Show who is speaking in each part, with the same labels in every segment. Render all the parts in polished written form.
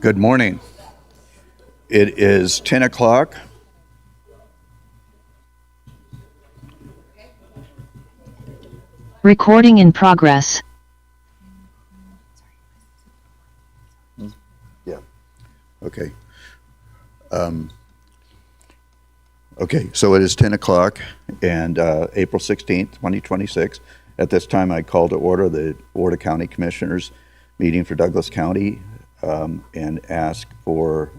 Speaker 1: Good morning. It is 10 o'clock.
Speaker 2: Recording in progress.
Speaker 1: Yeah. Okay. Okay, so it is 10 o'clock and April 16th, 2026. At this time, I call to order the Board of County Commissioners meeting for Douglas County and ask for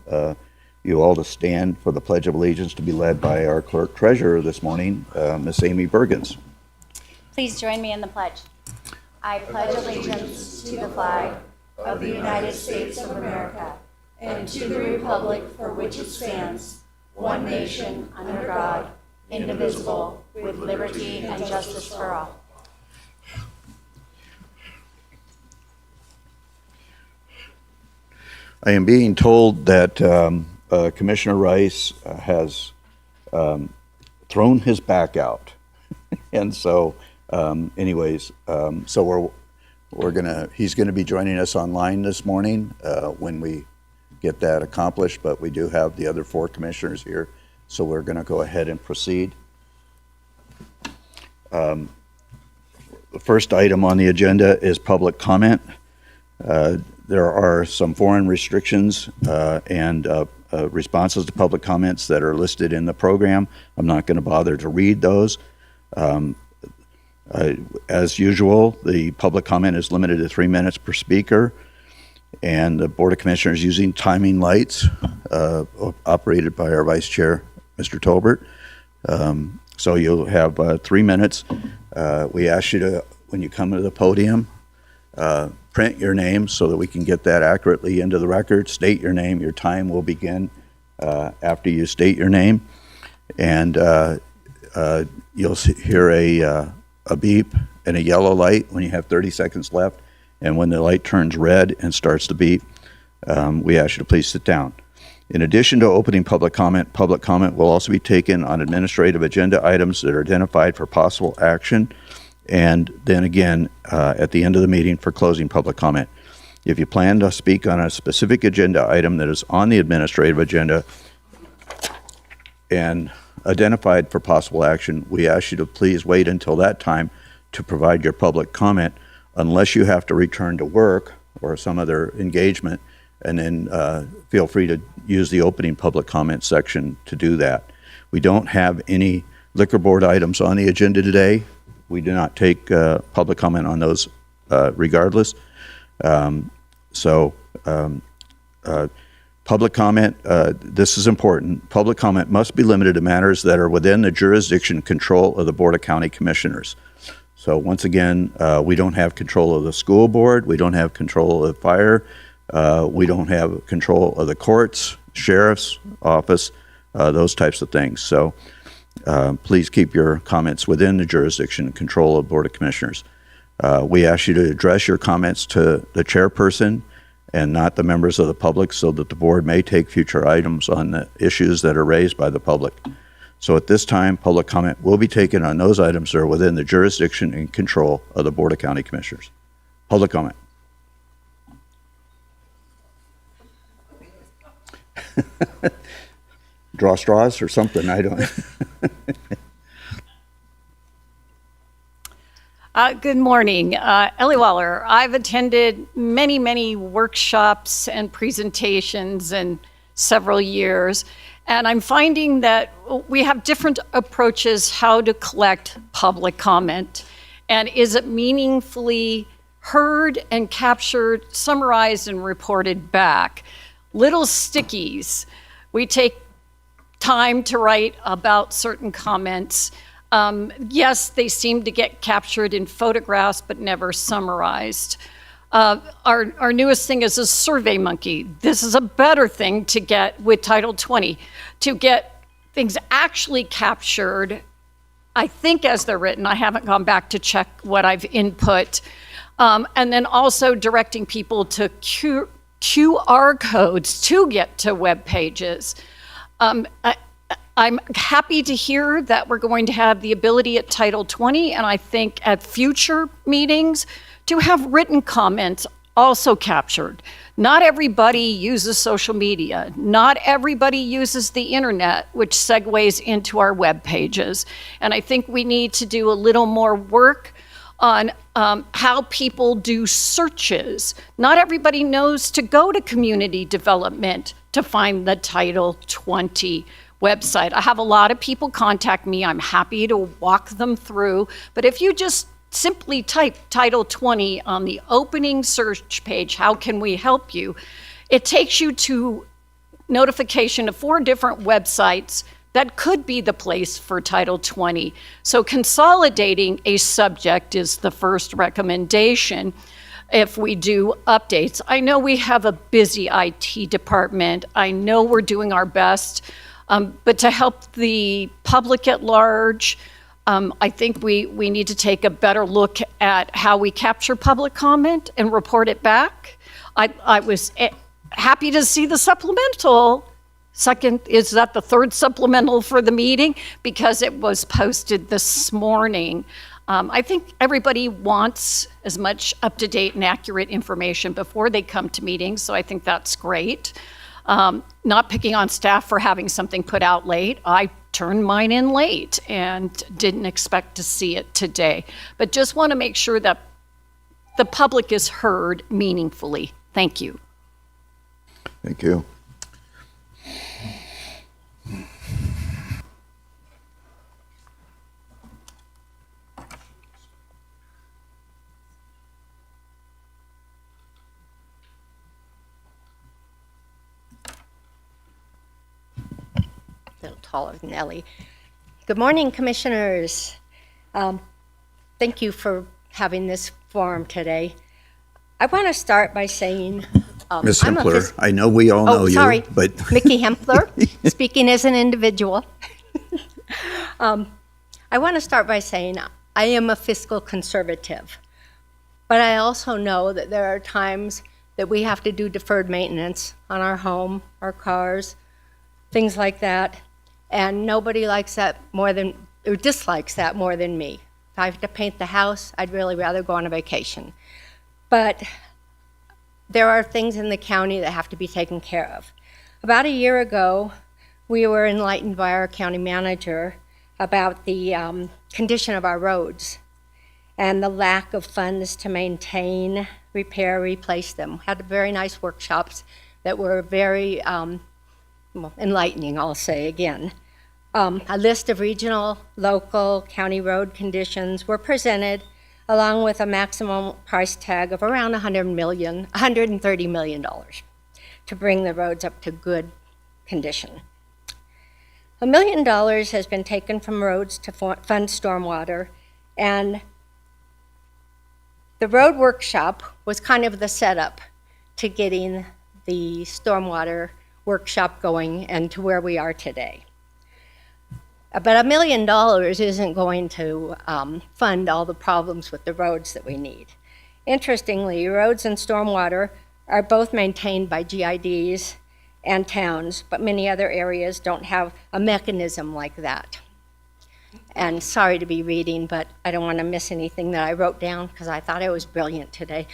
Speaker 1: you all to stand for the Pledge of Allegiance to be led by our Clerk Treasurer this morning, Miss Amy Bergens.
Speaker 3: Please join me in the pledge. I pledge allegiance to the flag of the United States of America and to the republic for which it stands, one nation, under God, indivisible, with liberty and justice for all.
Speaker 1: I am being told that Commissioner Rice has thrown his back out. And so so he's gonna be joining us online this morning when we get that accomplished, but we do have the other four commissioners here, so we're gonna go ahead and proceed. The first item on the agenda is public comment. There are some foreign restrictions and responses to public comments that are listed in the program. I'm not gonna bother to read those. As usual, the public comment is limited to 3 minutes per speaker, and the Board of Commissioners using timing lights operated by our Vice Chair, Mr. Tolbert. So you'll have 3 minutes. We ask you to, when you come to the podium, print your name so that we can get that accurately into the record. State your name. Your time will begin after you state your name, and you'll hear a beep and a yellow light when you have 30 seconds left. And when the light turns red and starts to beep, we ask you to please sit down. In addition to opening public comment will also be taken on administrative agenda items that are identified for possible action, and then again at the end of the meeting for closing public comment. If you plan to speak on a specific agenda item that is on the administrative agenda and identified for possible action, we ask you to please wait until that time to provide your public comment, unless you have to return to work or some other engagement, and then feel free to use the opening public comment section to do that. We don't have any liquor board items on the agenda today. We do not take public comment on those regardless. Public comment, this is important. Public comment must be limited to matters that are within the jurisdiction and control of the Board of County Commissioners. So once again, we don't have control of the school board, we don't have control of the fire, we don't have control of the courts, sheriff's office, those types of things. So please keep your comments within the jurisdiction and control of the Board of Commissioners. We ask you to address your comments to the chairperson and not the members of the public, so that the board may take future items on the issues that are raised by the public. So at this time, public comment will be taken on those items that are within the jurisdiction and control of the Board of County Commissioners. Public comment. Draw straws or something, I don't.
Speaker 4: Good morning. Ellie Waller. I've attended many workshops and presentations in several years, and I'm finding that we have different approaches how to collect public comment. And is it meaningfully heard and captured, summarized, and reported back? Little stickies. We take time to write about certain comments. Yes, they seem to get captured in photographs, but never summarized. Our newest thing is a Survey Monkey. This is a better thing to get with Title 20, to get things actually captured, I think as they're written. I haven't gone back to check what I've input. And then also directing people to QR codes to get to web pages. I'm happy to hear that we're going to have the ability at Title 20, and I think at future meetings, to have written comments also captured. Not everybody uses social media. Not everybody uses the internet, which segues into our web pages. And I think we need to do a little more work on how people do searches. Not everybody knows to go to community development to find the Title 20 website. I have a lot of people contact me. I'm happy to walk them through. But if you just simply type Title 20 on the opening search page, how can we help you? It takes you to notification of 4 different websites that could be the place for Title 20. So consolidating a subject is the first recommendation if we do updates. I know we have a busy IT department. I know we're doing our best, but to help the public at large, I think we need to take a better look at how we capture public comment and report it back. I was happy to see the supplemental. Second, is that the third supplemental for the meeting? Because it was posted this morning. I think everybody wants as much up-to-date and accurate information before they come to meetings, so I think that's great. Not picking on staff for having something put out late. I turned mine in late and didn't expect to see it today. But just want to make sure that the public is heard meaningfully. Thank you.
Speaker 1: Thank you.
Speaker 2: A little taller than Ellie. Good morning, commissioners. Thank you for having this forum today. I want to start by saying,
Speaker 1: Ms.
Speaker 2: I'm a
Speaker 1: Hempler, I know we all know
Speaker 2: Oh, sorry,
Speaker 1: you, but
Speaker 2: Mickey Hempler, speaking as an individual. I want to start by saying I am a fiscal conservative, but I also know that there are times that we have to do deferred maintenance on our home, our cars, things like that, and nobody likes that more than, or dislikes that more than me. If I have to paint the house, I'd really rather go on a vacation. But there are things in the county that have to be taken care of. About a year ago, we were enlightened by our county manager about the condition of our roads and the lack of funds to maintain, repair, replace them. Had very nice workshops that were very enlightening, I'll say again. A list of regional, local, county road conditions were presented, along with a maximum price tag of around $130 million to bring the roads up to good condition. $1 million has been taken from roads to fund stormwater, and the road workshop was kind of the setup to getting the stormwater workshop going and to where we are today. But $1 million isn't going to fund all the problems with the roads that we need. Interestingly, roads and stormwater are both maintained by GIDs and towns, but many other areas don't have a mechanism like that. And sorry to be reading, but I don't want to miss anything that I wrote down because I thought it was brilliant today.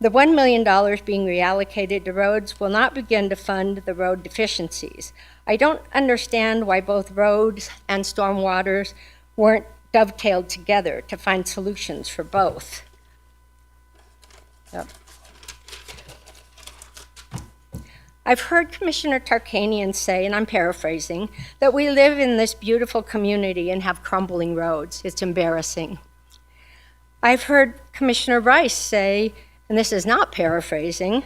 Speaker 2: The $1 million being reallocated to roads will not begin to fund the road deficiencies. I don't understand why both roads and stormwaters weren't dovetailed together to find solutions for both. Yep. I've heard Commissioner Tarkanian say, and I'm paraphrasing, that we live in this beautiful community and have crumbling roads. It's embarrassing. I've heard Commissioner Rice say, and this is not paraphrasing,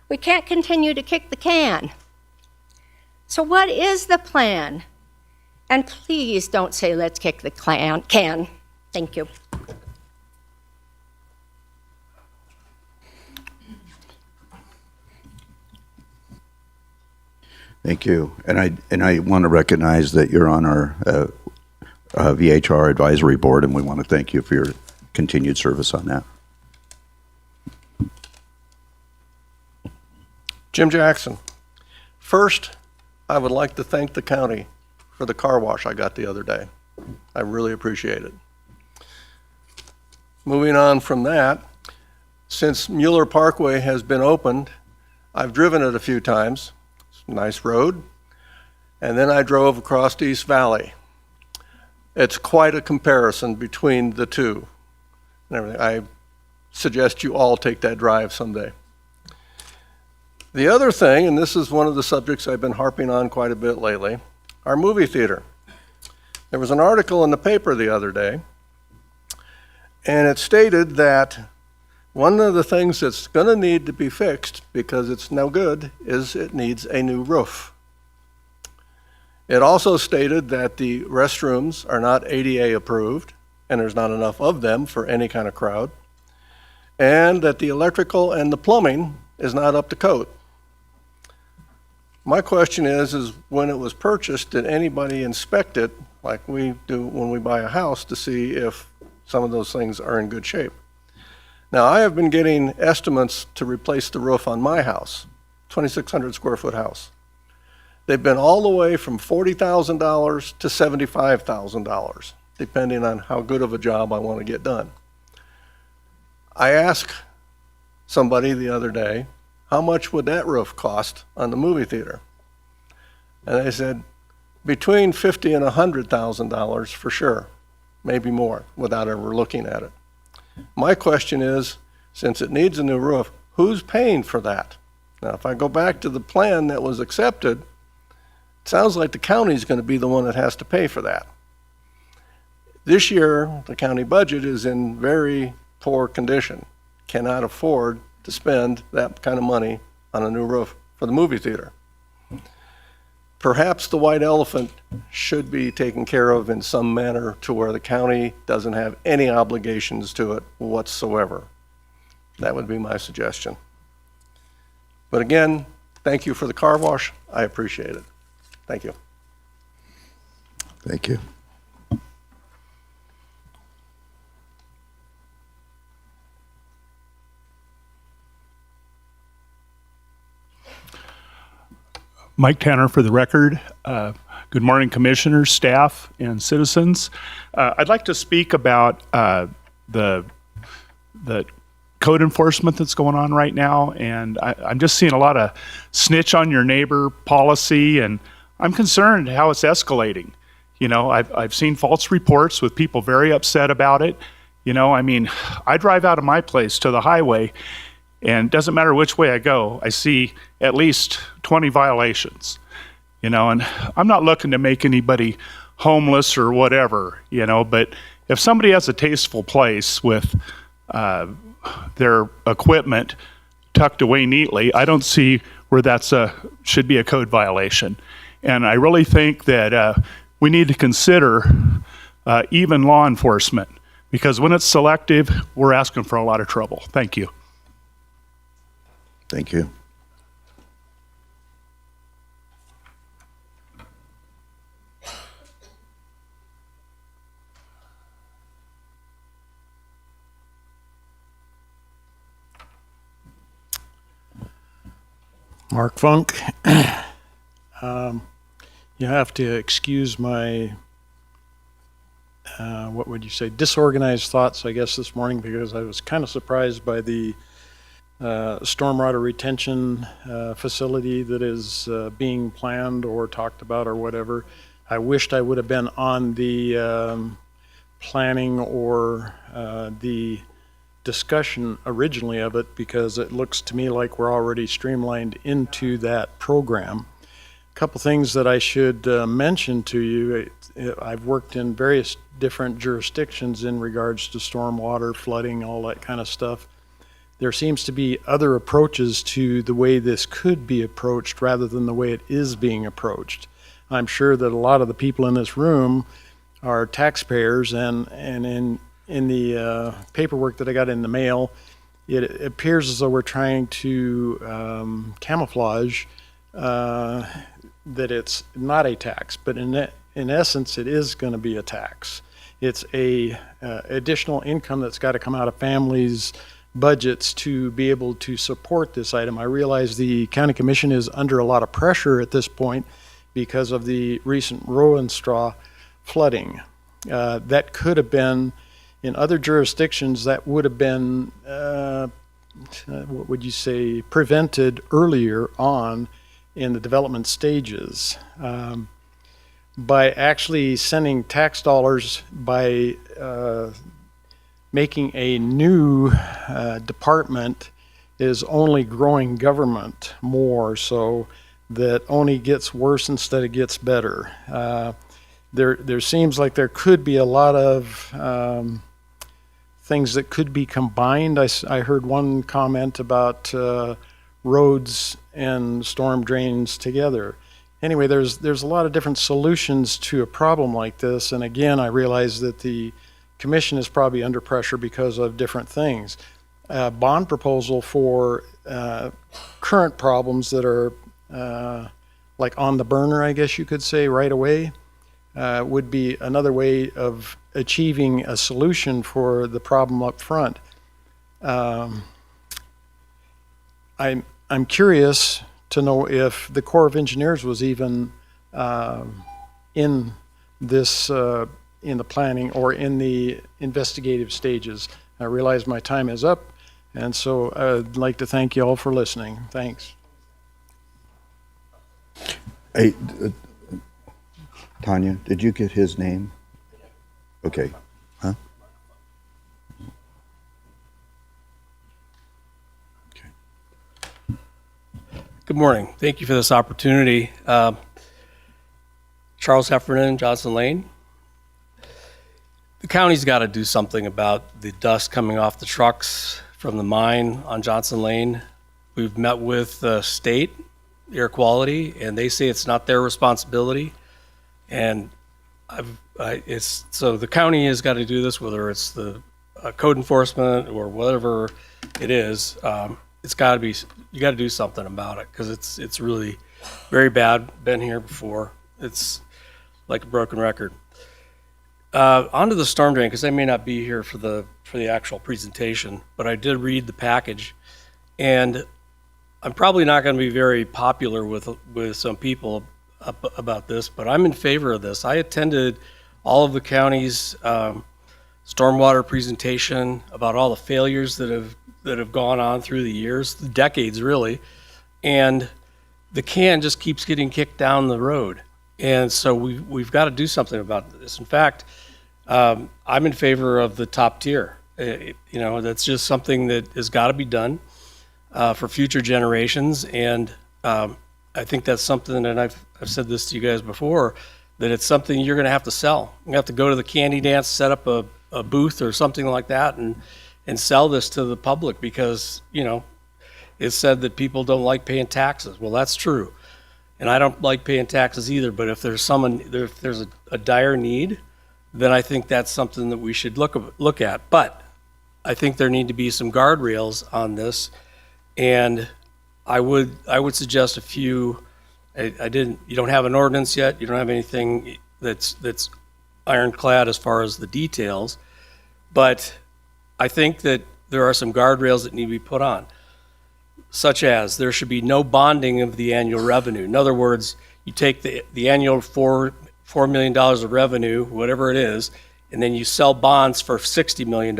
Speaker 2: we can't continue to kick the can. So what is the plan? And please don't say, let's kick the can. Thank you.
Speaker 1: thank you. And I want to recognize that you're on our VHR advisory board, and we want to thank you for your continued service on that.
Speaker 5: Jim Jackson. First, I would like to thank the county for the car wash I got the other day. I really appreciate it. Moving on from that, Since Mueller Parkway has been opened, I've driven it a few times. It's a nice road. And then I drove across East Valley. It's quite a comparison between the two and everything. I suggest you all take that drive someday. The other thing, and this is one of the subjects I've been harping on quite a bit lately, our movie theater. There was an article in the paper the other day, and it stated that one of the things that's going to need to be fixed, because it's no good, is it needs a new roof. It also stated that the restrooms are not ADA approved, and there's not enough of them for any kind of crowd, and that the electrical and the plumbing is not up to code. My question is when it was purchased, did anybody inspect it like we do when we buy a house to see if some of those things are in good shape? Now, I have been getting estimates to replace the roof on my house, 2,600 square foot house. They've been all the way from $40,000 to $75,000, depending on how good of a job I want to get done. I asked somebody the other day, how much would that roof cost on the movie theater? And they said, between $50,000 and $100,000 for sure, maybe more, without ever looking at it. My question is, since it needs a new roof, who's paying for that? Now, if I go back to the plan that was accepted, it sounds like the county's going to be the one that has to pay for that. This year, the county budget is in very poor condition, cannot afford to spend that kind of money on a new roof for the movie theater. Perhaps the white elephant should be taken care of in some manner to where the county doesn't have any obligations to it whatsoever. That would be my suggestion. But again, thank you for the car wash. I appreciate it. Thank you.
Speaker 1: Thank you.
Speaker 6: Mike Tanner for the record. Good morning, commissioners, staff, and citizens. I'd like to speak about the code enforcement that's going on right now, and I'm just seeing a lot of snitch on your neighbor policy, and I'm concerned how it's escalating. You know, I've seen false reports with people very upset about it. You know, I mean, I drive out of my place to the highway, and it doesn't matter which way I go, I see at least 20 violations, you know, and I'm not looking to make anybody homeless or whatever, you know, but if somebody has a tasteful place with their equipment tucked away neatly, I don't see where should be a code violation. And I really think that we need to consider even law enforcement, because when it's selective, we're asking for a lot of trouble. Thank you.
Speaker 1: Thank you.
Speaker 7: Mark Funk. You have to excuse my, what would you say, disorganized thoughts, I guess, this morning, because I was kind of surprised by the stormwater retention facility that is being planned or talked about or whatever. I wished I would have been on the planning or the discussion originally of it, because it looks to me like we're already streamlined into that program. A couple things that I should mention to you. I've worked in various different jurisdictions in regards to stormwater, flooding, all that kind of stuff. There seems to be other approaches to the way this could be approached rather than the way it is being approached. I'm sure that a lot of the people in this room are taxpayers, and in the paperwork that I got in the mail, it appears as though we're trying to camouflage that it's not a tax, but in essence, it is going to be a tax. It's a additional income that's got to come out of families' budgets to be able to support this item. I realize the county commission is under a lot of pressure at this point because of the recent Rowan Straw flooding. That could have been, in other jurisdictions, that would have been what would you say, prevented earlier on in the development stages. By actually sending tax dollars by making a new department is only growing government more, so that only gets worse instead of gets better. There seems like there could be a lot of things that could be combined. I heard one comment about roads and storm drains together. Anyway, there's a lot of different solutions to a problem like this, and again, I realize that the commission is probably under pressure because of different things. Bond proposal for current problems that are like on the burner, I guess you could say, right away, would be another way of achieving a solution for the problem up front. I'm curious to know if the Corps of Engineers was even in this, in the planning or in the investigative stages. I realize my time is up, and so I'd like to thank you all for listening. Thanks.
Speaker 1: Hey, Tanya, did you get his name? Okay. Huh? Okay.
Speaker 8: Good morning. Thank you for this opportunity. Charles Heffernan, Johnson Lane. The county's got to do something about the dust coming off the trucks from the mine on Johnson Lane. We've met with the state air quality, and they say it's not their responsibility. And so the county has got to do this, whether it's the code enforcement or whatever it is. It's got to be, you got to do something about it, because it's really very bad. Been here before. It's like a broken record. Onto the storm drain, because I may not be here for the actual presentation, but I did read the package, and I'm probably not going to be very popular with some people about this, but I'm in favor of this. I attended all of the county's stormwater presentation about all the failures that have gone on through the years, the decades really, and the can just keeps getting kicked down the road. And so we've got to do something about this. In fact, I'm in favor of the top tier. That's just something that has got to be done for future generations. And I think that's something, and I've said this to you guys before, that it's something you're going to have to sell. You have to go to the candy dance, set up a booth or something like that, and sell this to the public, because it's said that people don't like paying taxes. Well, that's true. And I don't like paying taxes either, but if there's a dire need, then I think that's something that we should look at. But I think there need to be some guardrails on this, and I would suggest a few. You don't have an ordinance yet. You don't have anything that's ironclad as far as the details, but I think that there are some guardrails that need to be put on, such as there should be no bonding of the annual revenue. In other words, you take the annual $4 million of revenue, whatever it is, and then you sell bonds for $60 million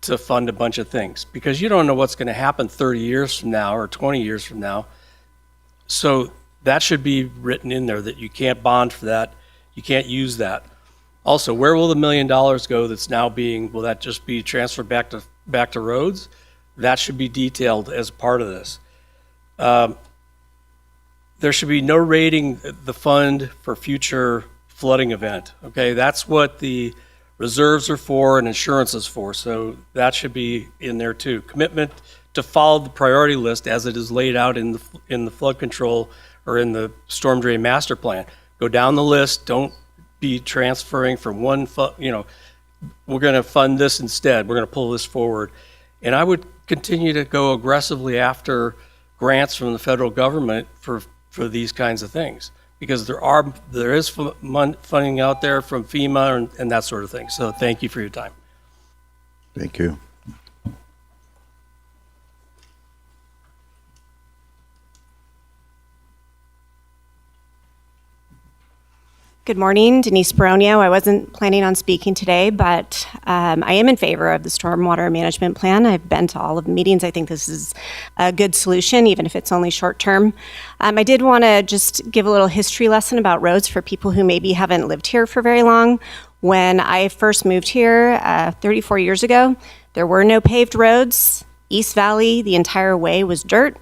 Speaker 8: to fund a bunch of things, because you don't know what's going to happen 30 years from now or 20 years from now. So that should be written in there, that you can't bond for that. You can't use that. Also, where will the $1 million go that's now will that just be transferred back to roads? That should be detailed as part of this. There should be no rating the fund for future flooding event. Okay, that's what the reserves are for and insurance is for. So that should be in there too. Commitment to follow the priority list as it is laid out in the flood control or in the storm drain master plan. Go down the list. Don't be transferring from one we're going to fund this instead. We're going to pull this forward. And I would continue to go aggressively after grants from the federal government for these kinds of things, because there is funding out there from FEMA and that sort of thing. So thank you for your time.
Speaker 1: Thank you.
Speaker 9: Good morning, Denise Baronio. I wasn't planning on speaking today, but I am in favor of the stormwater management plan. I've been to all of the meetings. I think this is a good solution, even if it's only short term. I did want to just give a little history lesson about roads for people who maybe haven't lived here for very long. When I first moved here 34 years ago, there were no paved roads. East Valley, the entire way was dirt.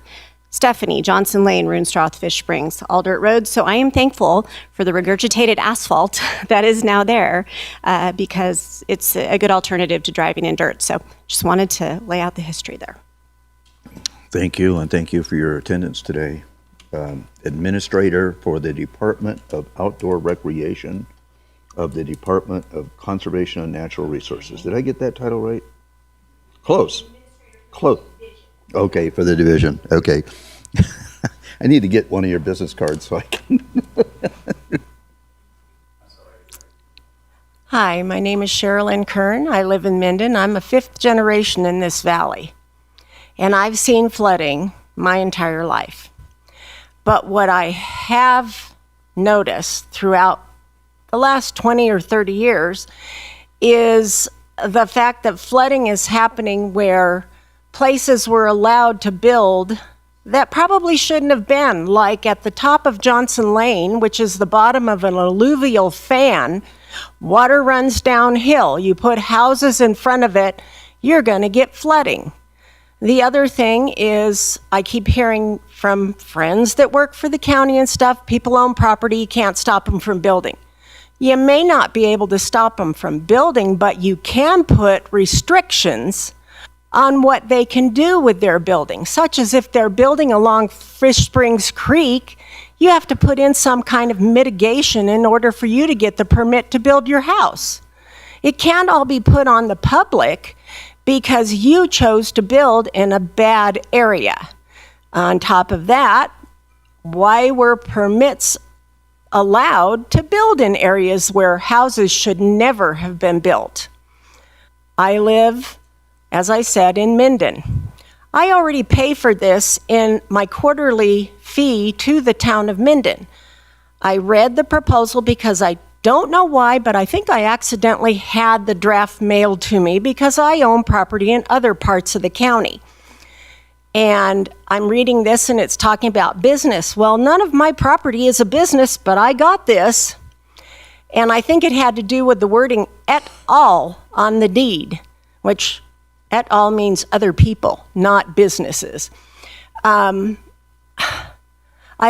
Speaker 9: Stephanie, Johnson Lane, Runestrath, Fish Springs, all dirt roads. So I am thankful for the regurgitated asphalt that is now there because it's a good alternative to driving in dirt. So just wanted to lay out the history there.
Speaker 1: Thank you, and thank you for your attendance today. Administrator for the Department of Outdoor Recreation of the Department of Conservation and Natural Resources. Did I get that title right? Close. Close. Okay, for the division. Okay. I need to get one of your business cards so I can.
Speaker 10: Hi, my name is Sherilyn Kern. I live in Minden. I'm a fifth generation in this valley, and I've seen flooding my entire life. But what I have noticed throughout the last 20 or 30 years is the fact that flooding is happening where places were allowed to build that probably shouldn't have been, like at the top of Johnson Lane, which is the bottom of an alluvial fan. Water runs downhill. You put houses in front of it, you're going to get flooding. The other thing is, I keep hearing from friends that work for the county and stuff, people own property, you can't stop them from building. You may not be able to stop them from building, but you can put restrictions on what they can do with their building, such as if they're building along Fish Springs Creek, you have to put in some kind of mitigation in order for you to get the permit to build your house. It can't all be put on the public because you chose to build in a bad area. On top of that, why were permits allowed to build in areas where houses should never have been built? I live, as I said, in Minden. I already pay for this in my quarterly fee to the town of Minden. I read the proposal because I don't know why, but I think I accidentally had the draft mailed to me because I own property in other parts of the county. And I'm reading this and it's talking about business. Well, none of my property is a business, but I got this. And I think it had to do with the wording et al. On the deed, which et al. Means other people, not businesses. I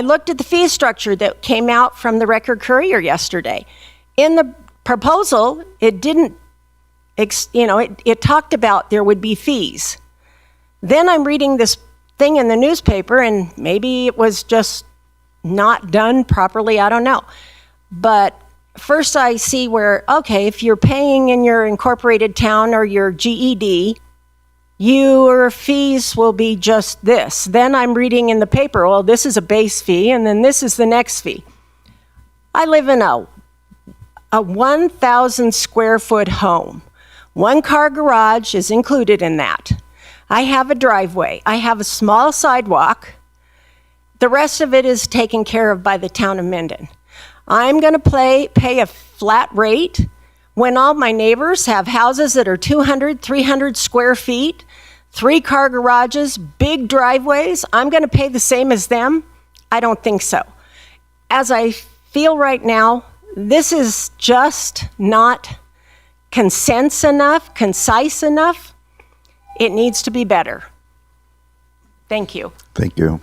Speaker 10: looked at the fee structure that came out from the Record Courier yesterday. In the proposal, it didn't, it talked about there would be fees. Then I'm reading this thing in the newspaper, and maybe it was just not done properly, I don't know. But first I see where, okay, if you're paying in your incorporated town or your GED, your fees will be just this. Then I'm reading in the paper, well, this is a base fee, and then this is the next fee. I live in a 1,000 square foot home. 1-car garage is included in that. I have a driveway. I have a small sidewalk. The rest of it is taken care of by the town of Minden. I'm going to pay a flat rate when all my neighbors have houses that are 200, 300 square feet, 3-car garages, big driveways. I'm going to pay the same as them? I don't think so. As I feel right now, this is just not concise enough. It needs to be better. Thank you.
Speaker 1: Thank you.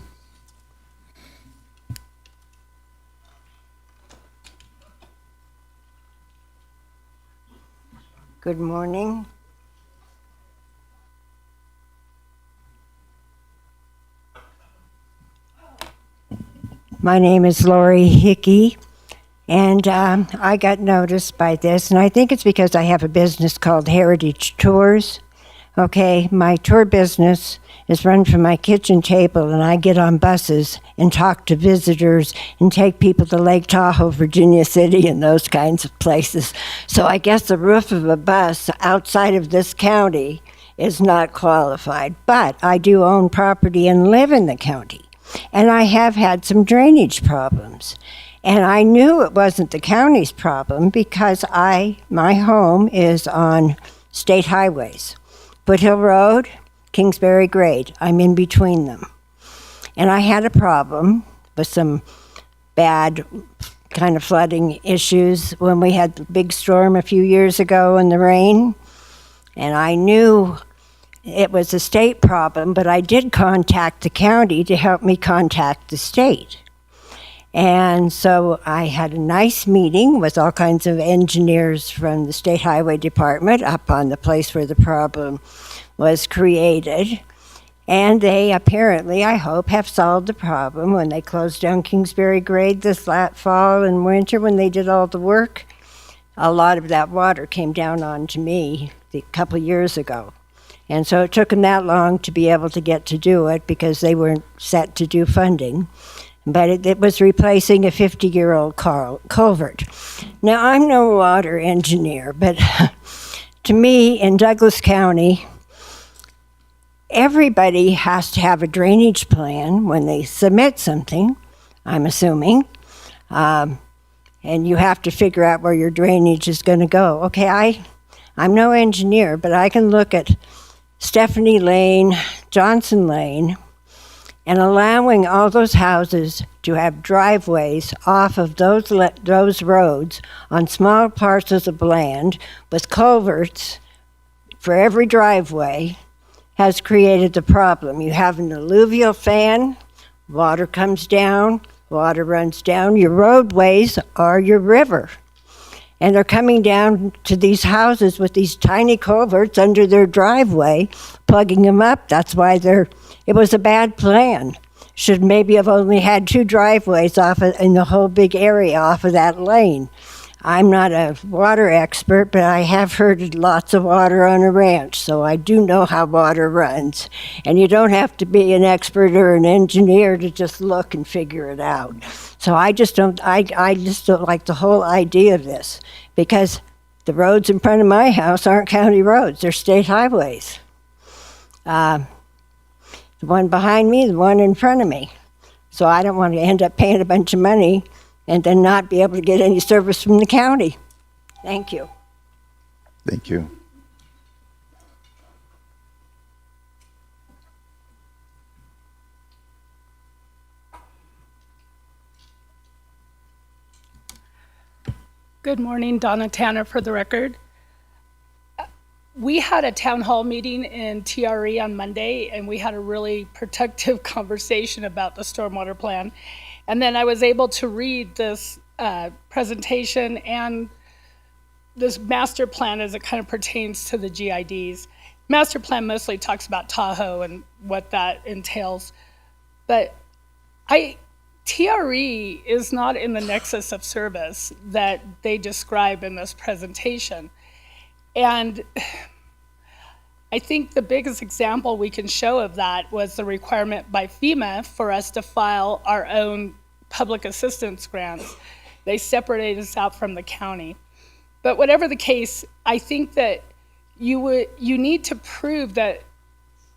Speaker 11: Good morning. My name is Lori Hickey, and I got noticed by this, and I think it's because I have a business called Heritage Tours. Okay, my tour business is run from my kitchen table, and I get on buses and talk to visitors and take people to Lake Tahoe, Virginia City, and those kinds of places. So I guess the roof of a bus outside of this county is not qualified, but I do own property and live in the county, and I have had some drainage problems. And I knew it wasn't the county's problem because my home is on state highways. Foothill Road, Kingsbury Grade. I'm in between them. And I had a problem with some bad kind of flooding issues when we had the big storm a few years ago in the rain. And I knew it was a state problem, but I did contact the county to help me contact the state. And so I had a nice meeting with all kinds of engineers from the State Highway Department up on the place where the problem was created. And they apparently, I hope, have solved the problem. When they closed down Kingsbury Grade this last fall and winter, when they did all the work, a lot of that water came down onto me a couple of years ago. And so it took them that long to be able to get to do it because they weren't set to do funding. But it was replacing a 50-year-old culvert. Now, I'm no water engineer, but to me, in Douglas County, everybody has to have a drainage plan when they submit something, I'm assuming. And you have to figure out where your drainage is going to go. Okay, I'm no engineer, but I can look at Stephanie Lane, Johnson Lane, and allowing all those houses to have driveways off of those roads on small parcels of land with culverts for every driveway has created the problem. You have an alluvial fan, water comes down, water runs down, your roadways are your river. And they're coming down to these houses with these tiny culverts under their driveway, plugging them up. That's why it was a bad plan. Should maybe have only had 2 driveways in the whole big area off of that lane. I'm not a water expert, but I have heard lots of water on a ranch, so I do know how water runs. And you don't have to be an expert or an engineer to just look and figure it out. So I just don't like the whole idea of this, because the roads in front of my house aren't county roads, they're state highways. The one behind me, the one in front of me. So I don't want to end up paying a bunch of money and then not be able to get any service from the county. Thank you.
Speaker 1: Thank you.
Speaker 12: Good morning, Donna Tanner for the record. We had a town hall meeting in TRE on Monday, and we had a really productive conversation about the stormwater plan. And then I was able to read this presentation and this master plan as it kind of pertains to the GIDs. Master plan mostly talks about Tahoe and what that entails. But TRE is not in the nexus of service that they describe in this presentation. And I think the biggest example we can show of that was the requirement by FEMA for us to file our own public assistance grants. They separated us out from the county. But whatever the case, I think that you need to prove that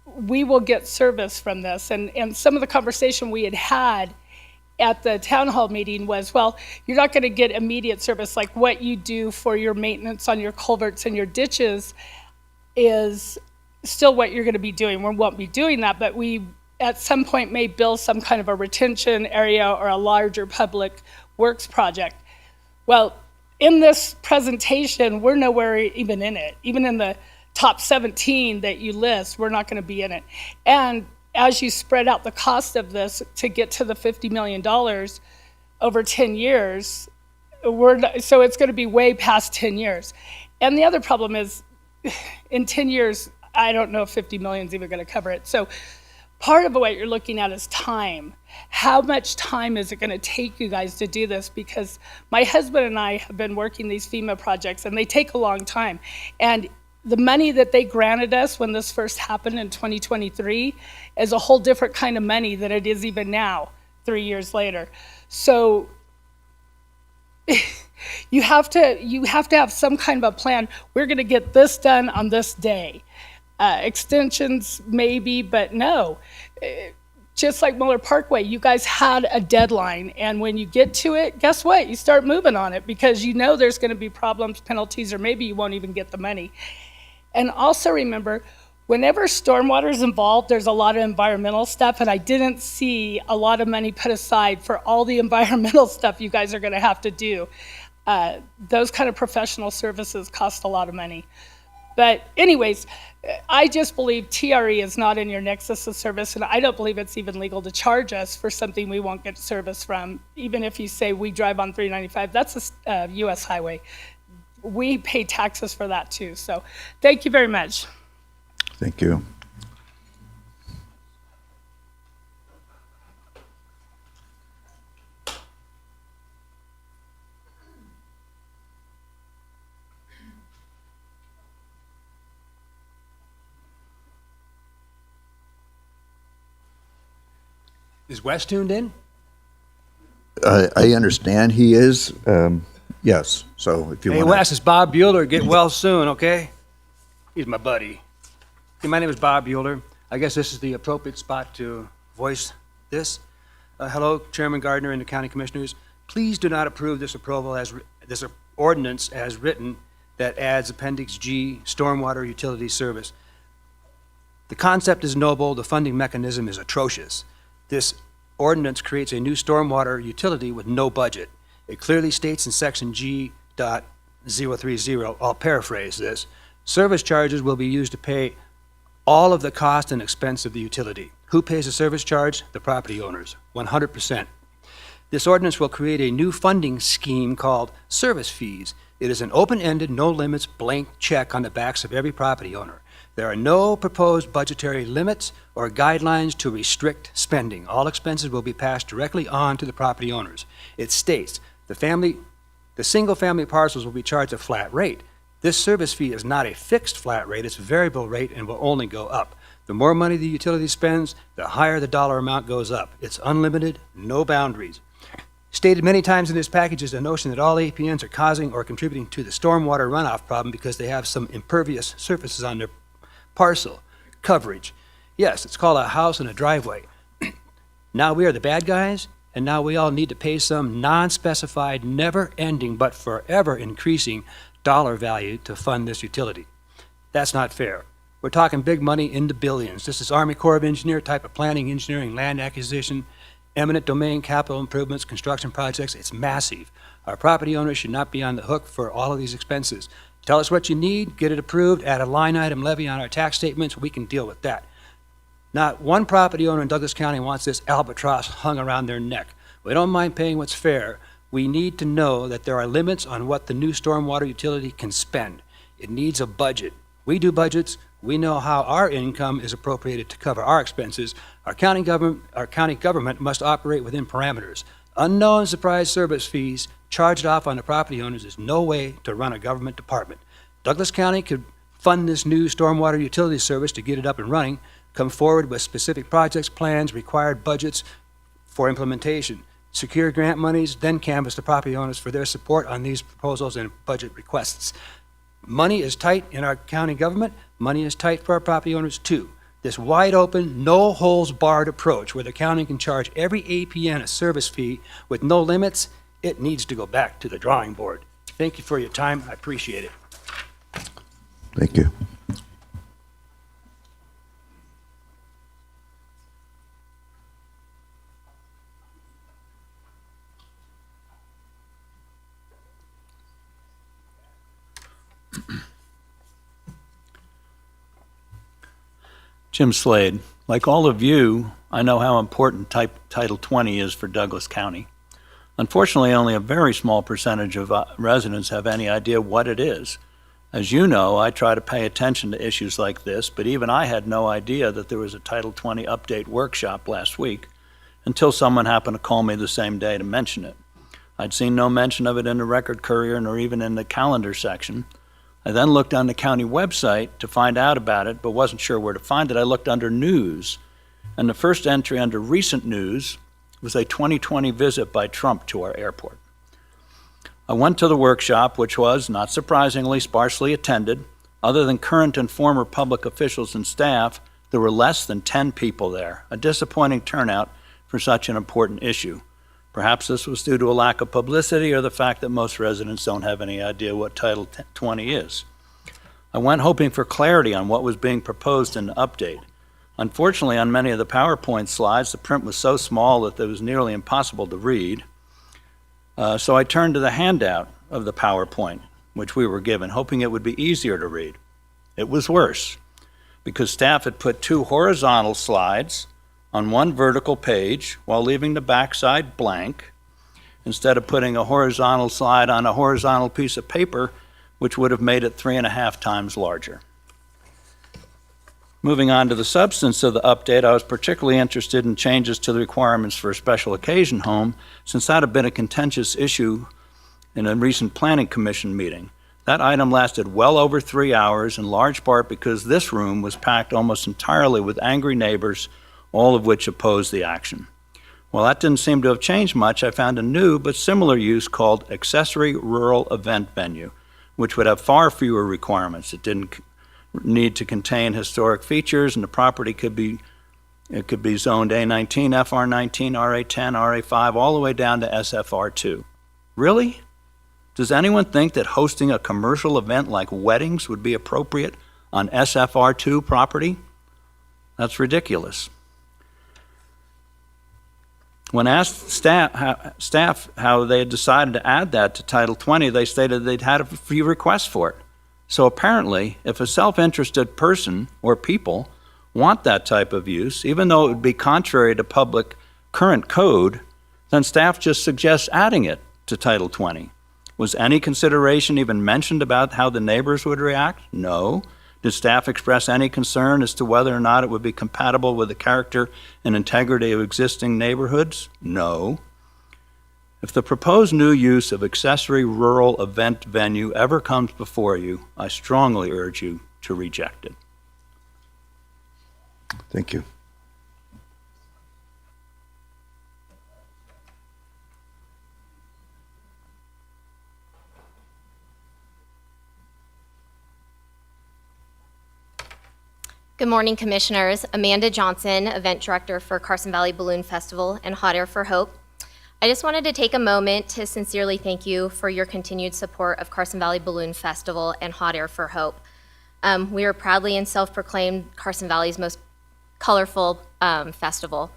Speaker 12: we will get service from this. And some of the conversation we had at the town hall meeting was, well, you're not going to get immediate service. Like what you do for your maintenance on your culverts and your ditches is still what you're going to be doing. We won't be doing that, but we at some point may build some kind of a retention area or a larger public works project. Well, in this presentation, we're nowhere even in it. Even in the top 17 that you list, we're not going to be in it. And as you spread out the cost of this to get to the $50 million over 10 years, so it's going to be way past 10 years. And the other problem is, in 10 years, I don't know if 50 million is even going to cover it. So part of what you're looking at is time. How much time is it going to take you guys to do this? Because my husband and I have been working these FEMA projects, and they take a long time. And the money that they granted us when this first happened in 2023 is a whole different kind of money than it is even now, 3 years later. So you have to have some kind of a plan. We're going to get this done on this day. Extensions maybe, but no. just like Muller Parkway, you guys had a deadline, and when you get to it, guess what? You start moving on it because you know there's going to be problems, penalties, or maybe you won't even get the money. And also remember, whenever stormwater is involved, there's a lot of environmental stuff, and I didn't see a lot of money put aside for all the environmental stuff you guys are going to have to do. Those kind of professional services cost a lot of money. But anyways, I just believe TRE is not in your nexus of service, and I don't believe it's even legal to charge us for something we won't get service from. Even if you say we drive on 395, that's a U.S. highway. We pay taxes for that too. So thank you very much.
Speaker 1: Thank you.
Speaker 13: Is Wes tuned in?
Speaker 1: I understand he is. Yes. So if you
Speaker 13: Hey,
Speaker 1: want
Speaker 13: Wes, it's Bob Bueller. Get well soon, okay? He's my buddy. Hey, my name is Bob Bueller. I guess this is the appropriate spot to voice this. Hello, Chairman Gardner and the County Commissioners. Please do not approve this this ordinance as written that adds Appendix G, Stormwater Utility Service. The concept is noble. The funding mechanism is atrocious. This ordinance creates a new stormwater utility with no budget. It clearly states in section G.030, I'll paraphrase this, service charges will be used to pay all of the cost and expense of the utility. Who pays the service charge? The property owners, 100%. This ordinance will create a new funding scheme called service fees. It is an open-ended, no limits, blank check on the backs of every property owner. There are no proposed budgetary limits or guidelines to restrict spending. All expenses will be passed directly on to the property owners. It states the single-family parcels will be charged a flat rate. This service fee is not a fixed flat rate, it's a variable rate and will only go up. The more money the utility spends, the higher the dollar amount goes up. It's unlimited, no boundaries. Stated many times in this package is the notion that all APNs are causing or contributing to the stormwater runoff problem because they have some impervious surfaces on their parcel. Coverage. Yes, it's called a house and a driveway. Now we are the bad guys, and now we all need to pay some non-specified, never-ending, but forever increasing dollar value to fund this utility. That's not fair. We're talking big money in the billions. This is Army Corps of Engineer type of planning, engineering, land acquisition, eminent domain capital improvements, construction projects. It's massive. Our property owners should not be on the hook for all of these expenses. Tell us what you need, get it approved, add a line item levy on our tax statements, we can deal with that. Not one property owner in Douglas County wants this albatross hung around their neck. We don't mind paying what's fair. We need to know that there are limits on what the new stormwater utility can spend. It needs a budget. We do budgets. We know how our income is appropriated to cover our expenses. Our county government must operate within parameters. Unknown surprise service fees charged off on the property owners is no way to run a government department. Douglas County could fund this new stormwater utility service to get it up and running, come forward with specific projects, plans, required budgets for implementation, secure grant monies, then canvass the property owners for their support on these proposals and budget requests. Money is tight in our county government. Money is tight for our property owners too. This wide open, no holes barred approach where the county can charge every APN a service fee with no limits, it needs to go back to the drawing board. Thank you for your time. I appreciate it.
Speaker 1: Thank you.
Speaker 14: Jim Slade. Like all of you, I know how important Title 20 is for Douglas County. Unfortunately, only a very small percentage of residents have any idea what it is. As you know, I try to pay attention to issues like this, but even I had no idea that there was a Title 20 update workshop last week until someone happened to call me the same day to mention it. I'd seen no mention of it in the Record Courier nor even in the calendar section. I then looked on the county website to find out about it, but wasn't sure where to find it. I looked under news, and the first entry under recent news was a 2020 visit by Trump to our airport. I went to the workshop, which was, not surprisingly, sparsely attended. Other than current and former public officials and staff, There were less than 10 people there, a disappointing turnout for such an important issue. Perhaps this was due to a lack of publicity or the fact that most residents don't have any idea what Title 20 is. I went hoping for clarity on what was being proposed in the update. Unfortunately, on many of the PowerPoint slides, the print was so small that it was nearly impossible to read. So I turned to the handout of the PowerPoint, which we were given, hoping it would be easier to read. It was worse, because staff had put 2 horizontal slides on 1 vertical page while leaving the backside blank, instead of putting a horizontal slide on a horizontal piece of paper, which would have made it 3.5 times larger. Moving on to the substance of the update, I was particularly interested in changes to the requirements for a special occasion home, since that had been a contentious issue in a recent Planning Commission meeting. That item lasted well over 3 hours, in large part because this room was packed almost entirely with angry neighbors, all of which opposed the action. While that didn't seem to have changed much, I found a new but similar use called accessory rural event venue, which would have far fewer requirements. It didn't need to contain historic features, and the property could be zoned A19, FR19, RA10, RA5, all the way down to SFR2. Really? Does anyone think that hosting a commercial event like weddings would be appropriate on SFR2 property? That's ridiculous. When asked staff how they had decided to add that to Title 20, they stated they'd had a few requests for it. So apparently, if a self-interested person or people want that type of use, even though it would be contrary to public current code, then staff just suggests adding it to Title 20. Was any consideration even mentioned about how the neighbors would react? No. Did staff express any concern as to whether or not it would be compatible with the character and integrity of existing neighborhoods? No. If the proposed new use of accessory rural event venue ever comes before you, I strongly urge you to reject it.
Speaker 1: Thank you.
Speaker 15: Good morning, Commissioners. Amanda Johnson, Event Director for Carson Valley Balloon Festival and Hot Air for Hope. I just wanted to take a moment to sincerely thank you for your continued support of Carson Valley Balloon Festival and Hot Air for Hope. We are proudly and self-proclaimed Carson Valley's most colorful festival.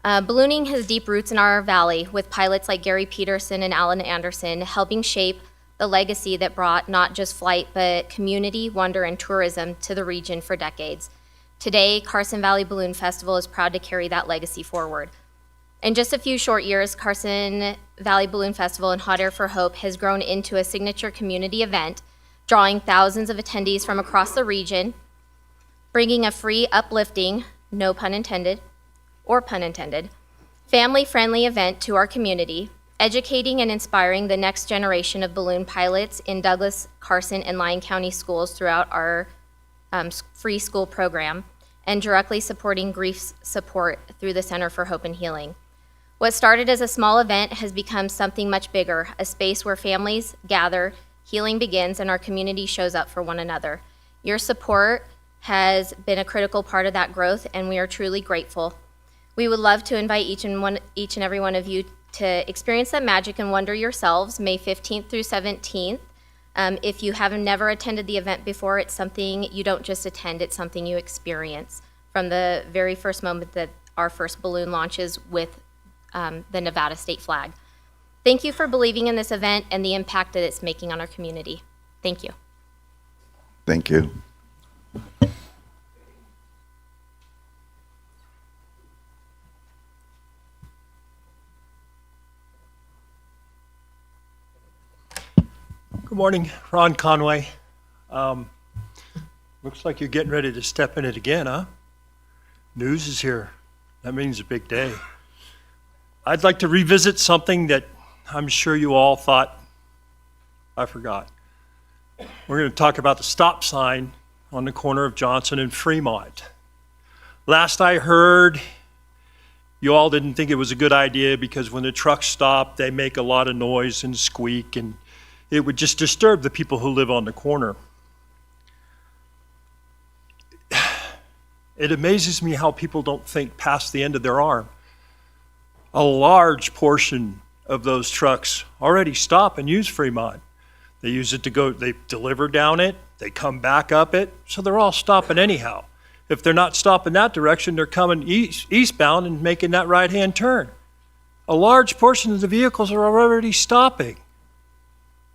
Speaker 15: Ballooning has deep roots in our valley, with pilots like Gary Peterson and Alan Anderson helping shape the legacy that brought not just flight, but community, wonder, and tourism to the region for decades. Today, Carson Valley Balloon Festival is proud to carry that legacy forward. In just a few short years, Carson Valley Balloon Festival and Hot Air for Hope has grown into a signature community event, drawing thousands of attendees from across the region, bringing a free, uplifting, no pun intended, or pun intended, family-friendly event to our community, educating and inspiring the next generation of balloon pilots in Douglas, Carson, and Lyon County schools throughout our free school program, and directly supporting grief support through the Center for Hope and Healing. What started as a small event has become something much bigger, a space where families gather, healing begins, and our community shows up for one another. Your support has been a critical part of that growth, and we are truly grateful. We would love to invite each and every one of you to experience that magic and wonder yourselves, May 15th through 17th. If you have never attended the event before, it's something you don't just attend, it's something you experience from the very first moment that our first balloon launches with the Nevada state flag. Thank you for believing in this event and the impact that it's making on our community. Thank you.
Speaker 1: Thank you.
Speaker 16: Good morning, Ron Conway. Looks like you're getting ready to step in it again, huh? News is here. That means a big day. I'd like to revisit something that I'm sure you all thought I forgot. We're going to talk about the stop sign on the corner of Johnson and Fremont. Last I heard, you all didn't think it was a good idea because when the trucks stop, they make a lot of noise and squeak, and it would just disturb the people who live on the corner. It amazes me how people don't think past the end of their arm. A large portion of those trucks already stop and use Fremont. They use it to go, they deliver down it, they come back up it, so they're all stopping anyhow. If they're not stopping that direction, they're coming eastbound and making that right-hand turn. A large portion of the vehicles are already stopping.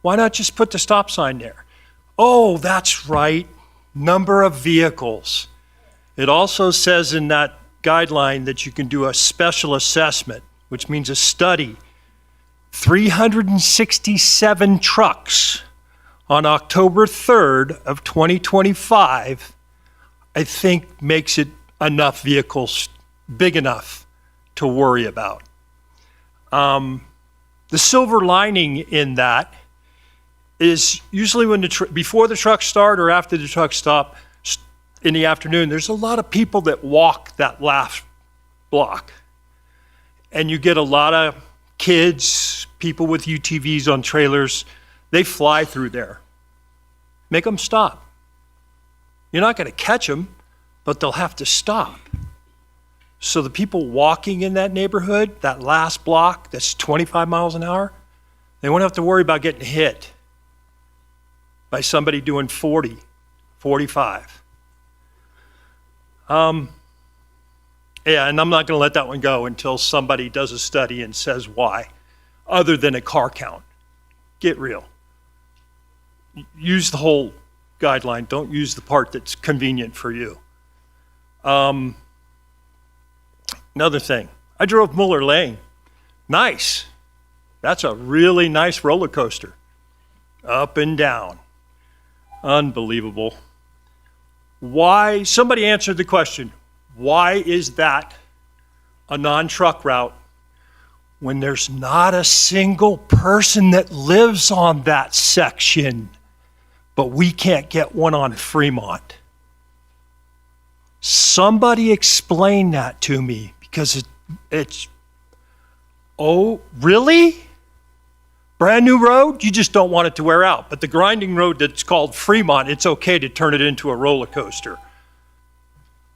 Speaker 16: Why not just put the stop sign there? Oh, that's right, number of vehicles. It also says in that guideline that you can do a special assessment, which means a study. 367 trucks on October 3rd of 2025, I think makes it enough vehicles, big enough to worry about. The silver lining in that is usually when before the trucks start or after the trucks stop in the afternoon, there's a lot of people that walk that last block. And you get a lot of kids, people with UTVs on trailers, they fly through there. Make them stop. You're not going to catch them, but they'll have to stop. So the people walking in that neighborhood, that last block that's 25 miles an hour, they won't have to worry about getting hit by somebody doing 40, 45. Yeah, and I'm not going to let that one go until somebody does a study and says why, other than a car count. Get real. Use the whole guideline. Don't use the part that's convenient for you. Another thing, I drove Muller Lane. Nice. That's a really nice roller coaster. Up and down. Unbelievable. Why? Somebody answered the question. Why is that a non-truck route when there's not a single person that lives on that section, but we can't get one on Fremont? Somebody explain that to me, because it's, oh, really? Brand new road? You just don't want it to wear out. But the grinding road that's called Fremont, it's okay to turn it into a roller coaster.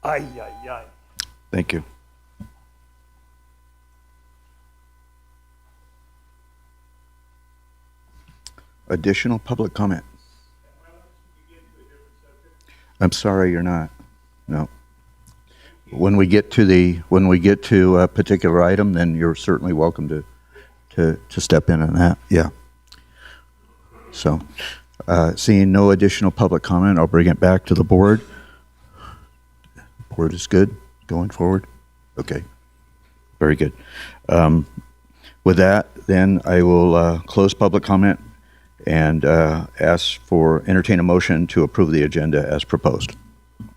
Speaker 16: Ay, ay, ay.
Speaker 1: Thank you. Additional public comment? I'm sorry, you're not. No. When we get to a particular item, then you're certainly welcome to step in on that. Yeah. So, seeing no additional public comment, I'll bring it back to the board. Board is good going forward? Okay. Very good. With that, then I will close public comment and entertain a motion to approve the agenda as proposed.
Speaker 17: I'm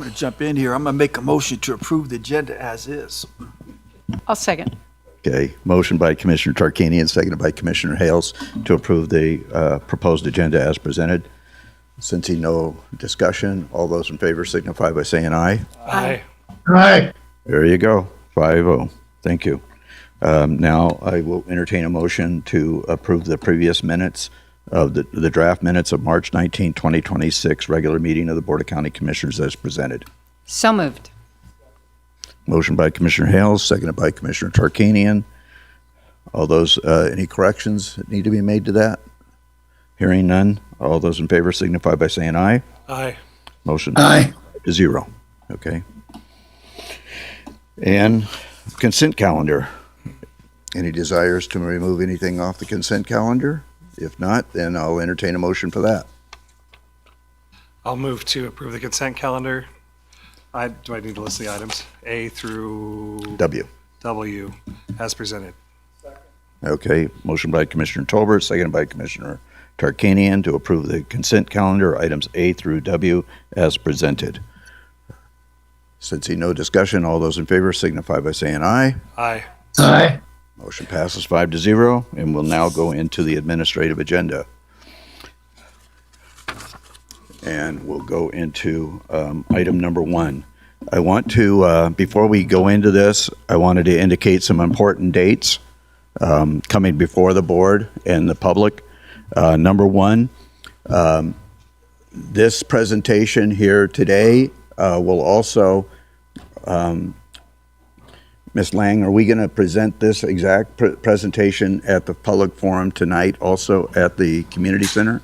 Speaker 17: going to jump in here. I'm going to make a motion to approve the agenda as is.
Speaker 4: I'll second.
Speaker 1: Okay, motion by Commissioner Tarkanian and seconded by Commissioner Hales to approve the proposed agenda as presented. Since no discussion, all those in favor signify by saying aye.
Speaker 8: Aye.
Speaker 16: Right.
Speaker 1: There you go, 5-0. Thank you. Now I will entertain a motion to approve the previous minutes of the draft minutes of March 19, 2026, regular meeting of the Board of County Commissioners as presented.
Speaker 4: So moved.
Speaker 1: Motion by Commissioner Hales, seconded by Commissioner Tarkanian. All those, any corrections that need to be made to that? Hearing none, all those in favor signify by saying aye.
Speaker 8: Aye.
Speaker 1: Motion 5-0. Okay. And consent calendar. Any desires to remove anything off the consent calendar? If not, then I'll entertain a motion for that.
Speaker 18: I'll move to approve the consent calendar. Do I need to list the items? A through W as presented.
Speaker 1: Okay, motion by Commissioner Tolbert, seconded by Commissioner Tarkanian to approve the consent calendar, items A through W as presented. Since no discussion, all those in favor signify by saying aye.
Speaker 18: Aye.
Speaker 16: Aye.
Speaker 1: Motion passes 5-0, and we'll now go into the administrative agenda. And we'll go into item number 1. I want to, before we go into this, I wanted to indicate some important dates coming before the board and the public. Number 1, this presentation here today will also, Ms. Lang, are we going to present this exact presentation at the public forum tonight, also at the community center?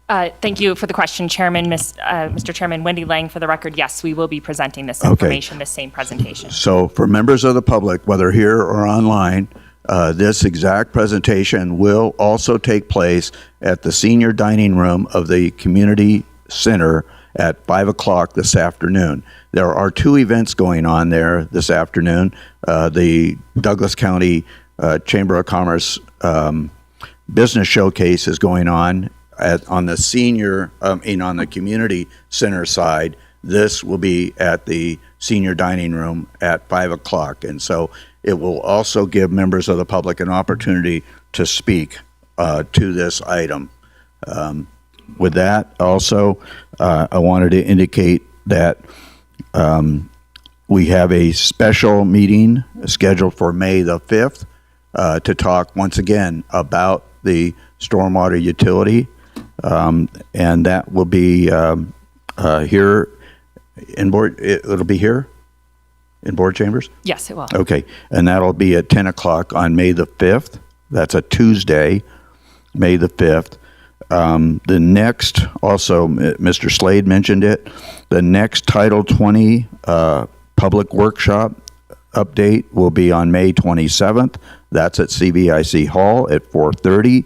Speaker 19: Thank you for the question, Chairman. Mr. Chairman, Wendy Lang, for the record, yes, we will be presenting this information, this same presentation.
Speaker 1: So for members of the public, whether here or online, this exact presentation will also take place at the senior dining room of the community center at 5 o'clock this afternoon. There are two events going on there this afternoon. The Douglas County Chamber of Commerce Business Showcase is going on on the senior, on the community center side. This will be at the senior dining room at 5 o'clock. And so it will also give members of the public an opportunity to speak to this item. With that, also, I wanted to indicate that we have a special meeting scheduled for May the 5th to talk once again about the stormwater utility. And that will be here in board. It'll be here in board chambers?
Speaker 19: Yes, it will.
Speaker 1: Okay. And that'll be at 10 o'clock on May the 5th. That's a Tuesday, May the 5th. The next, also, Mr. Slade mentioned it, the next Title 20 public workshop update will be on May 27th. That's at CVIC Hall at 4:30.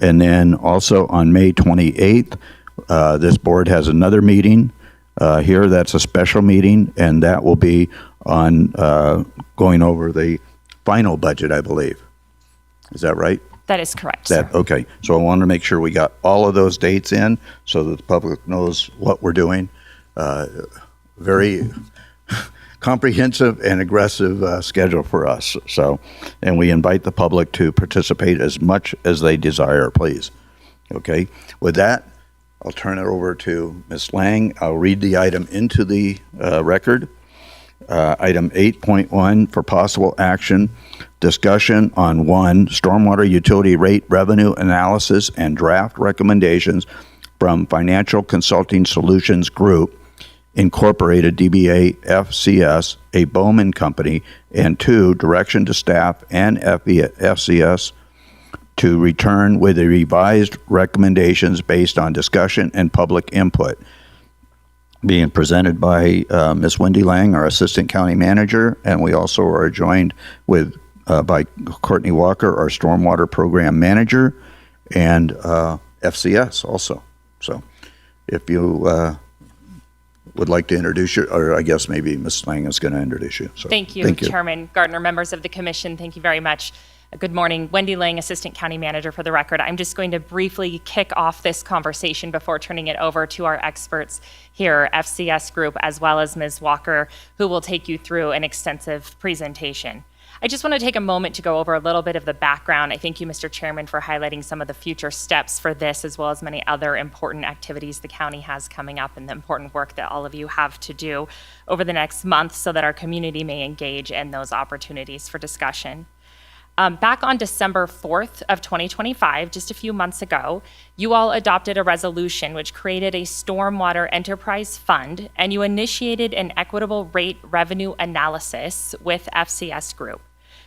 Speaker 1: And then also on May 28th, this board has another meeting here. That's a special meeting, and that will be on going over the final budget, I believe. Is that right?
Speaker 19: That is correct, sir.
Speaker 1: Okay, so I wanted to make sure we got all of those dates in so that the public knows what we're doing. Very comprehensive and aggressive schedule for us. So, and we invite the public to participate as much as they desire, please. Okay, with that, I'll turn it over to Ms. Lang. I'll read the item into the record. Item 8.1 for possible action, discussion on 1, stormwater utility rate revenue analysis and draft recommendations from Financial Consulting Solutions Group, Incorporated, DBA FCS, a Bowman company, and 2, direction to staff and FCS to return with the revised recommendations based on discussion and public input. Being presented by Ms. Wendy Lang, our Assistant County Manager, and we also are joined with by Courtney Walker, our Stormwater Program Manager, and FCS also. So if you would like to introduce you, or I guess maybe Ms. Lang is going to introduce you. So,
Speaker 19: thank you, Chairman Gardner, members of the commission. Thank you very much. Good morning. Wendy Lang, Assistant County Manager, for the record. I'm just going to briefly kick off this conversation before turning it over to our experts here, FCS Group, as well as Ms. Walker, who will take you through an extensive presentation. I just want to take a moment to go over a little bit of the background. I thank you, Mr. Chairman, for highlighting some of the future steps for this, as well as many other important activities the county has coming up and the important work that all of you have to do over the next month so that our community may engage in those opportunities for discussion. Back on December 4th of 2025, just a few months ago, you all adopted a resolution which created a Stormwater Enterprise Fund, and you initiated an equitable rate revenue analysis with FCS Group.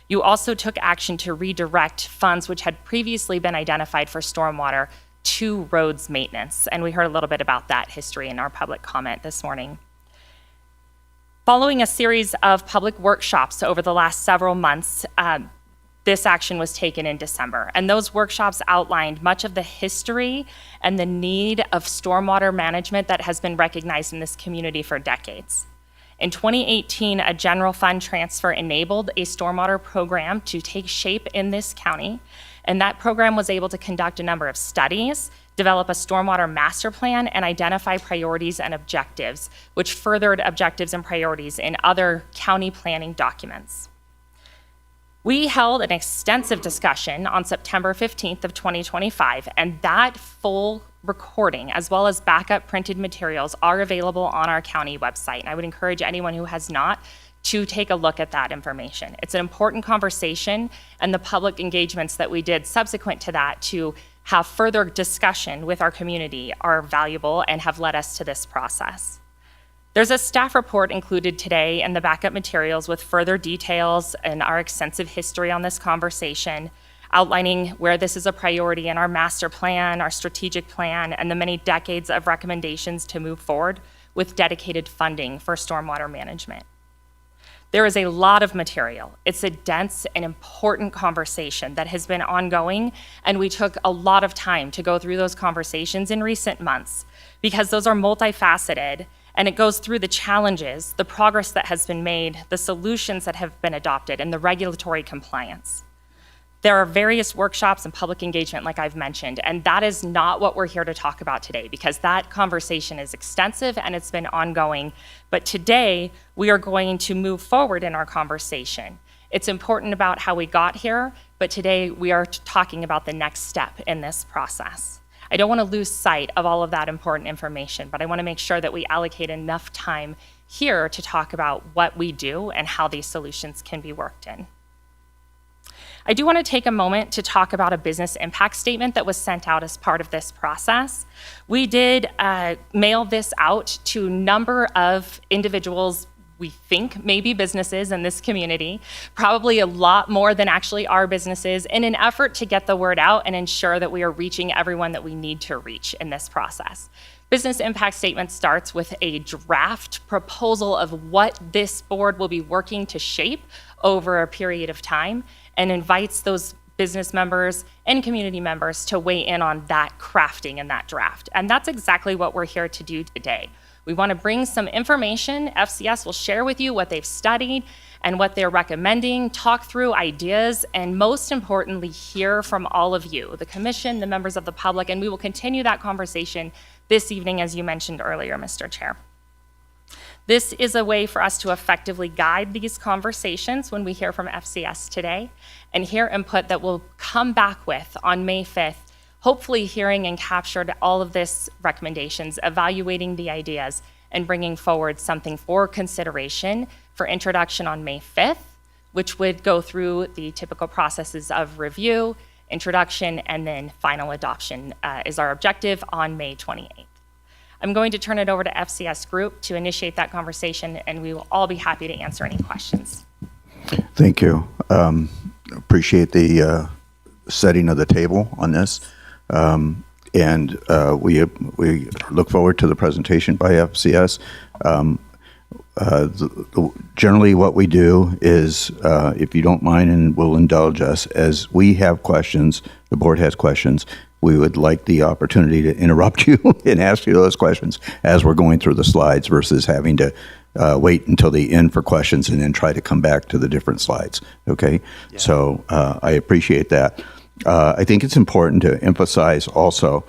Speaker 19: You also took action to redirect funds which had previously been identified for stormwater to roads maintenance, and we heard a little bit about that history in our public comment this morning. Following a series of public workshops over the last several months, this action was taken in December, and those workshops outlined much of the history and the need of stormwater management that has been recognized in this community for decades. In 2018, a general fund transfer enabled a stormwater program to take shape in this county, and that program was able to conduct a number of studies, develop a stormwater master plan, and identify priorities and objectives, which furthered objectives and priorities in other county planning documents. We held an extensive discussion on September 15th of 2025, and that full recording, as well as backup printed materials, are available on our county website. And I would encourage anyone who has not to take a look at that information. It's an important conversation, and the public engagements that we did subsequent to that to have further discussion with our community are valuable and have led us to this process. There's a staff report included today in the backup materials with further details and our extensive history on this conversation, outlining where this is a priority in our master plan, our strategic plan, and the many decades of recommendations to move forward with dedicated funding for stormwater management. There is a lot of material. It's a dense and important conversation that has been ongoing, and we took a lot of time to go through those conversations in recent months because those are multifaceted, and it goes through the challenges, the progress that has been made, the solutions that have been adopted, and the regulatory compliance. There are various workshops and public engagement, like I've mentioned, and that is not what we're here to talk about today because that conversation is extensive and it's been ongoing. But today, we are going to move forward in our conversation. It's important about how we got here, but today we are talking about the next step in this process. I don't want to lose sight of all of that important information, but I want to make sure that we allocate enough time here to talk about what we do and how these solutions can be worked in. I do want to take a moment to talk about a business impact statement that was sent out as part of this process. We did mail this out to a number of individuals we think maybe businesses in this community, probably a lot more than actually are businesses, in an effort to get the word out and ensure that we are reaching everyone that we need to reach in this process. Business impact statement starts with a draft proposal of what this board will be working to shape over a period of time, and invites those business members and community members to weigh in on that crafting and that draft. And that's exactly what we're here to do today. We want to bring some information. FCS will share with you what they've studied and what they're recommending, talk through ideas, and most importantly, hear from all of you, the commission, the members of the public, and we will continue that conversation this evening, as you mentioned earlier, Mr. Chair. This is a way for us to effectively guide these conversations when we hear from FCS today and hear input that we'll come back with on May 5th, hopefully hearing and captured all of this recommendations, evaluating the ideas, and bringing forward something for consideration for introduction on May 5th, which would go through the typical processes of review, introduction, and then final adoption is our objective on May 28th. I'm going to turn it over to FCS Group to initiate that conversation, and we will all be happy to answer any questions.
Speaker 1: Thank you. Appreciate the setting of the table on this. We look forward to the presentation by FCS. Generally what we do is, if you don't mind and will indulge us, as we have questions, the board has questions, we would like the opportunity to interrupt you and ask you those questions as we're going through the slides versus having to wait until the end for questions and then try to come back to the different slides. Okay? Yeah. So I appreciate that. I think it's important to emphasize also,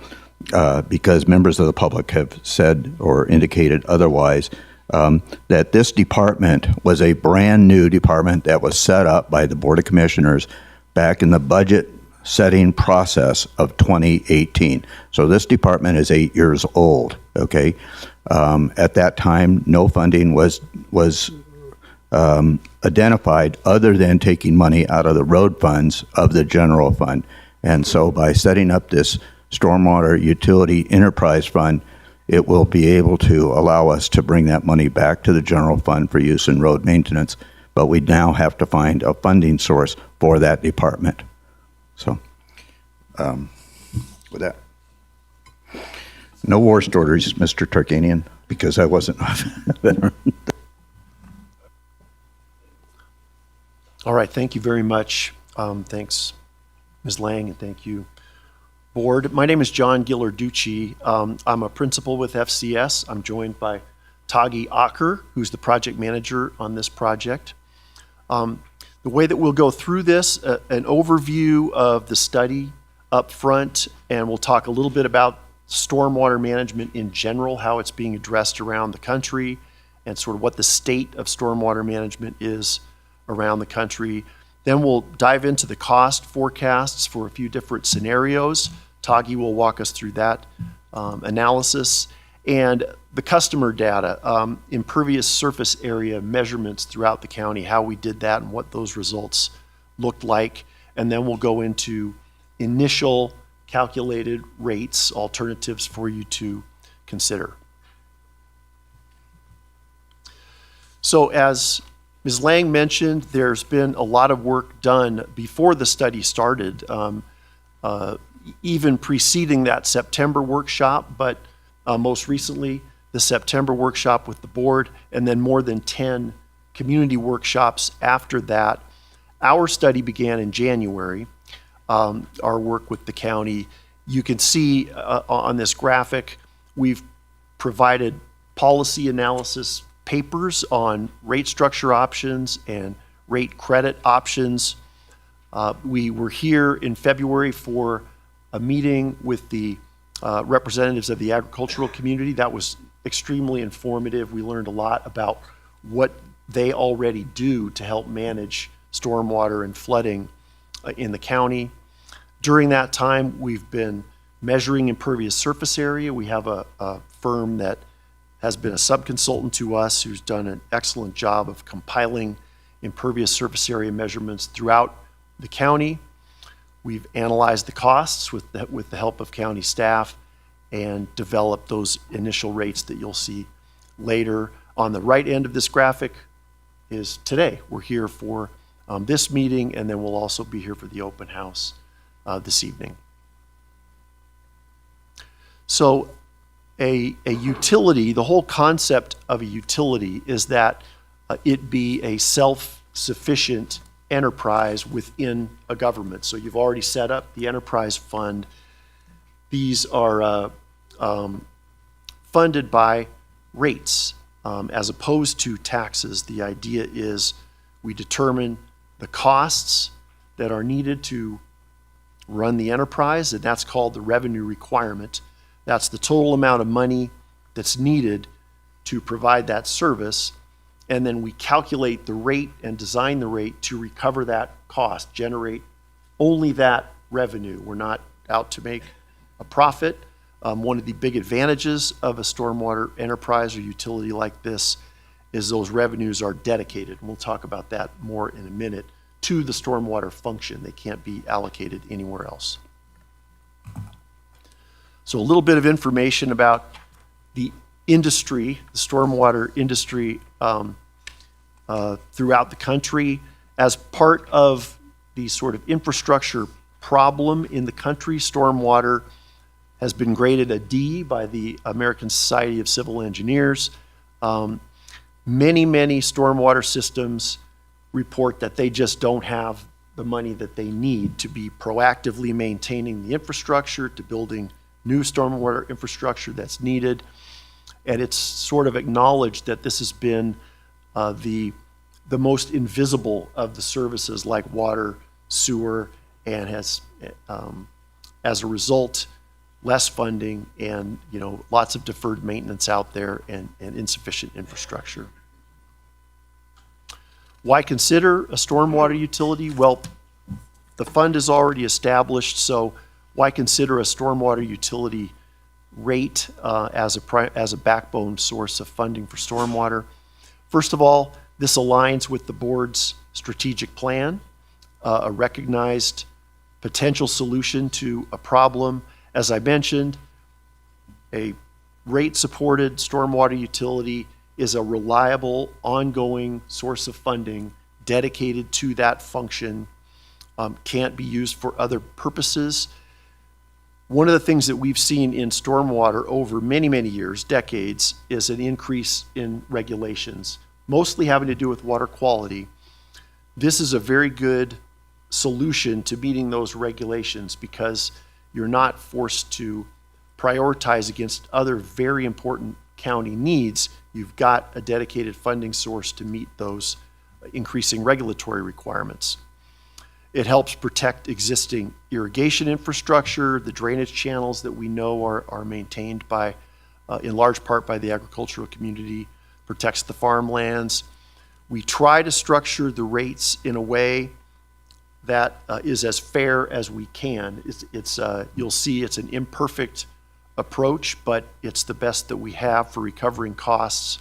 Speaker 1: because members of the public have said or indicated otherwise, that this department was a brand new department that was set up by the Board of Commissioners back in the budget setting process of 2018. So this department is 8 years old, okay? At that time, no funding was identified other than taking money out of the road funds of the general fund. And so by setting up this Stormwater Utility Enterprise Fund, it will be able to allow us to bring that money back to the general fund for use in road maintenance. But we now have to find a funding source for that department. So, with that, no war stories, Mr. Tarkanian, because I wasn't.
Speaker 20: All right, thank you very much. Thanks, Ms. Lang, and thank you, Board. My name is John Ghilarducci. I'm a principal with FCS. I'm joined by Tagi Acker, who's the project manager on this project. The way that we'll go through this, an overview of the study up front, and we'll talk a little bit about stormwater management in general, how it's being addressed around the country, and sort of what the state of stormwater management is around the country. Then we'll dive into the cost forecasts for a few different scenarios. Tagi will walk us through that analysis. And the customer data, impervious surface area measurements throughout the county, how we did that and what those results looked like. And then we'll go into initial calculated rates, alternatives for you to consider. So as Ms. Lang mentioned, there's been a lot of work done before the study started, even preceding that September workshop, but most recently, the September workshop with the board, and then more than 10 community workshops after that. Our study began in January, our work with the county. You can see on this graphic, we've provided policy analysis papers on rate structure options and rate credit options. We were here in February for a meeting with the representatives of the agricultural community. That was extremely informative. We learned a lot about what they already do to help manage stormwater and flooding in the county. During that time, we've been measuring impervious surface area. We have a firm that has been a subconsultant to us who's done an excellent job of compiling impervious surface area measurements throughout the county. We've analyzed the costs with the help of county staff and developed those initial rates that you'll see later. On the right end of this graphic is today. We're here for this meeting, and then we'll also be here for the open house this evening. So a utility, the whole concept of a utility is that it be a self-sufficient enterprise within a government. So you've already set up the enterprise fund. These are funded by rates as opposed to taxes. The idea is we determine the costs that are needed to run the enterprise, and that's called the revenue requirement. That's the total amount of money that's needed to provide that service. And then we calculate the rate and design the rate to recover that cost, generate only that revenue. We're not out to make a profit. One of the big advantages of a stormwater enterprise or utility like this is those revenues are dedicated. And we'll talk about that more in a minute, to the stormwater function. They can't be allocated anywhere else. So a little bit of information about the industry, the stormwater industry throughout the country. As part of the sort of infrastructure problem in the country, stormwater has been graded a D by the American Society of Civil Engineers. Many stormwater systems report that they just don't have the money that they need to be proactively maintaining the infrastructure, to building new stormwater infrastructure that's needed. And it's sort of acknowledged that this has been the most invisible of the services like water, sewer, and has, as a result, less funding and lots of deferred maintenance out there and insufficient infrastructure. Why consider a stormwater utility? Well, the fund is already established, so why consider a stormwater utility rate as a backbone source of funding for stormwater? First of all, this aligns with the board's strategic plan, a recognized potential solution to a problem. As I mentioned, a rate-supported stormwater utility is a reliable, ongoing source of funding dedicated to that function, can't be used for other purposes. One of the things that we've seen in stormwater over many years, decades, is an increase in regulations, mostly having to do with water quality. This is a very good solution to meeting those regulations because you're not forced to prioritize against other very important county needs. You've got a dedicated funding source to meet those increasing regulatory requirements. It helps protect existing irrigation infrastructure, the drainage channels that we know are maintained by, in large part by the agricultural community, protects the farmlands. We try to structure the rates in a way that is as fair as we can. You'll see it's an imperfect approach, but it's the best that we have for recovering costs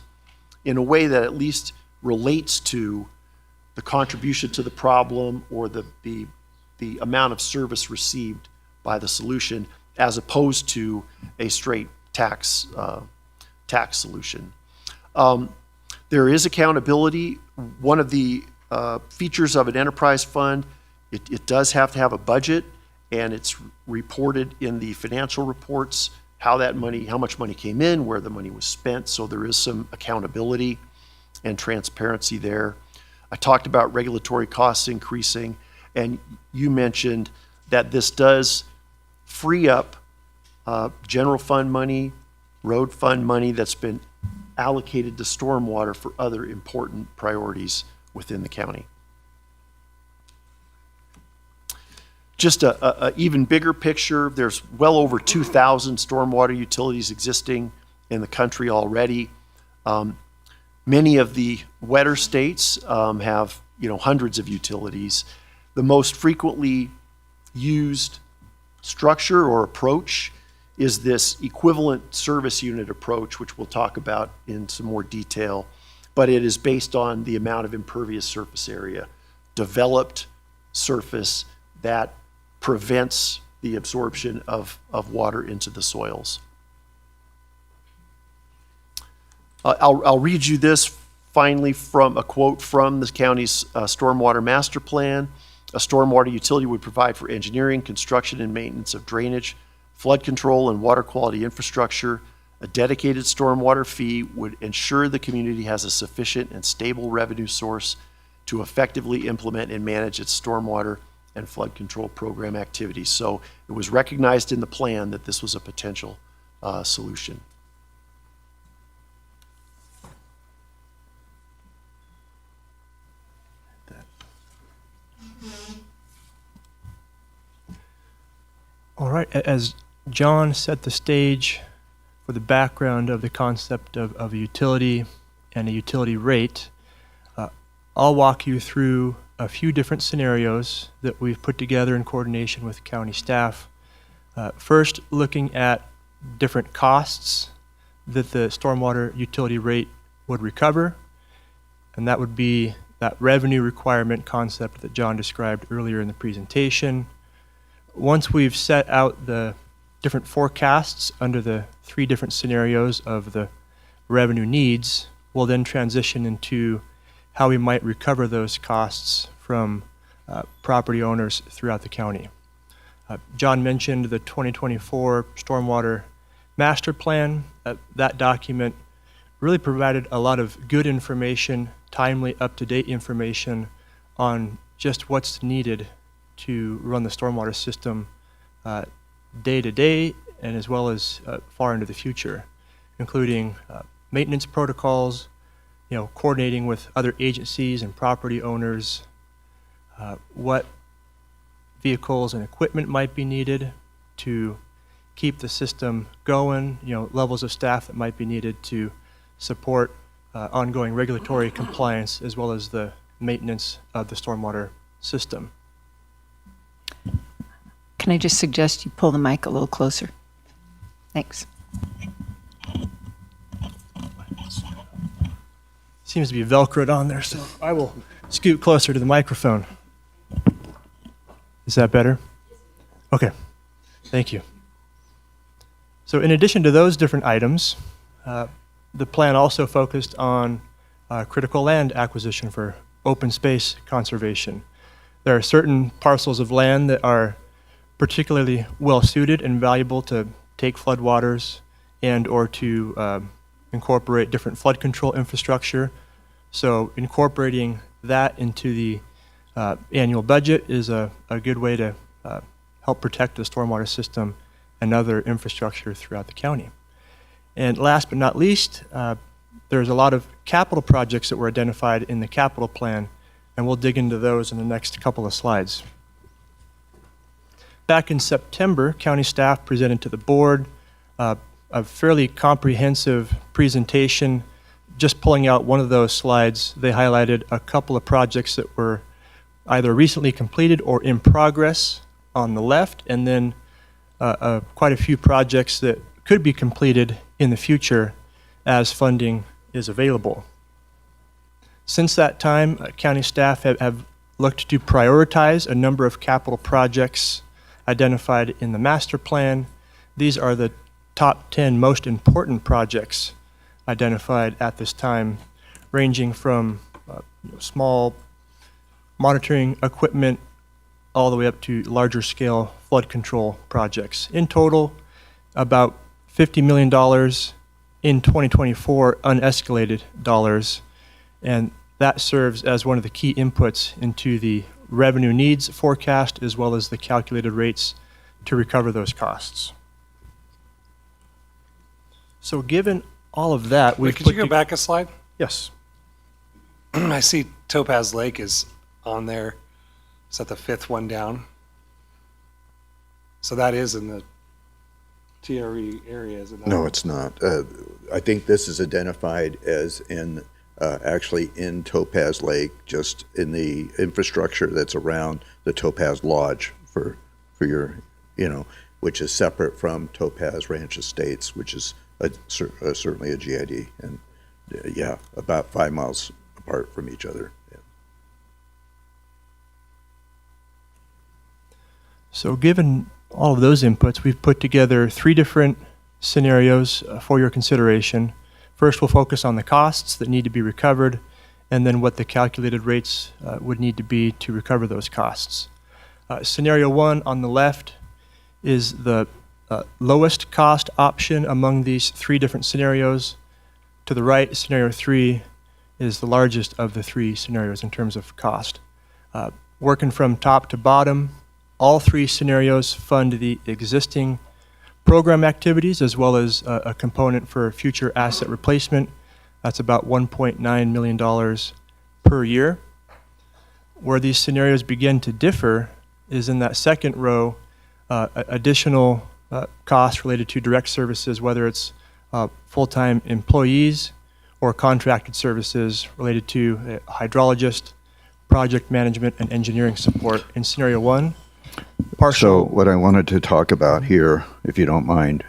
Speaker 20: in a way that at least relates to the contribution to the problem or the amount of service received by the solution, as opposed to a straight tax solution. There is accountability. One of the features of an enterprise fund, it does have to have a budget, and it's reported in the financial reports how much money came in, where the money was spent. So there is some accountability and transparency there. I talked about regulatory costs increasing, and you mentioned that this does free up general fund money, road fund money that's been allocated to stormwater for other important priorities within the county. Just a even bigger picture, there's well over 2,000 stormwater utilities existing in the country already. Many of the wetter states have hundreds of utilities. The most frequently used structure or approach is this equivalent service unit approach, which we'll talk about in some more detail, but it is based on the amount of impervious surface area, developed surface that prevents the absorption of water into the soils. I'll read you this finally from a quote from the county's stormwater master plan. A stormwater utility would provide for engineering, construction, and maintenance of drainage, flood control, and water quality infrastructure. A dedicated stormwater fee would ensure the community has a sufficient and stable revenue source to effectively implement and manage its stormwater and flood control program activities. So it was recognized in the plan that this was a potential solution.
Speaker 21: All right, as John set the stage for the background of the concept of a utility and a utility rate, I'll walk you through a few different scenarios that we've put together in coordination with county staff. First, looking at different costs that the stormwater utility rate would recover, and that would be that revenue requirement concept that John described earlier in the presentation. Once we've set out the different forecasts under the three different scenarios of the revenue needs, we'll then transition into how we might recover those costs from property owners throughout the county. John mentioned the 2024 Stormwater Master Plan. That document really provided a lot of good information, timely, up-to-date information on just what's needed to run the stormwater system day to day and as well as far into the future, including maintenance protocols, coordinating with other agencies and property owners, what vehicles and equipment might be needed to keep the system going, levels of staff that might be needed to support ongoing regulatory compliance as well as the maintenance of the stormwater system.
Speaker 22: Can I just suggest you pull the mic a little closer? Thanks.
Speaker 21: Seems to be Velcroed on there, so I will scoot closer to the microphone. Is that better? Okay, thank you. So in addition to those different items, the plan also focused on critical land acquisition for open space conservation. There are certain parcels of land that are particularly well suited and valuable to take floodwaters and or to incorporate different flood control infrastructure. So incorporating that into the annual budget is a good way to help protect the stormwater system and other infrastructure throughout the county. And last but not least, there's a lot of capital projects that were identified in the capital plan, and we'll dig into those in the next couple of slides. Back in September, county staff presented to the board a fairly comprehensive presentation. Just pulling out one of those slides, they highlighted a couple of projects that were either recently completed or in progress on the left, and then quite a few projects that could be completed in the future as funding is available. Since that time, county staff have looked to prioritize a number of capital projects identified in the master plan. These are the top 10 most important projects identified at this time, ranging from small monitoring equipment all the way up to larger scale flood control projects. In total, about $50 million in 2024 unescalated dollars, and that serves as one of the key inputs into the revenue needs forecast as well as the calculated rates to recover those costs. So given all of that,
Speaker 18: Wait, could you go back a slide?
Speaker 21: Yes.
Speaker 18: I see Topaz Lake is on there. Is that the fifth one down? So that is in the TRE area, is it not?
Speaker 1: No, it's not. I think this is identified as actually in Topaz Lake, just in the infrastructure that's around the Topaz Lodge for your, which is separate from Topaz Ranch Estates, which is certainly a GID, and about 5 miles apart from each other. Yeah.
Speaker 21: So given all of those inputs, we've put together 3 different scenarios for your consideration. First, we'll focus on the costs that need to be recovered, and then what the calculated rates would need to be to recover those costs. Scenario 1 on the left is the lowest cost option among these 3 different scenarios. To the right, scenario 3 is the largest of the 3 scenarios in terms of cost. Working from top to bottom, all 3 scenarios fund the existing program activities as well as a component for future asset replacement. That's about $1.9 million per year. Where these scenarios begin to differ is in that second row, additional costs related to direct services, whether it's full-time employees or contracted services related to a hydrologist, project management, and engineering support. In scenario 1,
Speaker 1: So what I wanted to talk about here, if you don't mind,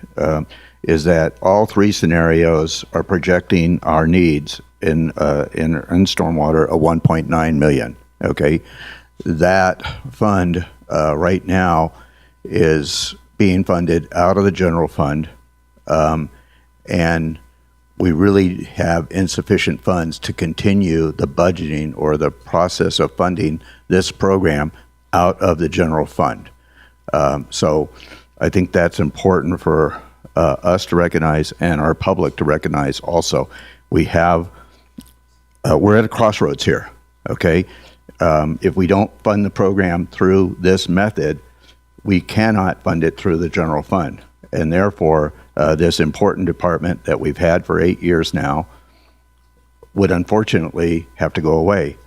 Speaker 1: is that all 3 scenarios are projecting our needs in stormwater of 1.9 million. Okay, that fund right now is being funded out of the general fund, and we really have insufficient funds to continue the budgeting or the process of funding this program out of the general fund. So I think that's important for us to recognize and our public to recognize also. We're at a crossroads here, okay? If we don't fund the program through this method, we cannot fund it through the general fund. And therefore, this important department that we've had for 8 years now would unfortunately have to go away,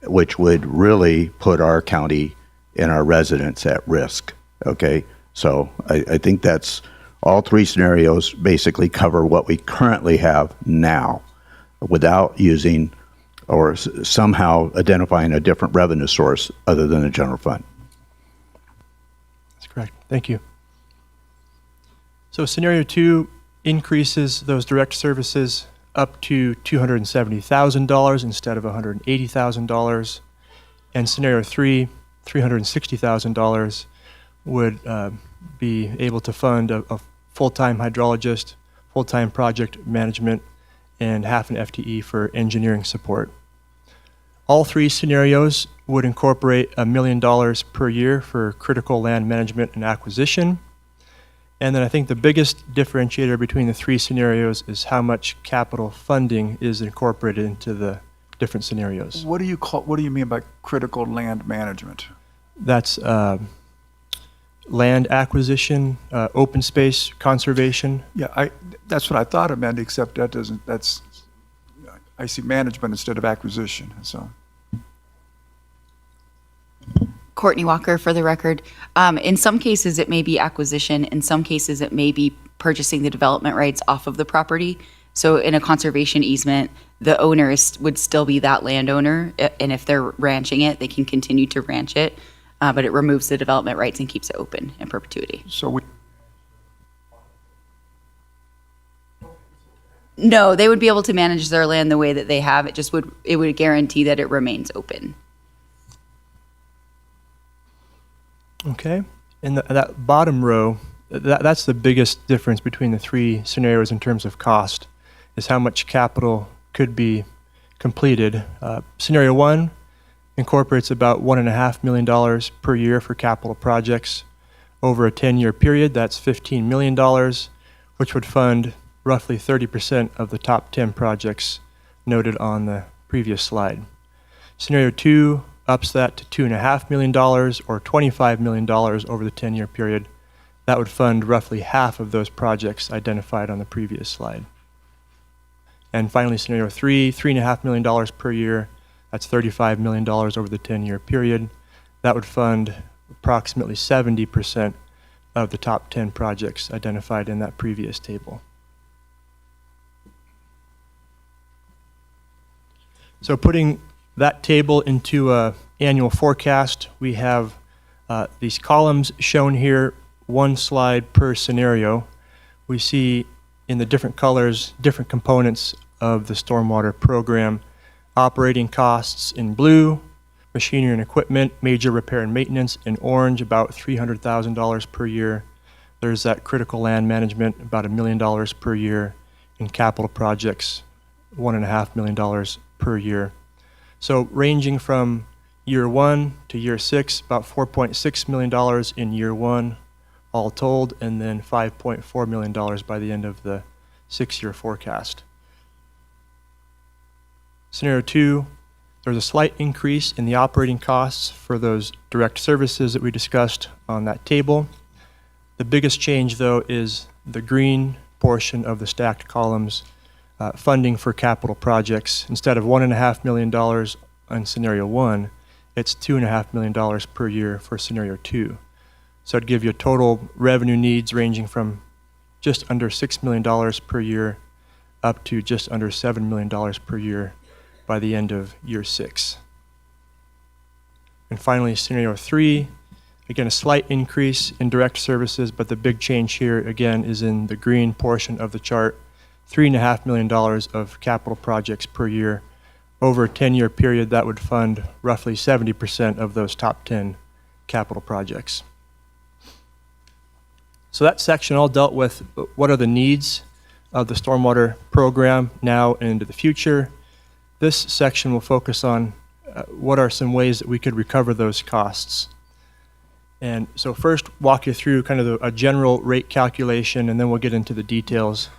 Speaker 1: which would really put our county and our residents at risk, okay? So I think that's all 3 scenarios basically cover what we currently have now without using or somehow identifying a different revenue source other than the general fund.
Speaker 21: That's correct. Thank you. So scenario 2 increases those direct services up to $270,000 instead of $180,000. And scenario 3, $360,000 would be able to fund a full-time hydrologist, full-time project management, and half an FTE for engineering support. All 3 scenarios would incorporate $1 million per year for critical land management and acquisition. And then I think the biggest differentiator between the 3 scenarios is how much capital funding is incorporated into the different scenarios.
Speaker 17: What do you mean by critical land management?
Speaker 21: That's land acquisition, open space conservation.
Speaker 17: Yeah, that's what I thought it meant, except I see management instead of acquisition, so.
Speaker 2: Courtney Walker, for the record. In some cases, it may be acquisition. In some cases, it may be purchasing the development rights off of the property. So in a conservation easement, the owner would still be that landowner. And if they're ranching it, they can continue to ranch it. But it removes the development rights and keeps it open in perpetuity.
Speaker 17: So
Speaker 2: No, they would be able to manage their land the way that they have. It would guarantee that it remains open.
Speaker 21: Okay. And that bottom row, that's the biggest difference between the 3 scenarios in terms of cost, is how much capital could be completed. Scenario 1 incorporates about $1.5 million per year for capital projects. Over a 10-year period, that's $15 million, which would fund roughly 30% of the top 10 projects noted on the previous slide. Scenario 2 ups that to $2.5 million or $25 million over the 10-year period. That would fund roughly half of those projects identified on the previous slide. And finally, scenario 3, $3.5 million per year. That's $35 million over the 10-year period. That would fund approximately 70% of the top 10 projects identified in that previous table. So putting that table into an annual forecast, we have these columns shown here, one slide per scenario. We see in the different colors, different components of the stormwater program. Operating costs in blue, machinery and equipment, major repair and maintenance in orange, about $300,000 per year. There's that critical land management, about $1 million per year. In capital projects, $1.5 million per year. So ranging from year 1 to year 6, about $4.6 million in year 1, all told, and then $5.4 million by the end of the 6-year forecast. Scenario 2, there's a slight increase in the operating costs for those direct services that we discussed on that table. The biggest change, though, is the green portion of the stacked columns, funding for capital projects. Instead of $1.5 million on scenario 1, it's $2.5 million per year for scenario 2. So it'd give you a total revenue needs ranging from just under $6 million per year up to just under $7 million per year by the end of year 6. And finally, scenario 3, again, a slight increase in direct services, but the big change here, again, is in the green portion of the chart, $3.5 million of capital projects per year. Over a 10-year period, that would fund roughly 70% of those top 10 capital projects. So that section all dealt with what are the needs of the stormwater program now and into the future. This section will focus on what are some ways that we could recover those costs. And so first, walk you through kind of a general rate calculation, and then we'll get into the details.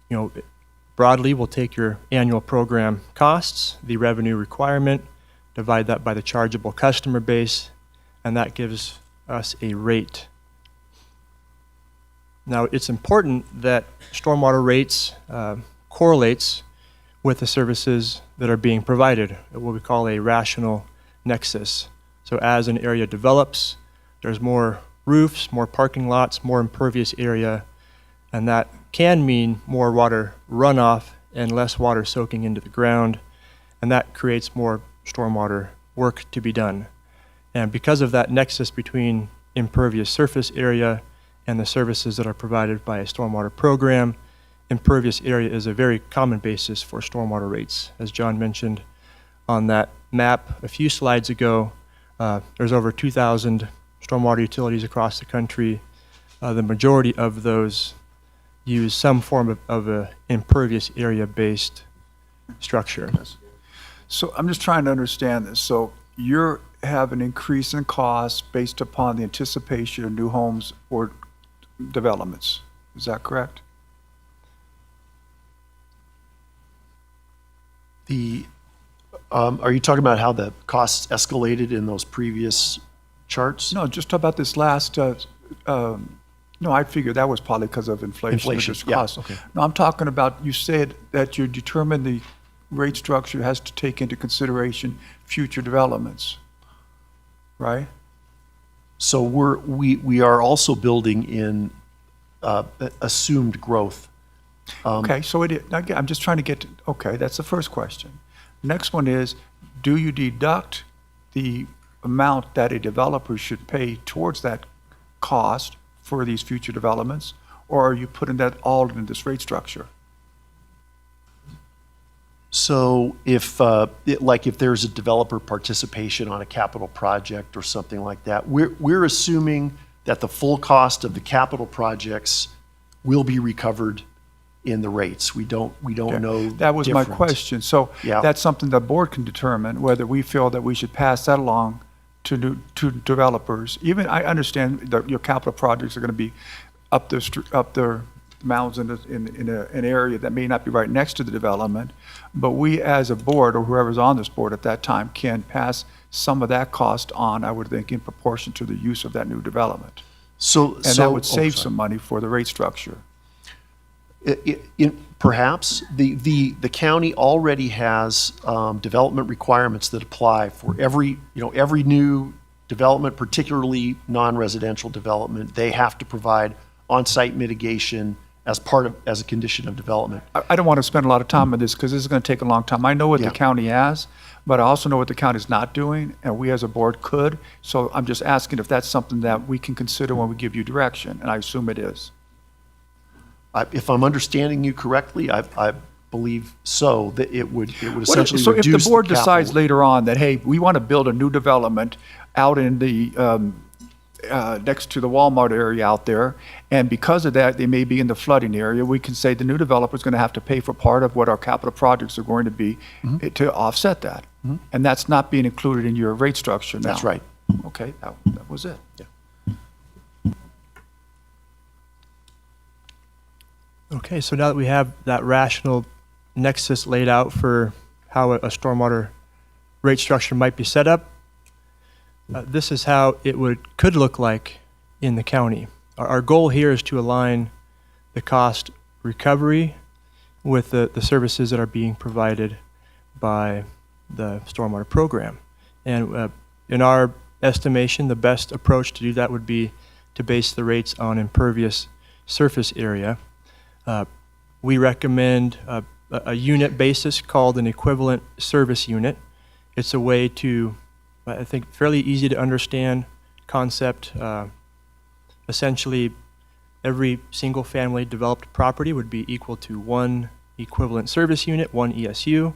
Speaker 21: You know, broadly, we'll take your annual program costs, the revenue requirement, divide that by the chargeable customer base, and that gives us a rate. Now, it's important that stormwater rates correlates with the services that are being provided, what we call a rational nexus. So as an area develops, there's more roofs, more parking lots, more impervious area, and that can mean more water runoff and less water soaking into the ground, and that creates more stormwater work to be done. And because of that nexus between impervious surface area and the services that are provided by a stormwater program, impervious area is a very common basis for stormwater rates. As John mentioned on that map a few slides ago, there's over 2,000 stormwater utilities across the country. The majority of those use some form of a impervious area-based structure.
Speaker 17: So I'm just trying to understand this. So you have an increase in costs based upon the anticipation of new homes or developments. Is that correct?
Speaker 20: Are you talking about how the costs escalated in those previous charts?
Speaker 17: No, just about this last, no, I figured that was probably because of inflation.
Speaker 20: Inflation,
Speaker 17: Just
Speaker 20: yeah,
Speaker 17: costs.
Speaker 20: okay.
Speaker 17: No, I'm talking about, you said that you determine the rate structure has to take into consideration future developments, right?
Speaker 20: So we are also building in assumed growth.
Speaker 17: Okay, so I'm just trying to get to, okay, that's the first question. Next one is, do you deduct the amount that a developer should pay towards that cost for these future developments, or are you putting that all in this rate structure?
Speaker 20: So if there's a developer participation on a capital project or something like that, we're assuming that the full cost of the capital projects will be recovered in the rates. We don't
Speaker 17: Okay.
Speaker 20: know.
Speaker 17: That was my
Speaker 20: different.
Speaker 17: question. So
Speaker 20: Yeah.
Speaker 17: that's something the board can determine, whether we feel that we should pass that along to developers. Even, I understand that your capital projects are going to be up the mountains in an area that may not be right next to the development, but we as a board, or whoever's on this board at that time, can pass some of that cost on, I would think, in proportion to the use of that new development. And that would save some money for the rate structure.
Speaker 20: Perhaps the county already has development requirements that apply for every new development, particularly non-residential development. They have to provide on-site mitigation as a condition of development.
Speaker 17: I don't want to spend a lot of time on this because this is going to take a long time. I know what the county has, but I also know what the county's not doing, and we as a board could. So I'm just asking if that's something that we can consider when we give you direction, and I assume it is.
Speaker 20: If I'm understanding you correctly, I believe so, that it would essentially
Speaker 17: So if
Speaker 20: reduce
Speaker 17: the board
Speaker 20: capital.
Speaker 17: decides later on that, hey, we want to build a new development out in the, next to the Walmart area out there, and because of that, they may be in the flooding area, we can say the new developer's going to have to pay for part of what our capital projects are going to be to offset that. And that's not being included in your rate structure now.
Speaker 20: That's right.
Speaker 17: Okay, that was it.
Speaker 21: Okay, so now that we have that rational nexus laid out for how a stormwater rate structure might be set up, this is how it could look like in the county. Our goal here is to align the cost recovery with the services that are being provided by the stormwater program. And in our estimation, the best approach to do that would be to base the rates on impervious surface area. We recommend a unit basis called an equivalent service unit. It's a way to, I think, fairly easy to understand concept. Essentially, every single family developed property would be equal to one equivalent service unit, one ESU.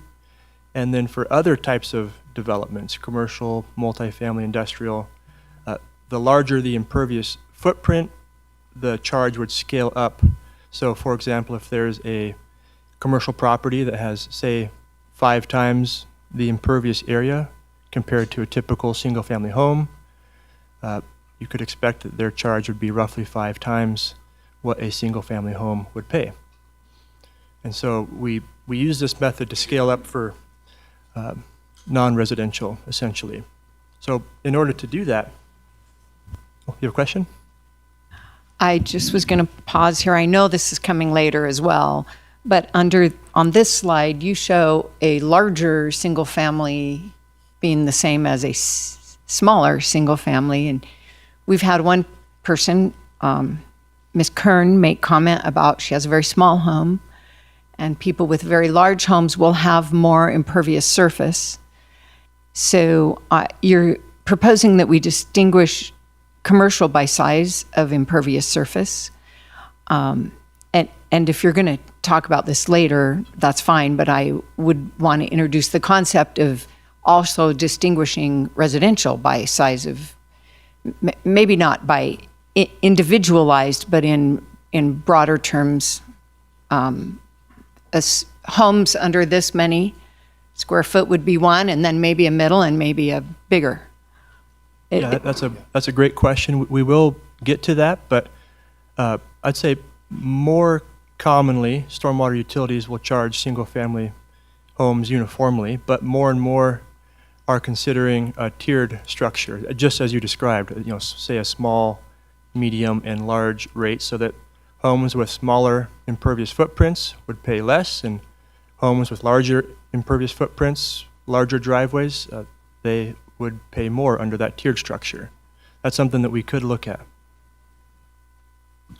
Speaker 21: And then for other types of developments, commercial, multifamily, industrial, the larger the impervious footprint, the charge would scale up. So for example, if there's a commercial property that has, say, 5 times the impervious area compared to a typical single-family home, you could expect that their charge would be roughly 5 times what a single-family home would pay. And so we use this method to scale up for non-residential, essentially. So in order to do that, you have a question?
Speaker 22: I just was going to pause here. I know this is coming later as well, but on this slide, you show a larger single family being the same as a smaller single family. And we've had one person, Ms. Kern, make comment about she has a very small home, and people with very large homes will have more impervious surface. So you're proposing that we distinguish commercial by size of impervious surface. And if you're going to talk about this later, that's fine, but I would want to introduce the concept of also distinguishing residential by size of, maybe not by individualized, but in broader terms, homes under this many square foot would be one, and then maybe a middle and maybe a bigger.
Speaker 21: Yeah, that's a great question. We will get to that, but I'd say more commonly, stormwater utilities will charge single-family homes uniformly, but more and more are considering a tiered structure, just as you described. Say a small, medium, and large rate, so that homes with smaller impervious footprints would pay less, and homes with larger impervious footprints, larger driveways, they would pay more under that tiered structure. That's something that we could look at.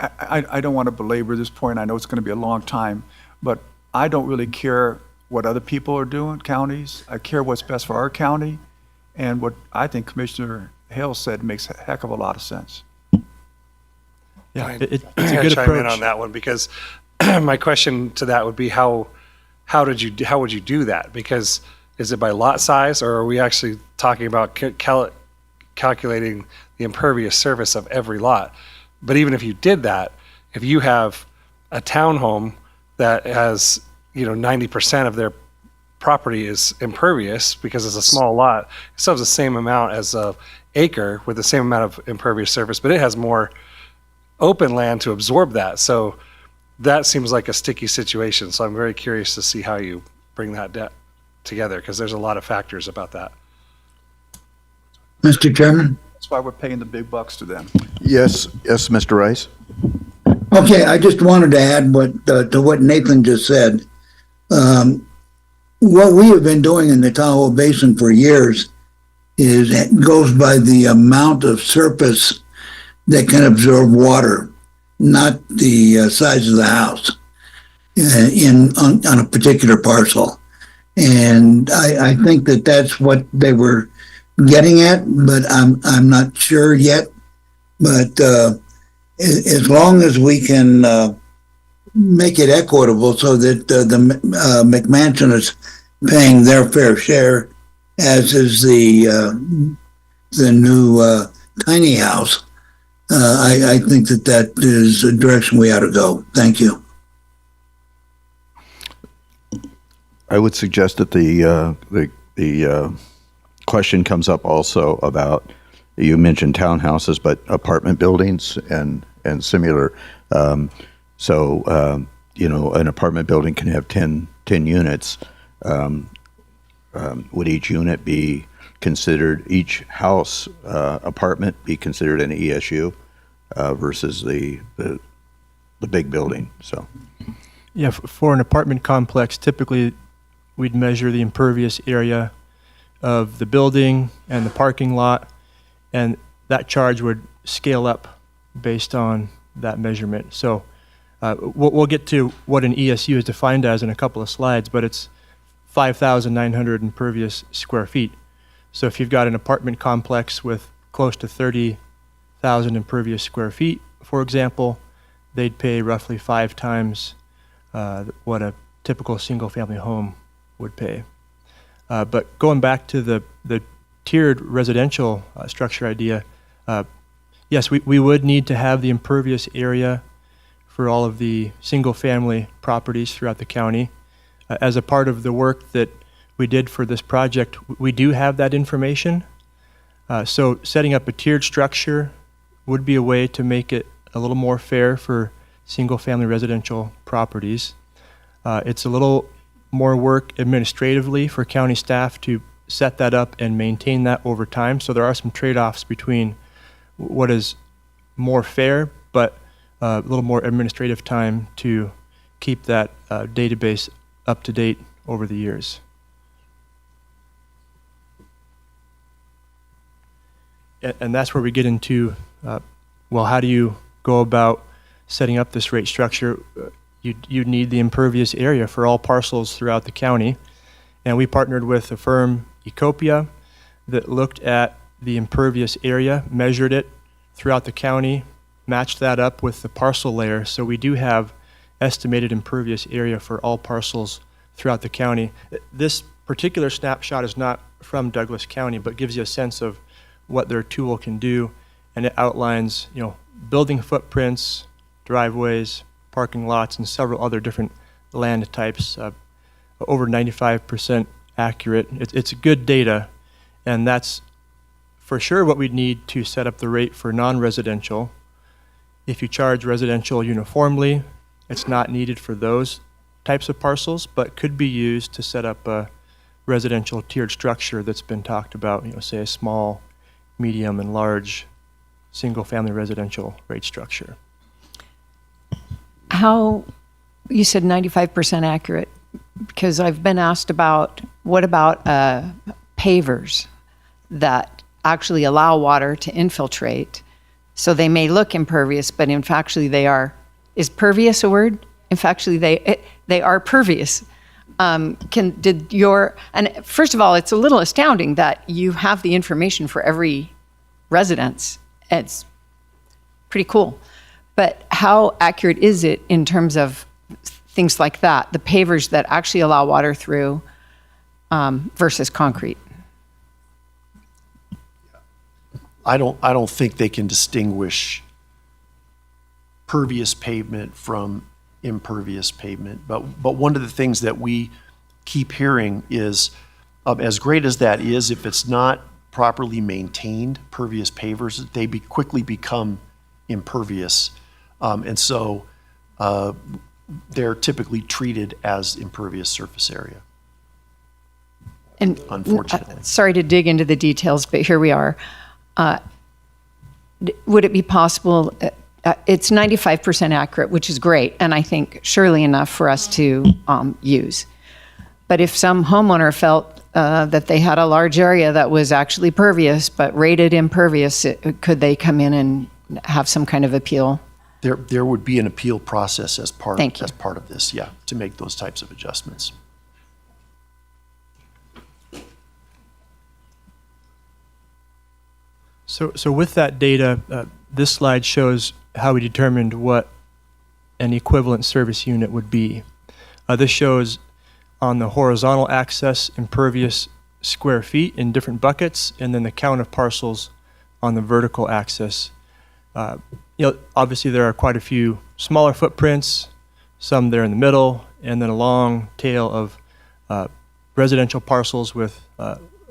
Speaker 17: I don't want to belabor this point. I know it's going to be a long time, but I don't really care what other people are doing, counties. I care what's best for our county, and what I think Commissioner Hale said makes a heck of a lot of sense.
Speaker 21: Yeah,
Speaker 18: it's
Speaker 21: a good
Speaker 18: chime in
Speaker 21: approach
Speaker 18: on that one, because my question to that would be how would you do that? Because is it by lot size, or are we actually talking about calculating the impervious surface of every lot? But even if you did that, if you have a townhome that has, 90% of their property is impervious because it's a small lot. It still has the same amount as a acre with the same amount of impervious surface, but it has more open land to absorb that. So that seems like a sticky situation. So I'm very curious to see how you bring that together, because there's a lot of factors about that.
Speaker 3: Mr. Chairman?
Speaker 17: That's why we're paying the big bucks to them.
Speaker 1: Yes, Mr. Rice.
Speaker 3: Okay, I just wanted to add to what Nathan just said. What we have been doing in the Tahoe Basin for years goes by the amount of surface that can absorb water, not the size of the house on a particular parcel. And I think that's what they were getting at, but I'm not sure yet. But as long as we can make it equitable so that the McMansion is paying their fair share, as is the new tiny house, I think that is the direction we ought to go. Thank you.
Speaker 1: I would suggest that the question comes up also about, you mentioned townhouses, but apartment buildings and similar. So an apartment building can have 10 units. Would each unit be considered, each house apartment be considered an ESU versus the big building? So,
Speaker 21: yeah, for an apartment complex, typically we'd measure the impervious area of the building and the parking lot, and that charge would scale up based on that measurement. So we'll get to what an ESU is defined as in a couple of slides, but it's 5,900 impervious square feet. So if you've got an apartment complex with close to 30,000 impervious square feet, for example, they'd pay roughly 5 times what a typical single-family home would pay. But going back to the tiered residential structure idea, yes, we would need to have the impervious area for all of the single-family properties throughout the county. As a part of the work that we did for this project, we do have that information. So setting up a tiered structure would be a way to make it a little more fair for single-family residential properties. It's a little more work administratively for county staff to set that up and maintain that over time. So there are some trade-offs between what is more fair, but a little more administrative time to keep that database up to date over the years. And that's where we get into, well, how do you go about setting up this rate structure? You need the impervious area for all parcels throughout the county. And we partnered with a firm, Ecopia, that looked at the impervious area, measured it throughout the county, matched that up with the parcel layer. So we do have estimated impervious area for all parcels throughout the county. This particular snapshot is not from Douglas County, but gives you a sense of what their tool can do. And it outlines, building footprints, driveways, parking lots, and several other different land types. Over 95% accurate. It's good data, and that's for sure what we'd need to set up the rate for non-residential. If you charge residential uniformly, it's not needed for those types of parcels, but could be used to set up a residential tiered structure that's been talked about, say a small, medium, and large single-family residential rate structure.
Speaker 22: How, you said 95% accurate, because I've been asked about, what about pavers that actually allow water to infiltrate? So they may look impervious, but in fact, actually they are. Is pervious a word? In fact, actually they are pervious. And first of all, it's a little astounding that you have the information for every residence. It's pretty cool. But how accurate is it in terms of things like that, the pavers that actually allow water through versus concrete?
Speaker 20: I don't think they can distinguish pervious pavement from impervious pavement. But one of the things that we keep hearing is, as great as that is, if it's not properly maintained, pervious pavers, they quickly become impervious. And so they're typically treated as impervious surface area.
Speaker 22: And
Speaker 20: unfortunately.
Speaker 22: Sorry to dig into the details, but here we are. Would it be possible? It's 95% accurate, which is great, and I think surely enough for us to use. But if some homeowner felt that they had a large area that was actually pervious but rated impervious, could they come in and have some kind of appeal?
Speaker 20: There would be an appeal process as part
Speaker 22: Thank you.
Speaker 20: as part of this, yeah, to make those types of adjustments.
Speaker 21: So with that data, this slide shows how we determined what an equivalent service unit would be. This shows on the horizontal axis impervious square feet in different buckets, and then the count of parcels on the vertical axis. Obviously there are quite a few smaller footprints, some there in the middle, and then a long tail of residential parcels with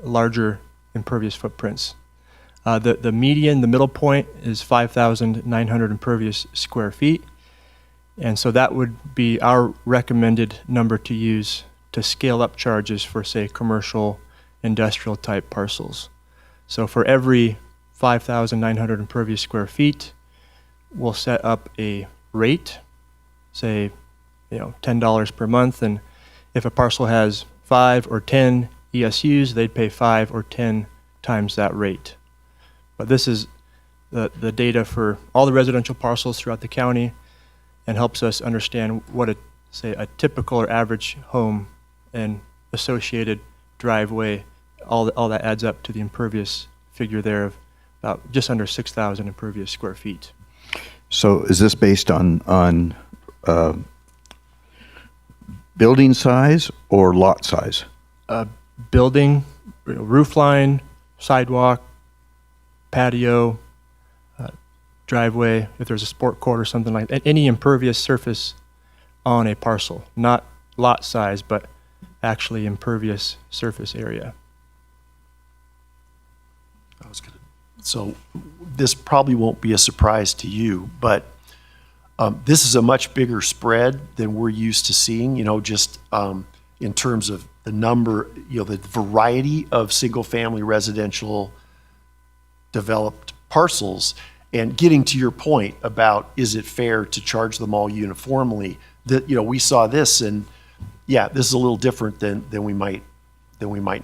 Speaker 21: larger impervious footprints. The median, the middle point, is 5,900 impervious square feet. And so that would be our recommended number to use to scale up charges for, say, commercial, industrial type parcels. So for every 5,900 impervious square feet, we'll set up a rate, say, $10 per month. And if a parcel has 5 or 10 ESUs, they'd pay 5 or 10 times that rate. But this is the data for all the residential parcels throughout the county, and helps us understand what a typical or average home and associated driveway, all that adds up to the impervious figure there of about just under 6,000 impervious square feet.
Speaker 1: So is this based on building size or lot size?
Speaker 21: Building, roof line, sidewalk, patio, driveway, if there's a sport court or something like that, any impervious surface on a parcel, not lot size, but actually impervious surface area.
Speaker 20: So this probably won't be a surprise to you, but this is a much bigger spread than we're used to seeing, just in terms of the number, the variety of single-family residential developed parcels. And getting to your point about, is it fair to charge them all uniformly? That we saw this, and yeah, this is a little different than we might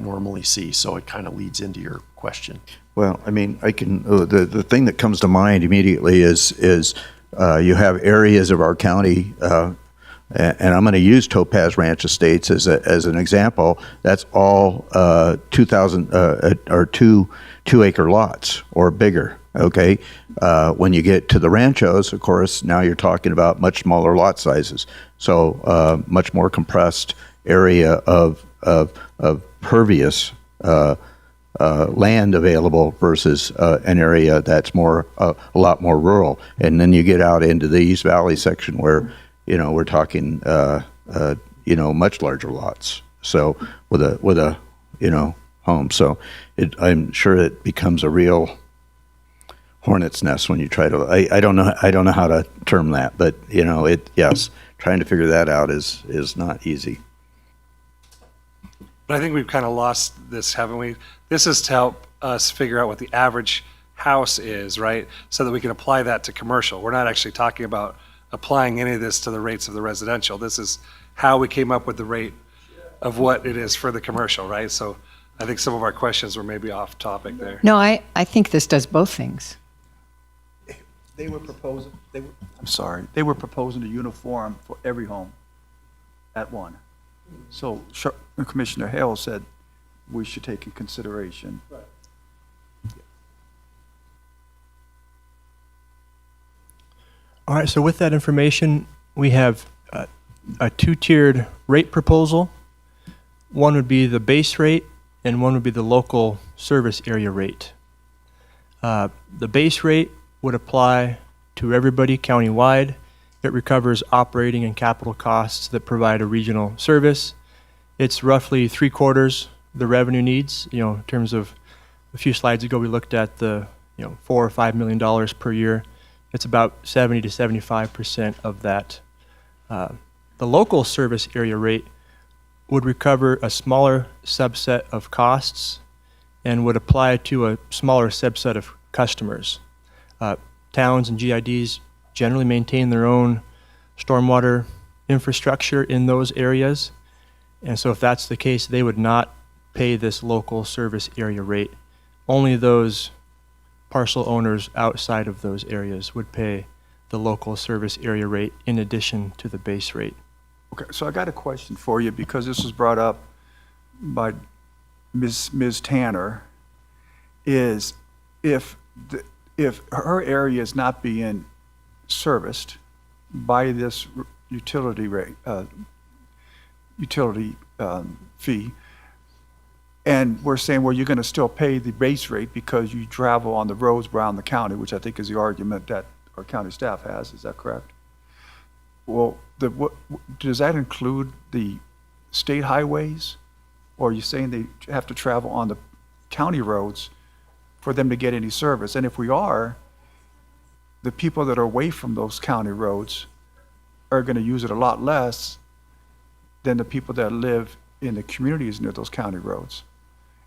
Speaker 20: normally see. So it kind of leads into your question.
Speaker 1: Well, I mean, I can. The thing that comes to mind immediately is you have areas of our county, and I'm going to use Topaz Ranch Estates as an example. That's all 2,000 or 2 acre lots or bigger. Okay, when you get to the ranchos, of course, now you're talking about much smaller lot sizes. So much more compressed area of pervious land available versus an area that's a lot more rural. And then you get out into the East Valley section where we're talking much larger lots. So with a home, so I'm sure it becomes a real hornet's nest when you try to. I don't know how to term that, but yes, trying to figure that out is not easy.
Speaker 18: But I think we've kind of lost this, haven't we? This is to help us figure out what the average house is, right? So that we can apply that to commercial. We're not actually talking about applying any of this to the rates of the residential. This is how we came up with the rate of what it is for the commercial, right? So I think some of our questions were maybe off topic there.
Speaker 22: No, I think this does both things.
Speaker 17: They were proposing a uniform for every home at one. So Commissioner Hale said we should take in consideration. Right.
Speaker 21: All right, so with that information, we have a two-tiered rate proposal. One would be the base rate, and one would be the local service area rate. The base rate would apply to everybody countywide. It recovers operating and capital costs that provide a regional service. It's roughly 3/4 the revenue needs. In terms of a few slides ago, we looked at the $4 or $5 million per year. It's about 70 to 75% of that. The local service area rate would recover a smaller subset of costs and would apply to a smaller subset of customers. Towns and GIDs generally maintain their own stormwater infrastructure in those areas. And so if that's the case, they would not pay this local service area rate. Only those parcel owners outside of those areas would pay the local service area rate in addition to the base rate.
Speaker 17: Okay, so I got a question for you because this was brought up by Ms. Tanner. Is if her area is not being serviced by this utility rate, fee, and we're saying, well, you're going to still pay the base rate because you travel on the roads around the county, which I think is the argument that our county staff has. Is that correct? Well, does that include the state highways? Or are you saying they have to travel on the county roads for them to get any service? And if we are, the people that are away from those county roads are going to use it a lot less than the people that live in the communities near those county roads.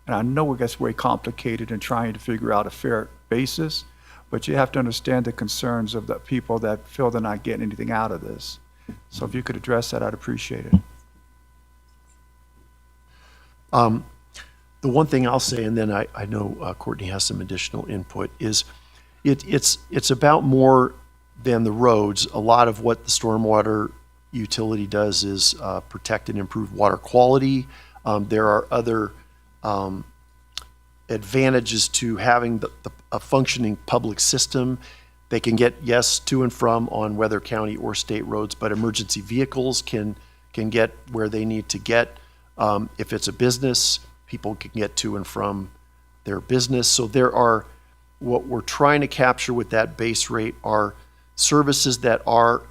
Speaker 17: And I know it gets way complicated in trying to figure out a fair basis, but you have to understand the concerns of the people that feel they're not getting anything out of this. So if you could address that, I'd appreciate it.
Speaker 20: The one thing I'll say, and then I know Courtney has some additional input, is it's about more than the roads. A lot of what the stormwater utility does is protect and improve water quality. There are other advantages to having a functioning public system. They can get, yes, to and from on whether county or state roads, but emergency vehicles can get where they need to get. If it's a business, people can get to and from their business. So there are, what we're trying to capture with that base rate are services that are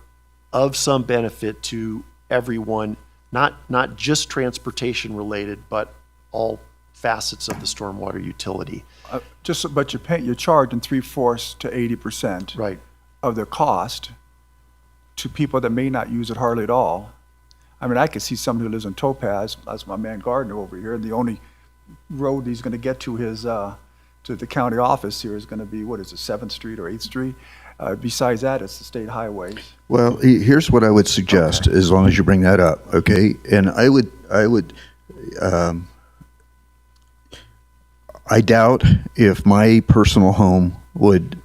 Speaker 20: of some benefit to everyone, not just transportation related, but all facets of the stormwater utility.
Speaker 17: But you're charging 3/4 to 80%
Speaker 20: right
Speaker 17: of their cost to people that may not use it hardly at all. I mean, I could see somebody who lives in Topaz, that's my man Gardner over here, and the only road he's going to get to his to the county office here is going to be, what is it, 7th Street or 8th Street? Besides that, it's the state highways.
Speaker 1: Well, here's what I would suggest, as long as you bring that up, okay? And I doubt if my personal home would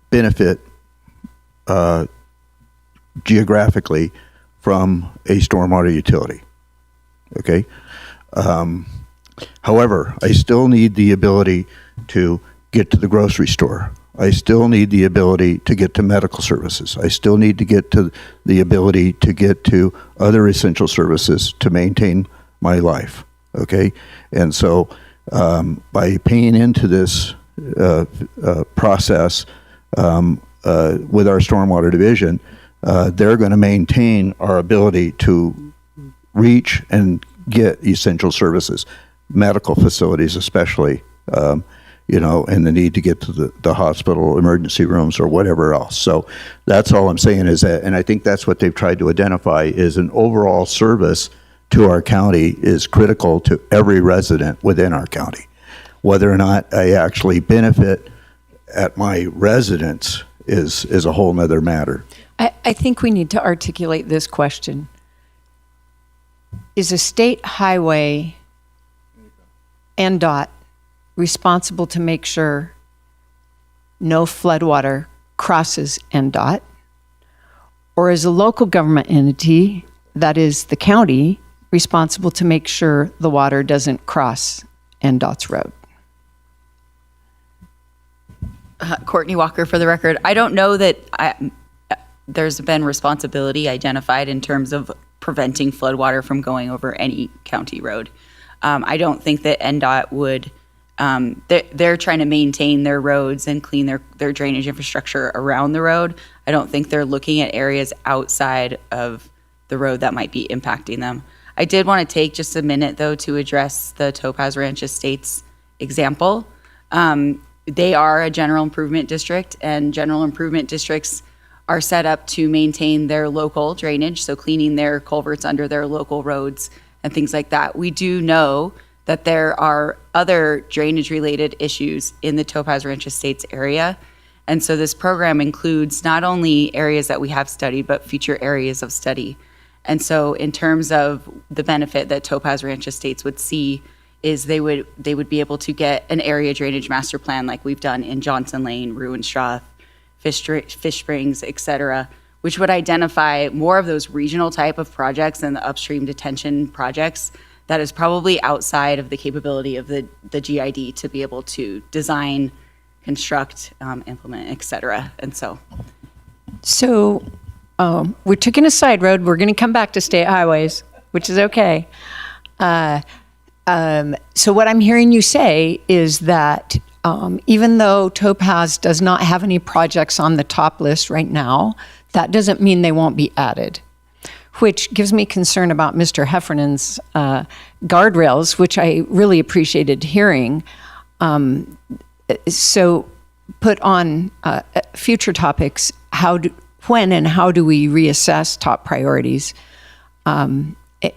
Speaker 1: benefit geographically from a stormwater utility, okay? However, I still need the ability to get to the grocery store. I still need the ability to get to medical services. I still need to get to the ability to get to other essential services to maintain my life, okay? And so by paying into this process with our stormwater division, they're going to maintain our ability to reach and get essential services, medical facilities especially, and the need to get to the hospital emergency rooms or whatever else. So that's all I'm saying is that, and I think that's what they've tried to identify, is an overall service to our county is critical to every resident within our county. Whether or not I actually benefit at my residence is a whole nother matter.
Speaker 22: I think we need to articulate this question. Is a state highway NDOT responsible to make sure no floodwater crosses NDOT? Or is a local government entity, that is the county, responsible to make sure the water doesn't cross NDOT's road?
Speaker 2: Courtney Walker for the record. I don't know that there's been responsibility identified in terms of preventing floodwater from going over any county road. I don't think that NDOT would they're trying to maintain their roads and clean their drainage infrastructure around the road. I don't think they're looking at areas outside of the road that might be impacting them. I did want to take just a minute, though, to address the Topaz Ranch Estates example. They are a general improvement district, and general improvement districts are set up to maintain their local drainage, so cleaning their culverts under their local roads and things like that. We do know that there are other drainage-related issues in the Topaz Ranch Estates area, and so this program includes not only areas that we have studied, but future areas of study. And so in terms of the benefit that Topaz Ranch Estates would see is they would be able to get an area drainage master plan like we've done in Johnson Lane, Ruinstrath, Fish Springs, et cetera, which would identify more of those regional type of projects and the upstream detention projects that is probably outside of the capability of the GID to be able to design, construct, implement, et cetera. And so.
Speaker 22: So we're taking a side road. We're going to come back to state highways, which is okay. So what I'm hearing you say is that even though Topaz does not have any projects on the top list right now, that doesn't mean they won't be added, which gives me concern about Mr. Heffernan's guardrails, which I really appreciated hearing. So put on future topics, when and how do we reassess top priorities?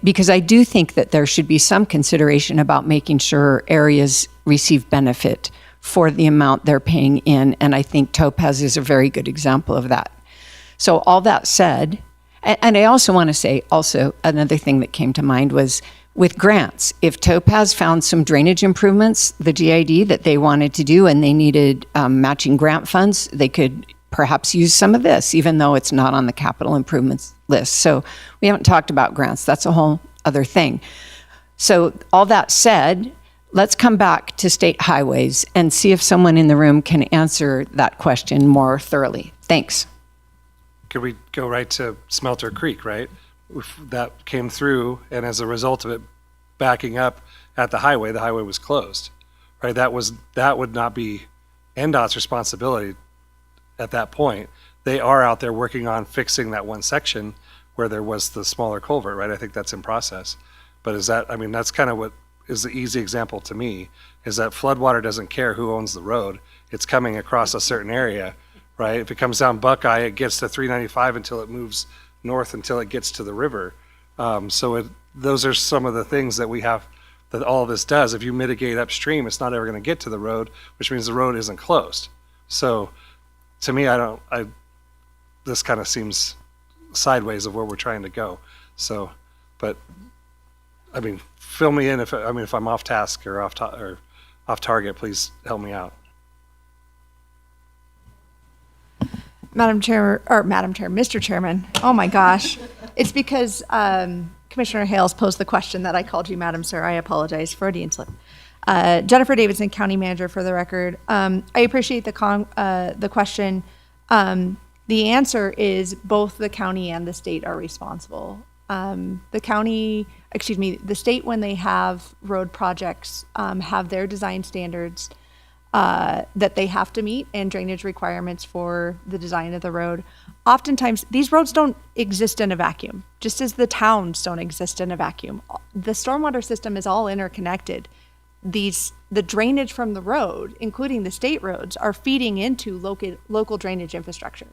Speaker 22: Because I do think that there should be some consideration about making sure areas receive benefit for the amount they're paying in, and I think Topaz is a very good example of that. So all that said, and I also want to say also another thing that came to mind was with grants. If Topaz found some drainage improvements, the GID that they wanted to do, and they needed matching grant funds, they could perhaps use some of this, even though it's not on the capital improvements list. So we haven't talked about grants. That's a whole other thing. So all that said, let's come back to state highways and see if someone in the room can answer that question more thoroughly. Thanks.
Speaker 18: Could we go right to Smelter Creek, right? If that came through, and as a result of it backing up at the highway was closed, right? That would not be NDOT's responsibility at that point. They are out there working on fixing that one section where there was the smaller culvert, right? I think that's in process. But that's kind of what is the easy example to me, is that floodwater doesn't care who owns the road. It's coming across a certain area, right? If it comes down Buckeye, it gets to 395 until it moves north until it gets to the river. Those are some of the things that we have, that all of this does. If you mitigate upstream, it's not ever going to get to the road, which means the road isn't closed. So to me, this kind of seems sideways of where we're trying to go. So, but fill me in if I'm off task or off target, please help me out.
Speaker 5: Mr. Chairman. Oh my gosh. It's because Commissioner Hales posed the question that I called you Madam Sir. I apologize. Freudian slip. Jennifer Davidson, County Manager, for the record. I appreciate the question. The answer is both the county and the state are responsible. The state, when they have road projects, have their design standards that they have to meet and drainage requirements for the design of the road. Oftentimes, these roads don't exist in a vacuum, just as the towns don't exist in a vacuum. The stormwater system is all interconnected. The drainage from the road, including the state roads, are feeding into local drainage infrastructure.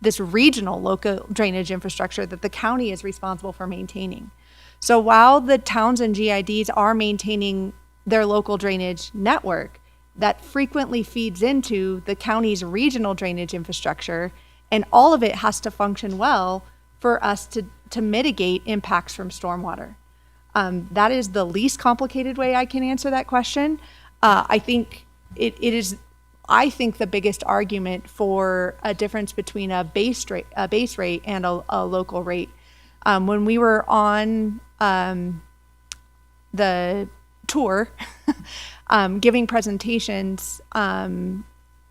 Speaker 5: This regional local drainage infrastructure that the county is responsible for maintaining. So while the towns and GIDs are maintaining their local drainage network, that frequently feeds into the county's regional drainage infrastructure, and all of it has to function well for us to mitigate impacts from stormwater. That is the least complicated way I can answer that question. I think it is. I think the biggest argument for a difference between a base rate and a local rate. When we were on the tour, giving presentations,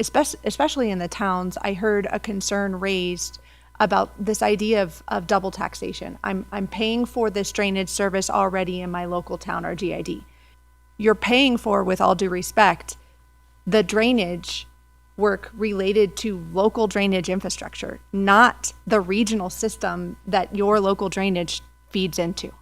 Speaker 5: especially in the towns, I heard a concern raised about this idea of double taxation. I'm paying for this drainage service already in my local town or GID. you're paying for, with all due respect, the drainage work related to local drainage infrastructure, not the regional system that your local drainage feeds into.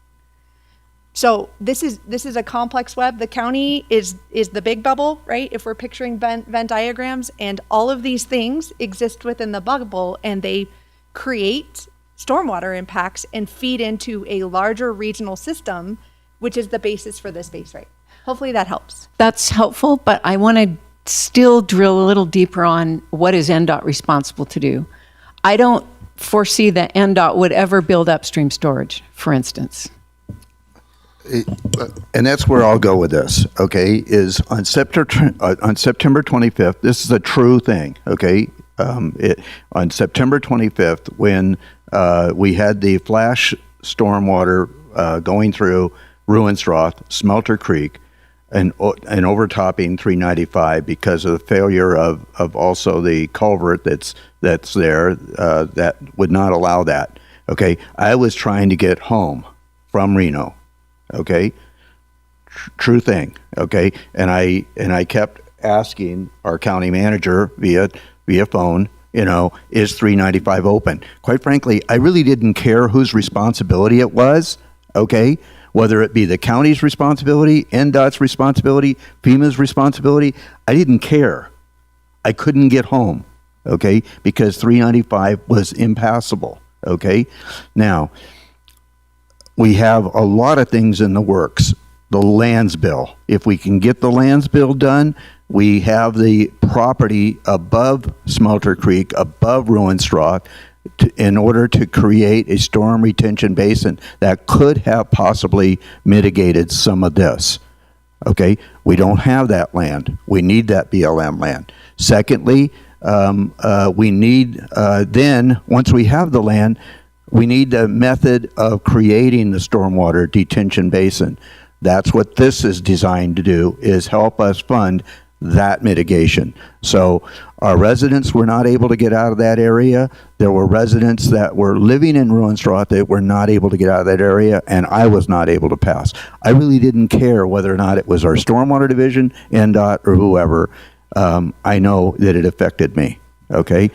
Speaker 5: So this is a complex web. The county is the big bubble, right? If we're picturing Venn diagrams, and all of these things exist within the bubble, and they create stormwater impacts and feed into a larger regional system, which is the basis for this base rate. Hopefully that helps.
Speaker 22: That's helpful, but I want to still drill a little deeper on what is NDOT responsible to do. I don't foresee that NDOT would ever build upstream storage, for instance.
Speaker 1: And that's where I'll go with this, okay, is on September 25th, this is a true thing, okay? On September 25th, when we had the flash stormwater going through Ruinsroth, Smelter Creek, and overtopping 395 because of the failure of also the culvert that's there that would not allow that, okay? I was trying to get home from Reno. Okay, true thing. Okay, and I kept asking our county manager via phone, is 395 open? Quite frankly, I really didn't care whose responsibility it was. Okay, whether it be the county's responsibility, NDOT's responsibility, FEMA's responsibility, I didn't care. I couldn't get home. Okay, because 395 was impassable. Okay, now. We have a lot of things in the works. The lands bill. If we can get the lands bill done, we have the property above Smelter Creek, above Ruinsroth, in order to create a storm retention basin that could have possibly mitigated some of this. Okay, we don't have that land. We need that BLM land. Secondly, we need, then, once we have the land, we need a method of creating the stormwater detention basin. That's what this is designed to do, is help us fund that mitigation. So our residents were not able to get out of that area. There were residents that were living in Ruinsroth that were not able to get out of that area, and I was not able to pass. I really didn't care whether or not it was our stormwater division, NDOT, or whoever. I know that it affected me. Okay?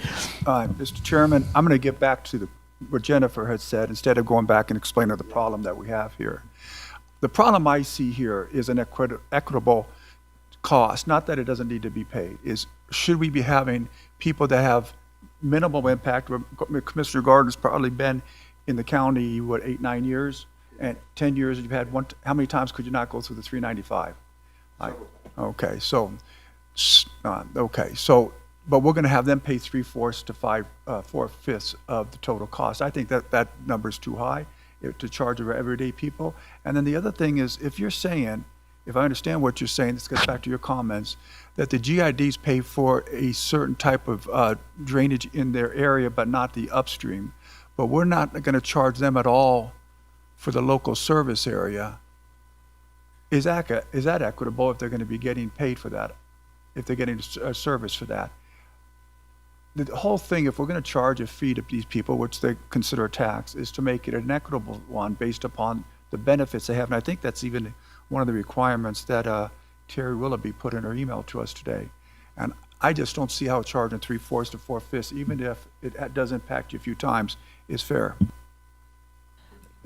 Speaker 17: Mr. Chairman, I'm going to get back to what Jennifer had said, instead of going back and explaining the problem that we have here. The problem I see here is an equitable cost, not that it doesn't need to be paid, is should we be having people that have minimal impact? Commissioner Gardner's probably been in the county, 8-9 years, and 10 years you've had one. How many times could you not go through the 395? Okay, so but we're going to have them pay 3/4 to 4/5 of the total cost. I think that number is too high to charge our everyday people. And then the other thing is, if you're saying, if I understand what you're saying, this gets back to your comments, that the GIDs pay for a certain type of drainage in their area, but not the upstream, but we're not going to charge them at all for the local service area. Is that equitable if they're going to be getting paid for that, if they're getting a service for that? The whole thing, if we're going to charge a fee to these people, which they consider a tax, is to make it an equitable one based upon the benefits they have. And I think that's even one of the requirements that Terry Willoughby put in her email to us today. And I just don't see how charging 3/4 to 4/5, even if it does impact you a few times, is fair.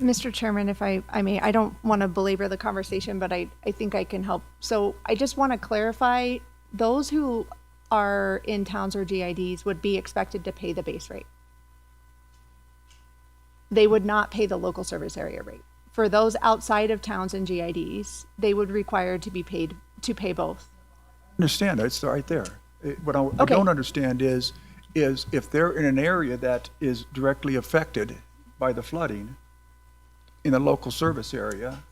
Speaker 5: Mr. Chairman, if I may, I don't want to belabor the conversation, but I think I can help. So I just want to clarify, those who are in towns or GIDs would be expected to pay the base rate. They would not pay the local service area rate. For those outside of towns and GIDs, they would require to be paid to pay both.
Speaker 17: Understand, it's right there. What I don't understand is if they're in an area that is directly affected by the flooding in the local service area,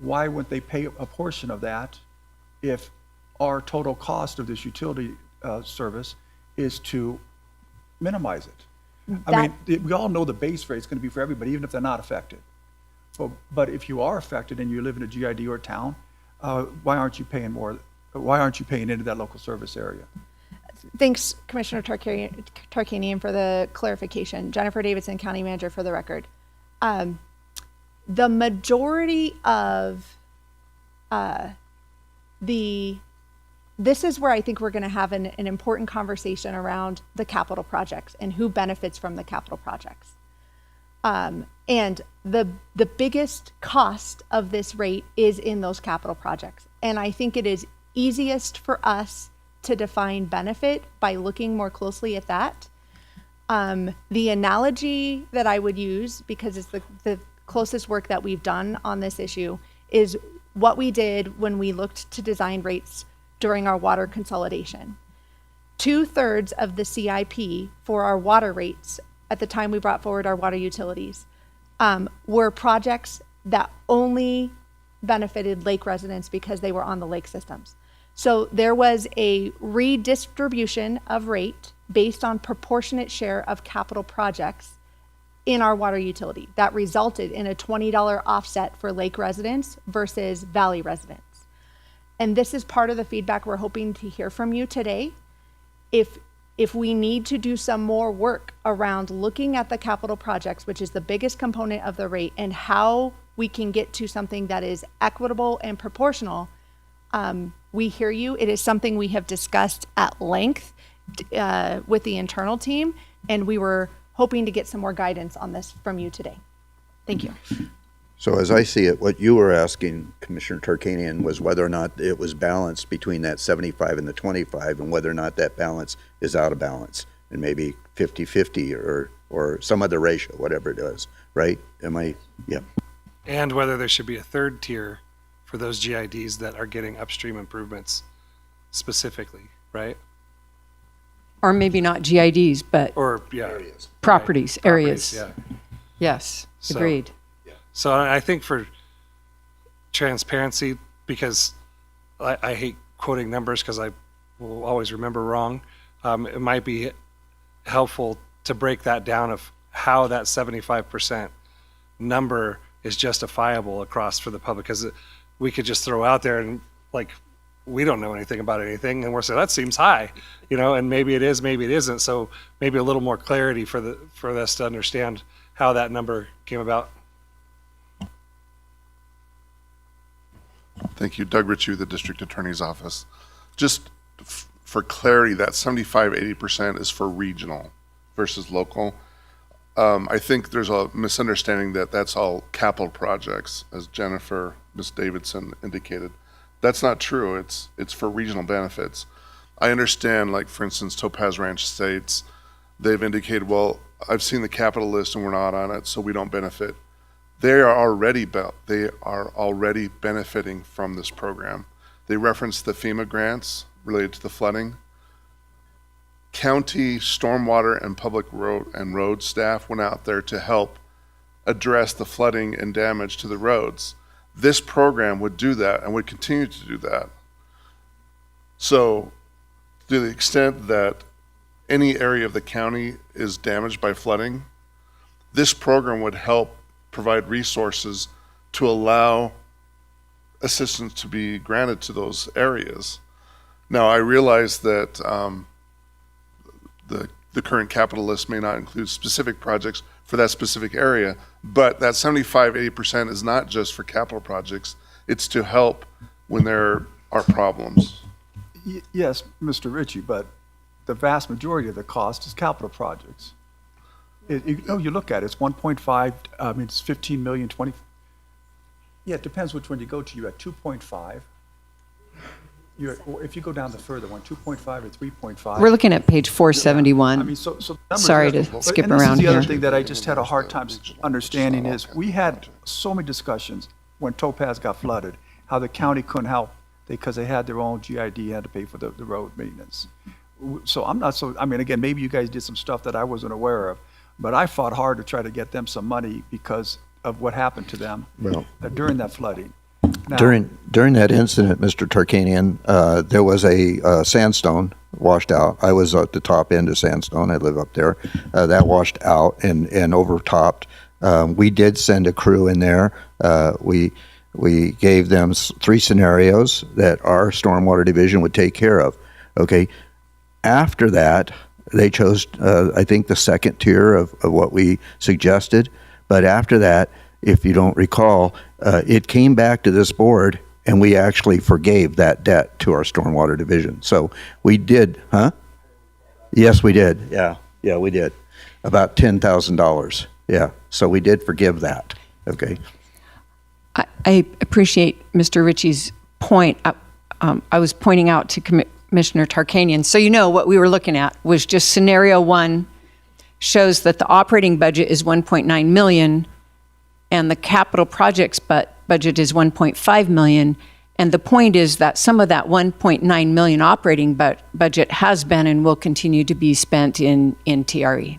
Speaker 17: why wouldn't they pay a portion of that if our total cost of this utility service is to minimize it? I mean, we all know the base rate is going to be for everybody, even if they're not affected. But if you are affected and you live in a GID or town, why aren't you paying more? Why aren't you paying into that local service area?
Speaker 5: Thanks, Commissioner Tarkanian, for the clarification. Jennifer Davidson, County Manager, for the record. The majority of this is where I think we're going to have an important conversation around the capital projects and who benefits from the capital projects. And the biggest cost of this rate is in those capital projects. And I think it is easiest for us to define benefit by looking more closely at that. The analogy that I would use, because it's the closest work that we've done on this issue, is what we did when we looked to design rates during our water consolidation. 2/3 of the CIP for our water rates at the time we brought forward our water utilities were projects that only benefited lake residents because they were on the lake systems. So there was a redistribution of rate based on proportionate share of capital projects in our water utility that resulted in a $20 offset for lake residents versus valley residents. And this is part of the feedback we're hoping to hear from you today. If we need to do some more work around looking at the capital projects, which is the biggest component of the rate, and how we can get to something that is equitable and proportional, we hear you. It is something we have discussed at length with the internal team, and we were hoping to get some more guidance on this from you today. Thank you.
Speaker 1: So as I see it, what you were asking, Commissioner Tarkanian, was whether or not it was balanced between that 75 and the 25, and whether or not that balance is out of balance, and maybe 50-50 or some other ratio, whatever it is, right? Yeah.
Speaker 18: And whether there should be a third tier for those GIDs that are getting upstream improvements specifically, right?
Speaker 22: Or maybe not GIDs, but
Speaker 18: Or, yeah.
Speaker 22: properties,
Speaker 18: Right.
Speaker 22: areas.
Speaker 18: Yeah.
Speaker 22: Yes,
Speaker 18: So-
Speaker 22: agreed.
Speaker 18: So I think for transparency, because I hate quoting numbers because I will always remember wrong, it might be helpful to break that down of how that 75% number is justifiable across for the public, because we could just throw out there and like, we don't know anything about anything, and we're saying that seems high, and maybe it is, maybe it isn't. So maybe a little more clarity for us to understand how that number came about.
Speaker 6: Thank you. Doug Ritchie, the District Attorney's Office. Just for clarity, that 75-80% is for regional versus local. I think there's a misunderstanding that that's all capital projects, as Jennifer, Ms. Davidson indicated. That's not true. It's for regional benefits. I understand, like, for instance, Topaz Ranch Estates, they've indicated, well, I've seen the capital list and we're not on it, so we don't benefit. They are already benefiting from this program. They referenced the FEMA grants related to the flooding. County stormwater and public road staff went out there to help address the flooding and damage to the roads. This program would do that and would continue to do that. So to the extent that any area of the county is damaged by flooding, this program would help provide resources to allow assistance to be granted to those areas. Now, I realize that the current capital list may not include specific projects for that specific area, but that 75-80% is not just for capital projects. It's to help when there are problems.
Speaker 17: Yes, Mr. Ritchie, but the vast majority of the cost is capital projects. You look at it, it's 1.5, I mean, it's 15 million, 20. Yeah, it depends which one you go to. You're at 2.5. If you go down the further one, 2.5 or 3.5.
Speaker 22: We're looking at page 471.
Speaker 17: I mean, so numbers
Speaker 22: Sorry
Speaker 17: are-
Speaker 22: to skip
Speaker 17: and
Speaker 22: around
Speaker 17: This is the
Speaker 22: here.
Speaker 17: other thing that I just had a hard time understanding is we had so many discussions when Topaz got flooded, how the county couldn't help because they had their own GID, had to pay for the road maintenance. So I'm not so, I mean, again, maybe you guys did some stuff that I wasn't aware of, but I fought hard to try to get them some money because of what happened to them during that flooding. Now,
Speaker 1: During that incident, Mr. Tarkanian, there was a sandstone washed out. I was at the top end of Sandstone. I live up there. That washed out and overtopped. We did send a crew in there. We gave them 3 scenarios that our stormwater division would take care of. Okay. After that, they chose, I think, the second tier of what we suggested. But after that, if you don't recall, it came back to this board and we actually forgave that debt to our stormwater division. So we did, huh? Yes, we did. Yeah, we did. About $10,000. Yeah, so we did forgive that. Okay.
Speaker 22: I appreciate Mr. Ritchie's point. I was pointing out to Commissioner Tarkanian. So you know what we were looking at was just scenario one shows that the operating budget is 1.9 million and the capital projects budget is 1.5 million. And the point is that some of that 1.9 million operating budget has been and will continue to be spent in TRE.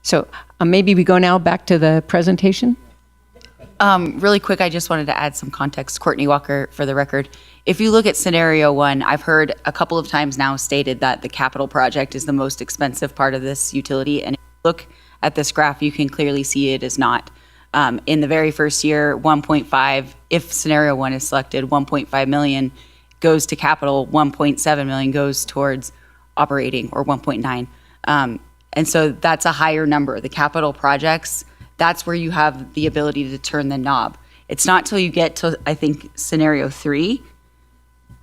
Speaker 22: So maybe we go now back to the presentation.
Speaker 2: Really quick, I just wanted to add some context. Courtney Walker, for the record. If you look at scenario one, I've heard a couple of times now stated that the capital project is the most expensive part of this utility. And if you look at this graph, you can clearly see it is not. In the very first year, 1.5, if scenario one is selected, 1.5 million goes to capital, 1.7 million goes towards operating, or 1.9. And so that's a higher number. The capital projects, that's where you have the ability to turn the knob. It's not till you get to, I think, scenario 3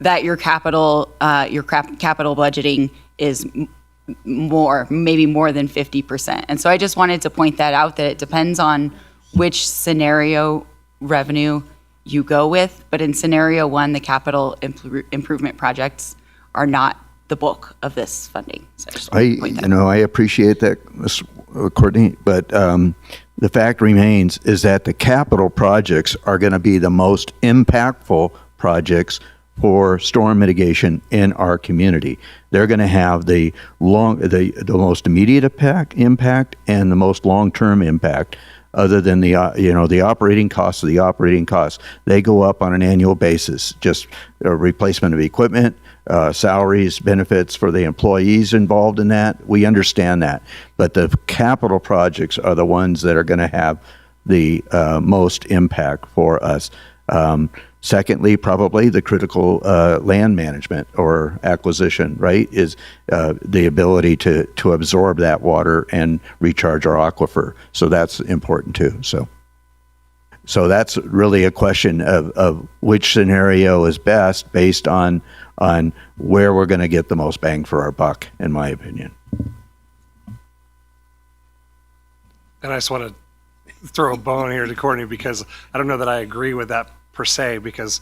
Speaker 2: that your capital budgeting is maybe more than 50%. And so I just wanted to point that out, that it depends on which scenario revenue you go with. But in scenario 1, the capital improvement projects are not the bulk of this funding. So I just wanted to point that out.
Speaker 1: I appreciate that, Ms. Courtney, but the fact remains is that the capital projects are going to be the most impactful projects for storm mitigation in our community. They're going to have the most immediate impact and the most long-term impact. Other than the operating costs of the operating costs, they go up on an annual basis. Just replacement of equipment, salaries, benefits for the employees involved in that. We understand that, but the capital projects are the ones that are going to have the most impact for us. Secondly, probably the critical land management or acquisition, right, is the ability to absorb that water and recharge our aquifer. So that's important too. So that's really a question of which scenario is best based on where we're going to get the most bang for our buck, in my opinion.
Speaker 18: And I just want to throw a bone here to Courtney, because I don't know that I agree with that per se, because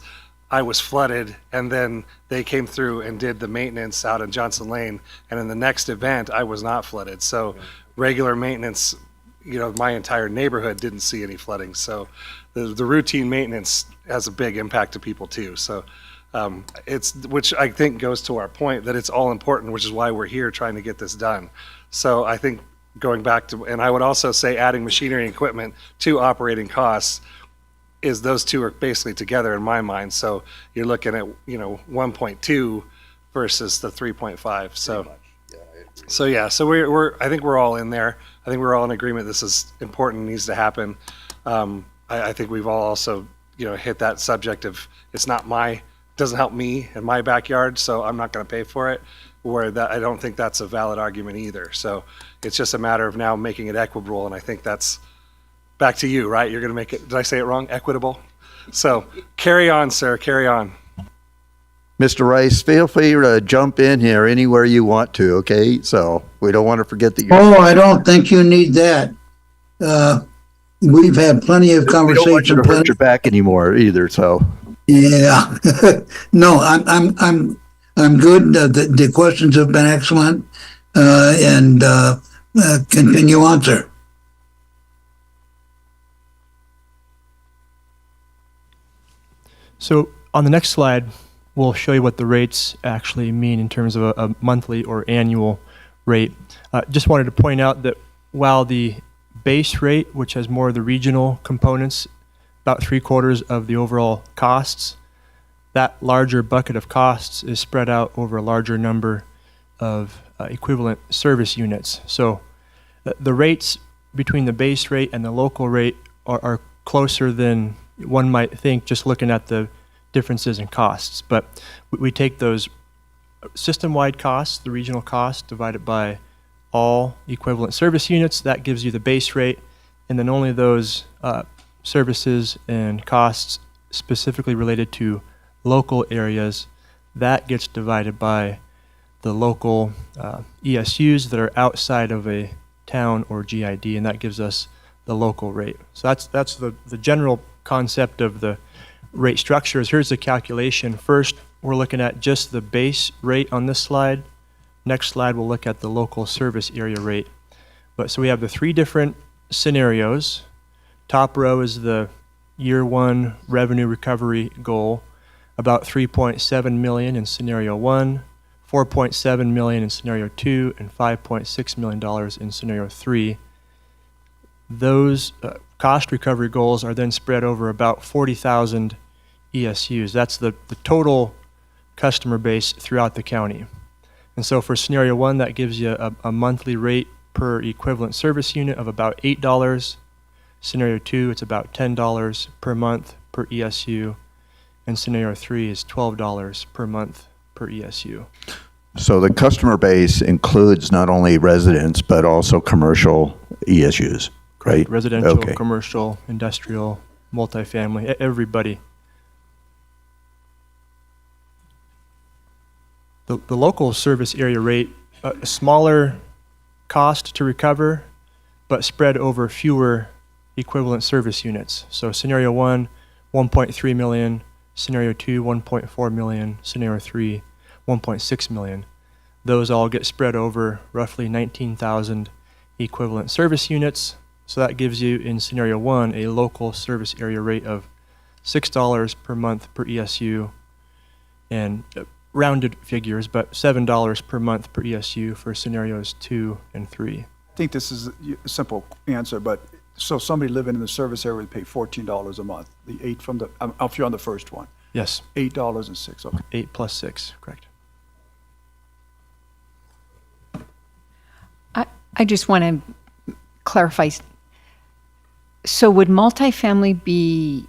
Speaker 18: I was flooded and then they came through and did the maintenance out in Johnson Lane, and in the next event I was not flooded. So regular maintenance, my entire neighborhood didn't see any flooding. So the routine maintenance has a big impact to people too. So which I think goes to our point that it's all important, which is why we're here trying to get this done. So I think going back to, and I would also say adding machinery and equipment to operating costs, is those two are basically together in my mind. So you're looking at 1.2 versus the 3.5. So I think we're all in there. I think we're all in agreement this is important, needs to happen. I think we've all also hit that subject of doesn't help me in my backyard, so I'm not going to pay for it. Where that, I don't think that's a valid argument either. So it's just a matter of now making it equitable, and I think that's back to you, right? You're going to make it, did I say it wrong? Equitable? So carry on, sir, carry on.
Speaker 1: Mr. Rice, feel free to jump in here anywhere you want to, okay? So we don't want to forget that you're...
Speaker 3: Oh, I don't think you need that. We've had plenty of conversation.
Speaker 1: We don't want you to hurt your back anymore either, so...
Speaker 3: Yeah. No, I'm good. The questions have been excellent. And continue on, sir.
Speaker 21: So on the next slide, we'll show you what the rates actually mean in terms of a monthly or annual rate. Just wanted to point out that while the base rate, which has more of the regional components, about 3/4 of the overall costs, that larger bucket of costs is spread out over a larger number of equivalent service units. So the rates between the base rate and the local rate are closer than one might think just looking at the differences in costs. But we take those system-wide costs, the regional costs, divided by all equivalent service units. That gives you the base rate, and then only those services and costs specifically related to local areas, that gets divided by the local ESUs that are outside of a town or GID, and that gives us the local rate. So that's the general concept of the rate structures. Here's the calculation. First, we're looking at just the base rate on this slide. Next slide, we'll look at the local service area rate. But so we have the three different scenarios. Top row is the year one revenue recovery goal, about 3.7 million in scenario 1, 4.7 million in scenario 2, and $5.6 million in scenario 3. Those cost recovery goals are then spread over about 40,000 ESUs. That's the total customer base throughout the county. And so for scenario 1, that gives you a monthly rate per equivalent service unit of about $8. Scenario 2, it's about $10 per month per ESU. And scenario 3 is $12 per month per ESU.
Speaker 1: So the customer base includes not only residents, but also commercial ESUs, right?
Speaker 21: Residential,
Speaker 1: Okay.
Speaker 21: commercial, industrial, multifamily, everybody. The local service area rate, a smaller cost to recover, but spread over fewer equivalent service units. So scenario 1, 1.3 million, scenario 2, 1.4 million, scenario 3, 1.6 million. Those all get spread over roughly 19,000 equivalent service units. So that gives you, in scenario 1, a local service area rate of $6 per month per ESU, and rounded figures, but $7 per month per ESU for scenarios 2 and 3.
Speaker 17: I think this is a simple answer, but so somebody living in the service area would pay $14 a month. The 8 from the, if you're on the first one.
Speaker 21: Yes.
Speaker 17: $8 and 6, okay.
Speaker 21: 8 plus 6, correct.
Speaker 22: I just want to clarify. So would multifamily be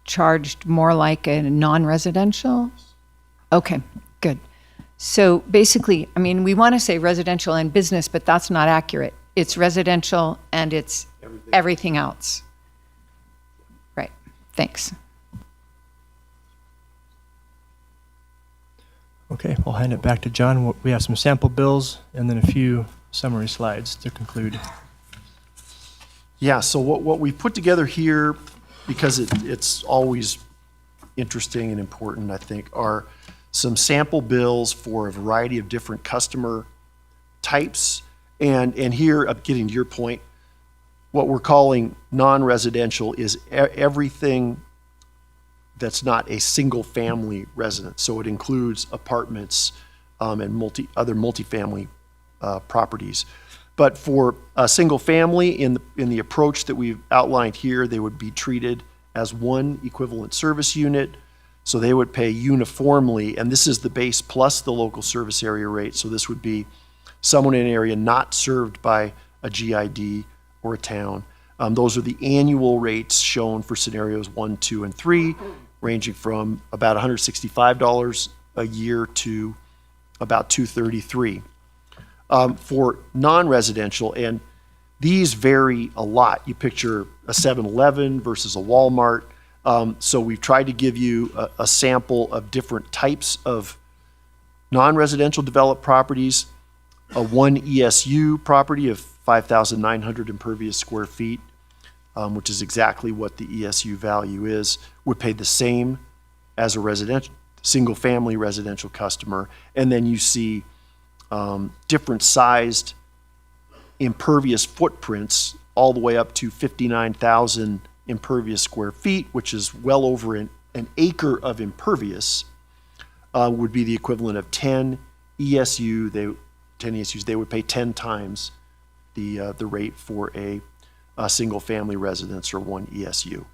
Speaker 22: charged more like a non-residential? Okay, good. So basically, I mean, we want to say residential and business, but that's not accurate. It's residential and it's everything else. Right, thanks.
Speaker 21: Okay, I'll hand it back to John. We have some sample bills and then a few summary slides to conclude.
Speaker 20: Yeah, so what we put together here, because it's always interesting and important, I think, are some sample bills for a variety of different customer types. And here, I'm getting to your point, what we're calling non-residential is everything that's not a single-family residence. So it includes apartments and other multifamily properties. But for a single family, in the approach that we've outlined here, they would be treated as one equivalent service unit. So they would pay uniformly, and this is the base plus the local service area rate. So this would be someone in an area not served by a GID or a town. Those are the annual rates shown for scenarios 1, 2, and 3, ranging from about $165 a year to about $233. For non-residential, and these vary a lot. You picture a 7-Eleven versus a Walmart. So we've tried to give you a sample of different types of non-residential developed properties. A 1 ESU property of 5,900 impervious square feet, which is exactly what the ESU value is, would pay the same as a residential, single-family residential customer. And then you see different sized impervious footprints all the way up to 59,000 impervious square feet, which is well over an acre of impervious, would be the equivalent of 10 ESUs. They would pay 10 times the rate for a single family residence or 1 ESU.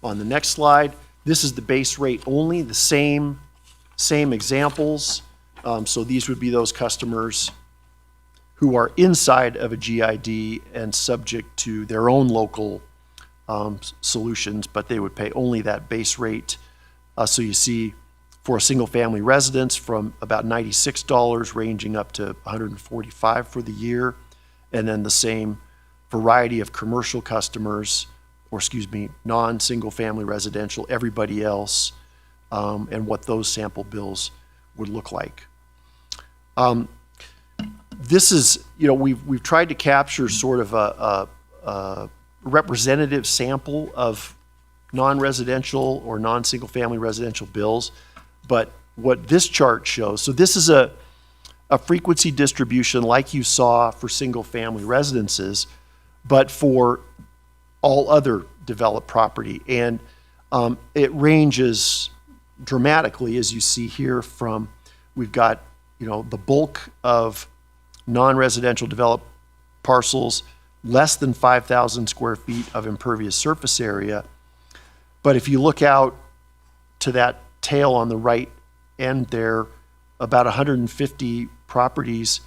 Speaker 20: On the next slide, this is the base rate only, the same examples. So these would be those customers who are inside of a GID and subject to their own local solutions, but they would pay only that base rate. So you see for a single family residence from about $96 ranging up to $145 for the year. And then the same variety of commercial customers non-single family residential, everybody else, and what those sample bills would look like. This is, we've tried to capture sort of a representative sample of non-residential or non-single family residential bills, but what this chart shows, so this is a frequency distribution like you saw for single family residences, but for all other developed property. And it ranges dramatically, as you see here, from we've got, the bulk of non-residential developed parcels, less than 5,000 square feet of impervious surface area. But if you look out to that tail on the right end there, about 150 properties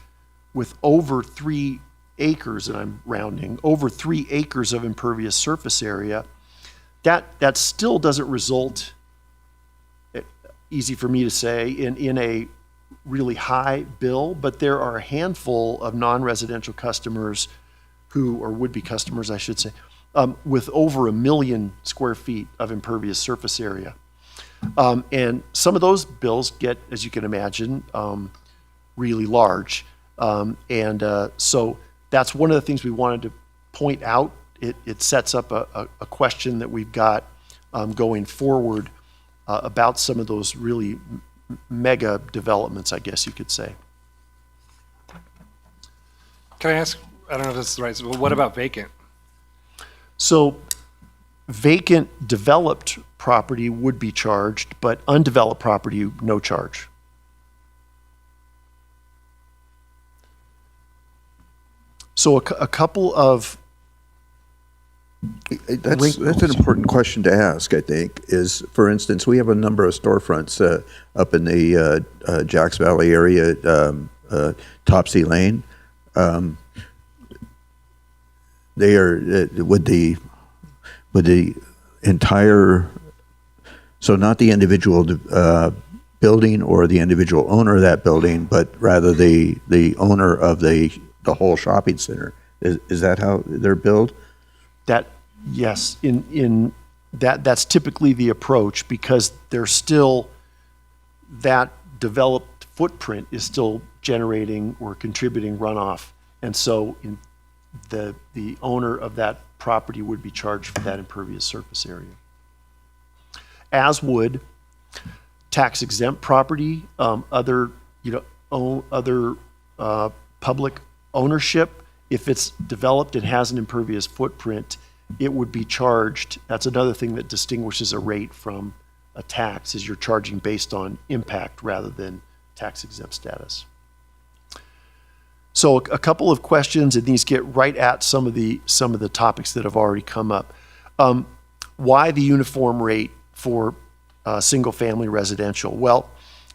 Speaker 20: with over 3 acres, and I'm rounding, over 3 acres of impervious surface area, that still doesn't result, easy for me to say, in a really high bill, but there are a handful of non-residential customers or would-be customers, I should say, with over 1 million square feet of impervious surface area. And some of those bills get, as you can imagine, really large. So that's one of the things we wanted to point out. It sets up a question that we've got going forward about some of those really mega developments, I guess you could say.
Speaker 18: Can I ask, I don't know if this is right, so what about vacant?
Speaker 20: So vacant developed property would be charged, but undeveloped property, no charge. So a couple of
Speaker 1: That's an important question to ask, I think, is, for instance, we have a number of storefronts up in the Jacks Valley area, Topsy Lane. They are, would the entire, so not the individual building or the individual owner of that building, but rather the owner of the whole shopping center. Is that how they're billed?
Speaker 20: Yes, in that's typically the approach, because there's still, that developed footprint is still generating or contributing runoff, and so the owner of that property would be charged for that impervious surface area, as would tax exempt property, other public ownership. If it's developed and has an impervious footprint, it would be charged. That's another thing that distinguishes a rate from a tax, is you're charging based on impact rather than tax exempt status. So a couple of questions, and these get right at some of the topics that have already come up. Why the uniform rate for single family residential? Well,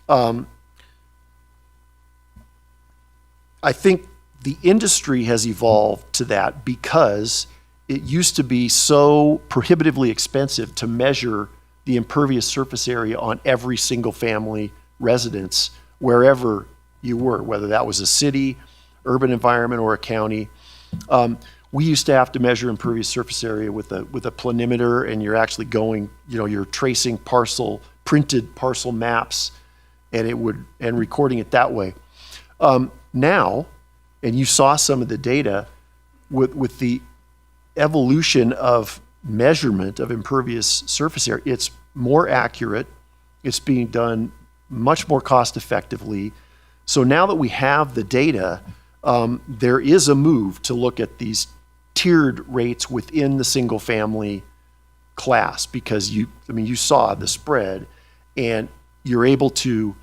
Speaker 20: I think the industry has evolved to that because it used to be so prohibitively expensive to measure the impervious surface area on every single family residence, wherever you were, whether that was a city, urban environment, or a county. We used to have to measure impervious surface area with a planimeter, and you're actually going, you're tracing printed parcel maps, and recording it that way. Now, and you saw some of the data with the evolution of measurement of impervious surface area, it's more accurate. It's being done much more cost effectively. So now that we have the data, there is a move to look at these tiered rates within the single family class, because you saw the spread, and you're able to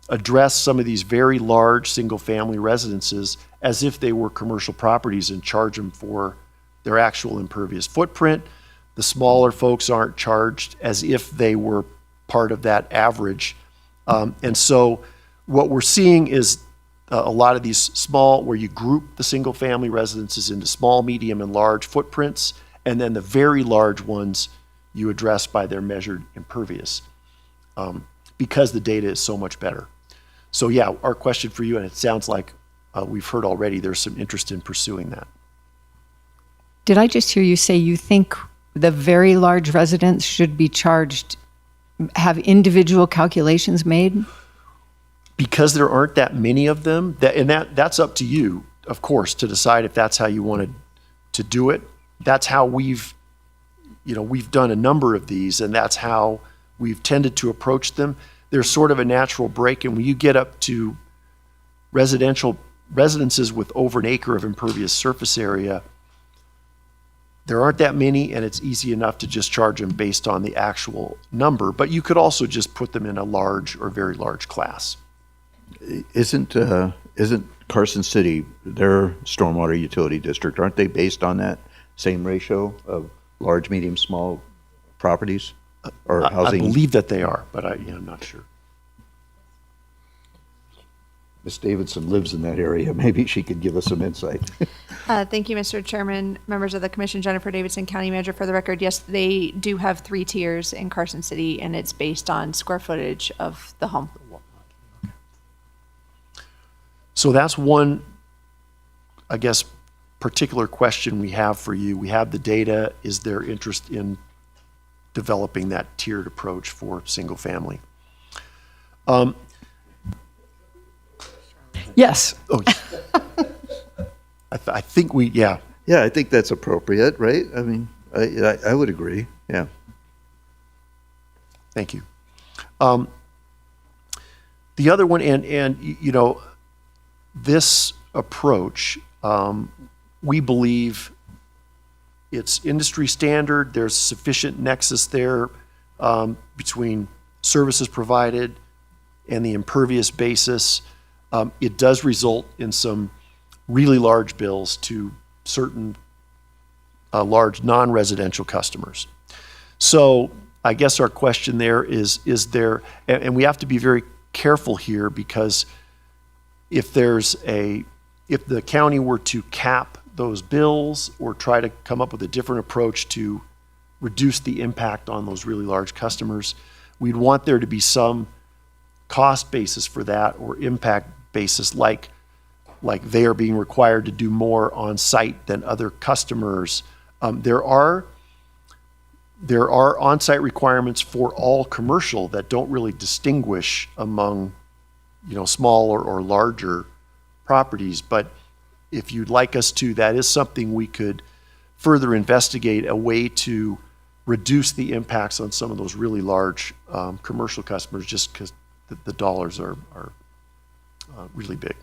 Speaker 20: address some of these very large single family residences as if they were commercial properties and charge them for their actual impervious footprint. The smaller folks aren't charged as if they were part of that average. And so what we're seeing is a lot of these small, where you group the single family residences into small, medium, and large footprints, and then the very large ones you address by their measured impervious, because the data is so much better. So yeah, our question for you, and it sounds like we've heard already, there's some interest in pursuing that.
Speaker 22: Did I just hear you say you think the very large residents should be charged, have individual calculations made?
Speaker 20: Because there aren't that many of them, that's up to you, of course, to decide if that's how you wanted to do it. That's how we've done a number of these, and that's how we've tended to approach them. There's sort of a natural break, and when you get up to residences with over an acre of impervious surface area, there aren't that many, and it's easy enough to just charge them based on the actual number. But you could also just put them in a large or very large class.
Speaker 1: Isn't Carson City, their stormwater utility district, aren't they based on that same ratio of large, medium, small properties or housing?
Speaker 20: I believe that they are, but I'm not sure.
Speaker 1: Ms. Davidson lives in that area. Maybe she could give us some insight.
Speaker 5: Thank you, Mr. Chairman, members of the commission. Jennifer Davidson, County Manager. For the record, yes, they do have 3 tiers in Carson City, and it's based on square footage of the home.
Speaker 20: So that's one, I guess, particular question we have for you. We have the data. Is there interest in developing that tiered approach for single family?
Speaker 22: Yes.
Speaker 20: Oh, I think
Speaker 1: Yeah, I think that's appropriate, right? I mean, I would agree, yeah.
Speaker 20: Thank you. The other one, and this approach, we believe it's industry standard. There's sufficient nexus there between services provided and the impervious basis. It does result in some really large bills to certain large non-residential customers. So I guess our question there is there, and we have to be very careful here, because if the county were to cap those bills or try to come up with a different approach to reduce the impact on those really large customers, we'd want there to be some cost basis for that, or impact basis, like they are being required to do more on site than other customers. There are on-site requirements for all commercial that don't really distinguish among small or larger properties. But if you'd like us to, that is something we could further investigate, a way to reduce the impacts on some of those really large commercial customers, just because the dollars are really big.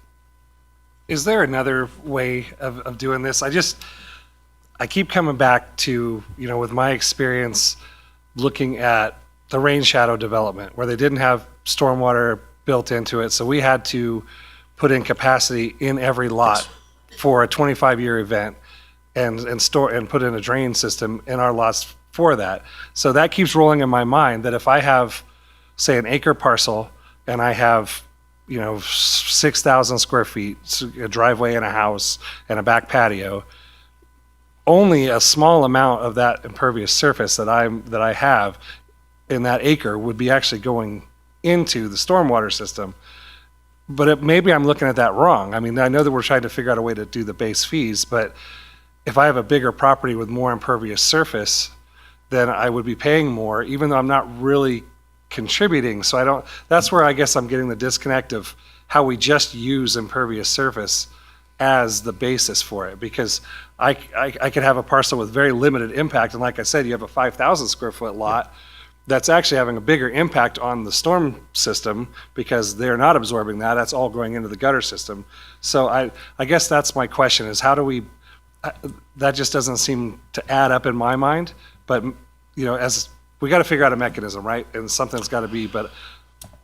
Speaker 18: Is there another way of doing this? I keep coming back to, with my experience looking at the rain shadow development, where they didn't have stormwater built into it. So we had to put in capacity in every lot for a 25-year event and store and put in a drain system in our lots for that. So that keeps rolling in my mind, that if I have, say, an acre parcel and I have 6,000 square feet, a driveway and a house and a back patio, only a small amount of that impervious surface that I have in that acre would be actually going into the stormwater system. But maybe I'm looking at that wrong. I mean, I know that we're trying to figure out a way to do the base fees, but if I have a bigger property with more impervious surface, then I would be paying more, even though I'm not really contributing. So that's where I guess I'm getting the disconnect of how we just use impervious surface as the basis for it, because I could have a parcel with very limited impact, and like I said, you have a 5,000 square foot lot that's actually having a bigger impact on the storm system because they're not absorbing that. That's all going into the gutter system. So I guess that's my question, is how do we, that just doesn't seem to add up in my mind, but as we got to figure out a mechanism, right? And something's got to be, but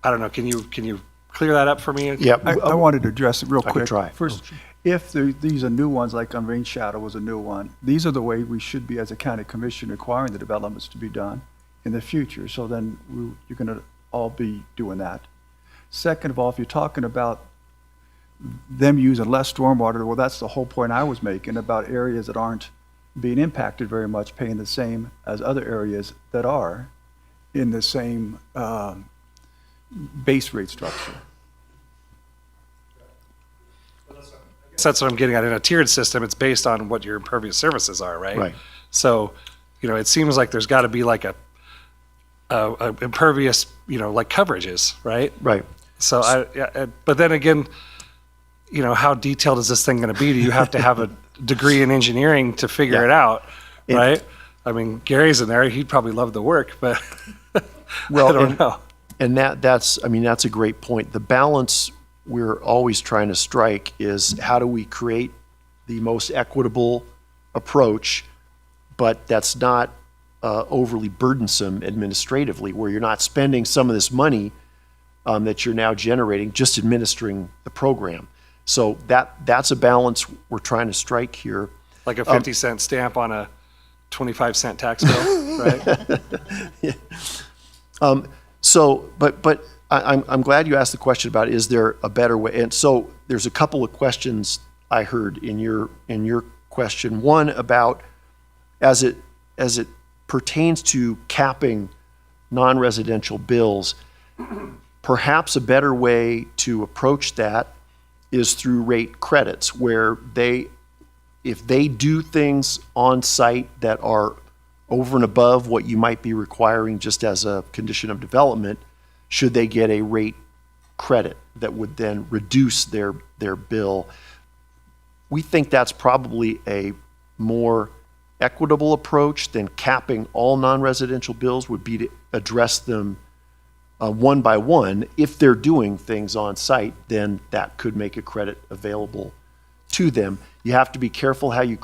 Speaker 18: I don't know, can you clear that up for me?
Speaker 20: Yeah,
Speaker 17: I wanted to address it real
Speaker 20: I
Speaker 17: quick.
Speaker 20: could try.
Speaker 17: First, if these are new ones, like on Rain Shadow was a new one, these are the way we should be as a county commission requiring the developments to be done in the future. So then you're going to all be doing that. Second of all, if you're talking about them using less stormwater, well, that's the whole point I was making about areas that aren't being impacted very much, paying the same as other areas that are in the same base rate structure.
Speaker 18: That's what I'm getting at. In a tiered system, it's based on what your impervious surfaces are, right?
Speaker 20: Right.
Speaker 18: So it seems like there's got to be like a impervious, like coverages, right?
Speaker 20: Right.
Speaker 18: So but then again, how detailed is this thing going to be? Do you have to have a degree in engineering to figure it out, right? I mean, Gary's in there; he'd probably love the work, but
Speaker 20: well,
Speaker 18: I don't know.
Speaker 20: And that's a great point. The balance we're always trying to strike is how do we create the most equitable approach, but that's not overly burdensome administratively, where you're not spending some of this money that you're now generating just administering the program. So that's a balance we're trying to strike here.
Speaker 18: Like a 50-cent stamp on a 25-cent tax bill, right?
Speaker 20: Yeah. But I'm glad you asked the question about is there a better way? And so there's a couple of questions I heard in your question. One about as it pertains to capping non-residential bills, perhaps a better way to approach that is through rate credits, where if they do things on site that are over and above what you might be requiring just as a condition of development, should they get a rate credit that would then reduce their bill? We think that's probably a more equitable approach than capping all non-residential bills, would be to address them one by one. If they're doing things on site, then that could make a credit available to them. You have to be careful how you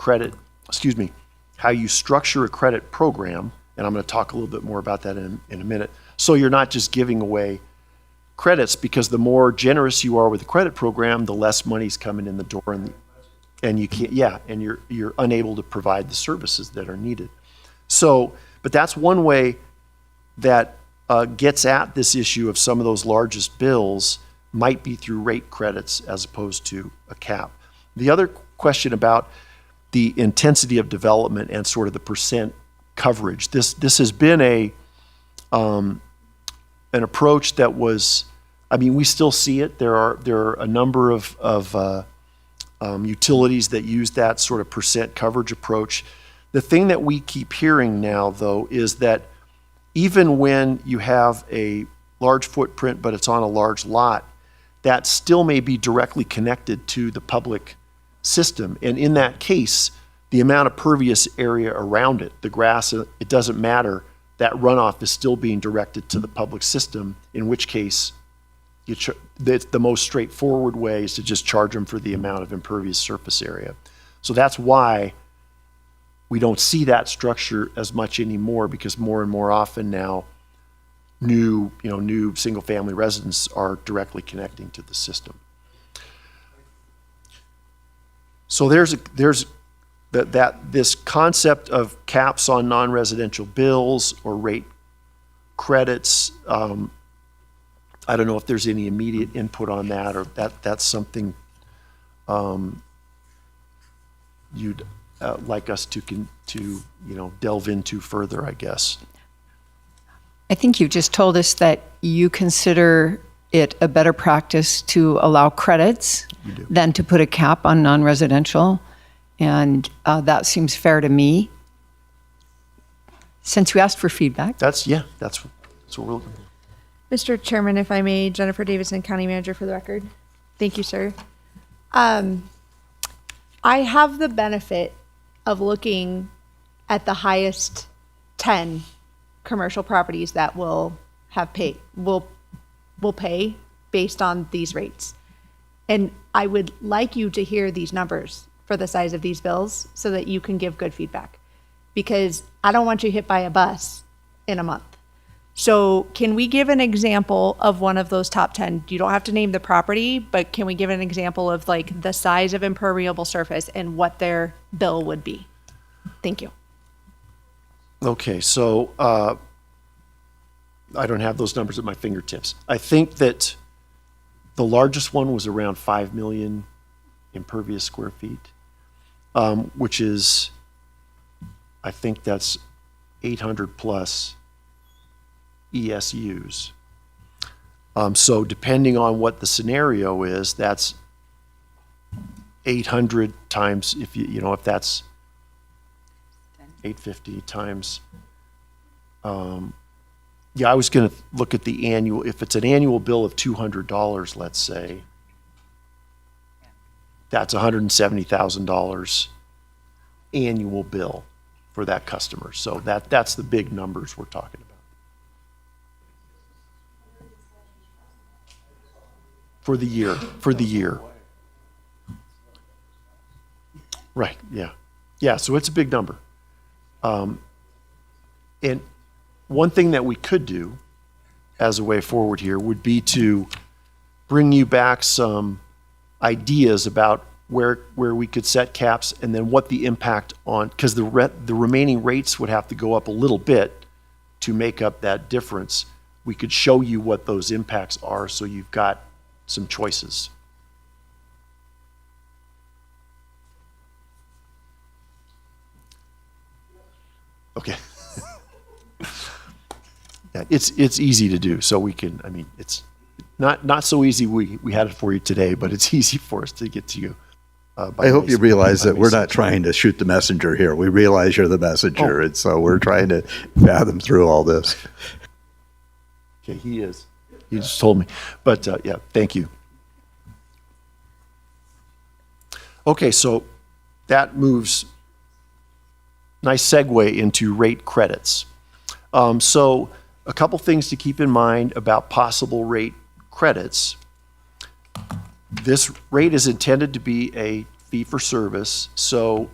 Speaker 20: structure a credit program, and I'm going to talk a little bit more about that in a minute. So you're not just giving away credits, because the more generous you are with the credit program, the less money's coming in the door, and you can't, and you're unable to provide the services that are needed. So, but that's one way that gets at this issue of some of those largest bills, might be through rate credits as opposed to a cap. The other question about the intensity of development and sort of the percent coverage. This has been an approach that was, we still see it. There are a number of utilities that use that sort of percent coverage approach. The thing that we keep hearing now, though, is that even when you have a large footprint, but it's on a large lot, that still may be directly connected to the public system. And in that case, the amount of pervious area around it, the grass, it doesn't matter. That runoff is still being directed to the public system, in which case the most straightforward way is to just charge them for the amount of impervious surface area. So that's why we don't see that structure as much anymore, because more and more often now new single-family residents are directly connecting to the system. So there's this concept of caps on non-residential bills or rate credits. I don't know if there's any immediate input on that, or that's something you'd like us to delve into further, I guess.
Speaker 22: I think you just told us that you consider it a better practice to allow credits than to put a cap on non-residential, and that seems fair to me. Since you asked for feedback.
Speaker 20: That's what we're looking for.
Speaker 5: Mr. Chairman, if I may, Jennifer Davidson, County Manager for the record. Thank you, sir. I have the benefit of looking at the highest 10 commercial properties that will pay based on these rates. And I would like you to hear these numbers for the size of these bills so that you can give good feedback, because I don't want you hit by a bus in a month. So can we give an example of one of those top 10? You don't have to name the property, but can we give an example of like the size of impermeable surface and what their bill would be? Thank you.
Speaker 20: Okay, so I don't have those numbers at my fingertips. I think that the largest one was around 5 million impervious square feet, which is, I think that's 800 plus ESUs. So depending on what the scenario is, that's 800 times, if that's 850 times, yeah, I was going to look at the annual, if it's an annual bill of $200, let's say, that's $170,000 annual bill for that customer. So that's the big numbers we're talking about. For the year. Right, yeah. Yeah, so it's a big number. And one thing that we could do as a way forward here would be to bring you back some ideas about where we could set caps and then what the impact on, because the remaining rates would have to go up a little bit to make up that difference. We could show you what those impacts are so you've got some choices. Okay. Yeah, it's easy to do, so we can, I mean, it's not so easy we had it for you today, but it's easy for us to get to you.
Speaker 1: I hope you realize that we're not trying to shoot the messenger here. We realize you're the messenger, and so we're trying to fathom through all this.
Speaker 20: Okay, he is. He just told me. But yeah, thank you. Okay, so that moves, nice segue into rate credits. So a couple things to keep in mind about possible rate credits. This rate is intended to be a fee for service. So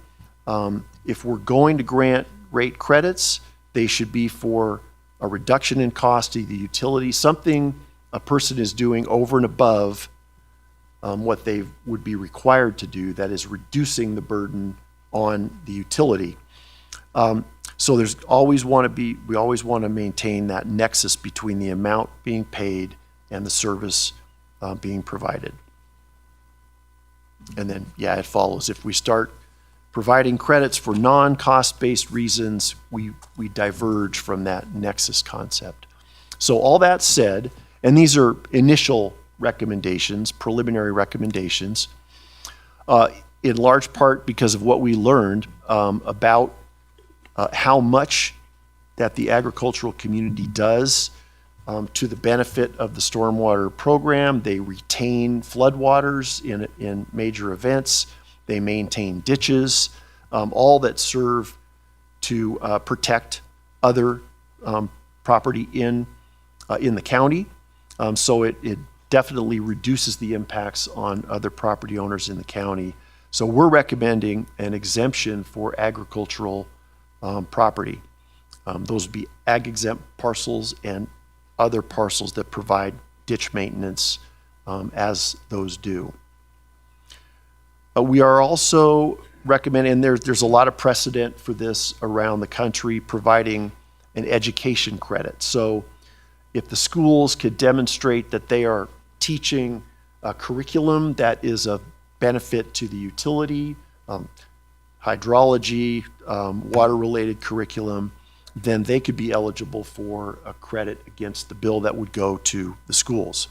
Speaker 20: if we're going to grant rate credits, they should be for a reduction in cost to the utility, something a person is doing over and above what they would be required to do, that is reducing the burden on the utility. So we always want to maintain that nexus between the amount being paid and the service being provided. And then, yeah, it follows. If we start providing credits for non-cost-based reasons, we diverge from that nexus concept. So all that said, and these are initial recommendations, preliminary recommendations, in large part because of what we learned about how much that the agricultural community does to the benefit of the stormwater program. They retain floodwaters in major events. They maintain ditches, all that serve to protect other property in the county. So it definitely reduces the impacts on other property owners in the county. So we're recommending an exemption for agricultural property. Those would be ag-exempt parcels and other parcels that provide ditch maintenance as those do. We are also recommending, and there's a lot of precedent for this around the country, providing an education credit. So if the schools could demonstrate that they are teaching a curriculum that is of benefit to the utility, hydrology, water-related curriculum, then they could be eligible for a credit against the bill that would go to the schools.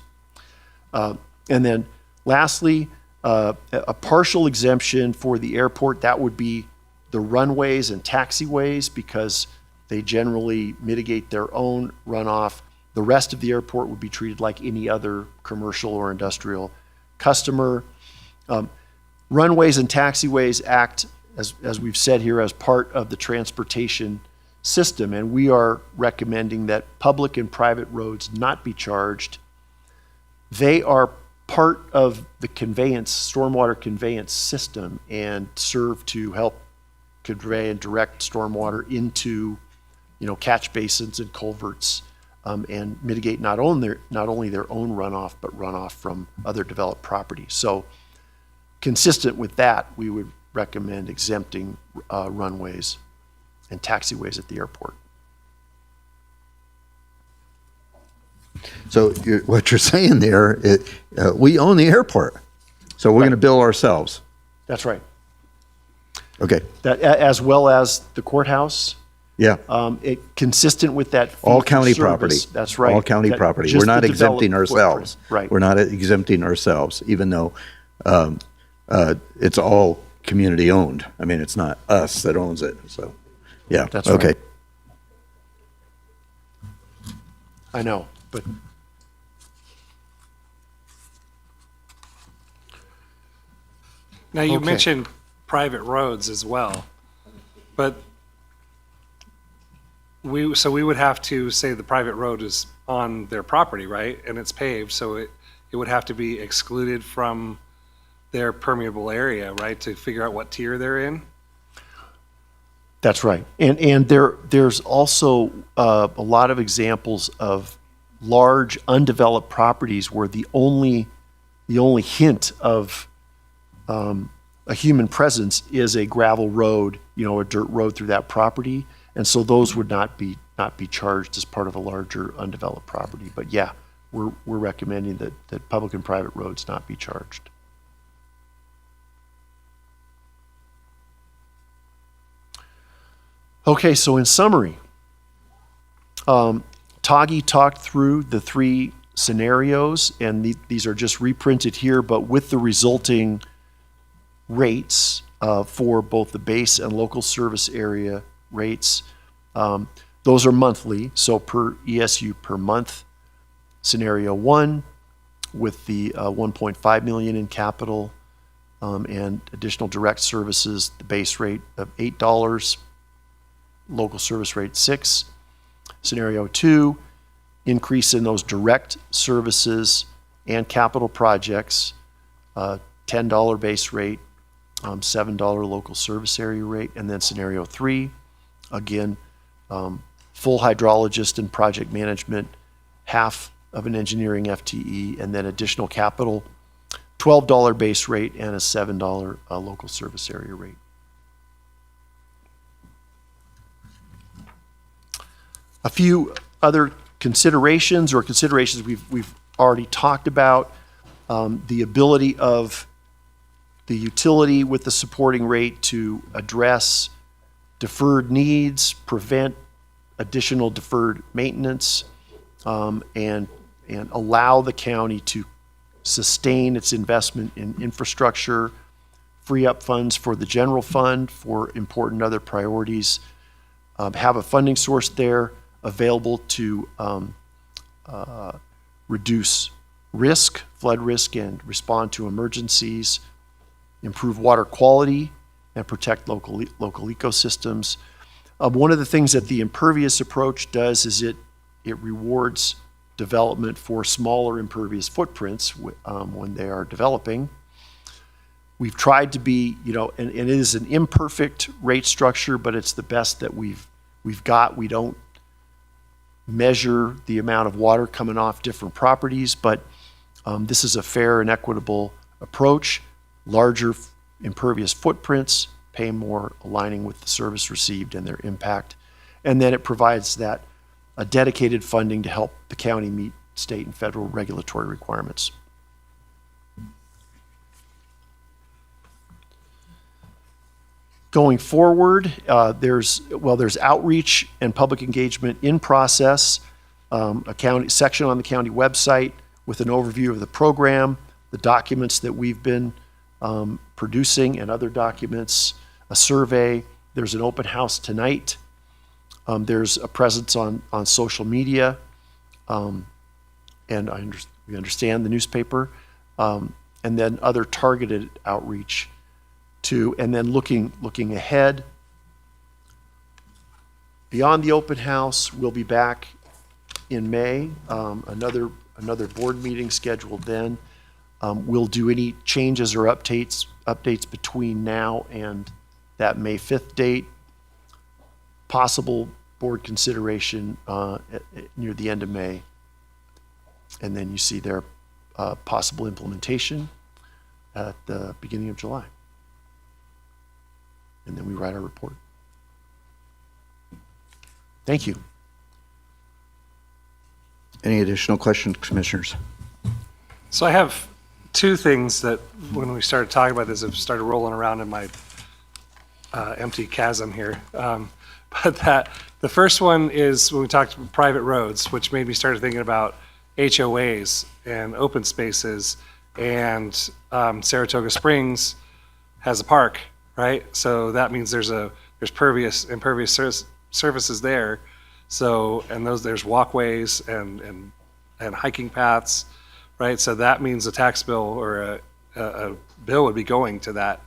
Speaker 20: And then lastly, a partial exemption for the airport, that would be the runways and taxiways, because they generally mitigate their own runoff. The rest of the airport would be treated like any other commercial or industrial customer. Runways and taxiways act, as we've said here, as part of the transportation system, and we are recommending that public and private roads not be charged. They are part of the stormwater conveyance system, and serve to help convey and direct stormwater into, catch basins and culverts, and mitigate not only their own runoff, but runoff from other developed property. So consistent with that, we would recommend exempting runways and taxiways at the airport.
Speaker 1: So what you're saying there, we own the airport, so we're going to bill ourselves.
Speaker 20: That's right.
Speaker 1: Okay.
Speaker 20: That, as well as the courthouse.
Speaker 1: Yeah.
Speaker 20: Consistent with that.
Speaker 1: All county
Speaker 20: fee-for-service.
Speaker 1: property.
Speaker 20: That's right.
Speaker 1: All county
Speaker 20: That-
Speaker 1: property.
Speaker 20: just
Speaker 1: We're not
Speaker 20: the
Speaker 1: exempting
Speaker 20: developed
Speaker 1: ourselves.
Speaker 20: footprint. Right.
Speaker 1: We're not exempting ourselves, even though it's all community owned. I mean, it's not us that owns it. So, Yeah,
Speaker 20: That's
Speaker 1: okay.
Speaker 20: right. I know, but
Speaker 18: Now, you
Speaker 20: Okay.
Speaker 18: mentioned private roads as well, but so we would have to say the private road is on their property, right? And it's paved, so it would have to be excluded from their permeable area, right? To figure out what tier they're in?
Speaker 20: that's right. And there's also a lot of examples of large undeveloped properties where the only hint of a human presence is a gravel road, a dirt road through that property, and so those would not be charged as part of a larger undeveloped property. But yeah, we're recommending that public and private roads not be charged. Okay, so in summary, Tagi talked through the three scenarios, and these are just reprinted here, but with the resulting rates for both the base and local service area rates. Those are monthly, so per ESU per month. Scenario 1 with the 1.5 million in capital and additional direct services, the base rate of $8, local service rate $6. Scenario 2, increase in those direct services and capital projects, $10 base rate, $7 local service area rate. And then scenario 3, again, full hydrologist and project management, half of an engineering FTE, and then additional capital, $12 base rate and a $7 local service area rate. A few other considerations we've already talked about. The ability of the utility with the supporting rate to address deferred needs, prevent additional deferred maintenance, and allow the county to sustain its investment in infrastructure, free up funds for the general fund for important other priorities, have a funding source there available to reduce risk, flood risk, and respond to emergencies, improve water quality, and protect local ecosystems. One of the things that the impervious approach does is it rewards development for smaller impervious footprints when they are developing. We've tried to be, and it is an imperfect rate structure, but it's the best that we've got. We don't measure the amount of water coming off different properties, but this is a fair and equitable approach. Larger impervious footprints pay more, aligning with the service received and their impact. And then it provides that dedicated funding to help the county meet state and federal regulatory requirements. Going forward, there's outreach and public engagement in process, a county section on the county website with an overview of the program, the documents that we've been producing and other documents, a survey. There's an open house tonight. There's a presence on social media, and we understand the newspaper, and then other targeted outreach too. And then looking ahead, beyond the open house, we'll be back in May. Another board meeting scheduled then. We'll do any changes or updates between now and that May 5th date. Possible board consideration near the end of May. And then you see their possible implementation at the beginning of July. And then we write our report. Thank you.
Speaker 1: Any additional questions, commissioners?
Speaker 18: So I have two things that when we started talking about this, have started rolling around in my empty chasm here. But the first one is when we talked about private roads, which made me start thinking about HOAs and open spaces, and Saratoga Springs has a park, right? So that means there's impervious surfaces there. So, and there's walkways and hiking paths, right? So that means a tax bill or a bill would be going to that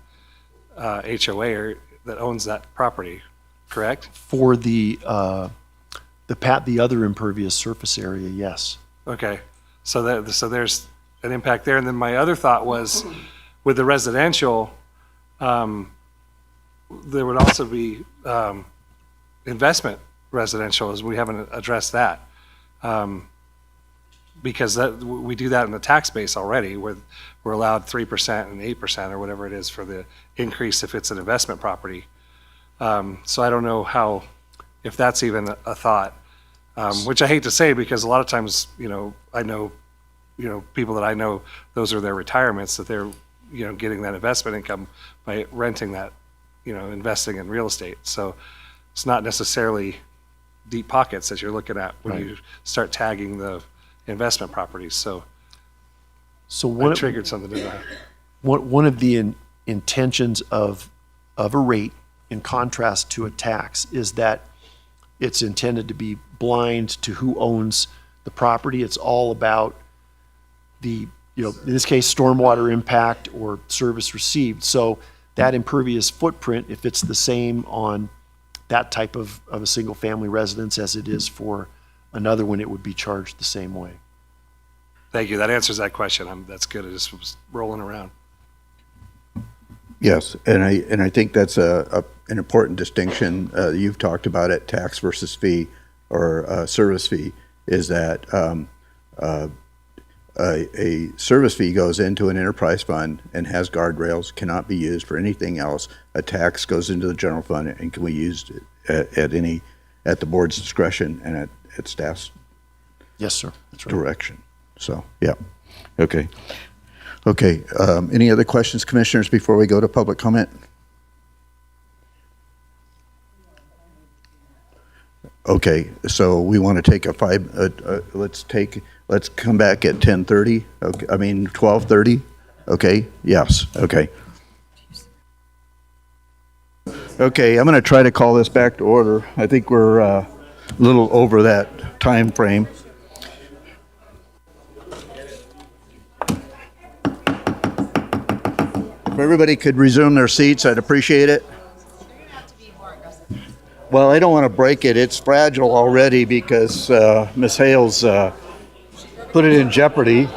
Speaker 18: HOA that owns that property, correct?
Speaker 20: For the other impervious surface area, yes.
Speaker 18: Okay, so there's an impact there. And then my other thought was, with the residential, there would also be investment residential, as we haven't addressed that. Because we do that in the tax base already, where we're allowed 3% and 8% or whatever it is for the increase if it's an investment property. So I don't know if that's even a thought, which I hate to say, because a lot of times, I know, people that I know, those are their retirements, that they're, getting that investment income by renting that, investing in real estate. So it's not necessarily deep pockets that you're looking at when you start tagging the investment properties. So what triggered something to that?
Speaker 20: One of the intentions of a rate, in contrast to a tax, is that it's intended to be blind to who owns the property. It's all about the, in this case, stormwater impact or service received. So that impervious footprint, if it's the same on that type of a single family residence as it is for another one, it would be charged the same way.
Speaker 18: Thank you. That answers that question. That's good. I just was rolling around.
Speaker 1: Yes, and I think that's an important distinction you've talked about it, tax versus fee or service fee, is that a service fee goes into an enterprise fund and has guardrails, cannot be used for anything else. A tax goes into the general fund and can be used at the board's discretion and at staff's
Speaker 20: Yes, sir. That's right.
Speaker 1: direction. So, yeah. Okay. Any other questions, commissioners, before we go to public comment? Okay, so we want to take let's come back at 10:30. Okay, 12:30. Okay. Yes. Okay. Okay, I'm going to try to call this back to order. I think we're a little over that time frame. If everybody could resume their seats, I'd appreciate it. Well, I don't want to break it. It's fragile already because Ms. Hales put it in jeopardy.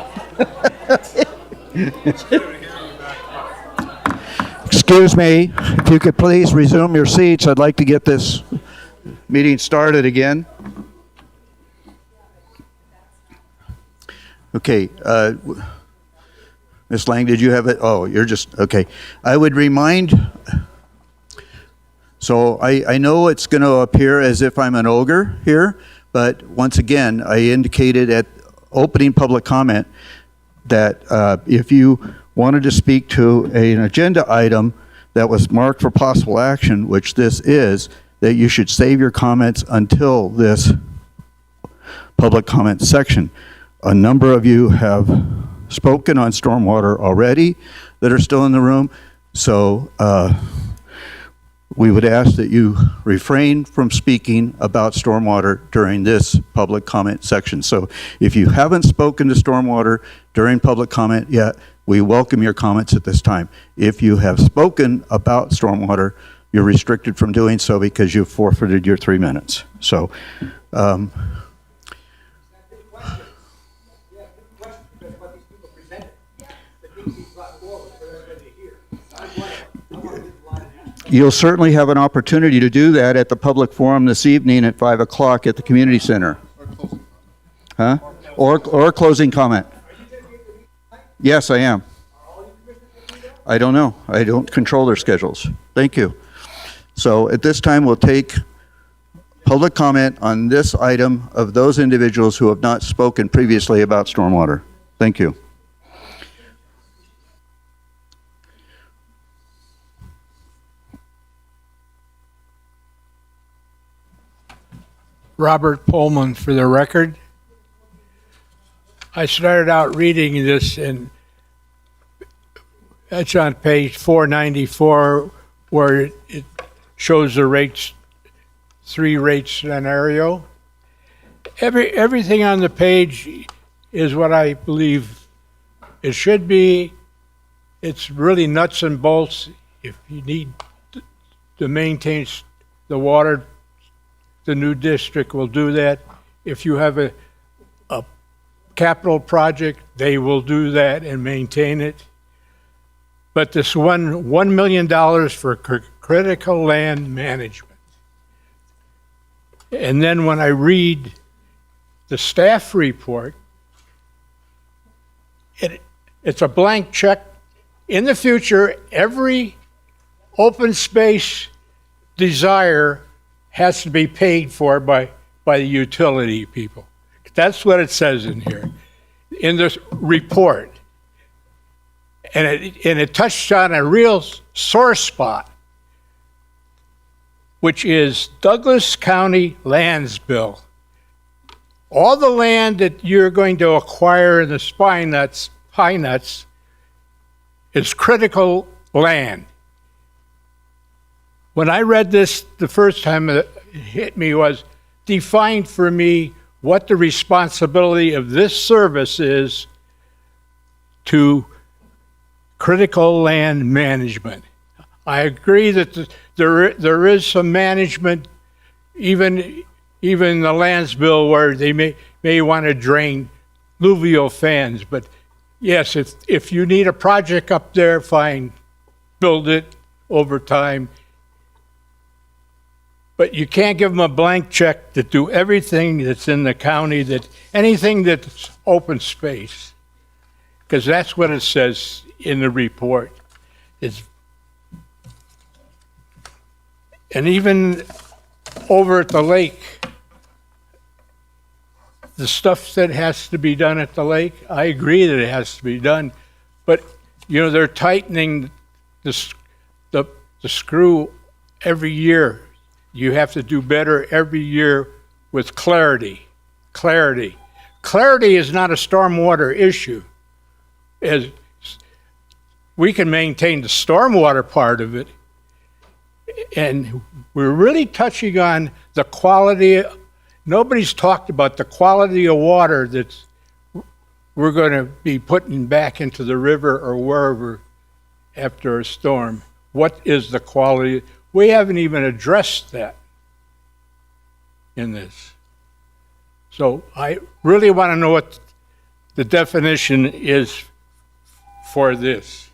Speaker 1: Excuse me, if you could please resume your seats. I'd like to get this meeting started again. Okay. Ms. Lang, did you have it? Oh, you're just, okay. I would remind, so I know it's going to appear as if I'm an ogre here, but once again, I indicated at opening public comment that if you wanted to speak to an agenda item that was marked for possible action, which this is, that you should save your comments until this public comment section. A number of you have spoken on stormwater already that are still in the room, so we would ask that you refrain from speaking about stormwater during this public comment section. So if you haven't spoken to stormwater during public comment yet, we welcome your comments at this time. If you have spoken about stormwater, you're restricted from doing so because you've forfeited your 3 minutes. So you'll certainly have an opportunity to do that at the public forum this evening at 5 o'clock at the community center. Huh? Or closing comment. Yes, I am. I don't know. I don't control their schedules. Thank you. So at this time, we'll take public comment on this item of those individuals who have not spoken previously about stormwater. Thank you.
Speaker 7: Robert Pullman, for the record. I started out reading this, and it's on page 494, where it shows the rates, 3-rate scenario. Everything on the page is what I believe it should be. It's really nuts and bolts. If you need to maintain the water, the new district will do that. If you have a capital project, they will do that and maintain it. But this $1 million for critical land management. And then when I read the staff report, it's a blank check. In the future, every open space desire has to be paid for by the utility people. That's what it says in here, in this report. And it touched on a real sore spot, which is Douglas County Lands Bill. All the land that you're going to acquire in the pine nuts is critical land. When I read this the first time, it hit me was define for me what the responsibility of this service is to critical land management. I agree that there is some management, even the lands bill, where they may want to drain alluvial fans. But yes, if you need a project up there, fine, build it over time. But you can't give them a blank check to do everything that's in the county, anything that's open space, because that's what it says in the report. And even over at the lake, the stuff that has to be done at the lake, I agree that it has to be done, but they're tightening the screw every year. You have to do better every year with clarity. Clarity is not a stormwater issue. As we can maintain the stormwater part of it, and we're really touching on the quality. Nobody's talked about the quality of water that we're going to be putting back into the river or wherever after a storm. What is the quality? We haven't even addressed that in this. So I really want to know what the definition is for this.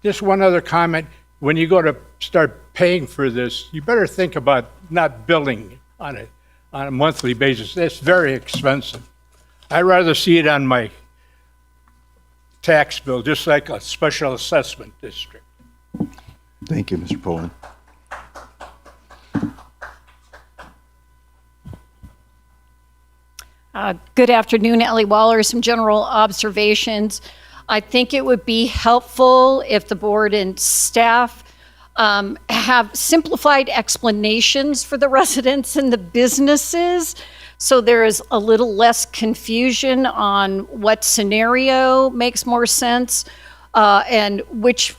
Speaker 7: Just one other comment. When you go to start paying for this, you better think about not billing on a monthly basis. That's very expensive. I'd rather see it on my tax bill, just like a special assessment district.
Speaker 1: Thank you, Mr. Poland.
Speaker 4: Good afternoon, Ellie Waller. Some general observations. I think it would be helpful if the board and staff have simplified explanations for the residents and the businesses, so there is a little less confusion on what scenario makes more sense and which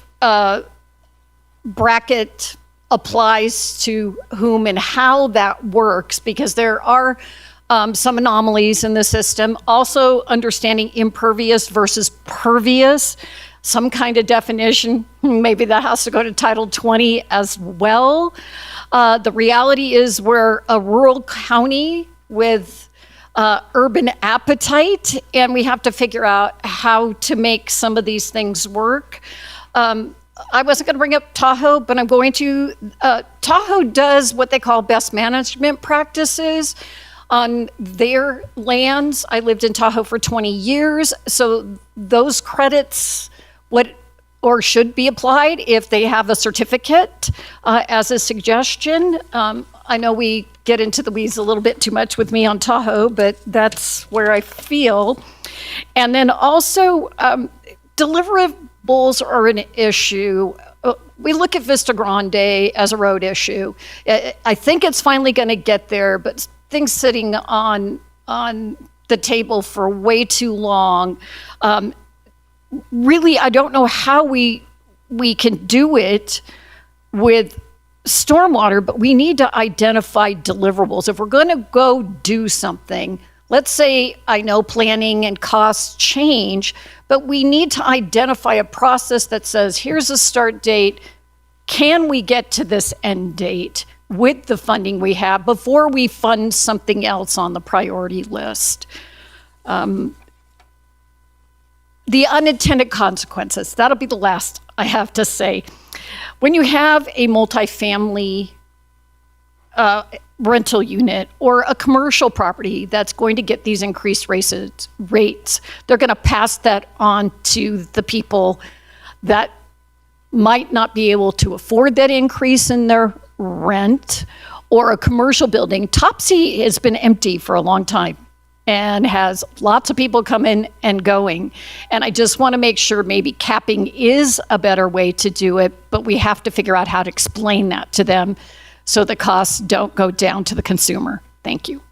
Speaker 4: bracket applies to whom and how that works, because there are some anomalies in the system. Also, understanding impervious versus pervious, some kind of definition. Maybe that has to go to Title 20 as well. The reality is we're a rural county with urban appetite, and we have to figure out how to make some of these things work. I wasn't going to bring up Tahoe, but I'm going to. Tahoe does what they call best management practices on their lands. I lived in Tahoe for 20 years, so those credits should be applied if they have a certificate as a suggestion. I know we get into the weeds a little bit too much with me on Tahoe, but that's where I feel. And then also, deliverables are an issue. We look at Vista Grande as a road issue. I think it's finally going to get there, but things sitting on the table for way too long. Really, I don't know how we can do it with stormwater, but we need to identify deliverables. If we're going to go do something, let's say, I know planning and costs change, but we need to identify a process that says, here's a start date. Can we get to this end date with the funding we have before we fund something else on the priority list? The unintended consequences, that'll be the last I have to say. When you have a multifamily rental unit or a commercial property that's going to get these increased rates, they're going to pass that on to the people that might not be able to afford that increase in their rent. Or a commercial building. Topsy has been empty for a long time and has lots of people coming and going. And I just want to make sure maybe capping is a better way to do it, but we have to figure out how to explain that to them so the costs don't go down to the consumer. Thank you.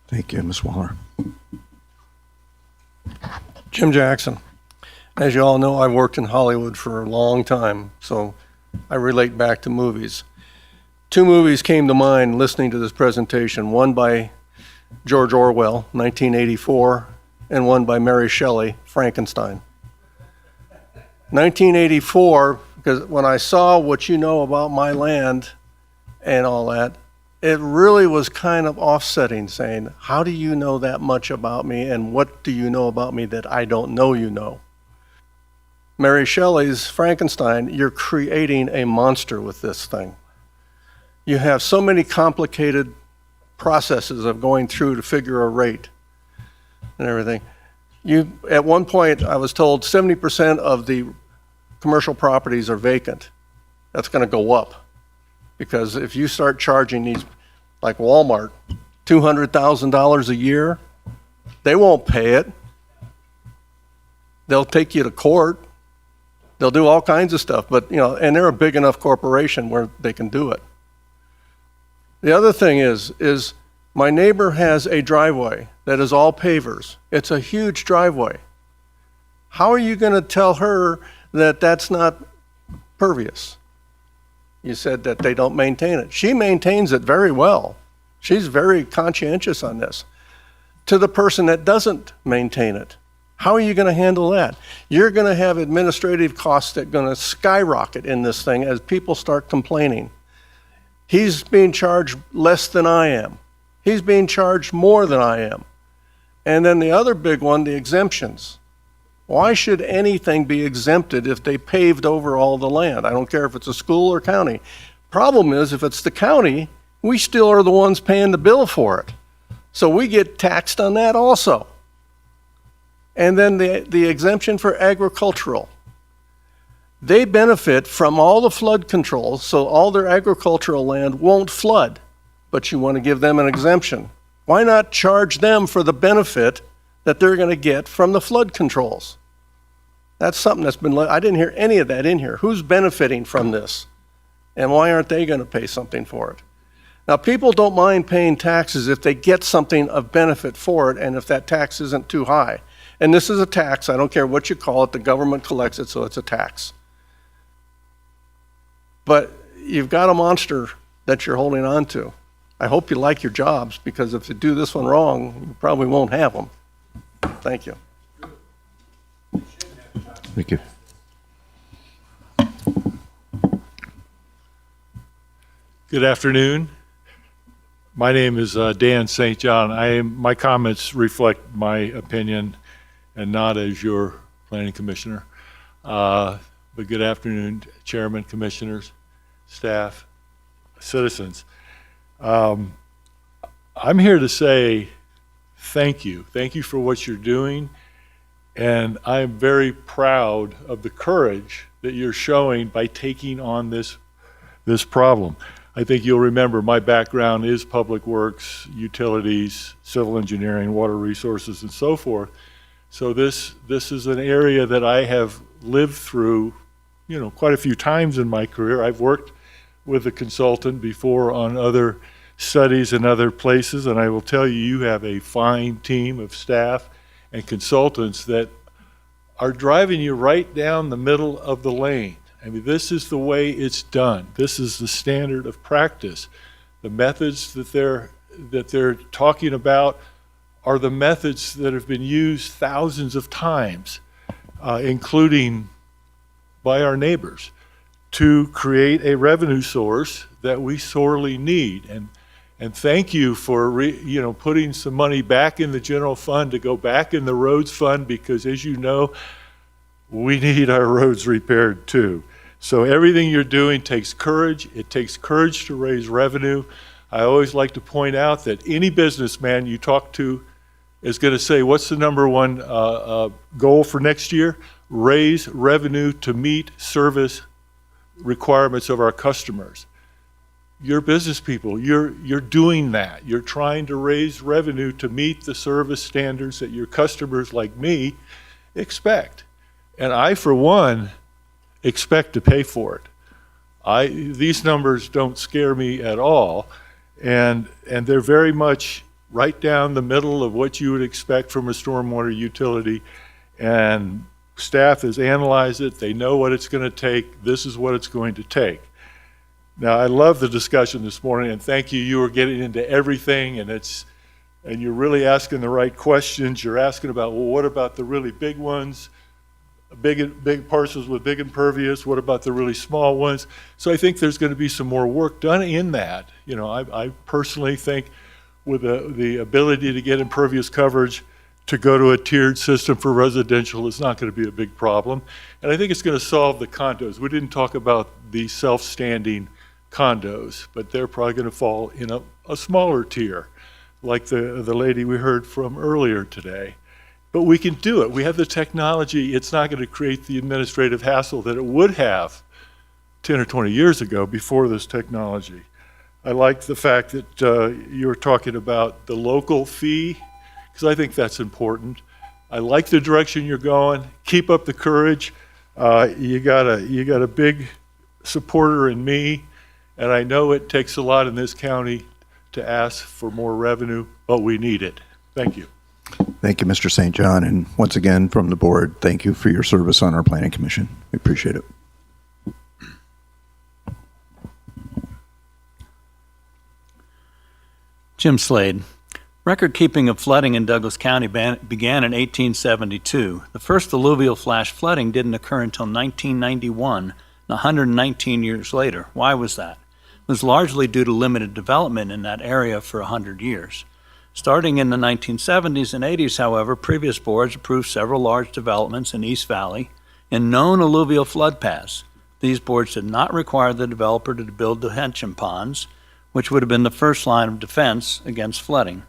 Speaker 1: Thank you, Ms. Waller.
Speaker 9: Jim Jackson. As you all know, I've worked in Hollywood for a long time, so I relate back to movies. 2 movies came to mind listening to this presentation, one by George Orwell, 1984, and one by Mary Shelley, Frankenstein. 1984, because when I saw What You Know About My Land and all that, it really was kind of offsetting, saying, how do you know that much about me, and what do you know about me that I don't know you know? Mary Shelley's Frankenstein, you're creating a monster with this thing. You have so many complicated processes of going through to figure a rate and everything. At one point, I was told 70% of the commercial properties are vacant. That's going to go up because if you start charging these, like Walmart, $200,000 a year, they won't pay it. They'll take you to court. They'll do all kinds of stuff, but and they're a big enough corporation where they can do it. The other thing is my neighbor has a driveway that is all pavers. It's a huge driveway. How are you going to tell her that that's not pervious? You said that they don't maintain it. She maintains it very well. She's very conscientious on this. To the person that doesn't maintain it, how are you going to handle that? You're going to have administrative costs that are going to skyrocket in this thing as people start complaining. He's being charged less than I am. He's being charged more than I am. And then the other big one, the exemptions. Why should anything be exempted if they paved over all the land? I don't care if it's a school or county. Problem is, if it's the county, we still are the ones paying the bill for it. So we get taxed on that also. And then the exemption for agricultural. They benefit from all the flood controls, so all their agricultural land won't flood, but you want to give them an exemption. Why not charge them for the benefit that they're going to get from the flood controls? That's something that's been, I didn't hear any of that in here. Who's benefiting from this? And why aren't they going to pay something for it? Now, people don't mind paying taxes if they get something of benefit for it and if that tax isn't too high. And this is a tax. I don't care what you call it. The government collects it, so it's a tax. But you've got a monster that you're holding on to. I hope you like your jobs, because if you do this one wrong, you probably won't have them. Thank you.
Speaker 1: Thank you.
Speaker 10: Good afternoon. My name is Dan St. John. My comments reflect my opinion and not as your planning commissioner. But good afternoon, Chairman, commissioners, staff, citizens. I'm here to say thank you. Thank you for what you're doing. And I'm very proud of the courage that you're showing by taking on this problem. I think you'll remember my background is public works, utilities, civil engineering, water resources, and so forth. So this is an area that I have lived through, quite a few times in my career. I've worked with a consultant before on other studies in other places, and I will tell you, you have a fine team of staff and consultants that are driving you right down the middle of the lane. I mean, this is the way it's done. This is the standard of practice. The methods that they're talking about are the methods that have been used thousands of times, including by our neighbors, to create a revenue source that we sorely need. And thank you for putting some money back in the general fund to go back in the roads fund, because as you know, we need our roads repaired too. So everything you're doing takes courage. It takes courage to raise revenue. I always like to point out that any businessman you talk to is going to say, what's the number one goal for next year? Raise revenue to meet service requirements of our customers. You're business people. You're doing that. You're trying to raise revenue to meet the service standards that your customers like me expect. And I, for one, expect to pay for it. These numbers don't scare me at all, and they're very much right down the middle of what you would expect from a stormwater utility. And staff has analyzed it. They know what it's going to take. This is what it's going to take. Now, I love the discussion this morning, and thank you. You are getting into everything, and you're really asking the right questions. You're asking about, well, what about the really big ones? Big parcels with big impervious, what about the really small ones? So I think there's going to be some more work done in that. I personally think with the ability to get impervious coverage to go to a tiered system for residential is not going to be a big problem. And I think it's going to solve the condos. We didn't talk about the self-standing condos, but they're probably going to fall in a smaller tier, like the lady we heard from earlier today. But we can do it. We have the technology. It's not going to create the administrative hassle that it would have 10 or 20 years ago before this technology. I like the fact that you were talking about the local fee, because I think that's important. I like the direction you're going. Keep up the courage. You got a big supporter in me, and I know it takes a lot in this county to ask for more revenue, but we need it. Thank you.
Speaker 1: Thank you, Mr. St. John. And once again, from the board, thank you for your service on our Planning Commission. We appreciate it.
Speaker 14: Jim Slade. Record keeping of flooding in Douglas County began in 1872. The first alluvial flash flooding didn't occur until 1991, 119 years later. Why was that? It was largely due to limited development in that area for 100 years. Starting in the 1970s and 80s, however, previous boards approved several large developments in East Valley in known alluvial flood paths. These boards did not require the developer to build detention ponds, which would have been the first line of defense against flooding.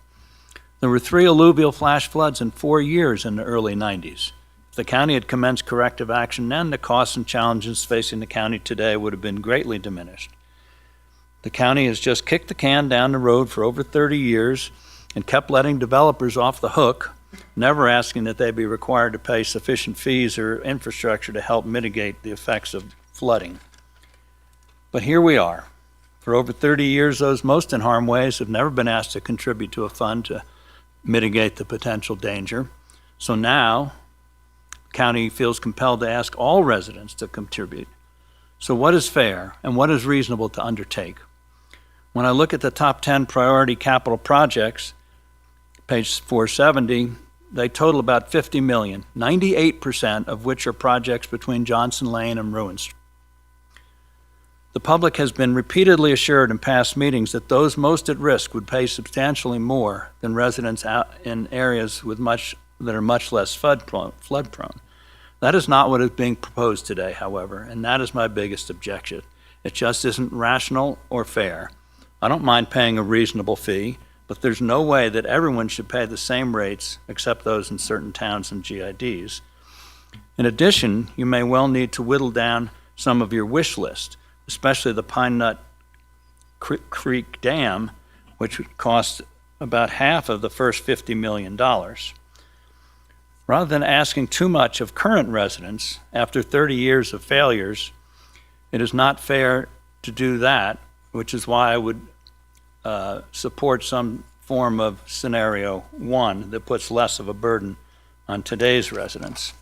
Speaker 14: There were 3 alluvial flash floods in 4 years in the early 90s. If the county had commenced corrective action then, the costs and challenges facing the county today would have been greatly diminished. The county has just kicked the can down the road for over 30 years and kept letting developers off the hook, never asking that they be required to pay sufficient fees or infrastructure to help mitigate the effects of flooding. But here we are. For over 30 years, those most in harm's ways have never been asked to contribute to a fund to mitigate the potential danger. So now, the county feels compelled to ask all residents to contribute. So what is fair and what is reasonable to undertake? When I look at the top 10 priority capital projects, page 470, they total about $50 million, 98% of which are projects between Johnson Lane and Ruin Street. The public has been repeatedly assured in past meetings that those most at risk would pay substantially more than residents out in areas that are much less flood prone. That is not what is being proposed today, however, and that is my biggest objection. It just isn't rational or fair. I don't mind paying a reasonable fee, but there's no way that everyone should pay the same rates except those in certain towns and GIDs. In addition, you may well need to whittle down some of your wish list, especially the Pine Nut Creek Dam, which would cost about half of the first $50 million. Rather than asking too much of current residents after 30 years of failures, it is not fair to do that, which is why I would support some form of scenario 1 that puts less of a burden on today's residents.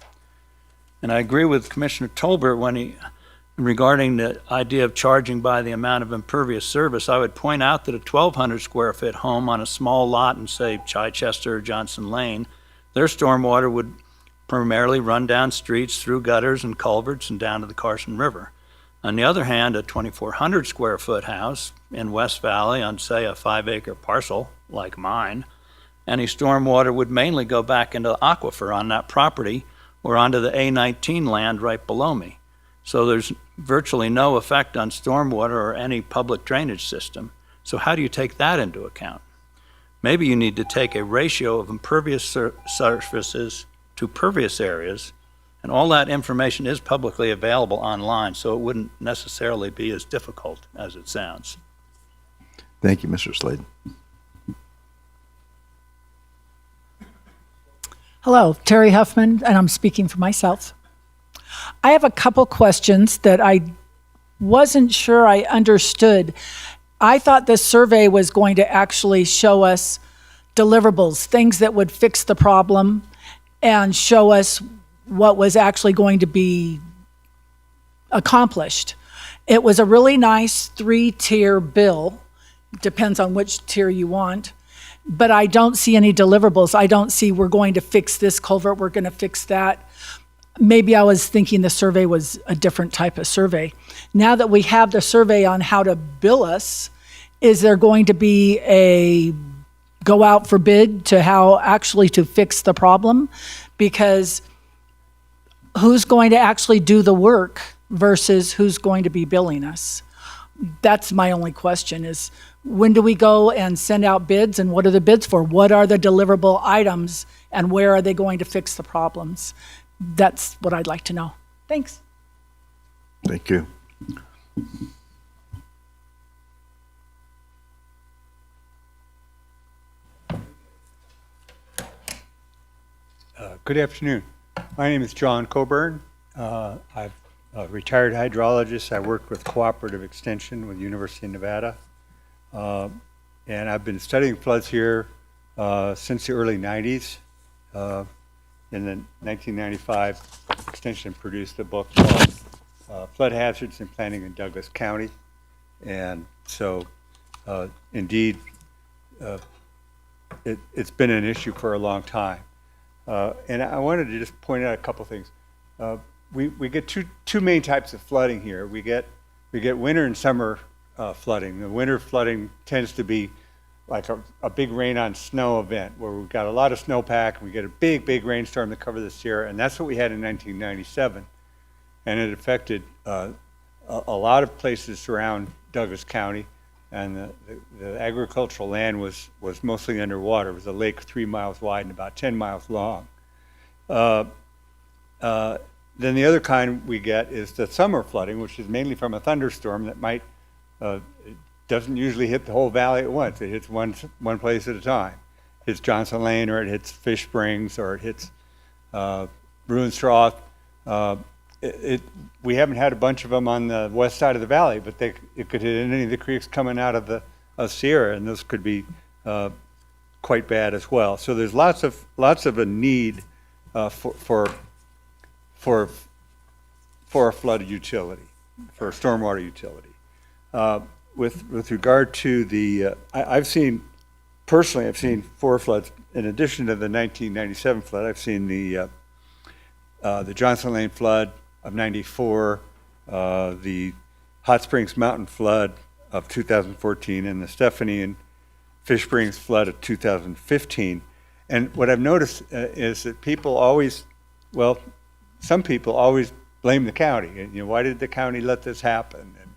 Speaker 14: And I agree with Commissioner Tolbert when regarding the idea of charging by the amount of impervious service, I would point out that a 1,200 square foot home on a small lot in, say, Chichester or Johnson Lane, their stormwater would primarily run down streets, through gutters and culverts, and down to the Carson River. On the other hand, a 2,400 square foot house in West Valley on, say, a 5-acre parcel like mine, any stormwater would mainly go back into the aquifer on that property or onto the A19 land right below me. So there's virtually no effect on stormwater or any public drainage system. So how do you take that into account? Maybe you need to take a ratio of impervious surfaces to pervious areas, and all that information is publicly available online, so it wouldn't necessarily be as difficult as it sounds.
Speaker 1: Thank you, Mr. Slade.
Speaker 11: Hello, Terry Huffman, and I'm speaking for myself. I have a couple questions that I wasn't sure I understood. I thought this survey was going to actually show us deliverables, things that would fix the problem and show us what was actually going to be accomplished. It was a really nice 3-tier bill, depends on which tier you want, but I don't see any deliverables. I don't see we're going to fix this culvert, we're going to fix that. Maybe I was thinking the survey was a different type of survey. Now that we have the survey on how to bill us, is there going to be a go out for bid to how actually to fix the problem? Because who's going to actually do the work versus who's going to be billing us? That's my only question is, when do we go and send out bids, and what are the bids for? What are the deliverable items, and where are they going to fix the problems? That's what I'd like to know. Thanks.
Speaker 1: Thank you.
Speaker 12: Good afternoon. My name is John Coburn. I'm a retired hydrologist. I worked with Cooperative Extension with University of Nevada. And I've been studying floods here since the early 90s. In the 1995, Extension produced a book called Flood Hazards and Planning in Douglas County. And so, indeed, it's been an issue for a long time. And I wanted to just point out a couple things. We get two main types of flooding here. We get winter and summer flooding. The winter flooding tends to be like a big rain on snow event where we've got a lot of snowpack and we get a big rainstorm to cover the Sierra, and that's what we had in 1997. And it affected a lot of places around Douglas County, and the agricultural land was mostly underwater. It was a lake 3 miles wide and about 10 miles long. Then the other kind we get is the summer flooding, which is mainly from a thunderstorm that might doesn't usually hit the whole valley at once. It hits one place at a time. It hits Johnson Lane, or it hits Fish Springs, or it hits Bruinstroth. We haven't had a bunch of them on the west side of the valley, but it could hit any of the creeks coming out of the Sierra, and those could be quite bad as well. So there's lots of a need for a flood utility, for a stormwater utility. With regard to the, I've seen 4 floods. In addition to the 1997 flood, I've seen the Johnson Lane flood of 94, the Hot Springs Mountain flood of 2014, and the Stephanie and Fish Springs flood of 2015. And what I've noticed is that some people always blame the county. And, why did the county let this happen? And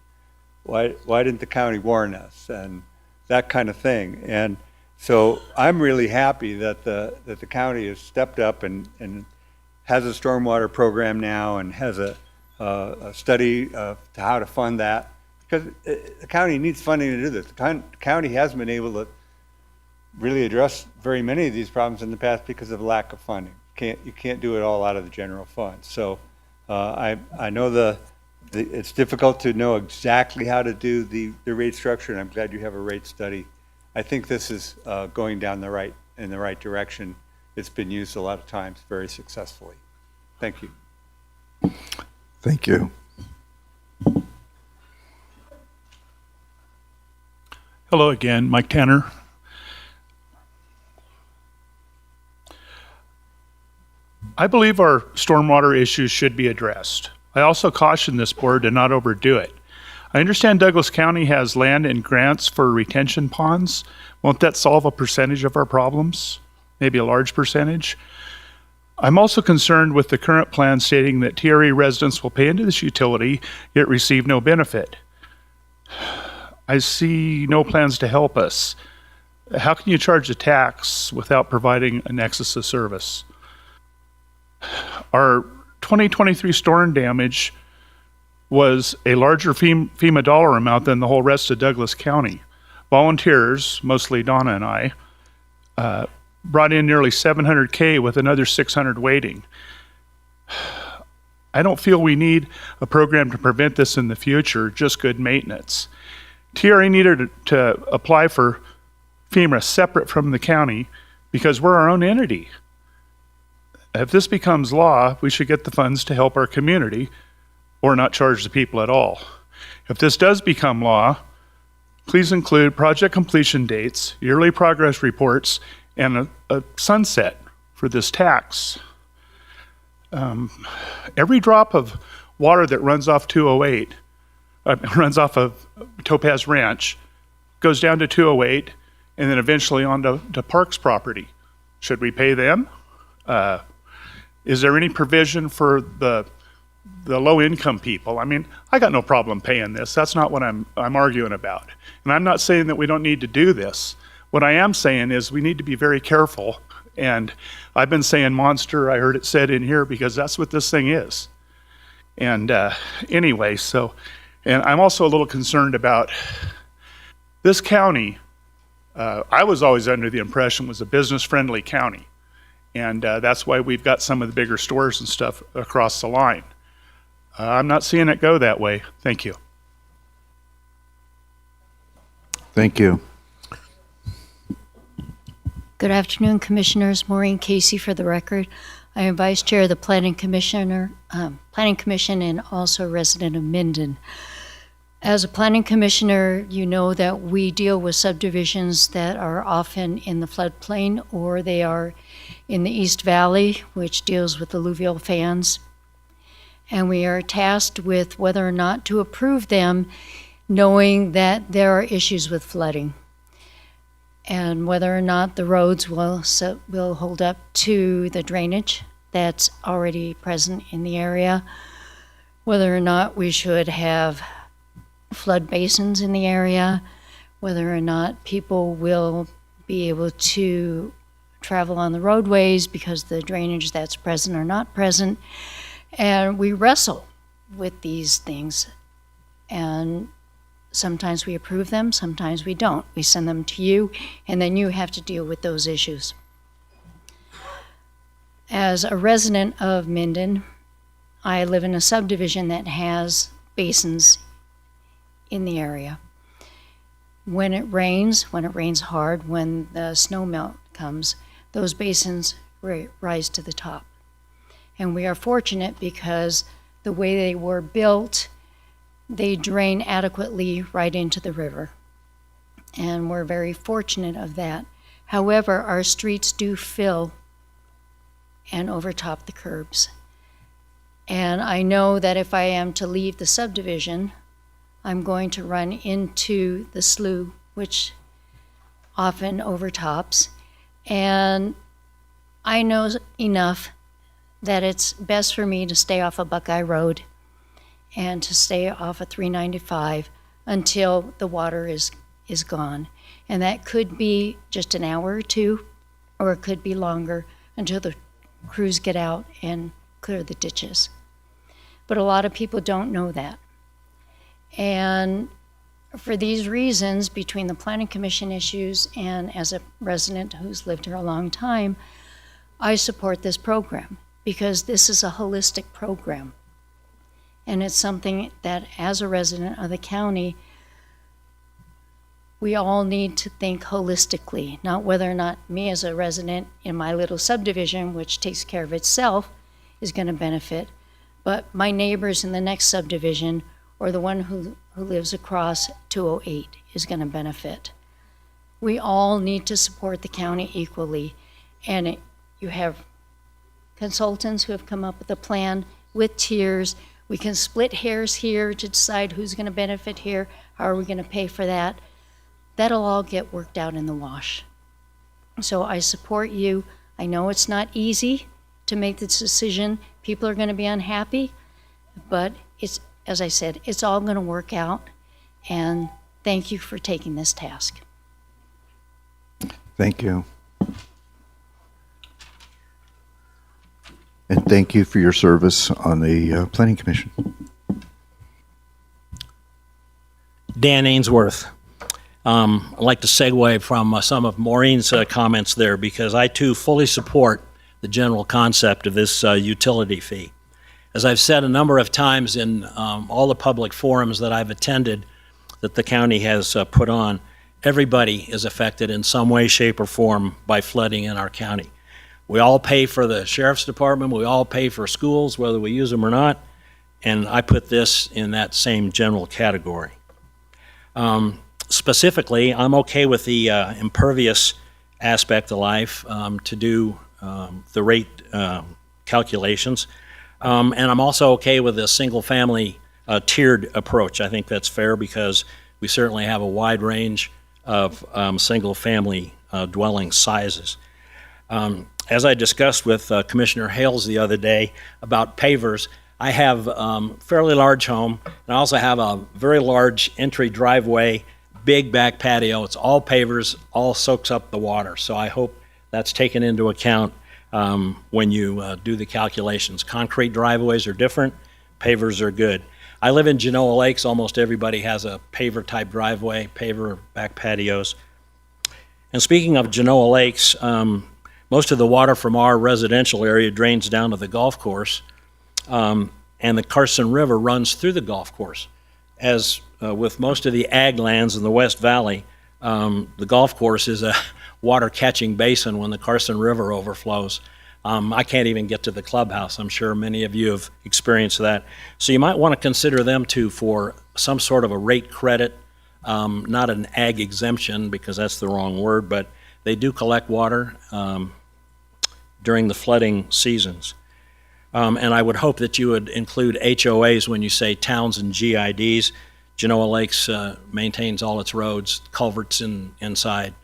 Speaker 12: why didn't the county warn us? And that kind of thing. And so I'm really happy that the county has stepped up and has a stormwater program now and has a study to how to fund that, because the county needs funding to do this. The county hasn't been able to really address very many of these problems in the past because of lack of funding. You can't do it all out of the general fund. So I know it's difficult to know exactly how to do the rate structure, and I'm glad you have a rate study. I think this is going down in the right direction. It's been used a lot of times very successfully. Thank you.
Speaker 1: Thank you.
Speaker 13: Hello again, Mike Tanner. I believe our stormwater issues should be addressed. I also caution this board to not overdo it. I understand Douglas County has land and grants for retention ponds. Won't that solve a percentage of our problems? Maybe a large percentage? I'm also concerned with the current plan stating that TRE residents will pay into this utility yet receive no benefit. I see no plans to help us. How can you charge a tax without providing a nexus of service? Our 2023 storm damage was a larger FEMA dollar amount than the whole rest of Douglas County. Volunteers, mostly Donna and I, brought in nearly $700K with another 600 waiting. I don't feel we need a program to prevent this in the future, just good maintenance. TRE needed to apply for FEMA separate from the county because we're our own entity. If this becomes law, we should get the funds to help our community or not charge the people at all. If this does become law, please include project completion dates, yearly progress reports, and a sunset for this tax. Every drop of water that runs off 208, runs off of Topaz Ranch, goes down to 208 and then eventually onto Parks property. Should we pay them? Is there any provision for the low-income people? I mean, I got no problem paying this. That's not what I'm arguing about. And I'm not saying that we don't need to do this. What I am saying is we need to be very careful. And I've been saying monster, I heard it said in here, because that's what this thing is. And anyway, and I'm also a little concerned about this county. I was always under the impression was a business-friendly county. And that's why we've got some of the bigger stores and stuff across the line. I'm not seeing it go that way. Thank you.
Speaker 1: Thank you.
Speaker 15: Good afternoon, Commissioners. Maureen Casey for the record. I am Vice Chair of the Planning Commission and also a resident of Minden. As a Planning Commissioner, you know that we deal with subdivisions that are often in the floodplain or they are in the East Valley, which deals with alluvial fans. And we are tasked with whether or not to approve them, knowing that there are issues with flooding. And whether or not the roads will hold up to the drainage that's already present in the area, whether or not we should have flood basins in the area, whether or not people will be able to travel on the roadways because the drainage that's present or not present. And we wrestle with these things. And sometimes we approve them, sometimes we don't. We send them to you, and then you have to deal with those issues. As a resident of Minden, I live in a subdivision that has basins in the area. When it rains hard, when the snow melt comes, those basins rise to the top. And we are fortunate because the way they were built, they drain adequately right into the river. And we're very fortunate of that. However, our streets do fill and overtop the curbs. And I know that if I am to leave the subdivision, I'm going to run into the slough, which often overtops. And I know enough that it's best for me to stay off of Buckeye Road and to stay off of 395 until the water is gone. And that could be just an hour or two, or it could be longer until the crews get out and clear the ditches. But a lot of people don't know that. And for these reasons, between the Planning Commission issues and as a resident who's lived here a long time, I support this program because this is a holistic program. And it's something that, as a resident of the county, we all need to think holistically, not whether or not me as a resident in my little subdivision, which takes care of itself, is going to benefit, but my neighbors in the next subdivision or the one who lives across 208 is going to benefit. We all need to support the county equally. And you have consultants who have come up with a plan with tiers. We can split hairs here to decide who's going to benefit here. How are we going to pay for that? That'll all get worked out in the wash. So I support you. I know it's not easy to make this decision. People are going to be unhappy, but it's, as I said, it's all going to work out. And thank you for taking this task.
Speaker 1: Thank you. And thank you for your service on the Planning Commission.
Speaker 8: Dan Ainsworth. I'd like to segue from some of Maureen's comments there, because I too fully support the general concept of this utility fee. As I've said a number of times in all the public forums that I've attended that the county has put on, everybody is affected in some way, shape, or form by flooding in our county. We all pay for the sheriff's department, we all pay for schools, whether we use them or not, and I put this in that same general category. Specifically, I'm okay with the impervious aspect of life to do the rate calculations. And I'm also okay with a single-family tiered approach. I think that's fair because we certainly have a wide range of single-family dwelling sizes. As I discussed with Commissioner Hales the other day about pavers, I have a fairly large home, and I also have a very large entry driveway, big back patio. It's all pavers, all soaks up the water. So I hope that's taken into account when you do the calculations. Concrete driveways are different, pavers are good. I live in Genoa Lakes. Almost everybody has a paver type driveway, paver back patios. And speaking of Genoa Lakes, most of the water from our residential area drains down to the golf course, and the Carson River runs through the golf course. As with most of the ag lands in the West Valley, the golf course is a water catching basin when the Carson River overflows. I can't even get to the clubhouse. I'm sure many of you have experienced that. So you might want to consider them too for some sort of a rate credit, not an ag exemption because that's the wrong word, but they do collect water during the flooding seasons. And I would hope that you would include HOAs when you say towns and GIDs. Genoa Lakes maintains all its roads, culverts inside.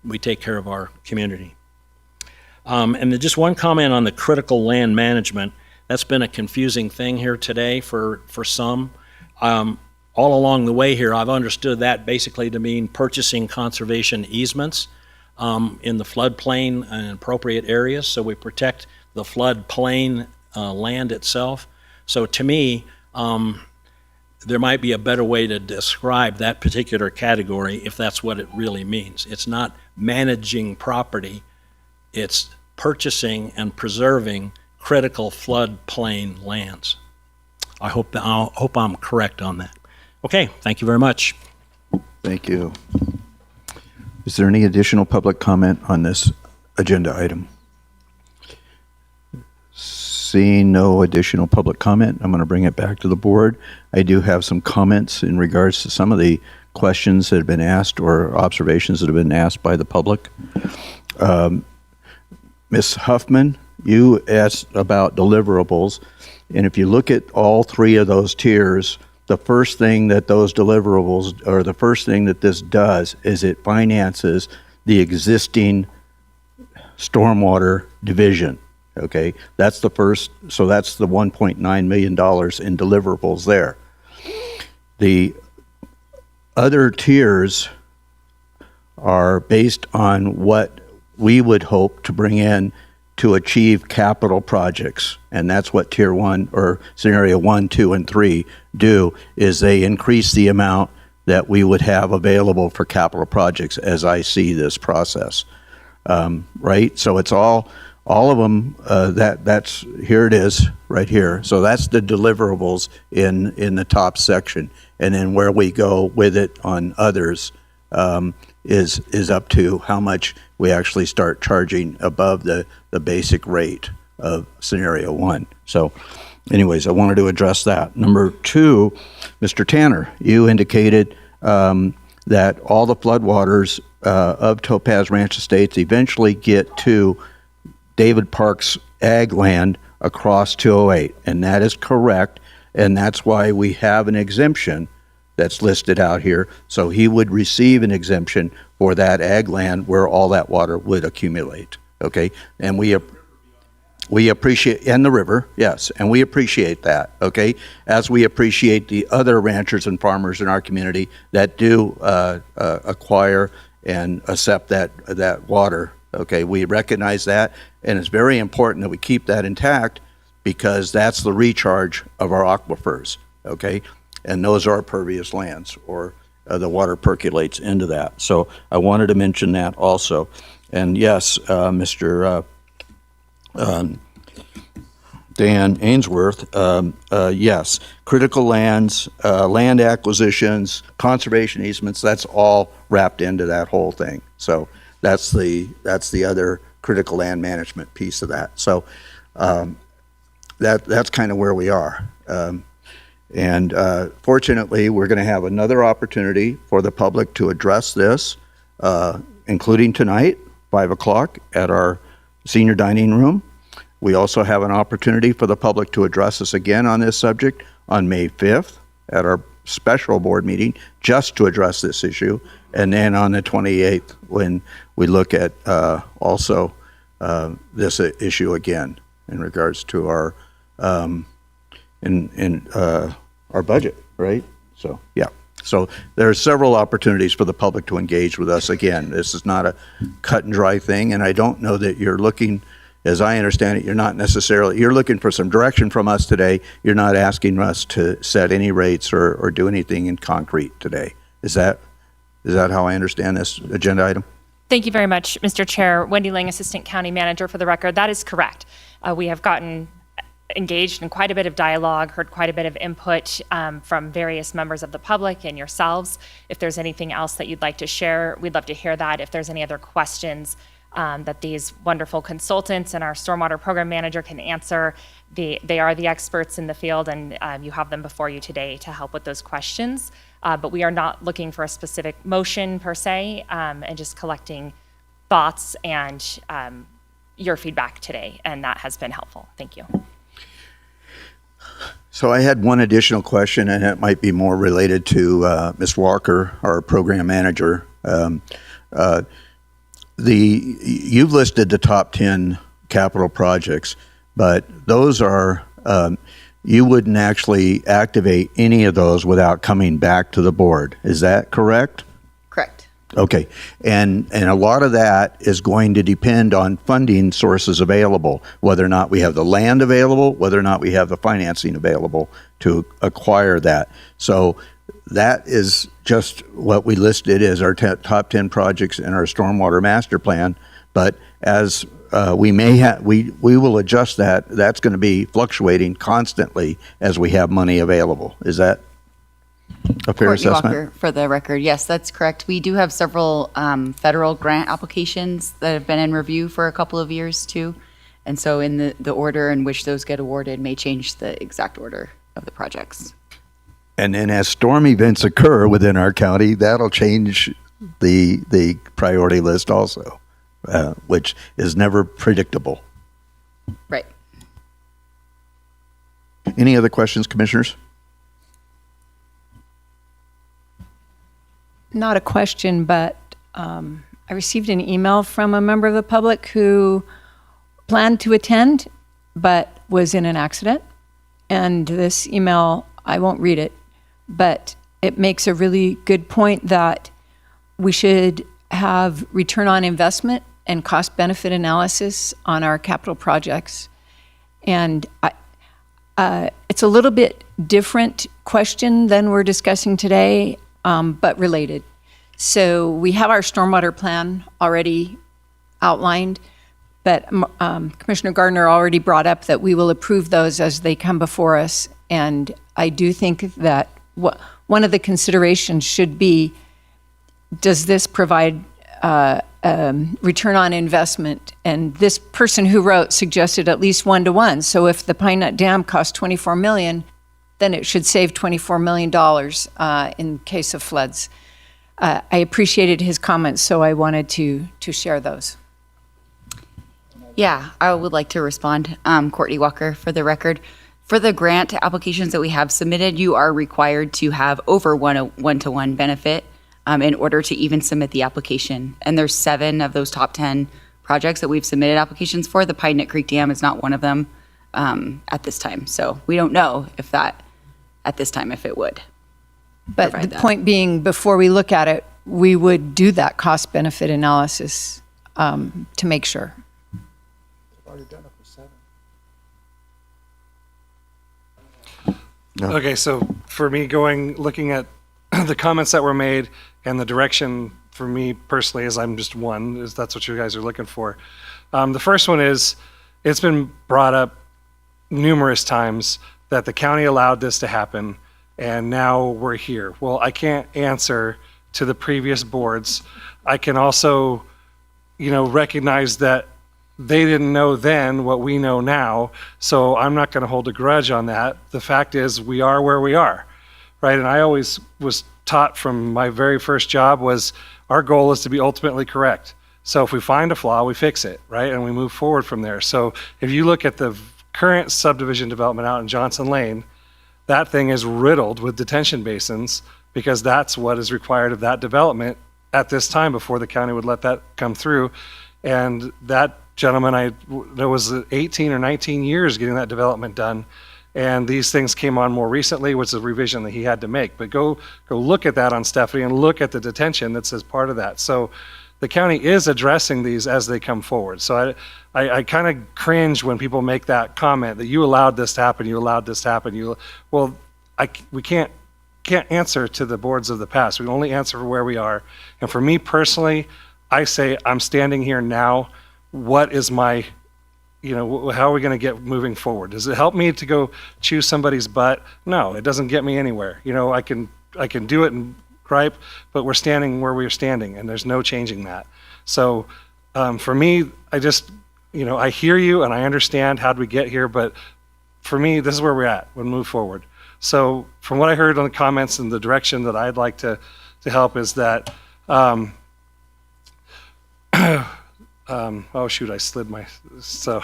Speaker 8: We take care of our community. And then just one comment on the critical land management. That's been a confusing thing here today for some. All along the way here, I've understood that basically to mean purchasing conservation easements in the floodplain and appropriate areas, so we protect the floodplain land itself. So to me, there might be a better way to describe that particular category if that's what it really means. It's not managing property, it's purchasing and preserving critical floodplain lands. I hope I'm correct on that. Okay, thank you very much.
Speaker 1: Thank you. Is there any additional public comment on this agenda item? Seeing no additional public comment, I'm going to bring it back to the board. I do have some comments in regards to some of the questions that have been asked or observations that have been asked by the public. Ms. Huffman, you asked about deliverables, and if you look at all three of those tiers, the first thing that those deliverables, or the first thing that this does, is it finances the existing stormwater division. Okay, that's the first, so that's the $1.9 million in deliverables there. The other tiers are based on what we would hope to bring in to achieve capital projects. And that's what tier one or scenario 1, 2, and 3 do, is they increase the amount that we would have available for capital projects as I see this process. Right? So it's all of them, that's, here it is, right here. So that's the deliverables in the top section. And then where we go with it on others is up to how much we actually start charging above the basic rate of scenario 1. So anyways, I wanted to address that. Number 2, Mr. Tanner, you indicated that all the floodwaters of Topaz Ranch Estates eventually get to David Park's ag land across 208, and that is correct, and that's why we have an exemption that's listed out here. So he would receive an exemption for that ag land where all that water would accumulate. Okay, and we appreciate, and the river, yes, and we appreciate that. Okay, as we appreciate the other ranchers and farmers in our community that do acquire and accept that water. Okay, we recognize that, and it's very important that we keep that intact because that's the recharge of our aquifers. Okay, and those are pervious lands, or the water percolates into that. So I wanted to mention that also. And yes, Mr. Dan Ainsworth, yes, critical lands, land acquisitions, conservation easements, that's all wrapped into that whole thing. So that's the other critical land management piece of that. So that's kind of where we are. And fortunately, we're going to have another opportunity for the public to address this, including tonight, 5 o'clock at our senior dining room. We also have an opportunity for the public to address us again on this subject on May 5th at our special board meeting, just to address this issue. And then on the 28th, when we look at also this issue again in regards to our our budget, right? So, yeah. So there are several opportunities for the public to engage with us. Again, this is not a cut and dry thing, and I don't know that you're looking, as I understand it, you're looking for some direction from us today. You're not asking us to set any rates or do anything in concrete today. Is that how I understand this agenda item?
Speaker 16: Thank you very much, Mr. Chair. Wendy Lang, Assistant County Manager, for the record. That is correct. We have gotten engaged in quite a bit of dialogue, heard quite a bit of input from various members of the public and yourselves. If there's anything else that you'd like to share, we'd love to hear that. If there's any other questions that these wonderful consultants and our stormwater program manager can answer, they are the experts in the field, and you have them before you today to help with those questions. But we are not looking for a specific motion per se, and just collecting thoughts and your feedback today, and that has been helpful. Thank you.
Speaker 1: So I had one additional question, and it might be more related to Ms. Walker, our program manager. You've listed the top 10 capital projects, but those are, you wouldn't actually activate any of those without coming back to the board. Is that correct?
Speaker 2: Correct.
Speaker 1: Okay, and a lot of that is going to depend on funding sources available, whether or not we have the land available, whether or not we have the financing available to acquire that. So that is just what we listed as our top 10 projects in our stormwater master plan. But as we will adjust that. That's going to be fluctuating constantly as we have money available. Is that a fair
Speaker 2: Courtney
Speaker 1: assessment?
Speaker 2: Walker, for the record, yes, that's correct. We do have several federal grant applications that have been in review for a couple of years too. And so in the order in which those get awarded may change the exact order of the projects.
Speaker 1: And then as storm events occur within our county, that'll change the priority list also, which is never predictable.
Speaker 2: Right.
Speaker 1: Any other questions, commissioners?
Speaker 22: Not a question, but I received an email from a member of the public who planned to attend but was in an accident. And this email, I won't read it, but it makes a really good point that we should have return on investment and cost benefit analysis on our capital projects. And it's a little bit different question than we're discussing today, but related. So we have our stormwater plan already outlined, but Commissioner Gardner already brought up that we will approve those as they come before us. And I do think that one of the considerations should be, does this provide return on investment? And this person who wrote suggested at least 1-to-1. So if the Pine Nut Dam cost $24 million, then it should save $24 million in case of floods. I appreciated his comments, so I wanted to share those.
Speaker 2: Yeah, I would like to respond. Courtney Walker, for the record. For the grant applications that we have submitted, you are required to have over one-to-one benefit in order to even submit the application. And there's 7 of those top 10 projects that we've submitted applications for. The Pine Neck Creek Dam is not one of them at this time. So we don't know if that, at this time, if it would.
Speaker 22: But the point being, before we look at it, we would do that cost-benefit analysis to make sure.
Speaker 17: Already done it for 7.
Speaker 18: Okay, so for me, looking at the comments that were made and the direction for me personally, as I'm just one, is that's what you guys are looking for. The first one is, it's been brought up numerous times that the county allowed this to happen, and now we're here. Well, I can't answer to the previous boards. I can also, recognize that they didn't know then what we know now, so I'm not going to hold a grudge on that. The fact is, we are where we are, right? And I always was taught from my very first job was our goal is to be ultimately correct. So if we find a flaw, we fix it, right? And we move forward from there. So if you look at the current subdivision development out in Johnson Lane, that thing is riddled with detention basins because that's what is required of that development at this time before the county would let that come through. And that gentleman, there was 18 or 19 years getting that development done. And these things came on more recently, which is a revision that he had to make. But go look at that on Stephanie and look at the detention that's as part of that. So the county is addressing these as they come forward. So I kind of cringe when people make that comment that you allowed this to happen, you allowed this to happen. We can't answer to the boards of the past. We only answer for where we are. And for me personally, I say I'm standing here now. What is my, how are we going to get moving forward? Does it help me to go choose somebody's butt? No, it doesn't get me anywhere. I can do it and gripe, but we're standing where we're standing, and there's no changing that. So for me, I just, I hear you and I understand how did we get here, but for me, this is where we're at. We'll move forward. So from what I heard on the comments and the direction that I'd like to help is that, oh shoot, I slid my, so,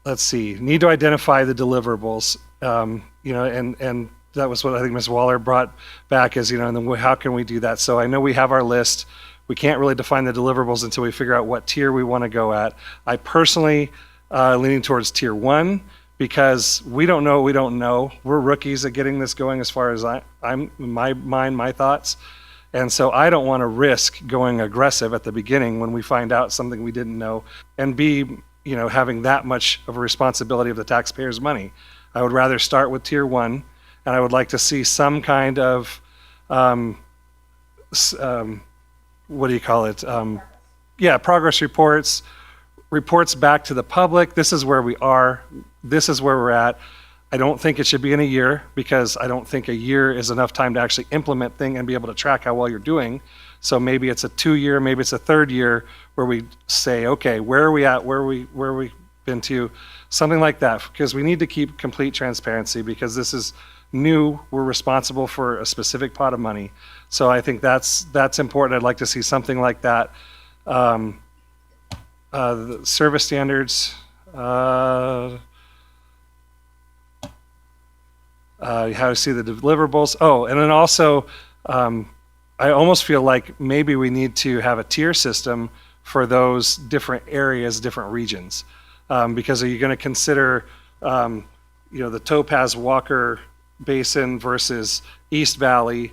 Speaker 18: let's see, need to identify the deliverables, and that was what I think Ms. Waller brought back is, and then how can we do that? So I know we have our list. We can't really define the deliverables until we figure out what tier we want to go at. I personally leaning towards tier 1 because we don't know what we don't know. We're rookies at getting this going as far as I'm in my mind, my thoughts. And so I don't want to risk going aggressive at the beginning when we find out something we didn't know and be, having that much of a responsibility of the taxpayers' money. I would rather start with tier 1, and I would like to see some kind of, what do you call it? Progress reports back to the public. This is where we are. This is where we're at. I don't think it should be in a year because I don't think a year is enough time to actually implement thing and be able to track how well you're doing. So maybe it's a 2-year, maybe it's a 3rd year where we say, okay, where are we at? Where we been to? Something like that, because we need to keep complete transparency because this is new. We're responsible for a specific pot of money. So I think that's important. I'd like to see something like that. The service standards, how to see the deliverables. Oh, and then also, I almost feel like maybe we need to have a tier system for those different areas, different regions. Because are you going to consider, the Topaz Walker Basin versus East Valley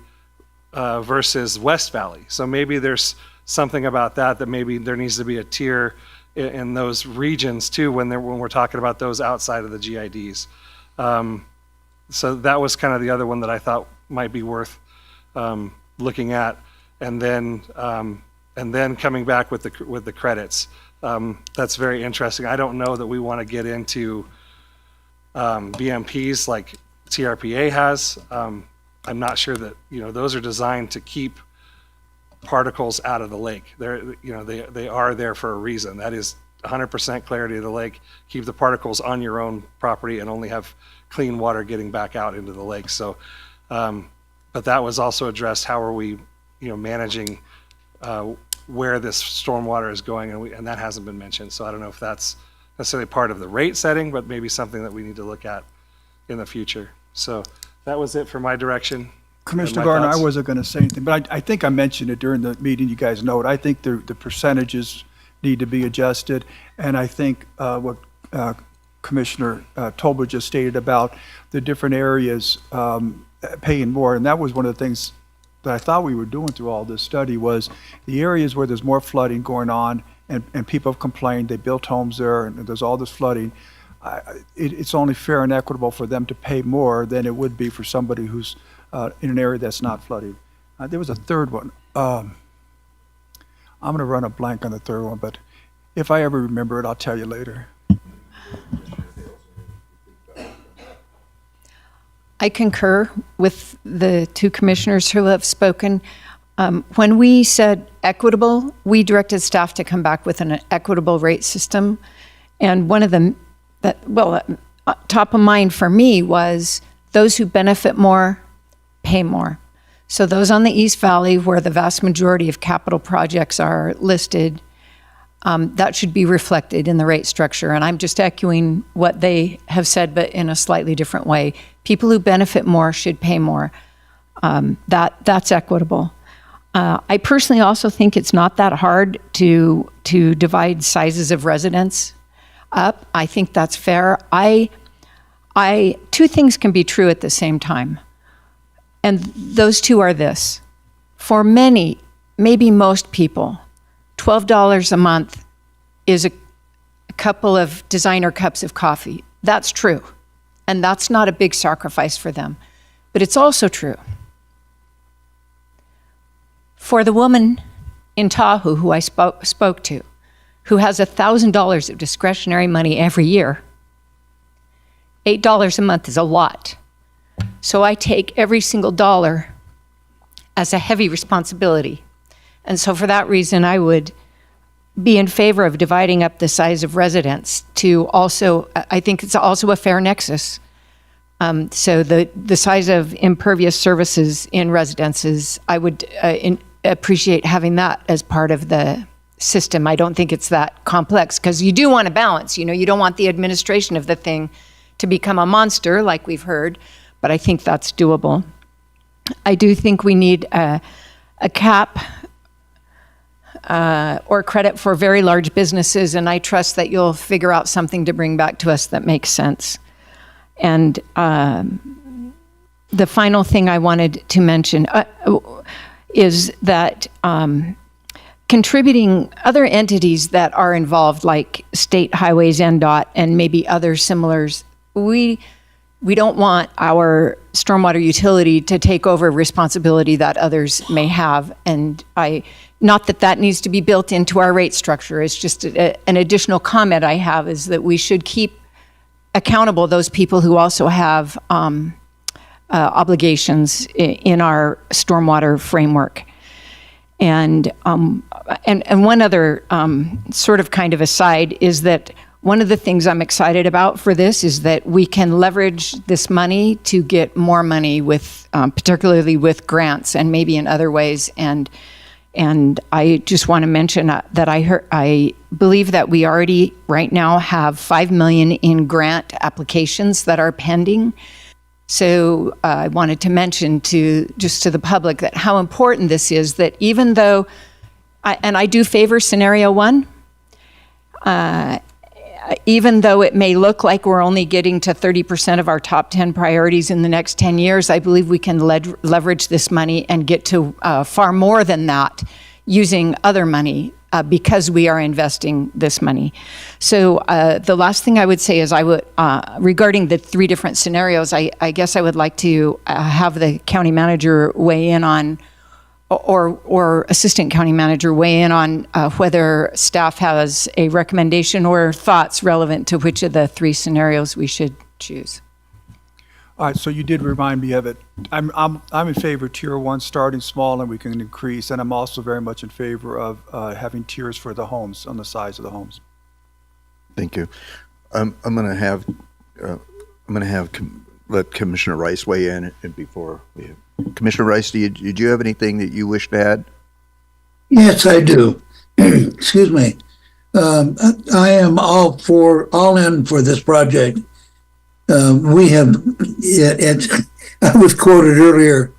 Speaker 18: versus West Valley? So maybe there's something about that maybe there needs to be a tier in those regions too when we're talking about those outside of the GIDs. So that was kind of the other one that I thought might be worth looking at, and then coming back with the credits. That's very interesting. I don't know that we want to get into BMPs like TRPA has. I'm not sure that those are designed to keep particles out of the lake. They are there for a reason. That is 100% clarity of the lake, keep the particles on your own property, and only have clean water getting back out into the lake. So, but that was also addressed. How are we, managing where this stormwater is going, and that hasn't been mentioned. So I don't know if that's necessarily part of the rate setting, but maybe something that we need to look at in the future. So that was it for my direction.
Speaker 17: Commissioner
Speaker 18: and my
Speaker 17: Gardner, I
Speaker 18: thoughts.
Speaker 17: wasn't going to say anything, but I think I mentioned it during the meeting. You guys know it. I think the percentages need to be adjusted, and I think what Commissioner Tolbert just stated about the different areas paying more, and that was one of the things that I thought we were doing through all this study was the areas where there's more flooding going on, and people have complained. They built homes there, and there's all this flooding. It's only fair and equitable for them to pay more than it would be for somebody who's in an area that's not flooded. There was a third one. I'm going to run a blank on the third one, but if I ever remember it, I'll tell you later.
Speaker 22: I concur with the two commissioners who have spoken. When we said equitable, we directed staff to come back with an equitable rate system. And one of them top of mind for me was those who benefit more pay more. So those on the East Valley, where the vast majority of capital projects are listed, that should be reflected in the rate structure. And I'm just echoing what they have said, but in a slightly different way. People who benefit more should pay more. That's equitable. I personally also think it's not that hard to divide sizes of residents up. I think that's fair. Two things can be true at the same time. And those two are this. For many, maybe most people, $12 a month is a couple of designer cups of coffee. That's true. And that's not a big sacrifice for them. But it's also true for the woman in Tahoe who I spoke to, who has $1,000 of discretionary money every year. $8 a month is a lot. So I take every single dollar as a heavy responsibility. And so for that reason, I would be in favor of dividing up the size of residents to also, I think it's also a fair nexus. So the size of impervious services in residences, I would appreciate having that as part of the system. I don't think it's that complex because you do want to balance. You don't want the administration of the thing to become a monster like we've heard, but I think that's doable. I do think we need a cap or credit for very large businesses, and I trust that you'll figure out something to bring back to us that makes sense. And the final thing I wanted to mention is that contributing other entities that are involved, like State Highways, NDOT, and maybe other similars, we don't want our stormwater utility to take over responsibility that others may have. And not that needs to be built into our rate structure. It's just an additional comment I have is that we should keep accountable those people who also have obligations in our stormwater framework. And one other sort of kind of aside is that one of the things I'm excited about for this is that we can leverage this money to get more money with, particularly with grants and maybe in other ways. And I just want to mention that I believe that we already right now have $5 million in grant applications that are pending. So I wanted to mention to the public that how important this is, that even though, I do favor scenario one, even though it may look like we're only getting to 30% of our top 10 priorities in the next 10 years, I believe we can leverage this money and get to far more than that using other money because we are investing this money. So the last thing I would say is regarding the three different scenarios, I guess I would like to have the county manager weigh in on, or assistant county manager weigh in on whether staff has a recommendation or thoughts relevant to which of the three scenarios we should choose.
Speaker 17: All right, so you did remind me of it. I'm in favor of tier one starting small and we can increase, and I'm also very much in favor of having tiers for the homes on the size of the homes.
Speaker 1: Thank you. I'm going to have let Commissioner Rice weigh in before we have. Commissioner Rice, did you have anything that you wish to add?
Speaker 3: Yes, I do. Excuse me. I am all in for this project. We have, I was quoted earlier,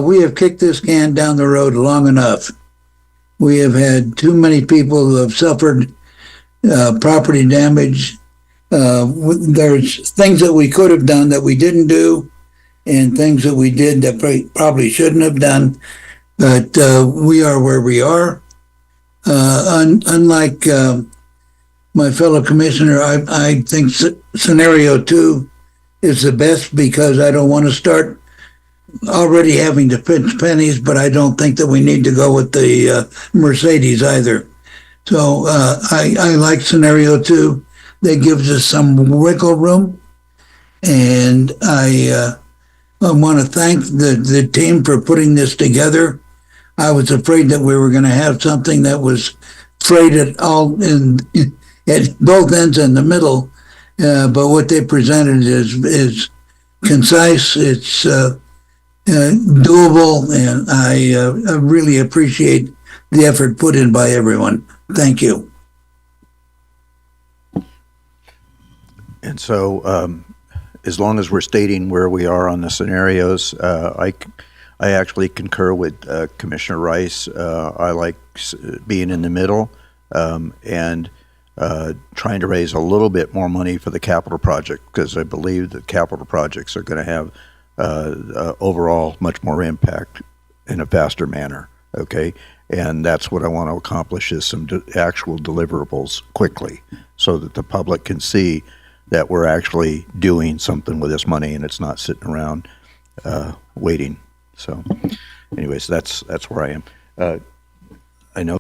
Speaker 3: we have kicked this can down the road long enough. We have had too many people who have suffered property damage. There's things that we could have done that we didn't do, and things that we did that probably shouldn't have done. But we are where we are. Unlike my fellow commissioner, I think scenario 2 is the best, because I don't want to start already having to pinch pennies, but I don't think that we need to go with the Mercedes either. So I like scenario 2. That gives us some wiggle room. And I want to thank the team for putting this together. I was afraid that we were going to have something that was frayed at both ends and the middle. But what they presented is concise, it's doable, and I really appreciate the effort put in by everyone. Thank you.
Speaker 1: And so, as long as we're stating where we are on the scenarios, I actually concur with Commissioner Rice. I like being in the middle and trying to raise a little bit more money for the capital project, because I believe that capital projects are going to have overall much more impact in a faster manner. Okay, and that's what I want to accomplish, is some actual deliverables quickly, so that the public can see that we're actually doing something with this money and it's not sitting around waiting. So, anyways, that's where I am. I know.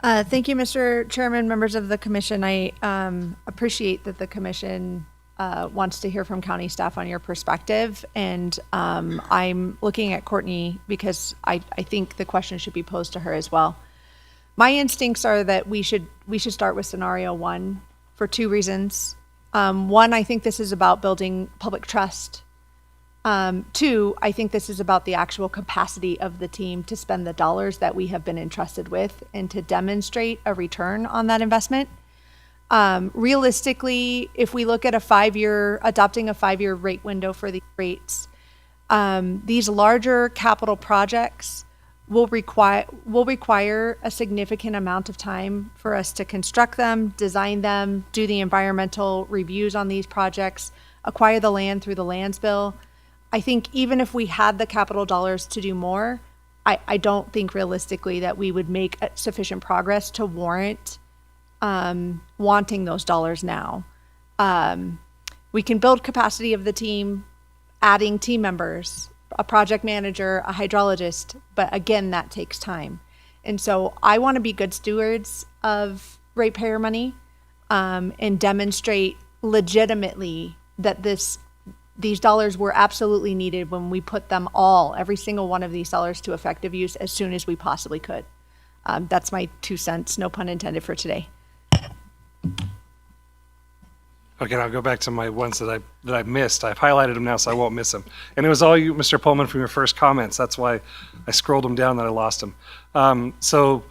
Speaker 5: Thank you, Mr. Chairman, members of the commission. I appreciate that the commission wants to hear from county staff on your perspective. And I'm looking at Courtney because I think the question should be posed to her as well. My instincts are that we should start with scenario 1 for 2 reasons. 1, I think this is about building public trust. 2, I think this is about the actual capacity of the team to spend the dollars that we have been entrusted with and to demonstrate a return on that investment. Realistically, if we look at adopting a 5-year rate window for the rates, these larger capital projects will require a significant amount of time for us to construct them, design them, do the environmental reviews on these projects, acquire the land through the lands bill. I think even if we had the capital dollars to do more, I don't think realistically that we would make sufficient progress to warrant wanting those dollars now. We can build capacity of the team, adding team members, a project manager, a hydrologist, but again, that takes time. And so I want to be good stewards of ratepayer money and demonstrate legitimately that these dollars were absolutely needed when we put them every single one of these dollars to effective use as soon as we possibly could. That's my 2 cents, no pun intended, for today.
Speaker 18: Okay, I'll go back to my ones that I missed. I've highlighted them now, so I won't miss them. And it was all you, Mr. Pullman, from your first comments. That's why I scrolled them down that I lost them. So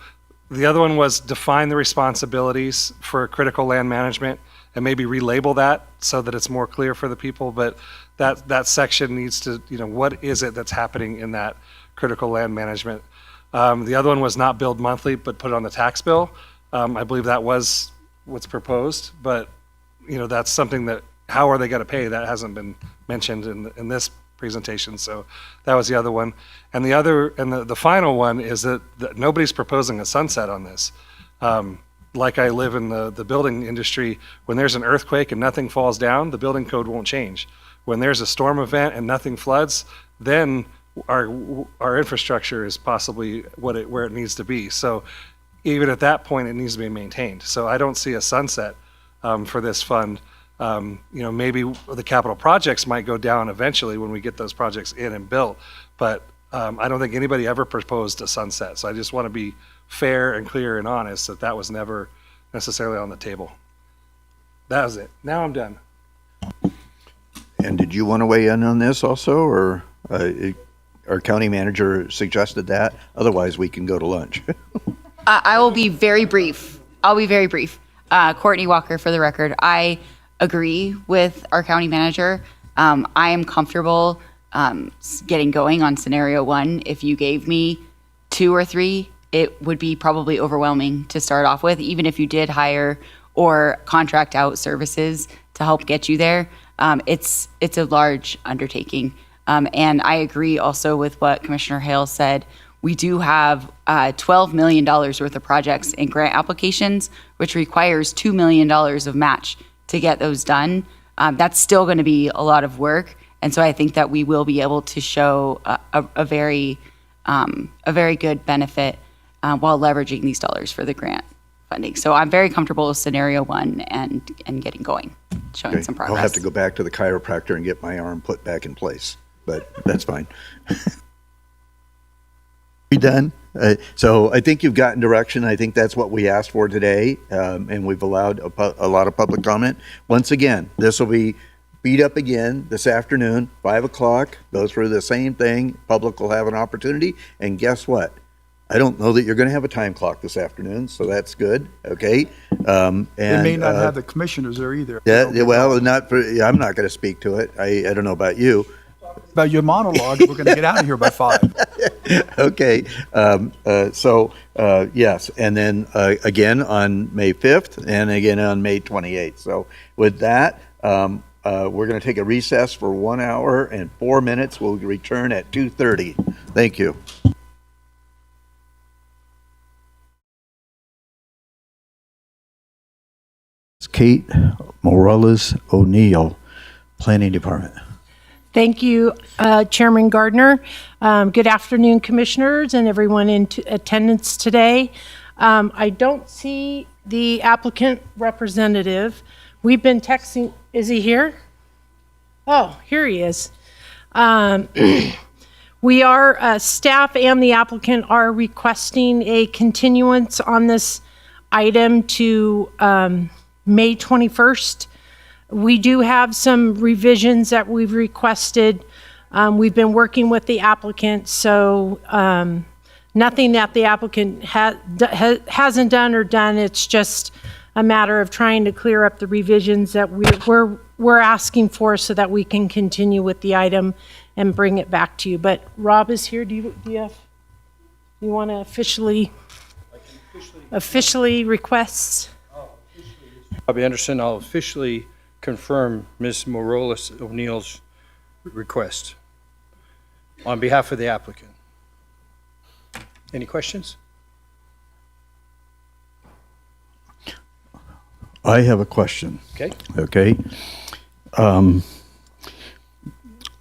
Speaker 18: the other one was define the responsibilities for critical land management and maybe relabel that so that it's more clear for the people. But that section needs to, what is it that's happening in that critical land management? The other one was not billed monthly, but put it on the tax bill. I believe that was what's proposed, but that's something that, how are they going to pay? That hasn't been mentioned in this presentation. So that was the other one. And the final one is that nobody's proposing a sunset on this. Like I live in the building industry, when there's an earthquake and nothing falls down, the building code won't change. When there's a storm event and nothing floods, then our infrastructure is possibly where it needs to be. So even at that point, it needs to be maintained. So I don't see a sunset for this fund. Maybe the capital projects might go down eventually when we get those projects in and built, but I don't think anybody ever proposed a sunset. So I just want to be fair and clear and honest that that was never necessarily on the table. That was it. Now I'm done.
Speaker 1: And did you want to weigh in on this also, or our county manager suggested that? Otherwise, we can go to lunch.
Speaker 2: I will be very brief. I'll be very brief. Courtney Walker, for the record. I agree with our county manager. I am comfortable getting going on scenario 1. If you gave me 2 or 3, it would be probably overwhelming to start off with, even if you did hire or contract out services to help get you there. It's a large undertaking. And I agree also with what Commissioner Hale said. We do have $12 million worth of projects in grant applications, which requires $2 million of match to get those done. That's still going to be a lot of work. And so I think that we will be able to show a very good benefit while leveraging these dollars for the grant funding. So I'm very comfortable with scenario 1 and getting going, showing some progress.
Speaker 1: I'll have to go back to the chiropractor and get my arm put back in place, but that's fine. We done? So I think you've gotten direction. I think that's what we asked for today, and we've allowed a lot of public comment. Once again, this will be beat up again this afternoon, 5 o'clock, go through the same thing. Public will have an opportunity, and guess what? I don't know that you're going to have a time clock this afternoon, so that's good. Okay. And
Speaker 17: They may not have the commissioners there either.
Speaker 1: Yeah. Well, not for, I'm not going to speak to it. I don't know about you.
Speaker 17: About your monologue, we're going to get out of here by 5.
Speaker 1: Okay. Yes. And then again on May 5th and again on May 28th. So with that, we're going to take a recess for 1 hour and 4 minutes. We'll return at 2:30. Thank you. Kate Morales O'Neill, Planning Department.
Speaker 6: Thank you, Chairman Gardner. Good afternoon, commissioners and everyone in attendance today. I don't see the applicant representative. We've been texting, is he here? Oh, here he is. We are, staff and the applicant are requesting a continuance on this item to May 21st. We do have some revisions that we've requested. We've been working with the applicant, so nothing that the applicant hasn't done or done. It's just a matter of trying to clear up the revisions that we're asking for so that we can continue with the item and bring it back to you. But Rob is here. Do you want to officially request?
Speaker 19: Bobby Anderson, I'll officially confirm Ms. Morales O'Neill's request on behalf of the applicant. Any questions?
Speaker 1: I have a question.
Speaker 19: Okay.
Speaker 1: Okay.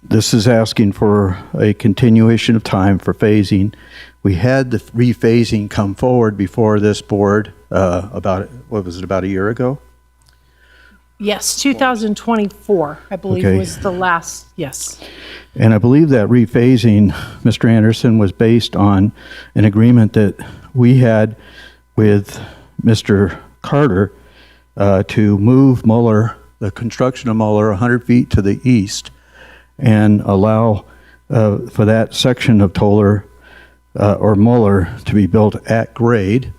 Speaker 1: This is asking for a continuation of time for phasing. We had the rephasing come forward before this board about a year ago?
Speaker 6: Yes, 2024, I believe,
Speaker 1: Okay.
Speaker 6: was the last, yes.
Speaker 1: And I believe that rephasing, Mr. Anderson, was based on an agreement that we had with Mr. Carter to move Muller, the construction of Muller, 100 feet to the east and allow for that section of Toller or Muller to be built at grade,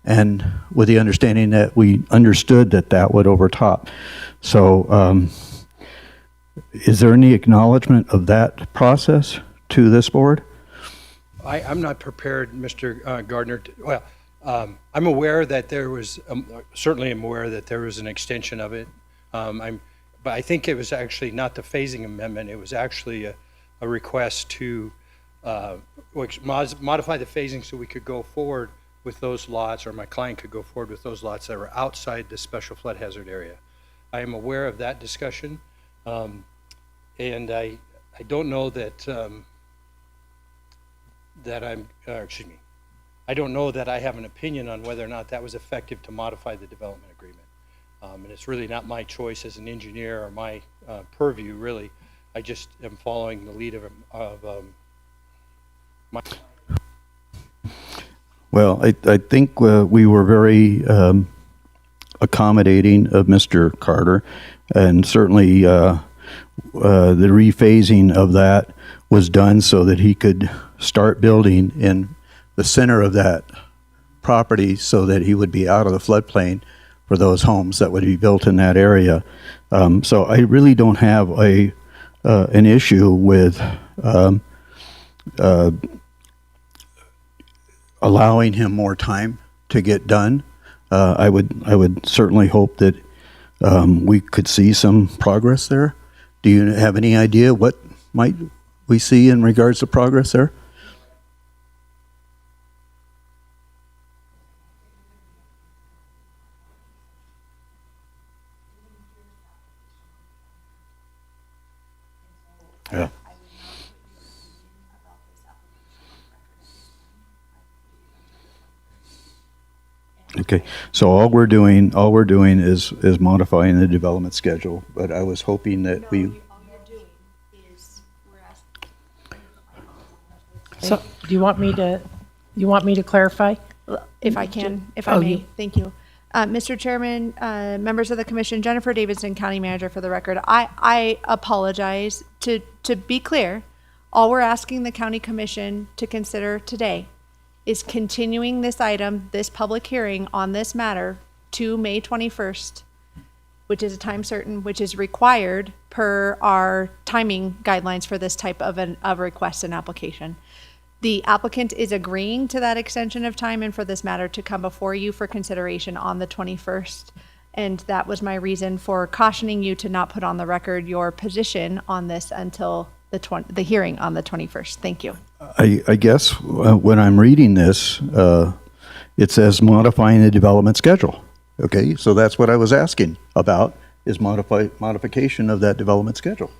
Speaker 1: and with the understanding that we understood that that would overtop. So is there any acknowledgement of that process to this board?
Speaker 19: I'm not prepared, Mr. Gardner. I'm aware that there was, certainly I'm aware that there was an extension of it. But I think it was actually not the phasing amendment. It was actually a request to modify the phasing so we could go forward with those lots, or my client could go forward with those lots that were outside the special flood hazard area. I am aware of that discussion, and I don't know that I don't know that I have an opinion on whether or not that was effective to modify the development agreement. And it's really not my choice as an engineer or my purview, really. I just am following the lead of my.
Speaker 1: Well, I think we were very accommodating of Mr. Carter, and certainly the rephasing of that was done so that he could start building in the center of that property so that he would be out of the floodplain for those homes that would be built in that area. So I really don't have an issue with allowing him more time to get done. I would certainly hope that we could see some progress there. Do you have any idea what might we see in regards to progress there? Yeah. Okay, so all we're doing is modifying the development schedule, but I was hoping that we.
Speaker 6: So, do you want me to clarify?
Speaker 5: If I can, if I may, thank you. Mr. Chairman, members of the commission, Jennifer Davidson, County Manager for the record. I apologize. To be clear, all we're asking the County Commission to consider today is continuing this item, this public hearing on this matter to May 21st, which is a time certain, which is required per our timing guidelines for this type of request and application. The applicant is agreeing to that extension of time and for this matter to come before you for consideration on the 21st. And that was my reason for cautioning you to not put on the record your position on this until the hearing on the 21st. Thank you.
Speaker 1: I guess when I'm reading this, it says modifying the development schedule. Okay, so that's what I was asking about, is modification of that development schedule.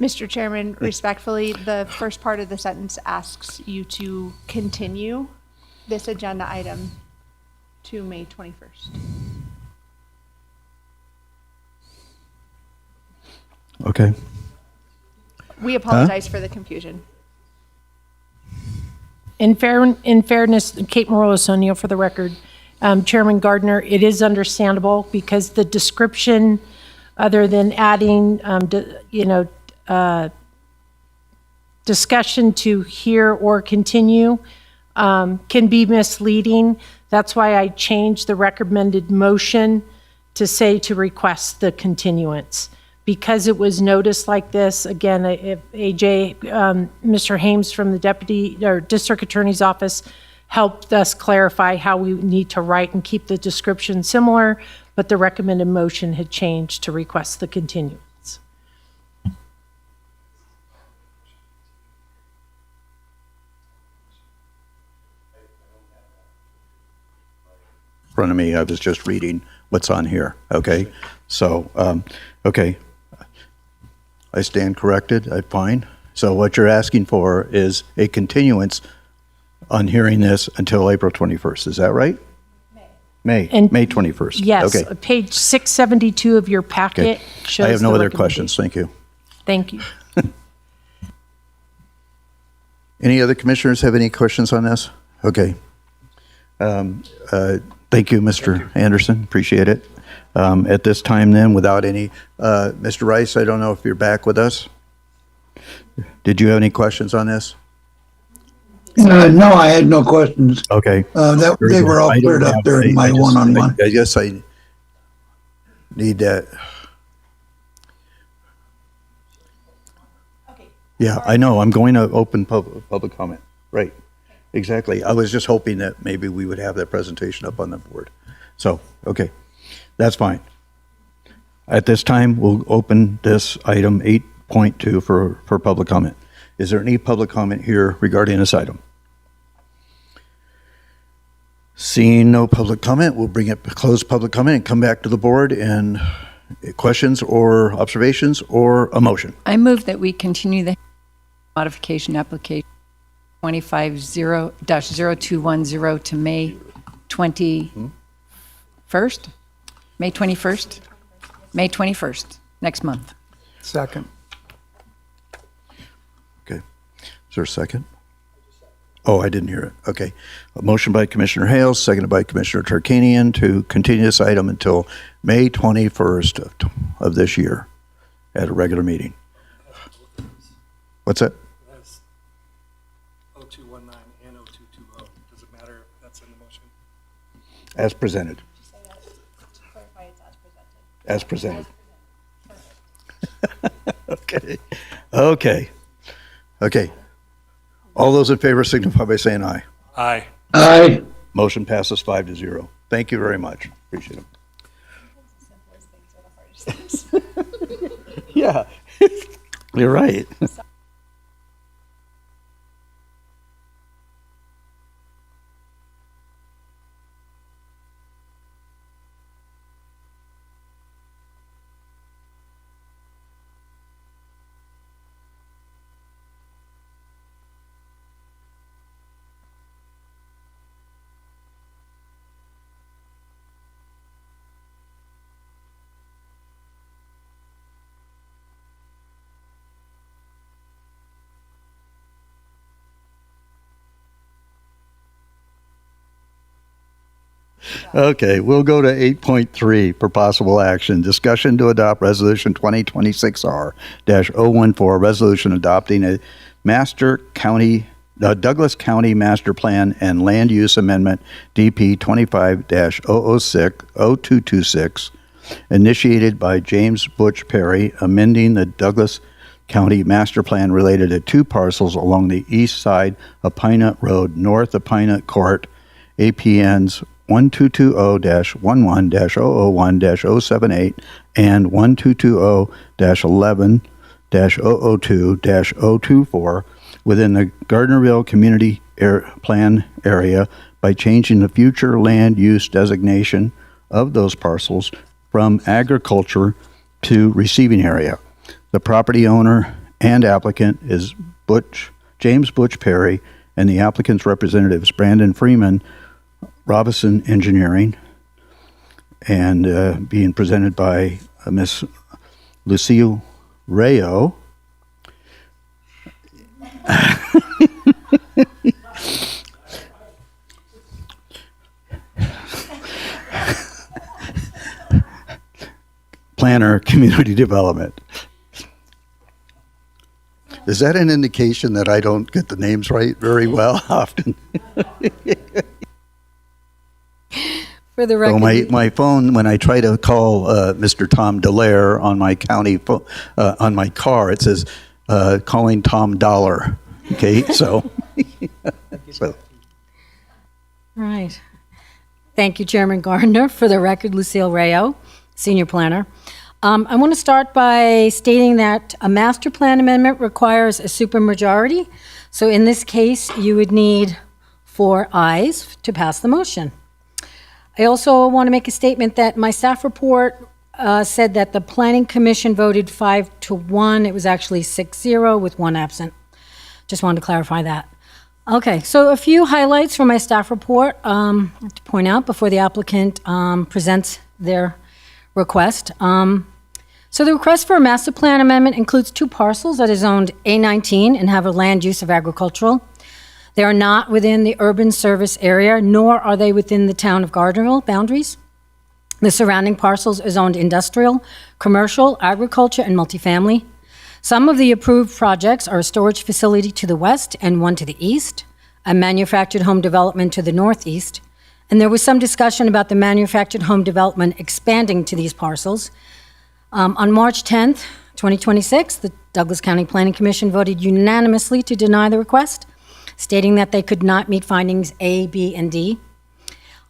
Speaker 5: Mr. Chairman, respectfully, the first part of the sentence asks you to continue this agenda item to May 21st.
Speaker 1: Okay.
Speaker 5: We apologize for the confusion.
Speaker 6: In fairness, Kate Morales O'Neill for the record, Chairman Gardner, it is understandable because the description, other than adding, discussion to hear or continue, can be misleading. That's why I changed the recommended motion to say to request the continuance. Because it was noticed like this, again, if AJ, Mr. Hames from the Deputy or District Attorney's Office helped us clarify how we need to write and keep the description similar, but the recommended motion had changed to request the continuance.
Speaker 1: In front of me, I was just reading what's on here. Okay, so okay. I stand corrected. I'm fine. So what you're asking for is a continuance on hearing this until April 21st. Is that right? May 21st.
Speaker 6: Yes.
Speaker 1: Okay.
Speaker 6: Page 672 of your packet shows
Speaker 1: I have no
Speaker 6: the
Speaker 1: other
Speaker 6: recommendation.
Speaker 1: questions. Thank you.
Speaker 6: Thank you.
Speaker 1: Any other commissioners have any questions on this? Okay. Thank you, Mr. Anderson. Appreciate it. At this time then, without any, Mr. Rice, I don't know if you're back with us. Did you have any questions on this?
Speaker 3: No, I had no questions.
Speaker 1: Okay.
Speaker 3: They were all cleared up during my one-on-one.
Speaker 1: I guess I need that. Yeah, I know. I'm going to open public comment. Right. Exactly. I was just hoping that maybe we would have that presentation up on the board. So, okay. That's fine. At this time, we'll open this item 8.2 for public comment. Is there any public comment here regarding this item? Seeing no public comment, we'll bring it close public comment and come back to the board and questions or observations or a motion.
Speaker 22: I move that we continue the modification application 250-0210 to May 21st? May 21st? May 21st, next month.
Speaker 17: Second.
Speaker 1: Okay. Is there a second? Oh, I didn't hear it. Okay. A motion by Commissioner Hales, seconded by Commissioner Tarkanian to continue this item until May 21st of this year at a regular meeting. What's that?
Speaker 18: 0219 and 0220. Does it matter if that's in the motion?
Speaker 1: As presented. As presented. Okay. Okay. Okay. All those in favor signify by saying aye.
Speaker 18: Aye.
Speaker 3: Aye.
Speaker 1: Motion passes 5-0. Thank you very much. Appreciate it. Yeah, you're right. Okay, we'll go to 8.3 for possible action. Discussion to adopt Resolution 2026R-014, resolution adopting a Douglas County Master Plan and Land Use Amendment DP 25-006-0226, initiated by James Butch Perry, amending the Douglas County Master Plan related to two parcels along the east side of Pinut Road, north of Pinut Court, APNs 1220-11-001-078 and 1220-11-002-024 within the Gardnerville Community Plan area by changing the future land use designation of those parcels from agriculture to receiving area. The property owner and applicant is James Butch Perry, and the applicant's representative is Brandon Freeman, Robinson Engineering, and being presented by Miss Lucille Rayo. Planner, Community Development. Is that an indication that I don't get the names right very well often?
Speaker 20: For the record,
Speaker 1: So my phone, when I try to call Mr. Tom Dallaire on my county on my car, it says calling Tom Dollar. Okay, so. So.
Speaker 20: Right. Thank you, Chairman Gardner. For the record, Lucille Rayo, Senior Planner. I want to start by stating that a master plan amendment requires a supermajority. So in this case, you would need 4 ayes to pass the motion. I also want to make a statement that my staff report said that the Planning Commission voted 5-1. It was actually 6-0 with 1 absent. Just wanted to clarify that. Okay, so a few highlights from my staff report to point out before the applicant presents their request. So the request for a master plan amendment includes 2 parcels that is zoned A19 and have a land use of agricultural. They are not within the urban service area, nor are they within the town of Gardnerville boundaries. The surrounding parcels are zoned industrial, commercial, agriculture, and multifamily. Some of the approved projects are a storage facility to the west and one to the east, a manufactured home development to the northeast, and there was some discussion about the manufactured home development expanding to these parcels. On March 10th, 2026, the Douglas County Planning Commission voted unanimously to deny the request, stating that they could not meet findings A, B, and D.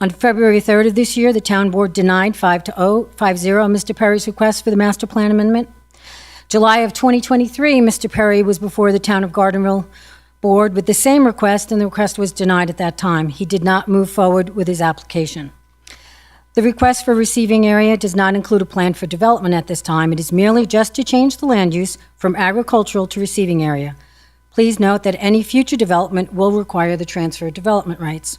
Speaker 20: On February 3rd of this year, the town board denied 5-0 Mr. Perry's request for the master plan amendment. July of 2023, Mr. Perry was before the town of Gardnerville board with the same request, and the request was denied at that time. He did not move forward with his application. The request for receiving area does not include a plan for development at this time. It is merely just to change the land use from agricultural to receiving area. Please note that any future development will require the transfer of development rights.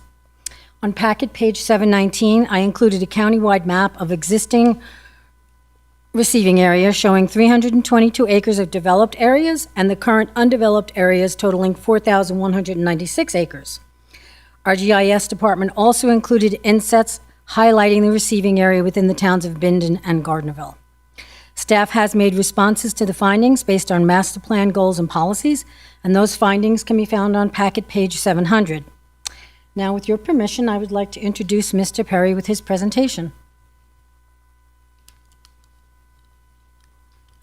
Speaker 20: On packet page 719, I included a countywide map of existing receiving area showing 322 acres of developed areas and the current undeveloped areas totaling 4,196 acres. Our GIS department also included insets highlighting the receiving area within the towns of Bindon and Gardnerville. Staff has made responses to the findings based on master plan goals and policies, and those findings can be found on packet page 700. Now, with your permission, I would like to introduce Mr. Perry with his presentation.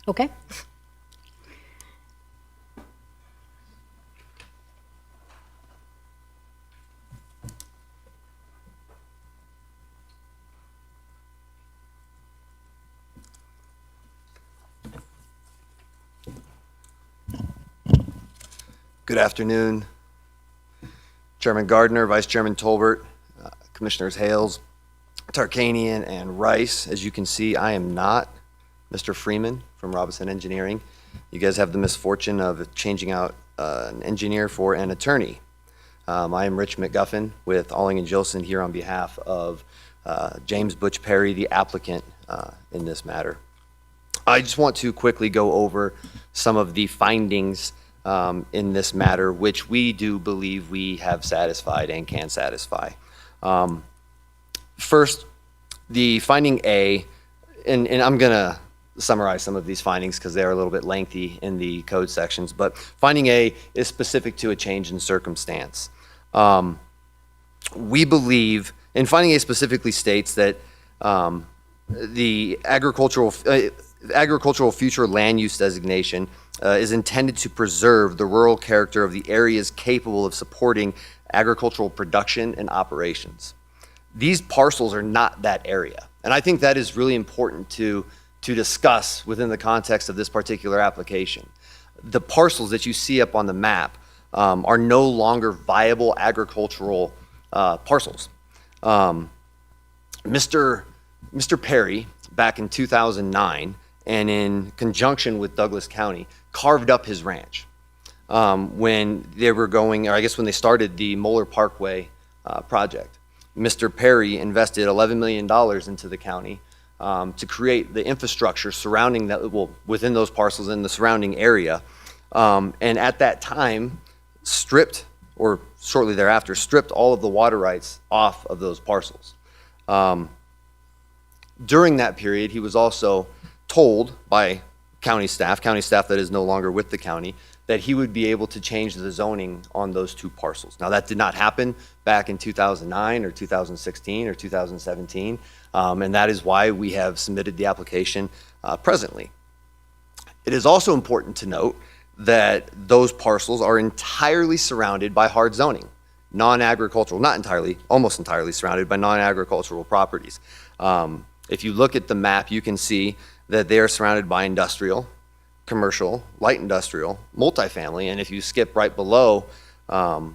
Speaker 20: Okay?
Speaker 7: Good afternoon, Chairman Gardner, Vice Chairman Tolbert, Commissioners Hales, Tarkanian, and Rice. As you can see, I am not Mr. Freeman from Robinson Engineering. You guys have the misfortune of changing out an engineer for an attorney. I am Rich McGuffin with Alling and Jolson here on behalf of James Butch Perry, the applicant in this matter. I just want to quickly go over some of the findings in this matter, which we do believe we have satisfied and can satisfy. First, the finding A, and I'm going to summarize some of these findings because they are a little bit lengthy in the code sections, but finding A is specific to a change in circumstance. We believe, and finding A specifically states that the agricultural future land use designation is intended to preserve the rural character of the areas capable of supporting agricultural production and operations. These parcels are not that area. And I think that is really important to discuss within the context of this particular application. The parcels that you see up on the map are no longer viable agricultural parcels. Mr. Perry, back in 2009, and in conjunction with Douglas County, carved up his ranch when they were going, or I guess when they started the Moeller Parkway project. Mr. Perry invested $11 million into the county to create the infrastructure surrounding that, well, within those parcels in the surrounding area. And at that time, stripped, or shortly thereafter, stripped all of the water rights off of those parcels. During that period, he was also told by county staff that is no longer with the county, that he would be able to change the zoning on those two parcels. Now, that did not happen back in 2009 or 2016 or 2017, and that is why we have submitted the application presently. It is also important to note that those parcels are entirely surrounded by hard zoning, non-agricultural, not entirely, almost entirely surrounded by non-agricultural properties. If you look at the map, you can see that they are surrounded by industrial, commercial, light industrial, multifamily, and if you skip right below Mr.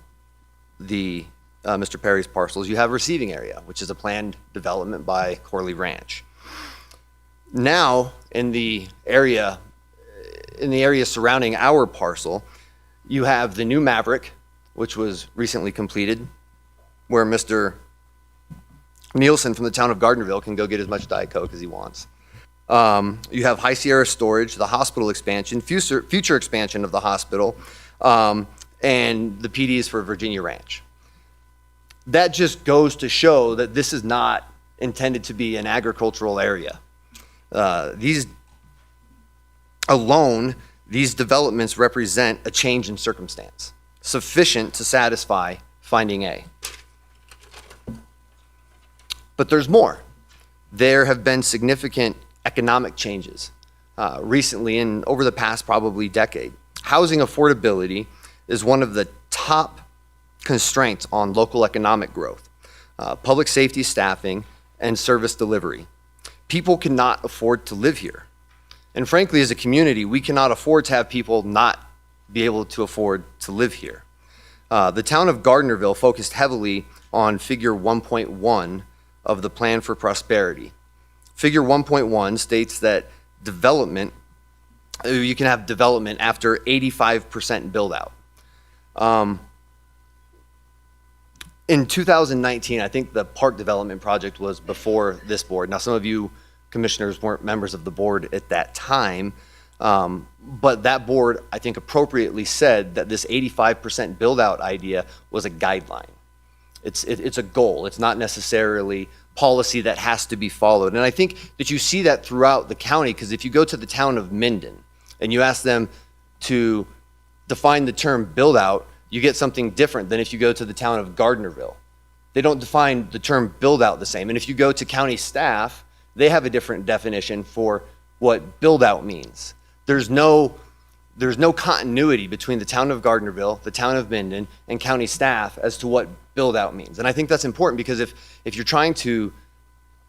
Speaker 7: Perry's parcels, you have receiving area, which is a planned development by Corley Ranch. Now, in the area surrounding our parcel, you have the new Maverick, which was recently completed, where Mr. Nielsen from the town of Gardnerville can go get as much Diet Coke as he wants. You have High Sierra Storage, the hospital expansion, future expansion of the hospital, and the PDs for Virginia Ranch. That just goes to show that this is not intended to be an agricultural area. These developments represent a change in circumstance, sufficient to satisfy finding A. But there's more. There have been significant economic changes recently and over the past probably decade. Housing affordability is one of the top constraints on local economic growth, public safety staffing, and service delivery. People cannot afford to live here. And frankly, as a community, we cannot afford to have people not be able to afford to live here. The town of Gardnerville focused heavily on Figure 1.1 of the Plan for Prosperity. Figure 1.1 states that development, you can have development after 85% build out. In 2019, I think the park development project was before this board. Now, some of you commissioners weren't members of the board at that time. But that board, I think, appropriately said that this 85% build out idea was a guideline. It's a goal. It's not necessarily policy that has to be followed. And I think that you see that throughout the county, because if you go to the town of Minden and you ask them to define the term build out, you get something different than if you go to the town of Gardnerville. They don't define the term build out the same. And if you go to county staff, they have a different definition for what build out means. There's no continuity between the town of Gardnerville, the town of Minden, and county staff as to what build out means. And I think that's important because if you're trying to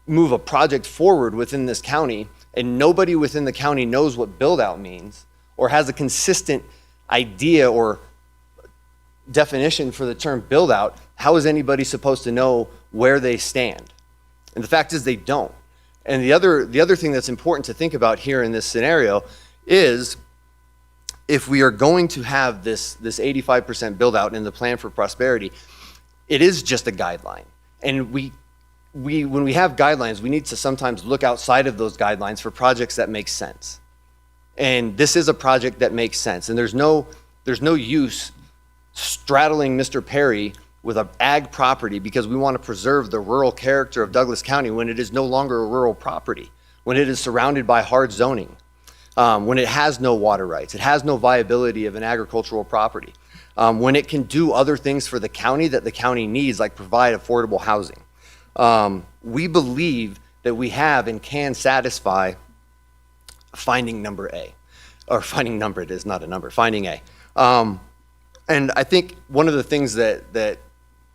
Speaker 7: move a project forward within this county and nobody within the county knows what build out means or has a consistent idea or definition for the term build out, how is anybody supposed to know where they stand? And the fact is they don't. And the other thing that's important to think about here in this scenario is if we are going to have this 85% build out in the plan for prosperity, it is just a guideline. And when we have guidelines, we need to sometimes look outside of those guidelines for projects that make sense. And this is a project that makes sense. And there's no use straddling Mr. Perry with an ag property because we want to preserve the rural character of Douglas County when it is no longer a rural property, when it is surrounded by hard zoning, when it has no water rights, it has no viability of an agricultural property, when it can do other things for the county that the county needs, like provide affordable housing. We believe that we have and can satisfy finding number A, or finding number, it is not a number, finding A. And I think one of the things that the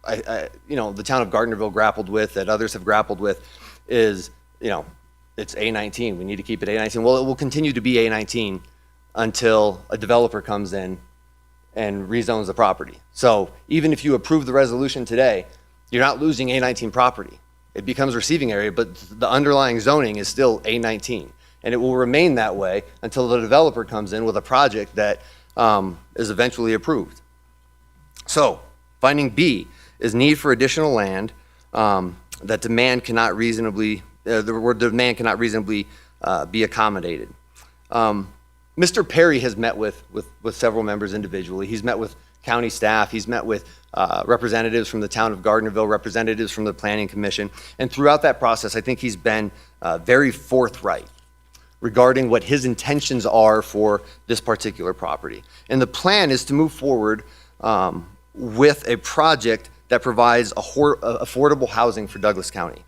Speaker 7: town of Gardnerville grappled with, that others have grappled with, is, it's A19. We need to keep it A19. Well, it will continue to be A19 until a developer comes in and rezones the property. So even if you approve the resolution today, you're not losing A19 property. It becomes receiving area, but the underlying zoning is still A19. And it will remain that way until the developer comes in with a project that is eventually approved. So finding B is need for additional land that demand cannot reasonably, the word demand cannot reasonably be accommodated. Mr. Perry has met with several members individually. He's met with county staff. He's met with representatives from the town of Gardnerville, representatives from the Planning Commission. And throughout that process, I think he's been very forthright regarding what his intentions are for this particular property. And the plan is to move forward with a project that provides affordable housing for Douglas County.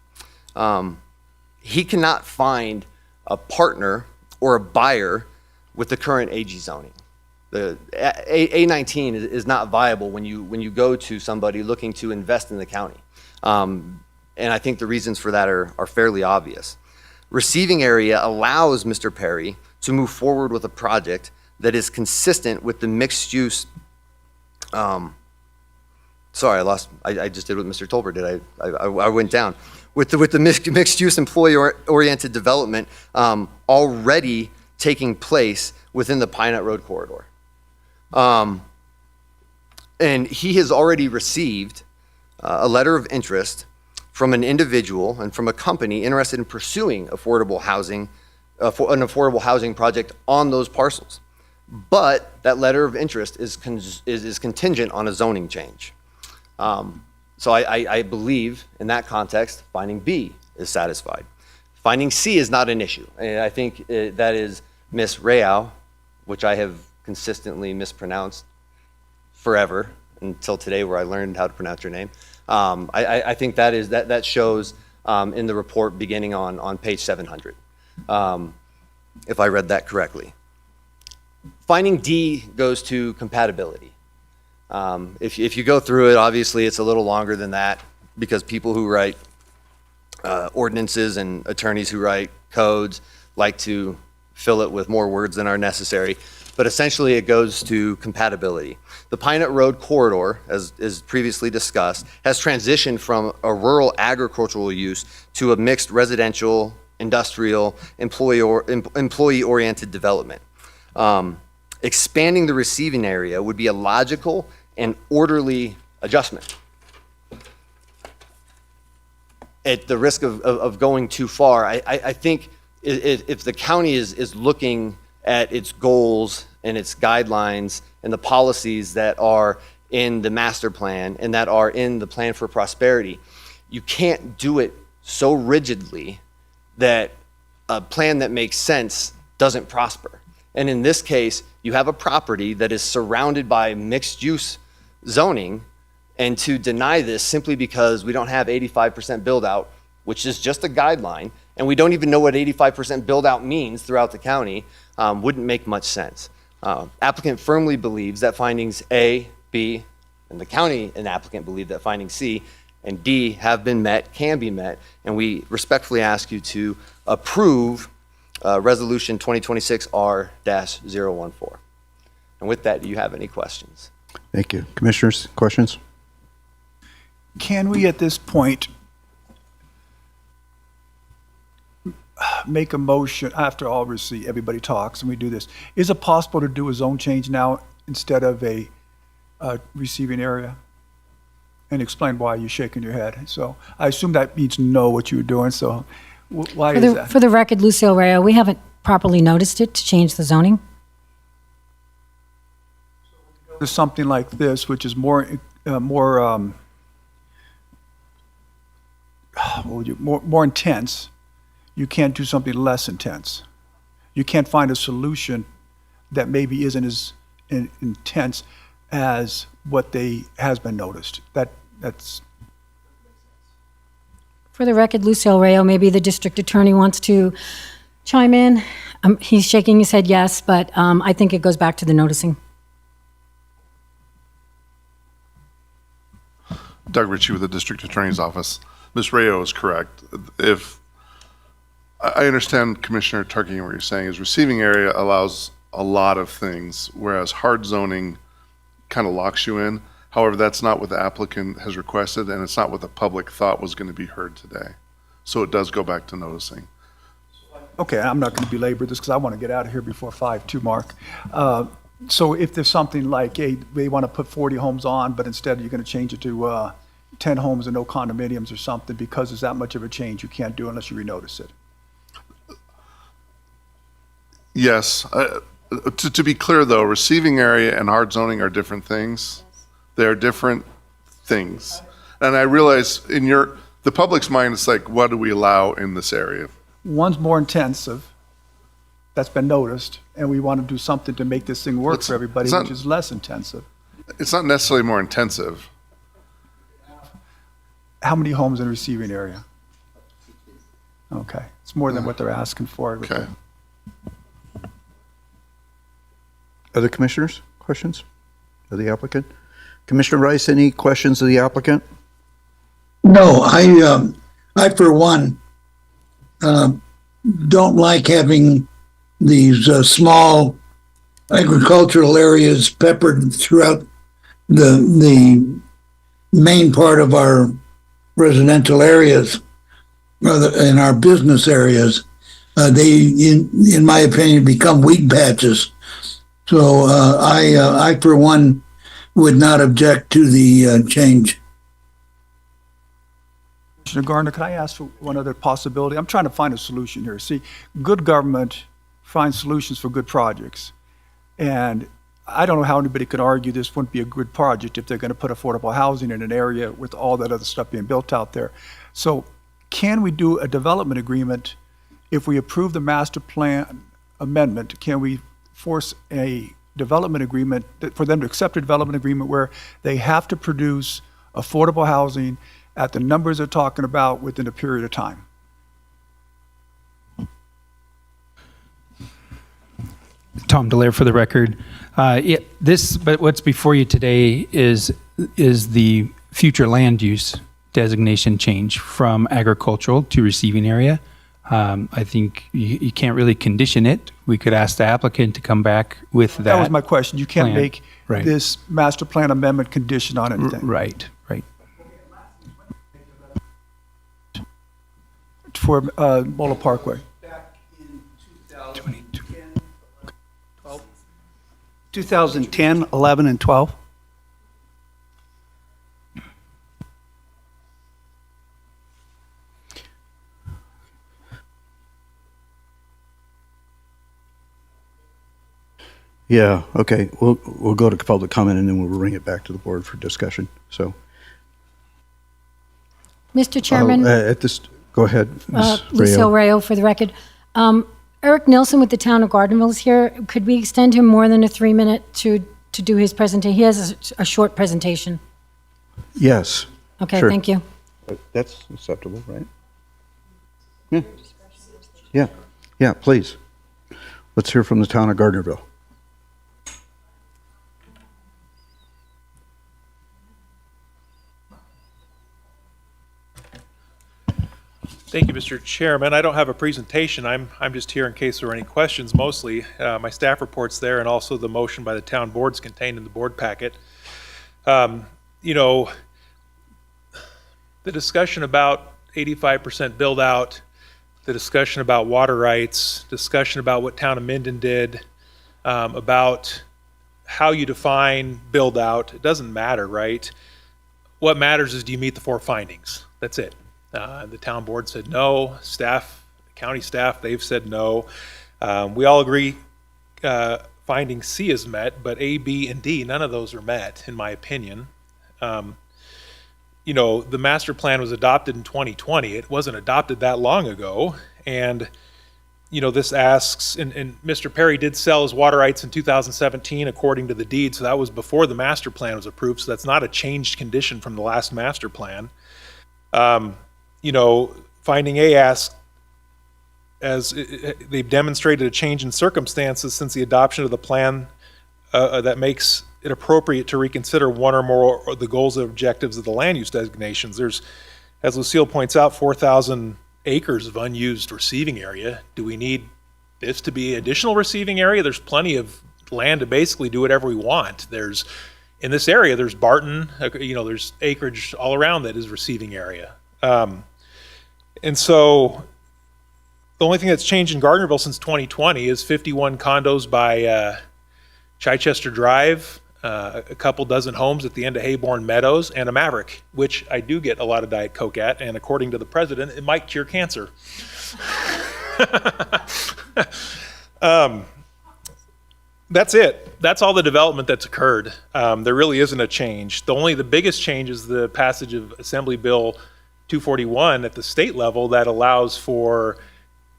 Speaker 7: He cannot find a partner or a buyer with the current AG zoning. The A19 is not viable when you go to somebody looking to invest in the county. And I think the reasons for that are fairly obvious. Receiving area allows Mr. Perry to move forward with a project that is consistent with the mixed use. Sorry, I just did what Mr. Tolbert did. I went down. With the mixed use employee-oriented development already taking place within the Pine Nut Road corridor. And he has already received a letter of interest from an individual and from a company interested in pursuing affordable housing, an affordable housing project on those parcels. But that letter of interest is contingent on a zoning change. So I believe in that context, finding B is satisfied. Finding C is not an issue. And I think that is Miss Rayau, which I have consistently mispronounced forever until today where I learned how to pronounce your name. I think that shows in the report beginning on page 700, if I read that correctly. Finding D goes to compatibility. If you go through it, obviously it's a little longer than that because people who write ordinances and attorneys who write codes like to fill it with more words than are necessary. But essentially it goes to compatibility. The Pine Nut Road corridor, as previously discussed, has transitioned from a rural agricultural use to a mixed residential, industrial, employee-oriented development. Expanding the receiving area would be a logical and orderly adjustment. at the risk of going too far, I think if the county is looking at its goals and its guidelines and the policies that are in the master plan and that are in the plan for prosperity, you can't do it so rigidly that a plan that makes sense doesn't prosper. And in this case, you have a property that is surrounded by mixed use zoning, and to deny this simply because we don't have 85% build out, which is just a guideline, and we don't even know what 85% build out means throughout the county, wouldn't make much sense. Applicant firmly believes that findings A, B, and the county and applicant believe that findings C and D have been met, can be met, and we respectfully ask you to approve Resolution 2026R-014. And with that, do you have any questions?
Speaker 1: Thank you. Commissioners, questions?
Speaker 17: Can we at this point make a motion after all everybody talks and we do this? Is it possible to do a zone change now instead of a receiving area? And explain why you're shaking your head. So I assume that means no what you were doing. So why is that?
Speaker 20: For the record, Lucille Rayo, we haven't properly noticed it to change the zoning.
Speaker 17: There's something like this, which is more intense. You can't do something less intense. You can't find a solution that maybe isn't as intense as what has been noticed. That's.
Speaker 20: For the record, Lucille Rayo, maybe the district attorney wants to chime in. He's shaking his head yes, but I think it goes back to the noticing.
Speaker 4: Doug Ritchie with the District Attorney's Office. Ms. Rayo is correct. If I understand Commissioner Turkey, what you're saying is receiving area allows a lot of things, whereas hard zoning kind of locks you in. However, that's not what the applicant has requested, and it's not what the public thought was going to be heard today. So it does go back to noticing.
Speaker 17: Okay, I'm not going to belabor this because I want to get out of here before 5-2, Mark. So if there's something like, hey, they want to put 40 homes on, but instead you're going to change it to 10 homes and no condominiums or something, because there's that much of a change, you can't do unless you renotice it.
Speaker 4: Yes. To be clear, though, receiving area and hard zoning are different things. They are different things. And I realize in the public's mind, it's like, what do we allow in this area?
Speaker 17: One's more intensive, that's been noticed, and we want to do something to make this thing work for everybody, which is less intensive.
Speaker 4: It's not necessarily more intensive.
Speaker 17: How many homes in the receiving area? Okay, it's more than what they're asking for.
Speaker 4: Okay.
Speaker 1: Other commissioners, questions of the applicant? Commissioner Rice, any questions of the applicant?
Speaker 3: No, I for one, don't like having these small agricultural areas peppered throughout the main part of our residential areas, in our business areas. They, in my opinion, become weed patches. So I for one would not object to the change.
Speaker 17: Commissioner Gardner, can I ask for one other possibility? I'm trying to find a solution here. See, good government finds solutions for good projects. And I don't know how anybody could argue this wouldn't be a good project if they're going to put affordable housing in an area with all that other stuff being built out there. So can we do a development agreement? If we approve the master plan amendment, can we force a development agreement for them to accept a development agreement where they have to produce affordable housing at the numbers they're talking about within a period of time?
Speaker 21: Tom Delaire for the record. But what's before you today is the future land use designation change from agricultural to receiving area. I think you can't really condition it. We could ask the applicant to come back with that.
Speaker 17: That was my question. You can't
Speaker 21: plan.
Speaker 17: make
Speaker 21: Right.
Speaker 17: this master plan amendment condition on anything.
Speaker 21: Right.
Speaker 17: For Mola Parkway.
Speaker 23: 2010, 11, and 12.
Speaker 1: Yeah, okay. We'll go to public comment and then we'll bring it back to the board for discussion. So,
Speaker 20: Mr. Chairman.
Speaker 1: Go ahead, Ms.
Speaker 20: Lucille Rayo for the record. Eric Nilsson with the town of Gardnerville is here. Could we extend him more than a 3-minute to do his presentation? He has a short presentation.
Speaker 1: Yes.
Speaker 20: Okay,
Speaker 1: sure.
Speaker 20: thank you.
Speaker 1: That's acceptable, right? Yeah. Yeah. Yeah, please. Let's hear from the town of Gardnerville.
Speaker 9: Thank you, Mr. Chairman. I don't have a presentation. I'm just here in case there are any questions mostly. My staff report's there and also the motion by the town board's contained in the board packet. You know, the discussion about 85% build out, the discussion about water rights, discussion about what town of Minden did, about how you define build out, it doesn't matter, right? What matters is do you meet the 4 findings? That's it. The town board said no. Staff, county staff, they've said no. We all agree finding C is met, but A, B, and D, none of those are met, in my opinion. You know, the master plan was adopted in 2020. It wasn't adopted that long ago. And, you know, this asks, and Mr. Perry did sell his water rights in 2017 according to the deed, so that was before the master plan was approved, so that's not a changed condition from the last master plan. You know, finding A asks, as they've demonstrated a change in circumstances since the adoption of the plan that makes it appropriate to reconsider one or more of the goals and objectives of the land use designations. There's, as Lucille points out, 4,000 acres of unused receiving area. Do we need this to be additional receiving area? There's plenty of land to basically do whatever we want. There's, in this area, there's Barton, you know, there's acreage all around that is receiving area. And so the only thing that's changed in Gardnerville since 2020 is 51 condos by Chichester Drive, a couple dozen homes at the end of Hayborn Meadows, and a Maverick, which I do get a lot of Diet Coke at, and according to the president, it might cure cancer. That's it. That's all the development that's occurred. There really isn't a change. The biggest change is the passage of Assembly Bill 241 at the state level that allows for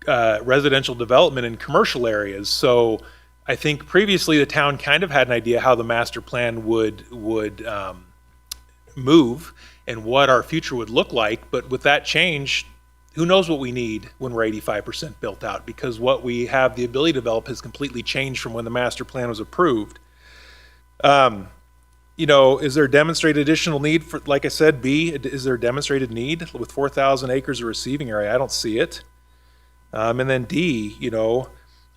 Speaker 9: residential development in commercial areas. So I think previously the town kind of had an idea how the master plan would move and what our future would look like. But with that change, who knows what we need when we're 85% built out, because what we have the ability to develop has completely changed from when the master plan was approved. You know, is there a demonstrated additional need for, like I said, B, is there a demonstrated need with 4,000 acres of receiving area? I don't see it. And then D, you know,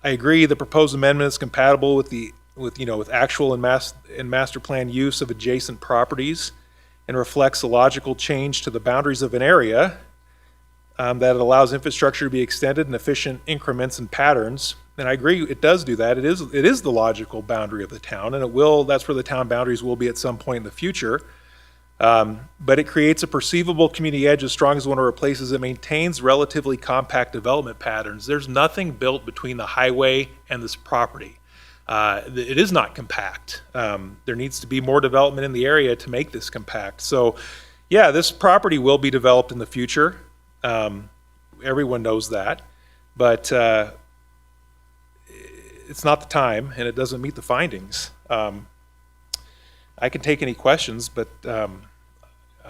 Speaker 9: I agree the proposed amendment is compatible with with actual and master plan use of adjacent properties and reflects a logical change to the boundaries of an area that allows infrastructure to be extended in efficient increments and patterns. And I agree, it does do that. It is the logical boundary of the town, and that's where the town boundaries will be at some point in the future. But it creates a perceivable community edge as strong as one of our places. It maintains relatively compact development patterns. There's nothing built between the highway and this property. It is not compact. There needs to be more development in the area to make this compact. So yeah, this property will be developed in the future. Everyone knows that, but it's not the time, and it doesn't meet the findings. I can take any questions, but I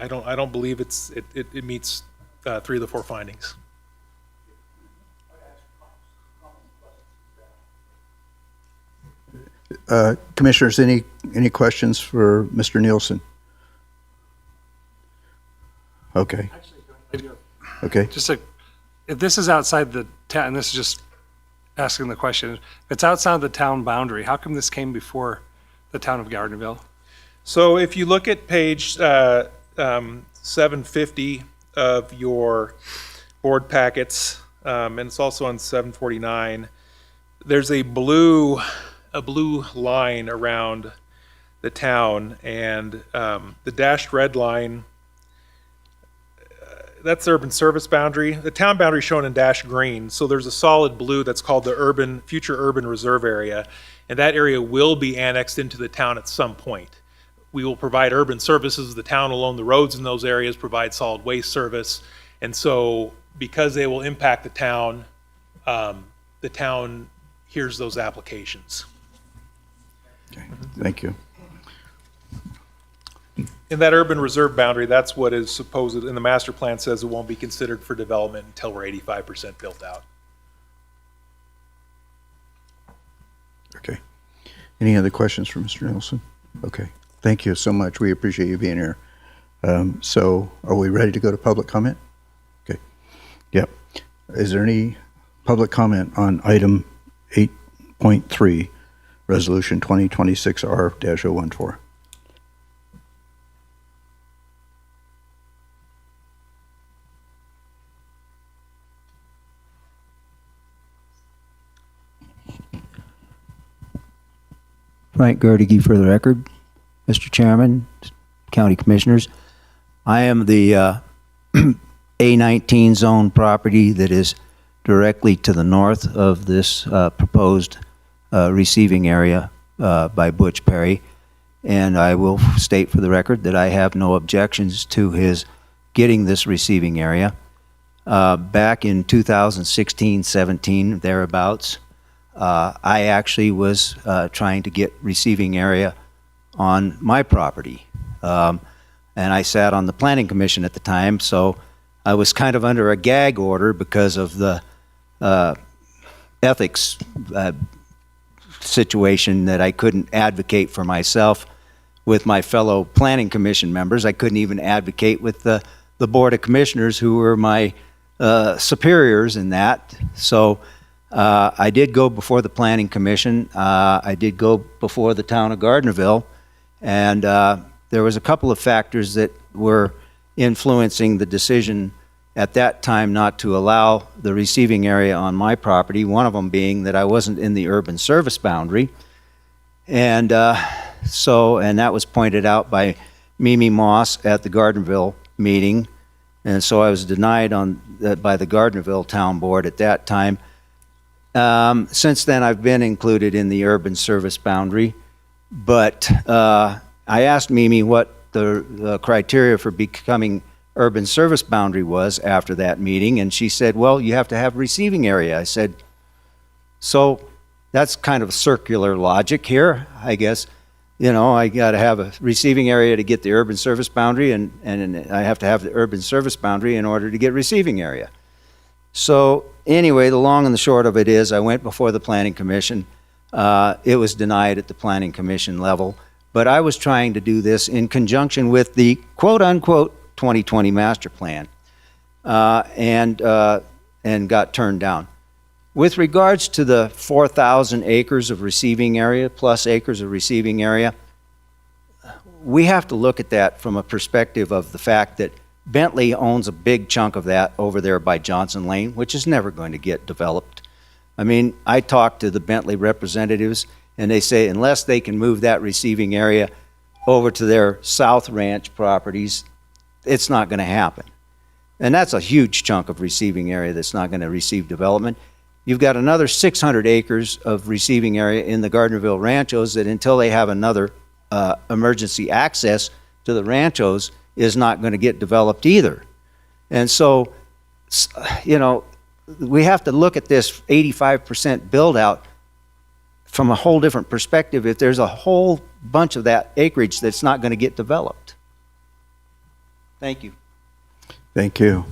Speaker 9: don't believe it meets 3 of the 4 findings.
Speaker 1: Commissioners, any questions for Mr. Nielsen? Okay. Okay.
Speaker 18: If this is outside the town, and this is just asking the question, if it's outside the town boundary, how come this came before the town of Gardnerville?
Speaker 9: So if you look at page 750 of your board packets, and it's also on 749, there's a blue line around the town, and the dashed red line, that's the urban service boundary. The town boundary is shown in dash green. So there's a solid blue that's called the future urban reserve area. And that area will be annexed into the town at some point. We will provide urban services. The town will own the roads in those areas, provide solid waste service. And so because they will impact the town hears those applications.
Speaker 1: Thank you.
Speaker 9: In that urban reserve boundary, that's what is supposed, in the master plan says it won't be considered for development until we're 85% built out.
Speaker 1: Okay. Any other questions for Mr. Nelson? Okay. Thank you so much. We appreciate you being here. So are we ready to go to public comment? Okay. Yep. Is there any public comment on item 8.3, resolution 2026R-014?
Speaker 10: Frank Gertige for the record. Mr. Chairman, County Commissioners, I am the A19 zone property that is directly to the north of this proposed receiving area by Butch Perry. And I will state for the record that I have no objections to his getting this receiving area. Back in 2016-17, thereabouts, I actually was trying to get receiving area on my property. And I sat on the Planning Commission at the time, so I was kind of under a gag order because of the ethics situation that I couldn't advocate for myself with my fellow Planning Commission members. I couldn't even advocate with the Board of Commissioners, who were my superiors in that. So I did go before the Planning Commission. I did go before the town of Gardnerville, and there was a couple of factors that were influencing the decision at that time not to allow the receiving area on my property, one of them being that I wasn't in the urban service boundary. And and that was pointed out by Mimi Moss at the Gardnerville meeting. And so I was denied by the Gardnerville Town Board at that time. Since then, I've been included in the urban service boundary, but I asked Mimi what the criteria for becoming urban service boundary was after that meeting, and she said, well, you have to have receiving area. I said, so that's kind of circular logic here, I guess. You know, I got to have a receiving area to get the urban service boundary, and I have to have the urban service boundary in order to get receiving area. So anyway, the long and the short of it is I went before the Planning Commission. It was denied at the Planning Commission level, but I was trying to do this in conjunction with the quote-unquote 2020 master plan, and got turned down. With regards to the 4,000 acres of receiving area, plus acres of receiving area, we have to look at that from a perspective of the fact that Bentley owns a big chunk of that over there by Johnson Lane, which is never going to get developed. I mean, I talked to the Bentley representatives, and they say unless they can move that receiving area over to their South Ranch properties, it's not going to happen. And that's a huge chunk of receiving area that's not going to receive development. You've got another 600 acres of receiving area in the Gardnerville Ranchos that until they have another emergency access to the ranchos is not going to get developed either. And so, you know, we have to look at this 85% build out from a whole different perspective if there's a whole bunch of that acreage that's not going to get developed. Thank you.
Speaker 1: Thank you.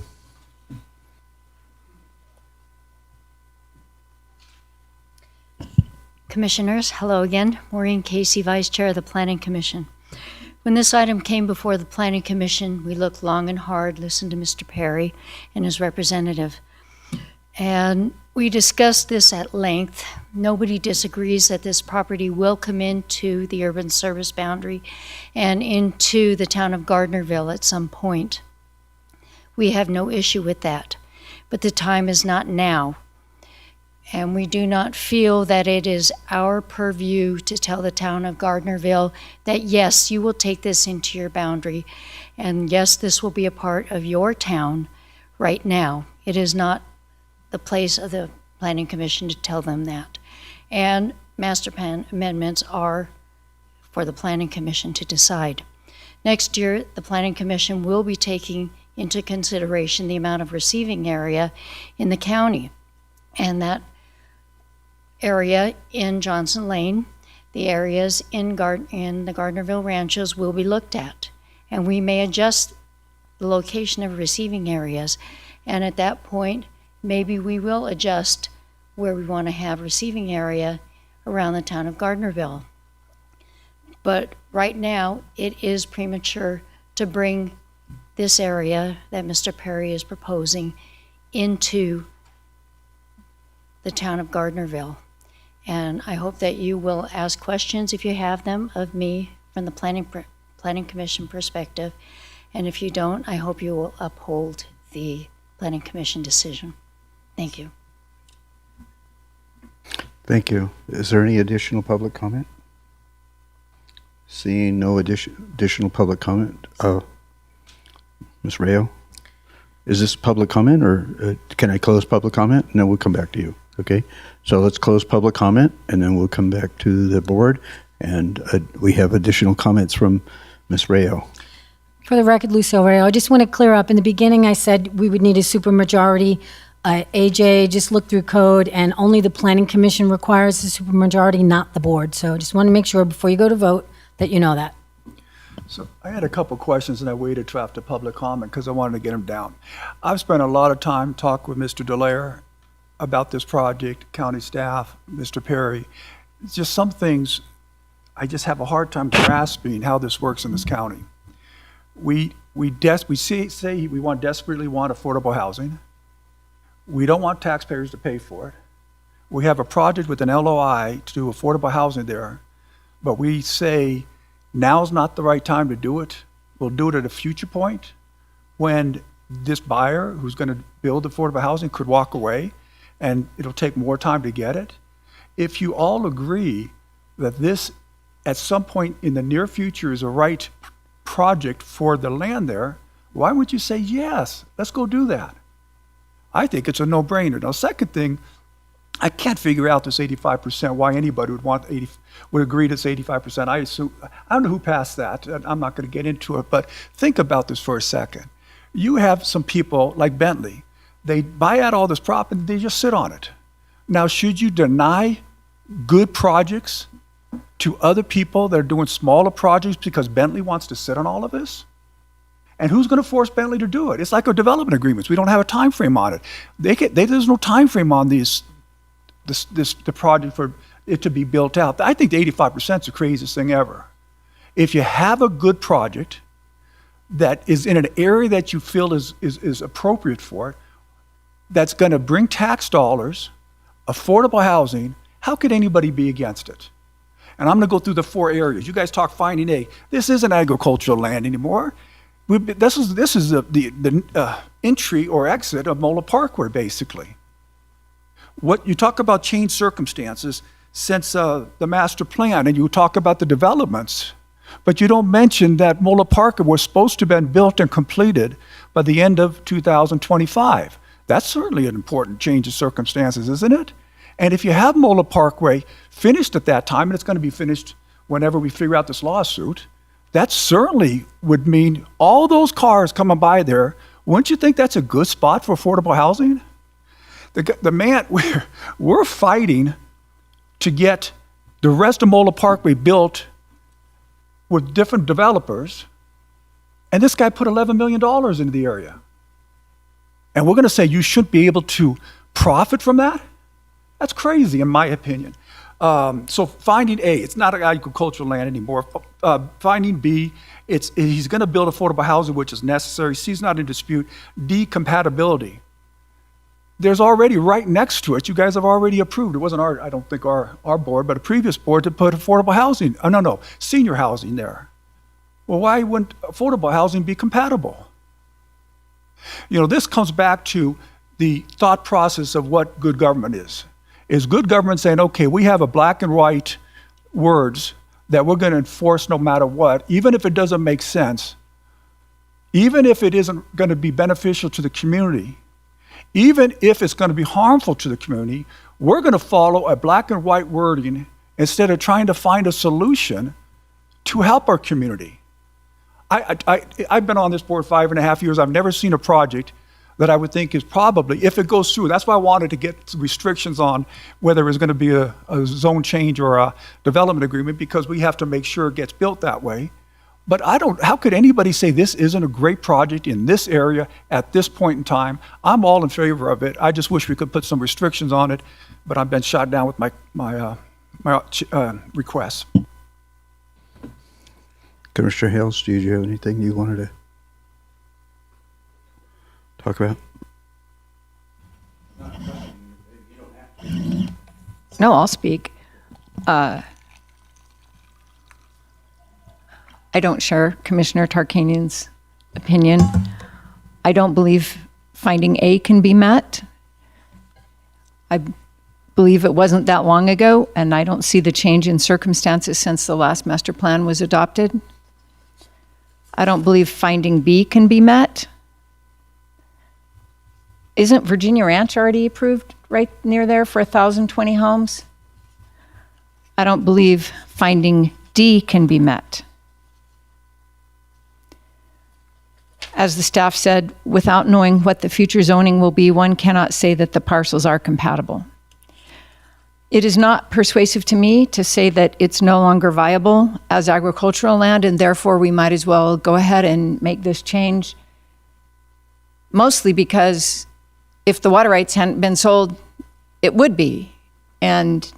Speaker 15: Commissioners, hello again. Maureen Casey, Vice Chair of the Planning Commission. When this item came before the Planning Commission, we looked long and hard, listened to Mr. Perry and his representative, and we discussed this at length. Nobody disagrees that this property will come into the urban service boundary and into the town of Gardnerville at some point. We have no issue with that, but the time is not now. And we do not feel that it is our purview to tell the town of Gardnerville that, yes, you will take this into your boundary, and yes, this will be a part of your town, right now. It is not the place of the Planning Commission to tell them that. And master plan amendments are for the Planning Commission to decide. Next year, the Planning Commission will be taking into consideration the amount of receiving area in the county. And that area in Johnson Lane, the areas in the Gardnerville Ranches will be looked at. And we may adjust the location of receiving areas. And at that point, maybe we will adjust where we want to have receiving area around the town of Gardnerville. But right now, it is premature to bring this area that Mr. Perry is proposing into the town of Gardnerville. And I hope that you will ask questions, if you have them, of me from the Planning Commission perspective. And if you don't, I hope you will uphold the Planning Commission decision. Thank you.
Speaker 1: Thank you. Is there any additional public comment? Seeing no additional public comment, Ms. Rayo, is this public comment, or can I close public comment and then we'll come back to you? Okay, so let's close public comment and then we'll come back to the board, and we have additional comments from Ms. Rayo.
Speaker 20: For the record, Lucille Rayo, I just want to clear up. In the beginning, I said we would need a supermajority. AJ just looked through code, and only the Planning Commission requires a supermajority, not the board. So I just want to make sure before you go to vote that you know that.
Speaker 17: So I had a couple questions, and I waited till after public comment because I wanted to get them down. I've spent a lot of time talking with Mr. Dallaire about this project, county staff, Mr. Perry. It's just some things I just have a hard time grasping how this works in this county. We say we desperately want affordable housing. We don't want taxpayers to pay for it. We have a project with an LOI to do affordable housing there, but we say now's not the right time to do it. We'll do it at a future point when this buyer who's going to build affordable housing could walk away and it'll take more time to get it. If you all agree that this at some point in the near future is a right project for the land there, why would you say yes, let's go do that? I think it's a no-brainer. Now, second thing, I can't figure out this 85%, why anybody would agree to this 85%. I don't know who passed that. I'm not going to get into it, but think about this for a second. You have some people like Bentley. They buy out all this property, they just sit on it. Now, should you deny good projects to other people that are doing smaller projects because Bentley wants to sit on all of this? And who's going to force Bentley to do it? It's like our development agreements. We don't have a time frame on it. There's no time frame on the project for it to be built out. I think the 85% is the craziest thing ever. If you have a good project that is in an area that you feel is appropriate for it, that's going to bring tax dollars, affordable housing, how could anybody be against it? And I'm going to go through the 4 areas. You guys talk finding A. This isn't agricultural land anymore. This is the entry or exit of Mola Parkway, basically. What you talk about changed circumstances since the master plan, and you talk about the developments, but you don't mention that Mola Parkway was supposed to have been built and completed by the end of 2025. That's certainly an important change of circumstances, isn't it? And if you have Mola Parkway finished at that time, and it's going to be finished whenever we figure out this lawsuit, that certainly would mean all those cars coming by there. Wouldn't you think that's a good spot for affordable housing? We're fighting to get the rest of Mola Parkway built with different developers, and this guy put $11 million into the area. And we're going to say you shouldn't be able to profit from that? That's crazy, in my opinion. So finding A, it's not agricultural land anymore. Finding B, he's going to build affordable housing, which is necessary. C is not in dispute. D, compatibility. There's already right next to it, you guys have already approved. It wasn't I don't think our board, but a previous board to put affordable housing, senior housing there. Well, why wouldn't affordable housing be compatible? This comes back to the thought process of what good government is. Is good government saying, okay, we have a black and white words that we're going to enforce no matter what, even if it doesn't make sense. even if it isn't going to be beneficial to the community, even if it's going to be harmful to the community, we're going to follow a black and white wording instead of trying to find a solution to help our community. I've been on this board 5.5 years. I've never seen a project that I would think is probably, if it goes through, that's why I wanted to get restrictions on whether it's going to be a zone change or a development agreement, because we have to make sure it gets built that way. But how could anybody say this isn't a great project in this area at this point in time? I'm all in favor of it. I just wish we could put some restrictions on it, but I've been shot down with my requests.
Speaker 1: Commissioner Hales, do you have anything you wanted to talk about?
Speaker 22: No, I'll speak. I don't share Commissioner Tarkanian's opinion. I don't believe finding A can be met. I believe it wasn't that long ago, and I don't see the change in circumstances since the last master plan was adopted. I don't believe finding B can be met. Isn't Virginia Ranch already approved right near there for 1,020 homes? I don't believe finding D can be met. As the staff said, without knowing what the future zoning will be, one cannot say that the parcels are compatible. It is not persuasive to me to say that it's no longer viable as agricultural land, and therefore we might as well go ahead and make this change. Mostly because if the water rights hadn't been sold, it would be. And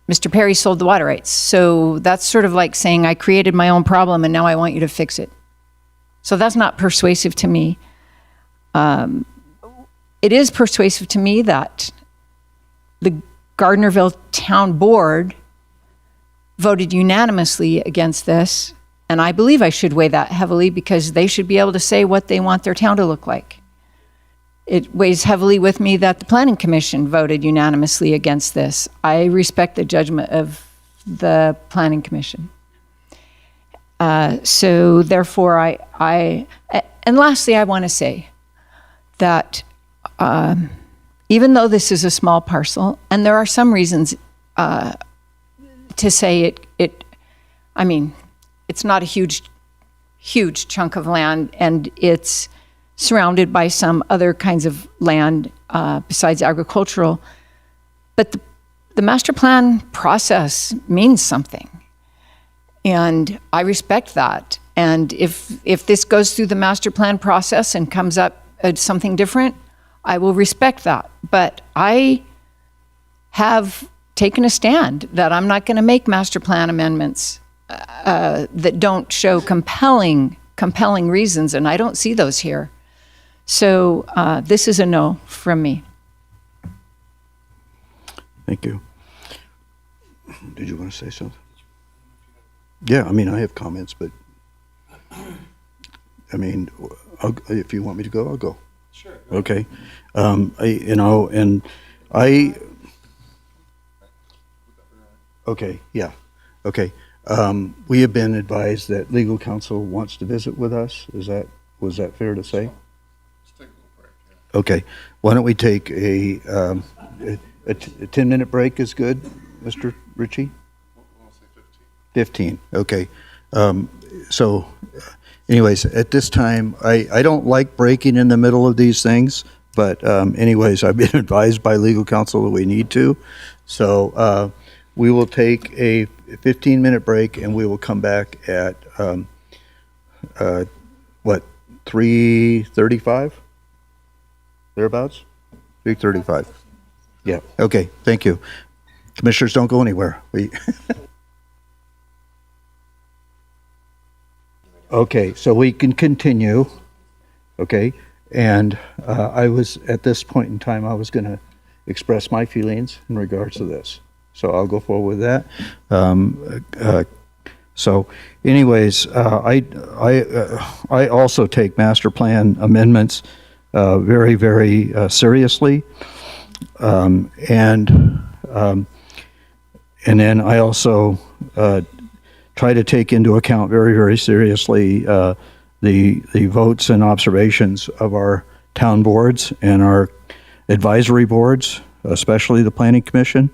Speaker 22: Mr. Perry sold the water rights. So that's sort of like saying, I created my own problem and now I want you to fix it. So that's not persuasive to me. It is persuasive to me that the Gardnerville Town Board voted unanimously against this, and I believe I should weigh that heavily because they should be able to say what they want their town to look like. It weighs heavily with me that the Planning Commission voted unanimously against this. I respect the judgment of the Planning Commission. So therefore, and lastly, I want to say that even though this is a small parcel, and there are some reasons to say I mean, it's not a huge chunk of land, and it's surrounded by some other kinds of land besides agricultural. But the master plan process means something, and I respect that. And if this goes through the master plan process and comes up as something different, I will respect that. But I have taken a stand that I'm not going to make master plan amendments that don't show compelling reasons, and I don't see those here. So this is a no from me.
Speaker 1: Thank you. Did you want to say something? Yeah, I mean, I have comments, but I mean, if you want me to go, I'll go. Sure. Okay. Okay, yeah, okay. We have been advised that legal counsel wants to visit with us. Was that fair to say?
Speaker 4: Let's take a little break. Yeah.
Speaker 1: Okay. Why don't we take a 10-minute break is good, Mr. Ritchie?
Speaker 4: We'll say
Speaker 1: 15. Okay. So anyways, at this time, I don't like breaking in the middle of these things, but anyways, I've been advised by legal counsel that we need to. So we will take a 15-minute break, and we will come back at, 3:35? Thereabouts? 3:35. Yeah, okay, thank you. Commissioners, don't go anywhere. Okay, so we can continue, okay? And at this point in time, I was going to express my feelings in regards to this. So I'll go forward with that. So anyways, I also take master plan amendments very, very seriously. And then I also try to take into account very, very seriously the votes and observations of our town boards and our advisory boards, especially the Planning Commission.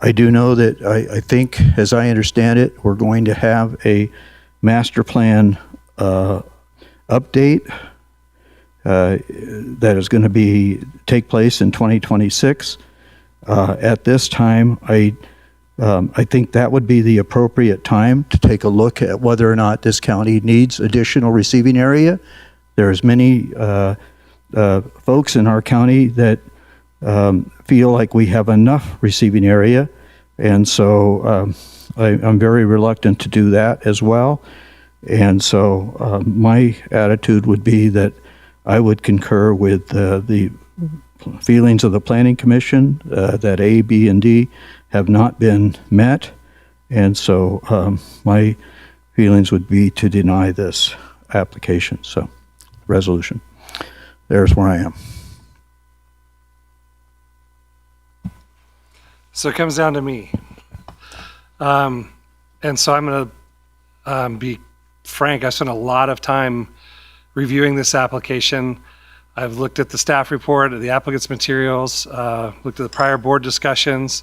Speaker 1: I do know that I think, as I understand it, we're going to have a master plan update that is going to take place in 2026. At this time, I think that would be the appropriate time to take a look at whether or not this county needs additional receiving area. There's many folks in our county that feel like we have enough receiving area, and so I'm very reluctant to do that as well. And so my attitude would be that I would concur with the feelings of the Planning Commission that A, B, and D have not been met, and so my feelings would be to deny this application, so resolution. There's where I am.
Speaker 18: So it comes down to me. And so I'm going to be frank. I spent a lot of time reviewing this application. I've looked at the staff report, at the applicant's materials, looked at the prior board discussions,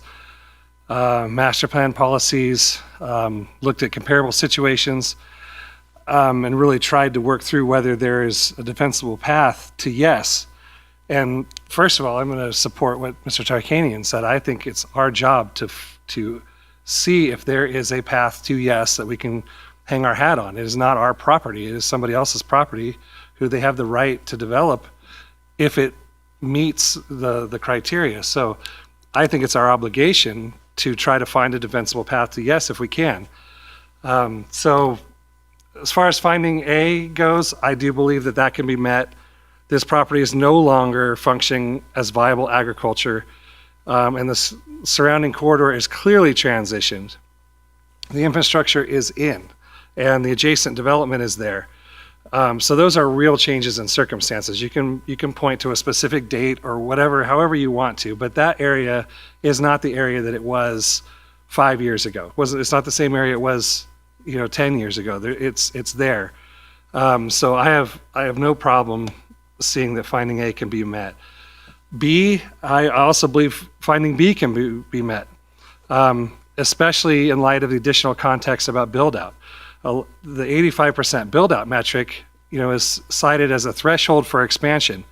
Speaker 18: master plan policies, looked at comparable situations, and really tried to work through whether there is a defensible path to yes. And first of all, I'm going to support what Mr. Tarkanian said. I think it's our job to see if there is a path to yes that we can hang our hat on. It is not our property. It is somebody else's property who they have the right to develop if it meets the criteria. So I think it's our obligation to try to find a defensible path to yes if we can. So as far as finding A goes, I do believe that that can be met. This property is no longer functioning as viable agriculture, and the surrounding corridor is clearly transitioned. The infrastructure is in, and the adjacent development is there. So those are real changes in circumstances. You can point to a specific date or whatever, however you want to, but that area is not the area that it was 5 years ago. It's not the same area it was, 10 years ago. It's there. So I have no problem seeing that finding A can be met. B, I also believe finding B can be met, especially in light of the additional context about build out. The 85% build out metric, is cited as a threshold for expansion.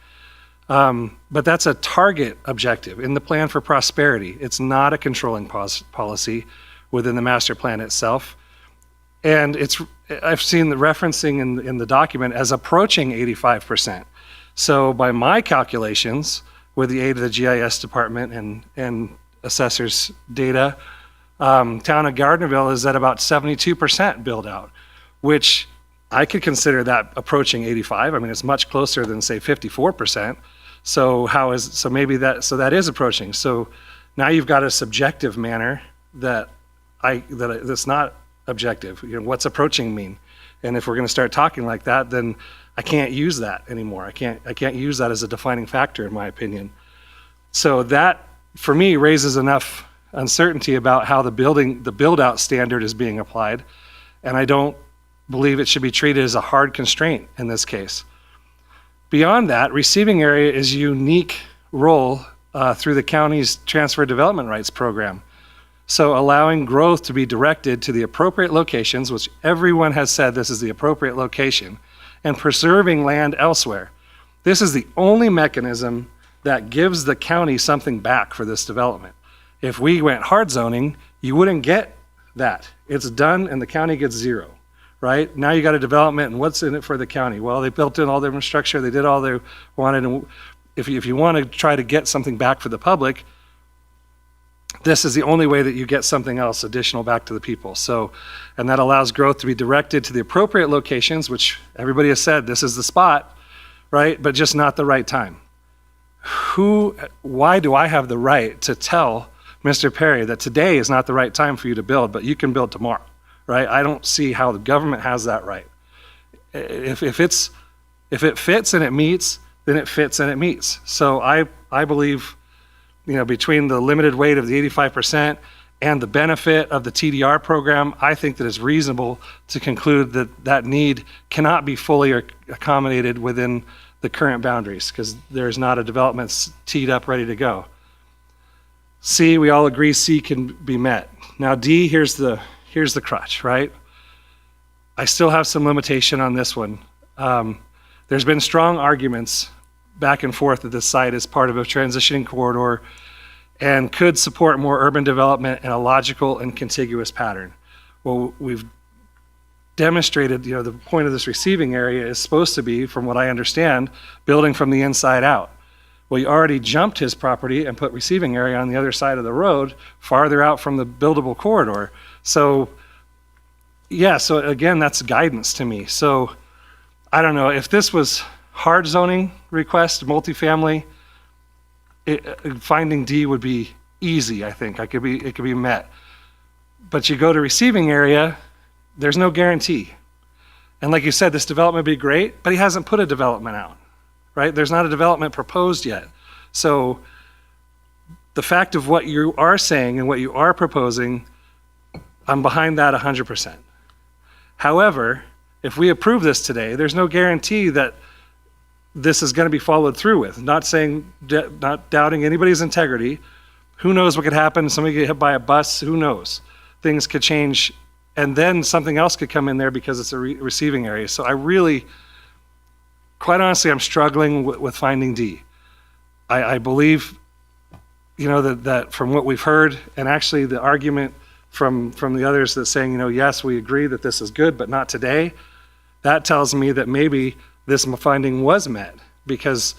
Speaker 18: But that's a target objective in the plan for prosperity. It's not a controlling policy within the master plan itself. And I've seen the referencing in the document as approaching 85%. So by my calculations, with the aid of the GIS department and assessors data, town of Gardnerville is at about 72% build out, which I could consider that approaching 85. I mean, it's much closer than say 54%. So that is approaching. So now you've got a subjective manner that's not objective. What's approaching mean? And if we're going to start talking like that, then I can't use that anymore. I can't use that as a defining factor, in my opinion. So that, for me, raises enough uncertainty about how the build-out standard is being applied, and I don't believe it should be treated as a hard constraint in this case. Beyond that, receiving area is a unique role through the county's transfer development rights program. So allowing growth to be directed to the appropriate locations, which everyone has said this is the appropriate location, and preserving land elsewhere. This is the only mechanism that gives the county something back for this development. If we went hard zoning, you wouldn't get that. It's done and the county gets zero, right? Now you got a development and what's in it for the county? Well, they built in all their infrastructure, they did all they wanted, and if you want to try to get something back for the public, this is the only way that you get something else additional back to the people. So, and that allows growth to be directed to the appropriate locations, which everybody has said this is the spot, right? But just not the right time. Why do I have the right to tell Mr. Perry that today is not the right time for you to build, but you can build tomorrow, right? I don't see how the government has that right. If it fits and it meets, then it fits and it meets. So I believe, between the limited weight of the 85% and the benefit of the TDR program, I think that it's reasonable to conclude that that need cannot be fully accommodated within the current boundaries because there's not a development teed up ready to go. C, we all agree C can be met. Now D, here's the crutch, right? I still have some limitation on this one. There's been strong arguments back and forth that this site is part of a transitioning corridor and could support more urban development in a logical and contiguous pattern. Well, we've demonstrated, the point of this receiving area is supposed to be, from what I understand, building from the inside out. Well, he already jumped his property and put receiving area on the other side of the road, farther out from the buildable corridor. So, yeah, so again, that's guidance to me. So, I don't know, if this was hard zoning request, multifamily, finding D would be easy, I think. It could be met. But you go to receiving area, there's no guarantee. And like you said, this development would be great, but he hasn't put a development out, right? There's not a development proposed yet. So the fact of what you are saying and what you are proposing, I'm behind that 100%. However, if we approve this today, there's no guarantee that this is going to be followed through with. Not saying, not doubting anybody's integrity. Who knows what could happen? Somebody get hit by a bus. Who knows? Things could change, and then something else could come in there because it's a receiving area. So I really, quite honestly, I'm struggling with finding D. I believe, that from what we've heard, and actually the argument from the others that's saying, yes, we agree that this is good, but not today. That tells me that maybe this finding was met because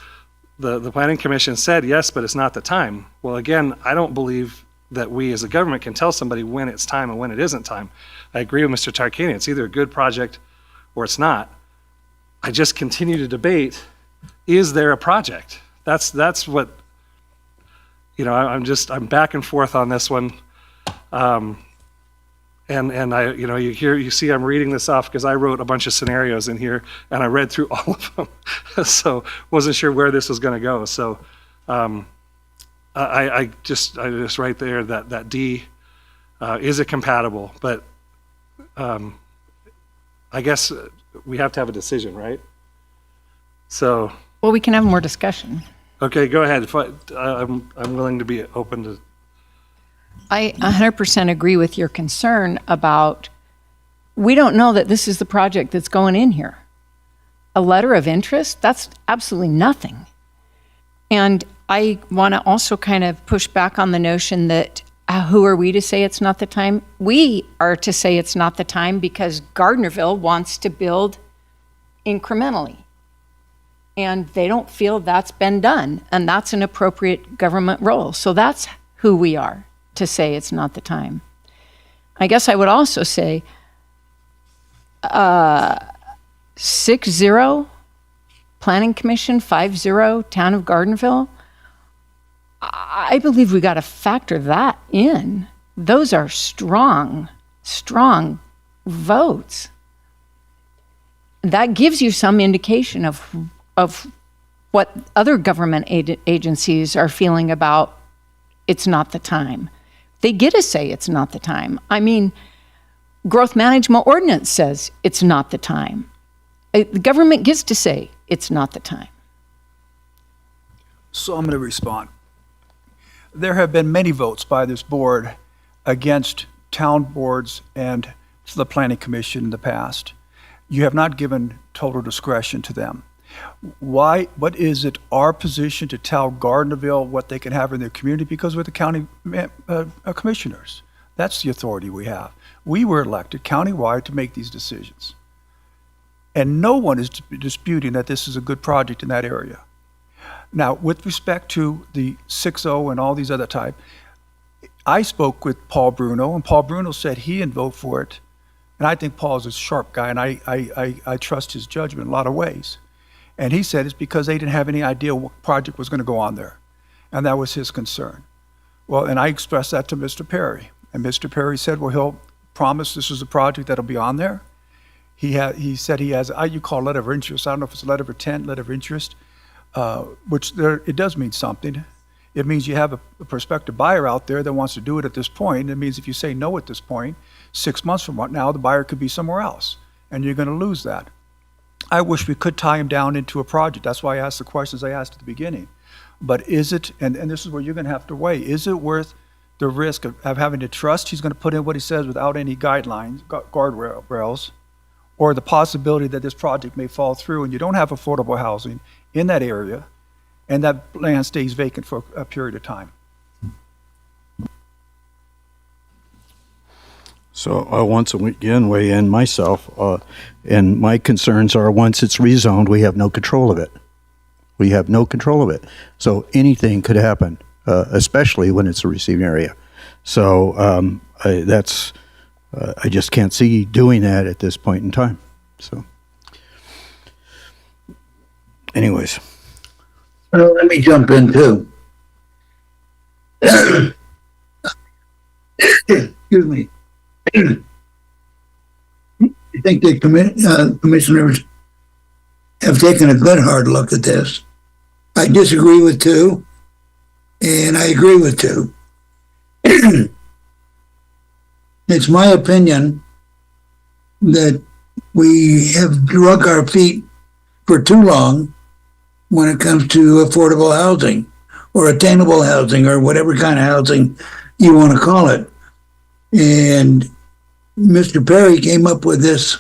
Speaker 18: the Planning Commission said, yes, but it's not the time. Well, again, I don't believe that we as a government can tell somebody when it's time and when it isn't time. I agree with Mr. Tarkanian. It's either a good project or it's not. I just continue to debate, is there a project? That's what, I'm back and forth on this one. And I, you see I'm reading this off because I wrote a bunch of scenarios in here and I read through all of them. So wasn't sure where this was going to go. So I just right there that D, is it compatible? But I guess we have to have a decision, right? So.
Speaker 22: Well, we can have more discussion.
Speaker 18: Okay, go ahead. I'm willing to be open to.
Speaker 22: I 100% agree with your concern about, we don't know that this is the project that's going in here. A letter of interest, that's absolutely nothing. And I want to also kind of push back on the notion that who are we to say it's not the time? We are to say it's not the time because Gardnerville wants to build incrementally. And they don't feel that's been done. And that's an appropriate government role. So that's who we are to say it's not the time. I guess I would also say 6-0 Planning Commission, 5-0 Town of Gardnerville. I believe we got to factor that in. Those are strong votes. That gives you some indication of what other government agencies are feeling about it's not the time. They get to say it's not the time. I mean, Growth Management Ordinance says it's not the time. The government gets to say it's not the time.
Speaker 23: So I'm going to respond. There have been many votes by this board against town boards and to the Planning Commission in the past. You have not given total discretion to them. Why? What is it our position to tell Gardnerville what they can have in their community? Because we're the county commissioners. That's the authority we have. We were elected countywide to make these decisions. And no one is disputing that this is a good project in that area. Now, with respect to the 6-0 and all these other type, I spoke with Paul Bruno, and Paul Bruno said he didn't vote for it. And I think Paul is a sharp guy, and I trust his judgment in a lot of ways. And he said it's because they didn't have any idea what project was going to go on there. And that was his concern. Well, and I expressed that to Mr. Perry. And Mr. Perry said, well, he'll promise this is a project that'll be on there. He said he has, you call letter of interest. I don't know if it's a letter of intent, letter of interest, which it does mean something. It means you have a prospective buyer out there that wants to do it at this point. It means if you say no at this point, 6 months from now, the buyer could be somewhere else, and you're going to lose that. I wish we could tie him down into a project. That's why I asked the questions I asked at the beginning. But is it, and this is where you're going to have to weigh, is it worth the risk of having to trust he's going to put in what he says without any guidelines, guardrails, or the possibility that this project may fall through and you don't have affordable housing in that area, and that land stays vacant for a period of time?
Speaker 1: So I'll once again weigh in myself, and my concerns are once it's rezoned, we have no control of it. We have no control of it. So anything could happen, especially when it's a receiving area. So I just can't see doing that at this point in time. So anyways.
Speaker 3: Well, let me jump in too. Excuse me. I think the commissioners have taken a good hard look at this. I disagree with two, and I agree with two. It's my opinion that we have drug our feet for too long when it comes to affordable housing or attainable housing or whatever kind of housing you want to call it. And Mr. Perry came up with this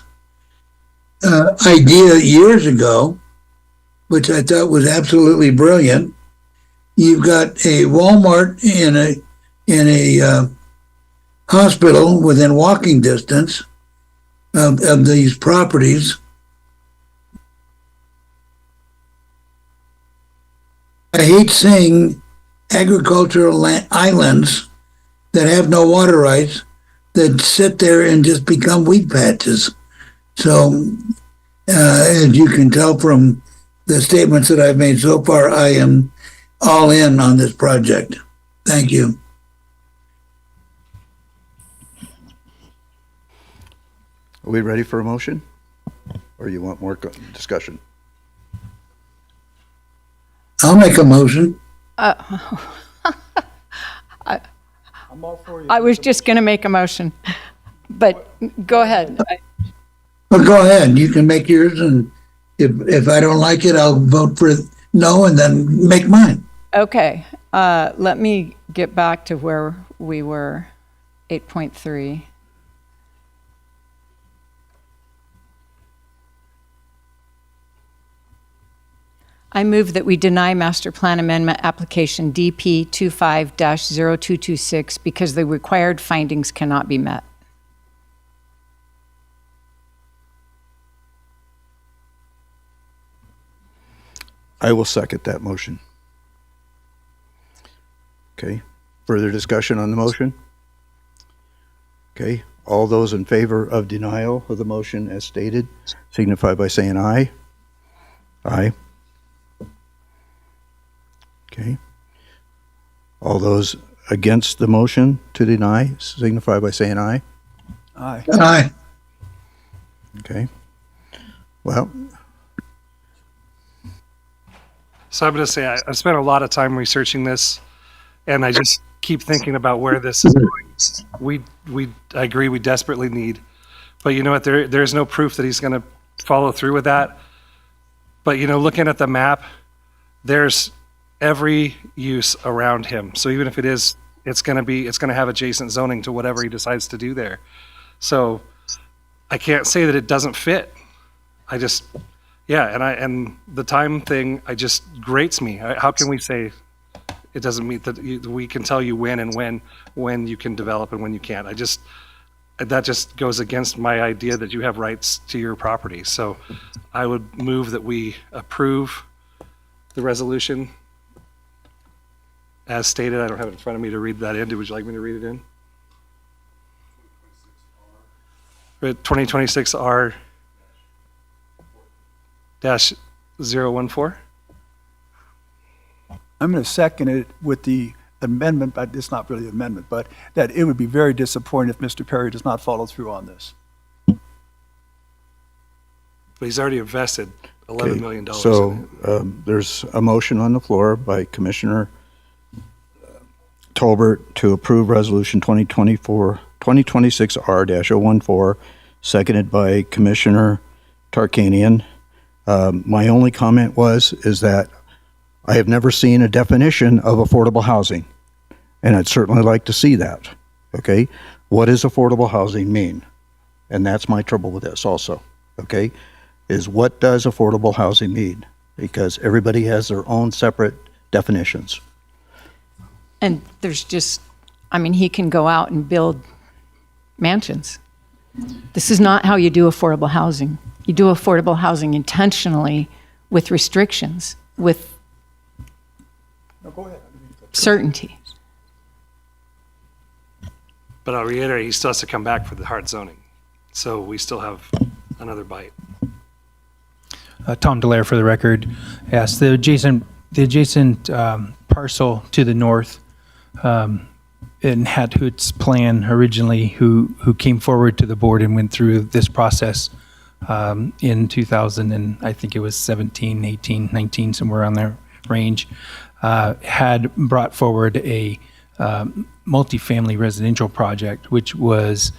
Speaker 3: idea years ago, which I thought was absolutely brilliant. You've got a Walmart in a hospital within walking distance of these properties. I hate seeing agricultural islands that have no water rights that sit there and just become wheat patches. So, as you can tell from the statements that I've made so far, I am all in on this project. Thank you.
Speaker 1: Are we ready for a motion? Or you want more discussion?
Speaker 3: I'll make a motion.
Speaker 22: I was just going to make a motion, but go ahead.
Speaker 3: Well, go ahead. You can make yours, and if I don't like it, I'll vote for no and then make mine.
Speaker 22: Okay, let me get back to where we were, 8.3. I move that we deny master plan amendment application DP 25-0226 because the required findings cannot be met.
Speaker 1: I will second that motion. Okay. Further discussion on the motion? Okay. All those in favor of denial of the motion as stated signify by saying aye. Aye. Okay. All those against the motion to deny signify by saying aye.
Speaker 23: Aye.
Speaker 3: Aye.
Speaker 1: Okay. Well,
Speaker 18: So I'm going to say I spent a lot of time researching this, and I just keep thinking about where this is going. I agree we desperately need, but you know what? There's no proof that he's going to follow through with that. But you know, looking at the map, there's every use around him. So even if it's going to have adjacent zoning to whatever he decides to do there. So I can't say that it doesn't fit. And the time thing, I just grates me. How can we say it doesn't meet that? We can tell you when and when you can develop and when you can't. That just goes against my idea that you have rights to your property. So I would move that we approve the resolution as stated. I don't have it in front of me to read that in. Would you like me to read it in? 2026 R-014.
Speaker 23: I'm going to second it with the amendment, but it's not really an amendment, but that it would be very disappointing if Mr. Perry does not follow through on this.
Speaker 18: But he's already invested $11 million.
Speaker 1: So there's a motion on the floor by Commissioner Tolbert to approve Resolution 2026R-014, seconded by Commissioner Tarkanian. My only comment is that I have never seen a definition of affordable housing, and I'd certainly like to see that. Okay? What does affordable housing mean? And that's my trouble with this also. Okay? Is what does affordable housing mean? Because everybody has their own separate definitions.
Speaker 22: And there's just, I mean, he can go out and build mansions. This is not how you do affordable housing. You do affordable housing intentionally with restrictions, with certainty.
Speaker 18: But I'll reiterate, he still has to come back for the hard zoning. So we still have another bite.
Speaker 21: Tom Delaire for the record. Yes, the adjacent parcel to the north, in Hat Hoot's plan originally, who came forward to the board and went through this process in 2000, and I think it was 17, 18, 19, somewhere around there range, had brought forward a multifamily residential project, which was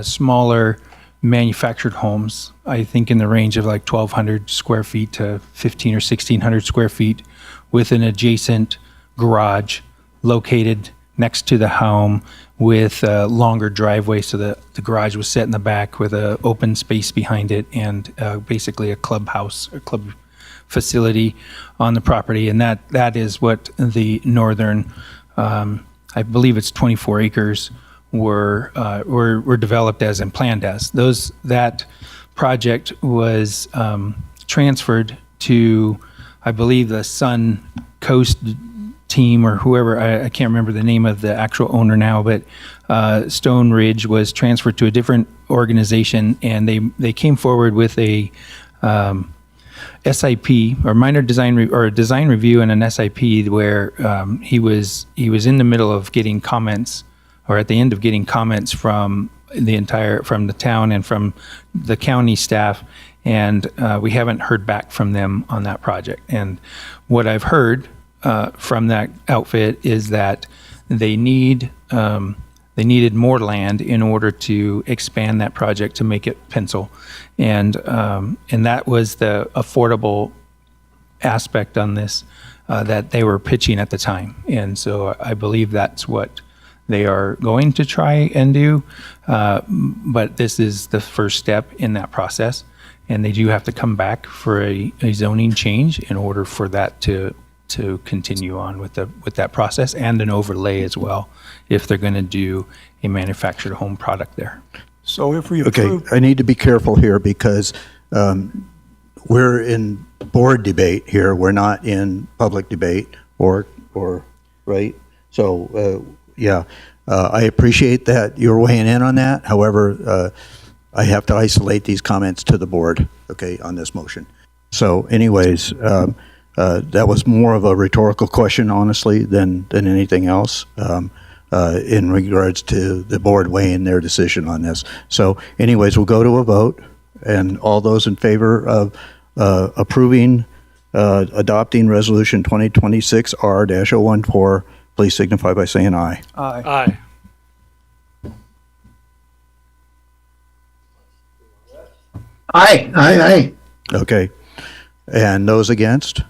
Speaker 21: smaller manufactured homes, I think in the range of like 1,200 square feet to 1,500 or 1,600 square feet, with an adjacent garage located next to the home with a longer driveway, so the garage was set in the back with an open space behind it, and basically a clubhouse, a club facility on the property. And that is what the northern, I believe it's 24 acres, were developed as and planned as. That project was transferred to, I believe, the Sun Coast team or whoever, I can't remember the name of the actual owner now, but Stone Ridge was transferred to a different organization, and they came forward with a SIP, or minor design or a design review, and an SIP where he was in the middle of getting comments, or at the end of getting comments from the town and from the county staff, and we haven't heard back from them on that project. And what I've heard from that outfit is that they needed more land in order to expand that project to make it pencil, and that was the affordable aspect on this that they were pitching at the time. And so I believe that's what they are going to try and do, but this is the first step in that process, and they do have to come back for a zoning change in order for that to continue on with that process, and an overlay as well, if they're going to do a manufactured home product there.
Speaker 23: So if we
Speaker 1: Okay,
Speaker 23: approve,
Speaker 1: I need to be careful here because we're in board debate here. We're not in public debate or right? So, yeah, I appreciate that you're weighing in on that. However, I have to isolate these comments to the board, okay, on this motion. So anyways, that was more of a rhetorical question, honestly, than anything else, in regards to the board weighing their decision on this. So anyways, we'll go to a vote, and all those in favor of approving, adopting Resolution 2026R-014, please signify by saying aye.
Speaker 23: aye.
Speaker 18: Aye.
Speaker 3: Aye, aye, aye.
Speaker 1: Okay. And those against?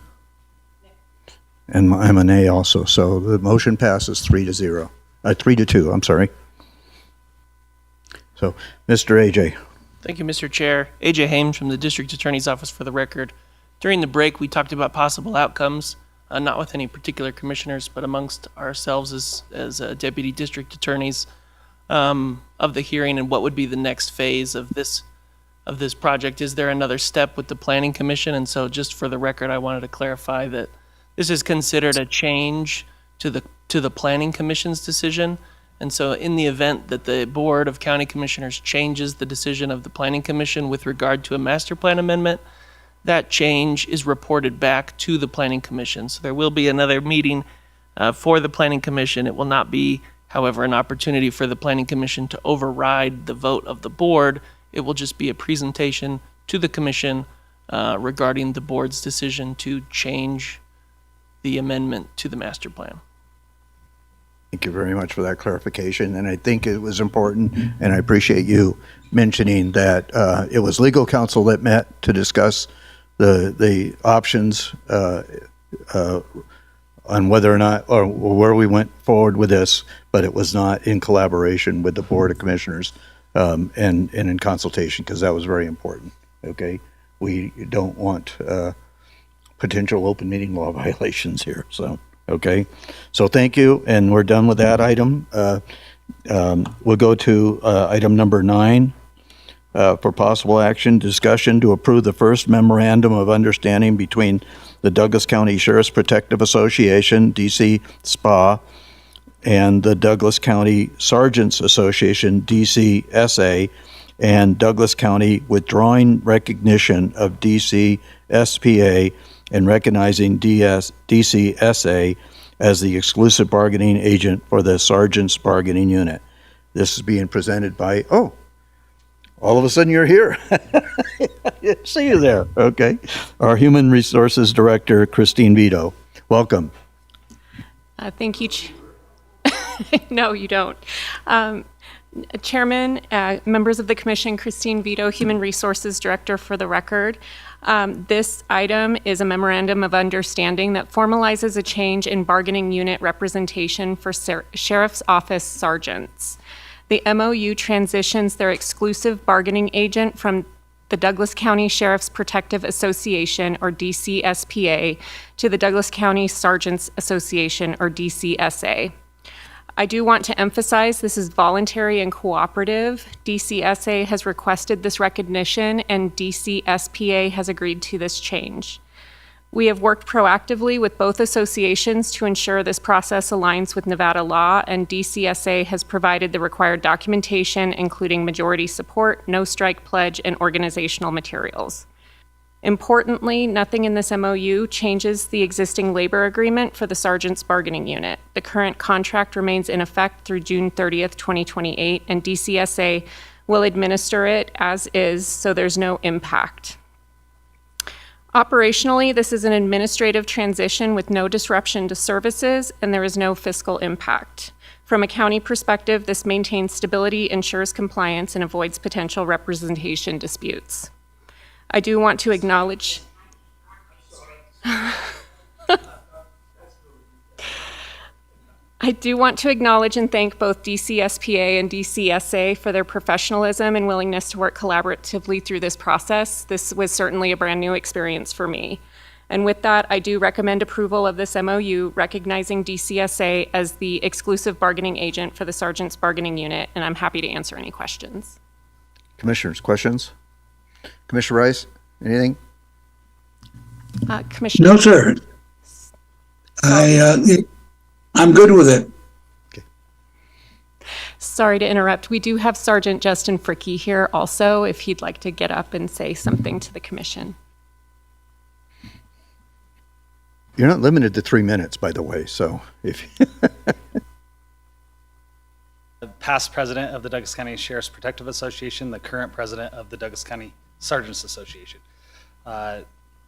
Speaker 1: And I'm a nay also. So the motion passes 3-2, I'm sorry. So, Mr. AJ.
Speaker 11: Thank you, Mr. Chair. AJ Hames from the District Attorney's Office for the record. During the break, we talked about possible outcomes, not with any particular commissioners, but amongst ourselves as deputy district attorneys of the hearing, and what would be the next phase of this project. Is there another step with the Planning Commission? And so just for the record, I wanted to clarify that this is considered a change to the Planning Commission's decision. And so in the event that the Board of County Commissioners changes the decision of the Planning Commission with regard to a master plan amendment, that change is reported back to the Planning Commission. So there will be another meeting for the Planning Commission. It will not be, however, an opportunity for the Planning Commission to override the vote of the board. It will just be a presentation to the Commission regarding the board's decision to change the amendment to the master plan.
Speaker 1: Thank you very much for that clarification. And I think it was important, and I appreciate you mentioning that it was legal counsel that met to discuss the options on whether or not, or where we went forward with this, but it was not in collaboration with the Board of Commissioners and in consultation, because that was very important, okay? We don't want potential open meeting law violations here, so, okay? So thank you, and we're done with that item. We'll go to item number 9. For possible action, discussion to approve the first memorandum of understanding between the Douglas County Sheriff's Protective Association, DC SPA, and the Douglas County Sergeants Association, DCSA, and Douglas County withdrawing recognition of DC SPA and recognizing DCSA as the exclusive bargaining agent for the Sergeants Bargaining Unit. This is being presented by, all of a sudden you're here. See you there. Okay. Our Human Resources Director, Christine Vito. Welcome.
Speaker 12: Thank you. No, you don't. Chairman, members of the Commission, Christine Vito, Human Resources Director for the record. This item is a memorandum of understanding that formalizes a change in bargaining unit representation for Sheriff's Office sergeants. The MOU transitions their exclusive bargaining agent from the Douglas County Sheriff's Protective Association, or DCSPA, to the Douglas County Sergeants Association, or DCSA. I do want to emphasize this is voluntary and cooperative. DCSA has requested this recognition, and DCSPA has agreed to this change. We have worked proactively with both associations to ensure this process aligns with Nevada law, and DCSA has provided the required documentation, including majority support, no strike pledge, and organizational materials. Importantly, nothing in this MOU changes the existing labor agreement for the Sergeants Bargaining Unit. The current contract remains in effect through June 30th, 2028, and DCSA will administer it as is, so there's no impact. Operationally, this is an administrative transition with no disruption to services, and there is no fiscal impact. From a county perspective, this maintains stability, ensures compliance, and avoids potential representation disputes. I do want to acknowledge and thank both DCSPA and DCSA for their professionalism and willingness to work collaboratively through this process. This was certainly a brand new experience for me. And with that, I do recommend approval of this MOU recognizing DCSA as the exclusive bargaining agent for the Sergeants Bargaining Unit, and I'm happy to answer any questions.
Speaker 1: Commissioners, questions? Commissioner Rice, anything?
Speaker 12: Commissioner?
Speaker 3: No, sir. I'm good with it.
Speaker 12: Sorry to interrupt. We do have Sergeant Justin Fricke here also, if he'd like to get up and say something to the commission.
Speaker 1: You're not limited to 3 minutes, by the way, so if
Speaker 13: Past president of the Douglas County Sheriff's Protective Association, the current president of the Douglas County Sergeants Association.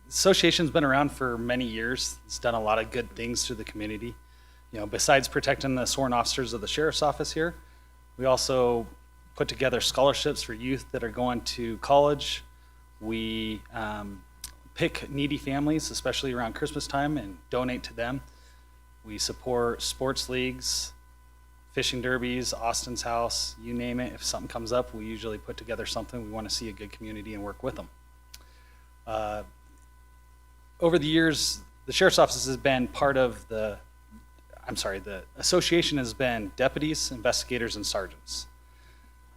Speaker 13: Association's been around for many years. It's done a lot of good things through the community. You know, besides protecting the sworn officers of the sheriff's office here, we also put together scholarships for youth that are going to college. We pick needy families, especially around Christmas time, and donate to them. We support sports leagues, fishing derbies, Austin's House, you name it. If something comes up, we usually put together something. We want to see a good community and work with them. Over the years, the sheriff's office has been part of the association has been deputies, investigators, and sergeants.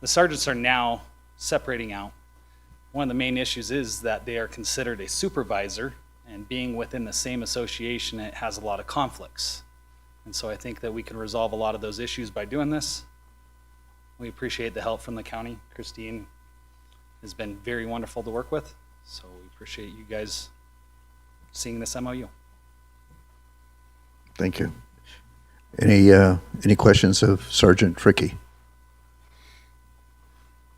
Speaker 13: The sergeants are now separating out. One of the main issues is that they are considered a supervisor, and being within the same association, it has a lot of conflicts. And so I think that we can resolve a lot of those issues by doing this. We appreciate the help from the county. Christine has been very wonderful to work with, so we appreciate you guys seeing this MOU.
Speaker 1: Thank you. Any questions of Sergeant Fricke?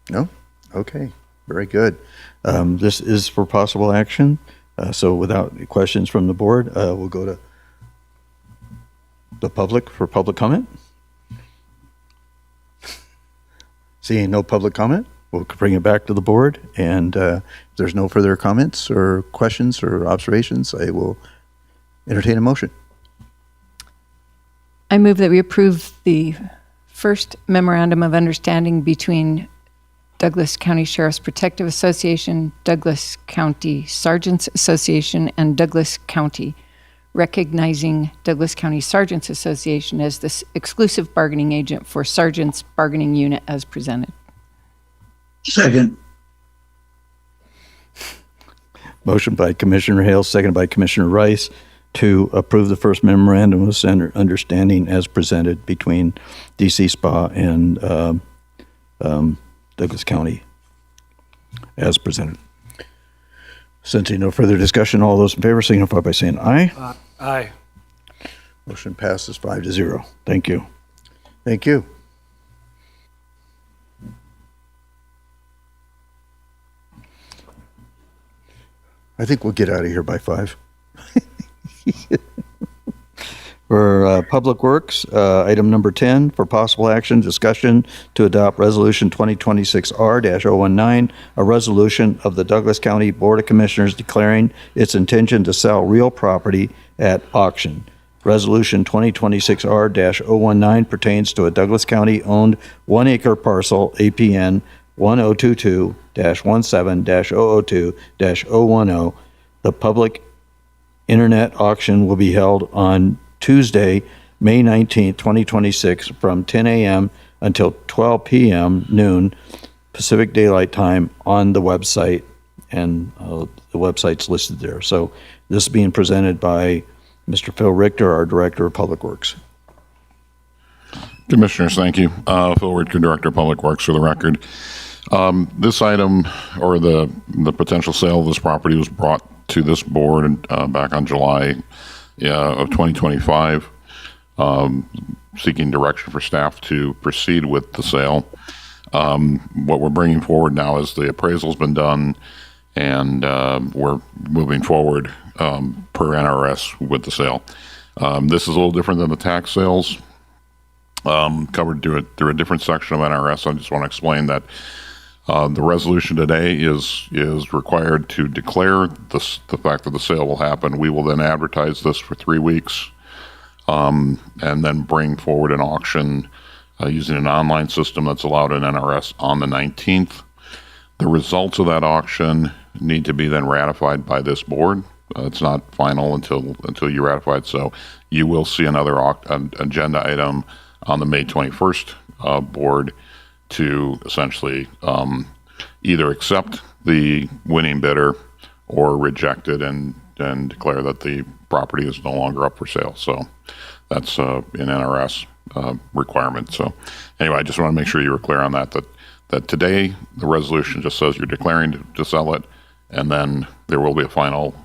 Speaker 1: No? Okay, very good. This is for possible action. So without any questions from the board, we'll go to the public for public comment. Seeing no public comment, we'll bring it back to the board. And if there's no further comments or questions or observations, I will entertain a motion.
Speaker 22: I move that we approve the first memorandum of understanding between Douglas County Sheriff's Protective Association, Douglas County Sergeants Association, and Douglas County, recognizing Douglas County Sergeants Association as the exclusive bargaining agent for Sergeants Bargaining Unit as presented.
Speaker 3: Second.
Speaker 1: Motion by Commissioner Hale, seconded by Commissioner Rice, to approve the first memorandum of understanding as presented between DC Spa and Douglas County as presented. Sensing no further discussion, all those in favor signify by saying aye.
Speaker 18: Aye.
Speaker 1: Motion passes 5-0. Thank you. Thank you. I think we'll get out of here by 5. For Public Works, item number 10, for possible action, discussion to adopt Resolution 2026R-019, a resolution of the Douglas County Board of Commissioners declaring its intention to sell real property at auction. Resolution 2026R-019 pertains to a Douglas County-owned 1-acre parcel, APN 1022-17-002-010. The public internet auction will be held on Tuesday, May 19, 2026, from 10 a.m. until 12 p.m. noon Pacific Daylight Time on the website, and the website's listed there. So this is being presented by Mr. Phil Richter, our Director of Public Works.
Speaker 8: Commissioners, thank you. Phil Richter, Director of Public Works, for the record. This item, or the potential sale of this property, was brought to this board back on July of 2025, seeking direction for staff to proceed with the sale. What we're bringing forward now is the appraisal's been done, and we're moving forward per NRS with the sale. This is a little different than the tax sales, covered through a different section of NRS. I just want to explain that the resolution today is required to declare the fact that the sale will happen. We will then advertise this for 3 weeks, and then bring forward an auction using an online system that's allowed in NRS on the 19th. The results of that auction need to be then ratified by this board. It's not final until you ratify it. So you will see another agenda item on the May 21st board to essentially either accept the winning bidder or reject it and declare that the property is no longer up for sale. So that's an NRS requirement. So anyway, I just want to make sure you were clear on that today the resolution just says you're declaring to sell it, and then there will be a final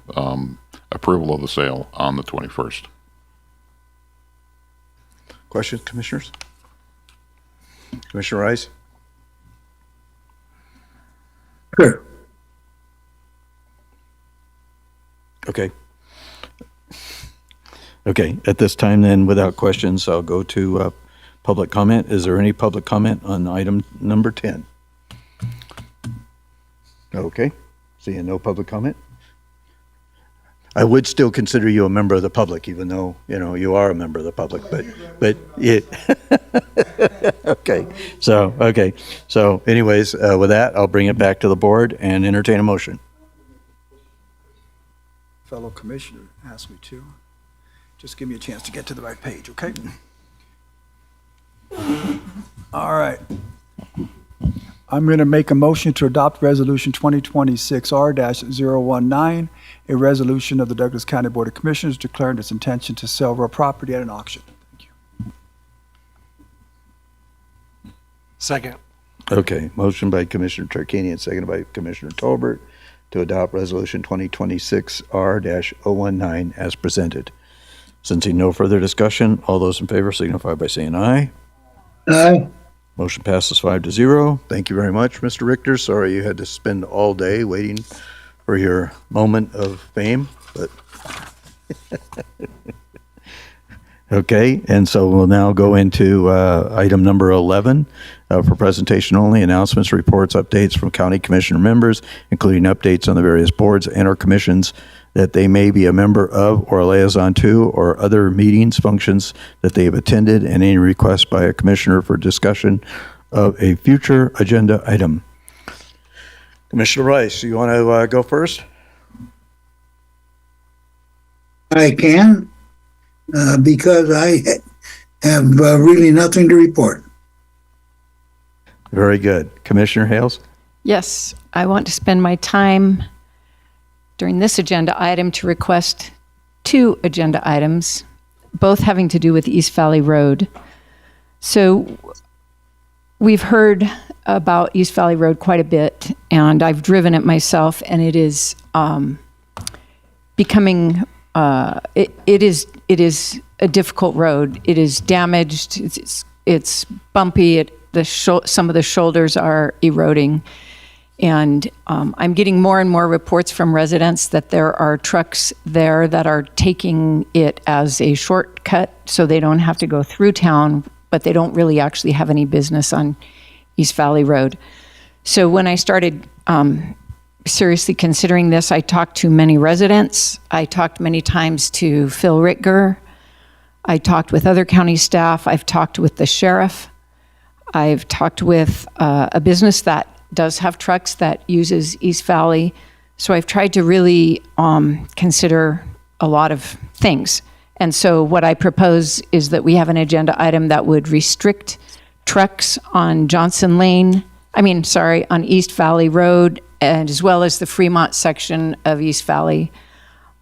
Speaker 8: approval of the sale on the 21st.
Speaker 1: Questions, Commissioners? Commissioner Rice?
Speaker 3: Sure.
Speaker 1: Okay. Okay, at this time then, without questions, I'll go to public comment. Is there any public comment on item number 10? Okay, seeing no public comment. I would still consider you a member of the public, even though, you are a member of the public, but it, okay. So anyways, with that, I'll bring it back to the board and entertain a motion.
Speaker 23: Fellow commissioner asked me to. Just give me a chance to get to the right page, okay? All right. I'm going to make a motion to adopt Resolution 2026R-019, a resolution of the Douglas County Board of Commissioners declaring its intention to sell real property at an auction. Thank you.
Speaker 18: Second.
Speaker 1: Okay, motion by Commissioner Tarkanian, seconded by Commissioner Tolbert to adopt Resolution 2026R-019 as presented. Sensing no further discussion, all those in favor signify by saying aye.
Speaker 3: Aye.
Speaker 1: Motion passes 5-0. Thank you very much, Mr. Richter. Sorry you had to spend all day waiting for your moment of fame, but Okay, and so we'll now go into item number 11 for presentation only, announcements, reports, updates from county commissioner members, including updates on the various boards and or commissions that they may be a member of or a liaison to, or other meetings, functions that they have attended, and any request by a commissioner for discussion of a future agenda item. Commissioner Rice, you want to go first?
Speaker 3: I can, because I have really nothing to report.
Speaker 1: Very good. Commissioner Hales?
Speaker 22: Yes, I want to spend my time during this agenda item to request 2 agenda items, both having to do with East Valley Road. So we've heard about East Valley Road quite a bit, and I've driven it myself, and it is becoming, it is a difficult road. It is damaged, it's bumpy, some of the shoulders are eroding. And I'm getting more and more reports from residents that there are trucks there that are taking it as a shortcut so they don't have to go through town, but they don't really actually have any business on East Valley Road. So when I started seriously considering this, I talked to many residents. I talked many times to Phil Ritger. I talked with other county staff. I've talked with the sheriff. I've talked with a business that does have trucks that uses East Valley. So I've tried to really consider a lot of things. And so what I propose is that we have an agenda item that would restrict trucks on on East Valley Road, and as well as the Fremont section of East Valley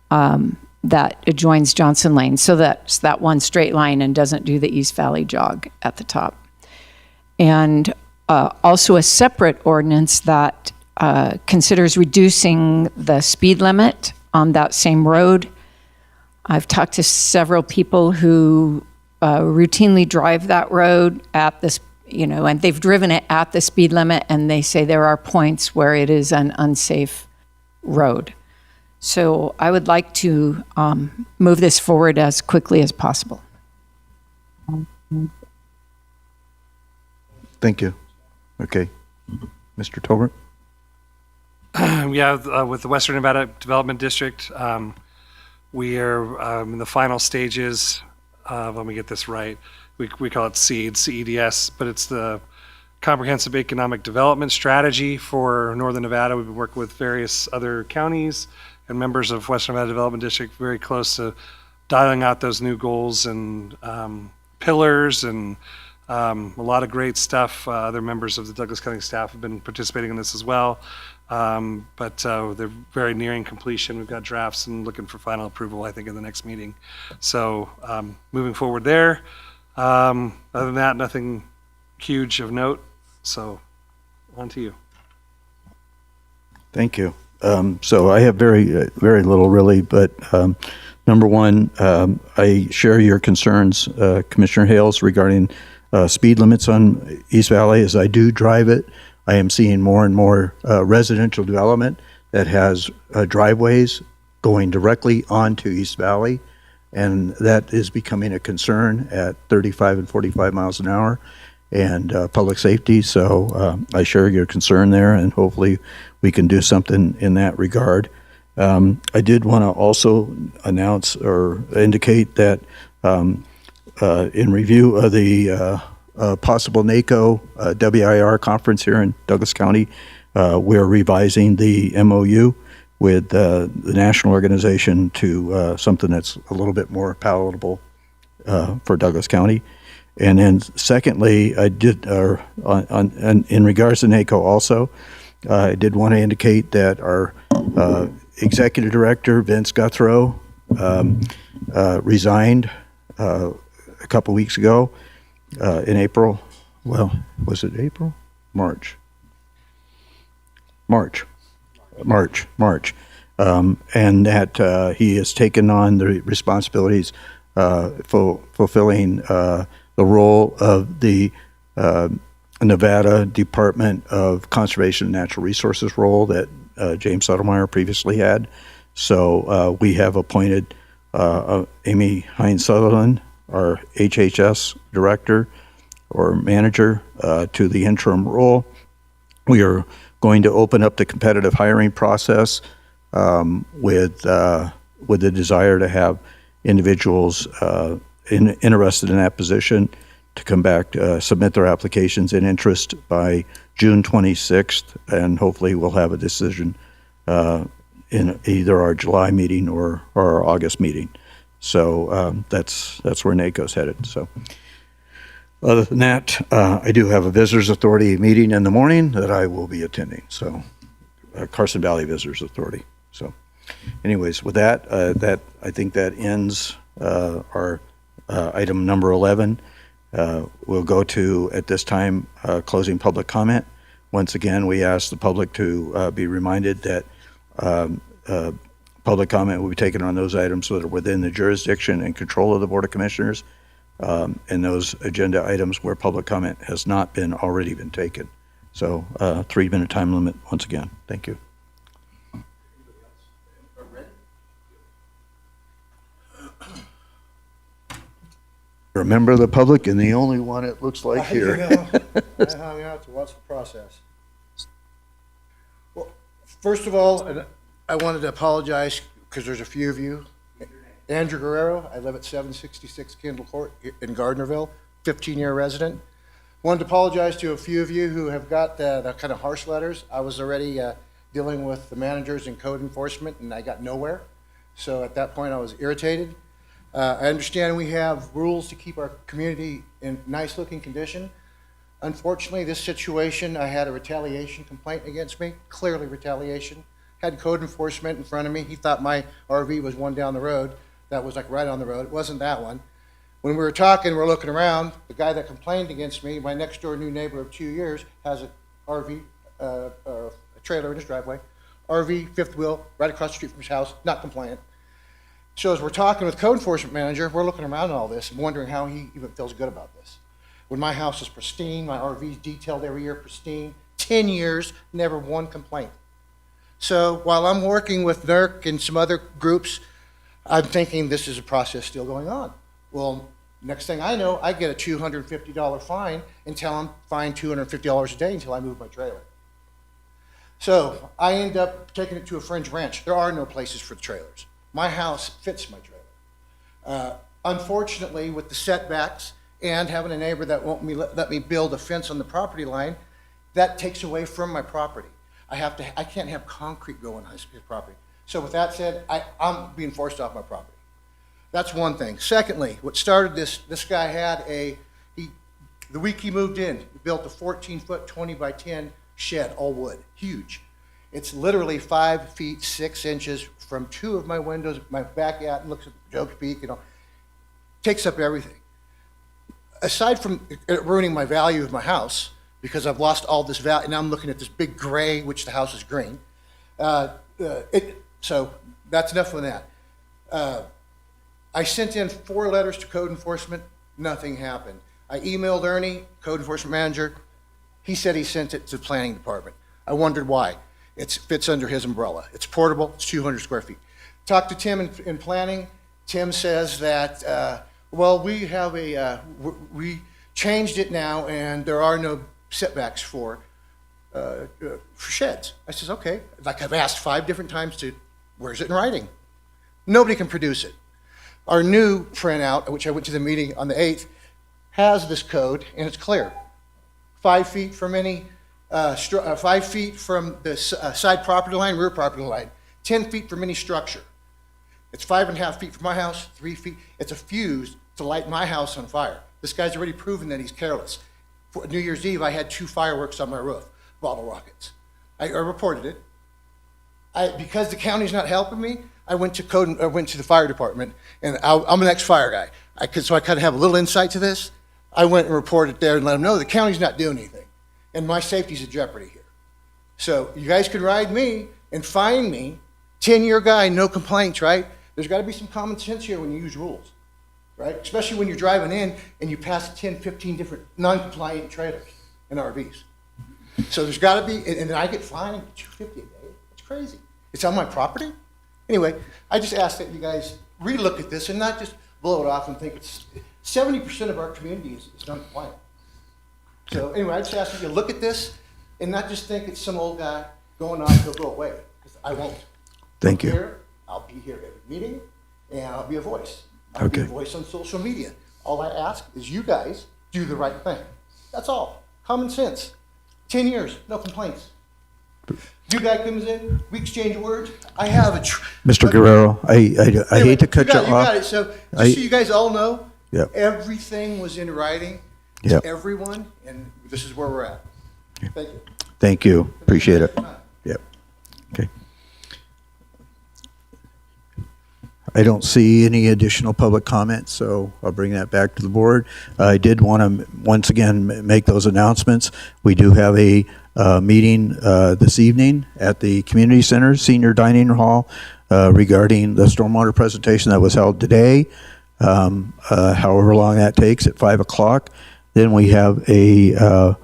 Speaker 22: that adjoins Johnson Lane. So that's that one straight line and doesn't do the East Valley jog at the top. And also a separate ordinance that considers reducing the speed limit on that same road. I've talked to several people who routinely drive that road at this, and they've driven it at the speed limit, and they say there are points where it is an unsafe road. So I would like to move this forward as quickly as possible.
Speaker 1: Thank you. Okay. Mr. Tolbert?
Speaker 18: With the Western Nevada Development District, we are in the final stages of, let me get this right, we call it CEED, CEDS, but it's the Comprehensive Economic Development Strategy for Northern Nevada. We've been working with various other counties and members of Western Nevada Development District very close to dialing out those new goals and pillars and a lot of great stuff. Other members of the Douglas County staff have been participating in this as well. But they're very nearing completion. We've got drafts and looking for final approval, I think, in the next meeting. So moving forward there. Other than that, nothing huge of note. So on to you.
Speaker 1: Thank you. So I have very little really, but number one, I share your concerns, Commissioner Hales, regarding speed limits on East Valley. As I do drive it, I am seeing more and more residential development that has driveways going directly onto East Valley, and that is becoming a concern at 35 and 45 miles an hour, and public safety. So I share your concern there, and hopefully we can do something in that regard. I did want to also announce or indicate that in review of the possible NACO WIR conference here in Douglas County, we're revising the MOU with the national organization to something that's a little bit more palatable for Douglas County. And then secondly, I did, in regards to NACO also, I did want to indicate that our executive director, Vince Guthrow, resigned a couple weeks ago in April. Well, was it April? March. And that he has taken on the responsibilities fulfilling the role of the Nevada Department of Conservation and Natural Resources role that James Sotomayor previously had. So we have appointed Amy Hines Sutherland our HHS director or manager to the interim role. We are going to open up the competitive hiring process with the desire to have individuals interested in that position to come back, submit their applications in interest by June 26th, and hopefully we'll have a decision in either our July meeting or our August meeting. So that's where NACO's headed. So other than that, I do have a Visitors Authority meeting in the morning that I will be attending. So Carson Valley Visitors Authority. So anyways, with that, I think that ends our item number 11. We'll go to, at this time, closing public comment. Once again, we ask the public to be reminded that public comment will be taken on those items that are within the jurisdiction and control of the Board of Commissioners, and those agenda items where public comment has not already been taken. So 3-minute time limit once again. Thank you. Remember the public and the only one it looks like here.
Speaker 2: I hung out to watch the process. Well, first of all, I wanted to apologize because there's a few of you. Andrew Guerrero, I live at 766 Kendall Court in Gardnerville, 15-year resident. Wanted to apologize to a few of you who have got the kind of harsh letters. I was already dealing with the managers and code enforcement, and I got nowhere. So at that point, I was irritated. I understand we have rules to keep our community in nice-looking condition. Unfortunately, this situation, I had a retaliation complaint against me, clearly retaliation. Had code enforcement in front of me. He thought my RV was one down the road. That was like right on the road. It wasn't that one. When we were talking, we're looking around, the guy that complained against me, my next door new neighbor of 2 years, has a RV, a trailer in his driveway, RV, fifth wheel, right across the street from his house, not compliant. So as we're talking with code enforcement manager, we're looking around at all this and wondering how he even feels good about this. When my house is pristine, my RV's detailed every year, pristine, 10 years, never one complaint. So while I'm working with NERC and some other groups, I'm thinking this is a process still going on. Well, next thing I know, I get a $250 fine until I'm fined $250 a day until I move my trailer. So I end up taking it to a fringe ranch. There are no places for the trailers. My house fits my trailer. Unfortunately, with the setbacks and having a neighbor that won't let me build a fence on the property line, that takes away from my property. I can't have concrete going on his property. So with that said, I'm being forced off my property. That's one thing. Secondly, what started this guy had the week he moved in, he built a 14-foot, 20 by 10 shed, all wood, huge. It's literally 5 feet 6 inches from 2 of my windows. My back out and looks at Joke's Peak, takes up everything. Aside from it ruining my value of my house, because I've lost all this value, now I'm looking at this big gray, which the house is green. So that's enough of that. I sent in 4 letters to code enforcement, nothing happened. I emailed Ernie, code enforcement manager. He said he sent it to the planning department. I wondered why. It fits under his umbrella. It's portable, it's 200 square feet. Talked to Tim in planning. Tim says that, well, we changed it now and there are no setbacks for sheds. I says, okay. Like I've asked 5 different times where's it in writing? Nobody can produce it. Our new printout, which I went to the meeting on the 8th, has this code and it's clear. 5 feet from any 5 feet from the side property line, rear property line, 10 feet from any structure. It's 5.5 feet from my house, 3 feet. It's a fuse to light my house on fire. This guy's already proven that he's careless. For New Year's Eve, I had 2 fireworks on my roof, bottle rockets. I reported it. Because the county's not helping me, I went to the fire department, and I'm an ex-fire guy. So I kind of have a little insight to this. I went and reported there and let them know the county's not doing anything. And my safety's in jeopardy here. So you guys could ride me and fine me, 10-year guy, no complaints, right? There's got to be some common sense here when you use rules, right? Especially when you're driving in and you pass 10, 15 different non-compliant trailers and RVs. So there's got to be, and then I get fined $250 a day. It's crazy. It's on my property. Anyway, I just ask that you guys relook at this and not just blow it off and think it's 70% of our community is non-compliant. So anyway, I just ask you to look at this and not just think it's some old guy going on, he'll go away, because I won't.
Speaker 1: Thank you.
Speaker 2: I'll be here every meeting, and I'll be a voice. I'll be a voice on social media. All I ask is you guys do the right thing. That's all. Common sense. 10 years, no complaints. New guy comes in, we exchange words. I have a...
Speaker 1: Mr. Guerrero, I hate to cut you
Speaker 2: You got it.
Speaker 1: off.
Speaker 2: So just so you guys all know,
Speaker 1: Yep.
Speaker 2: everything was in writing to
Speaker 1: Yep.
Speaker 2: everyone, and this is where we're at. Thank you.
Speaker 1: Thank you. Appreciate it. Yep. Okay. I don't see any additional public comments, so I'll bring that back to the board. I did want to once again make those announcements. We do have a meeting this evening at the Community Center Senior Dining Hall regarding the stormwater presentation that was held today. However long that takes, at 5 o'clock. Then we have a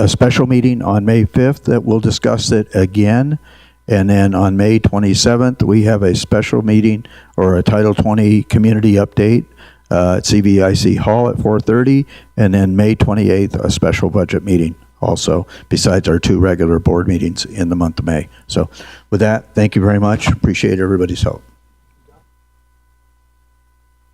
Speaker 1: special meeting on May 5th that will discuss it again. And then on May 27th, we have a special meeting or a Title 20 community update at CVIC Hall at 4:30. And then May 28th, a special budget meeting also, besides our 2 regular board meetings in the month of May. So with that, thank you very much. Appreciate everybody's help.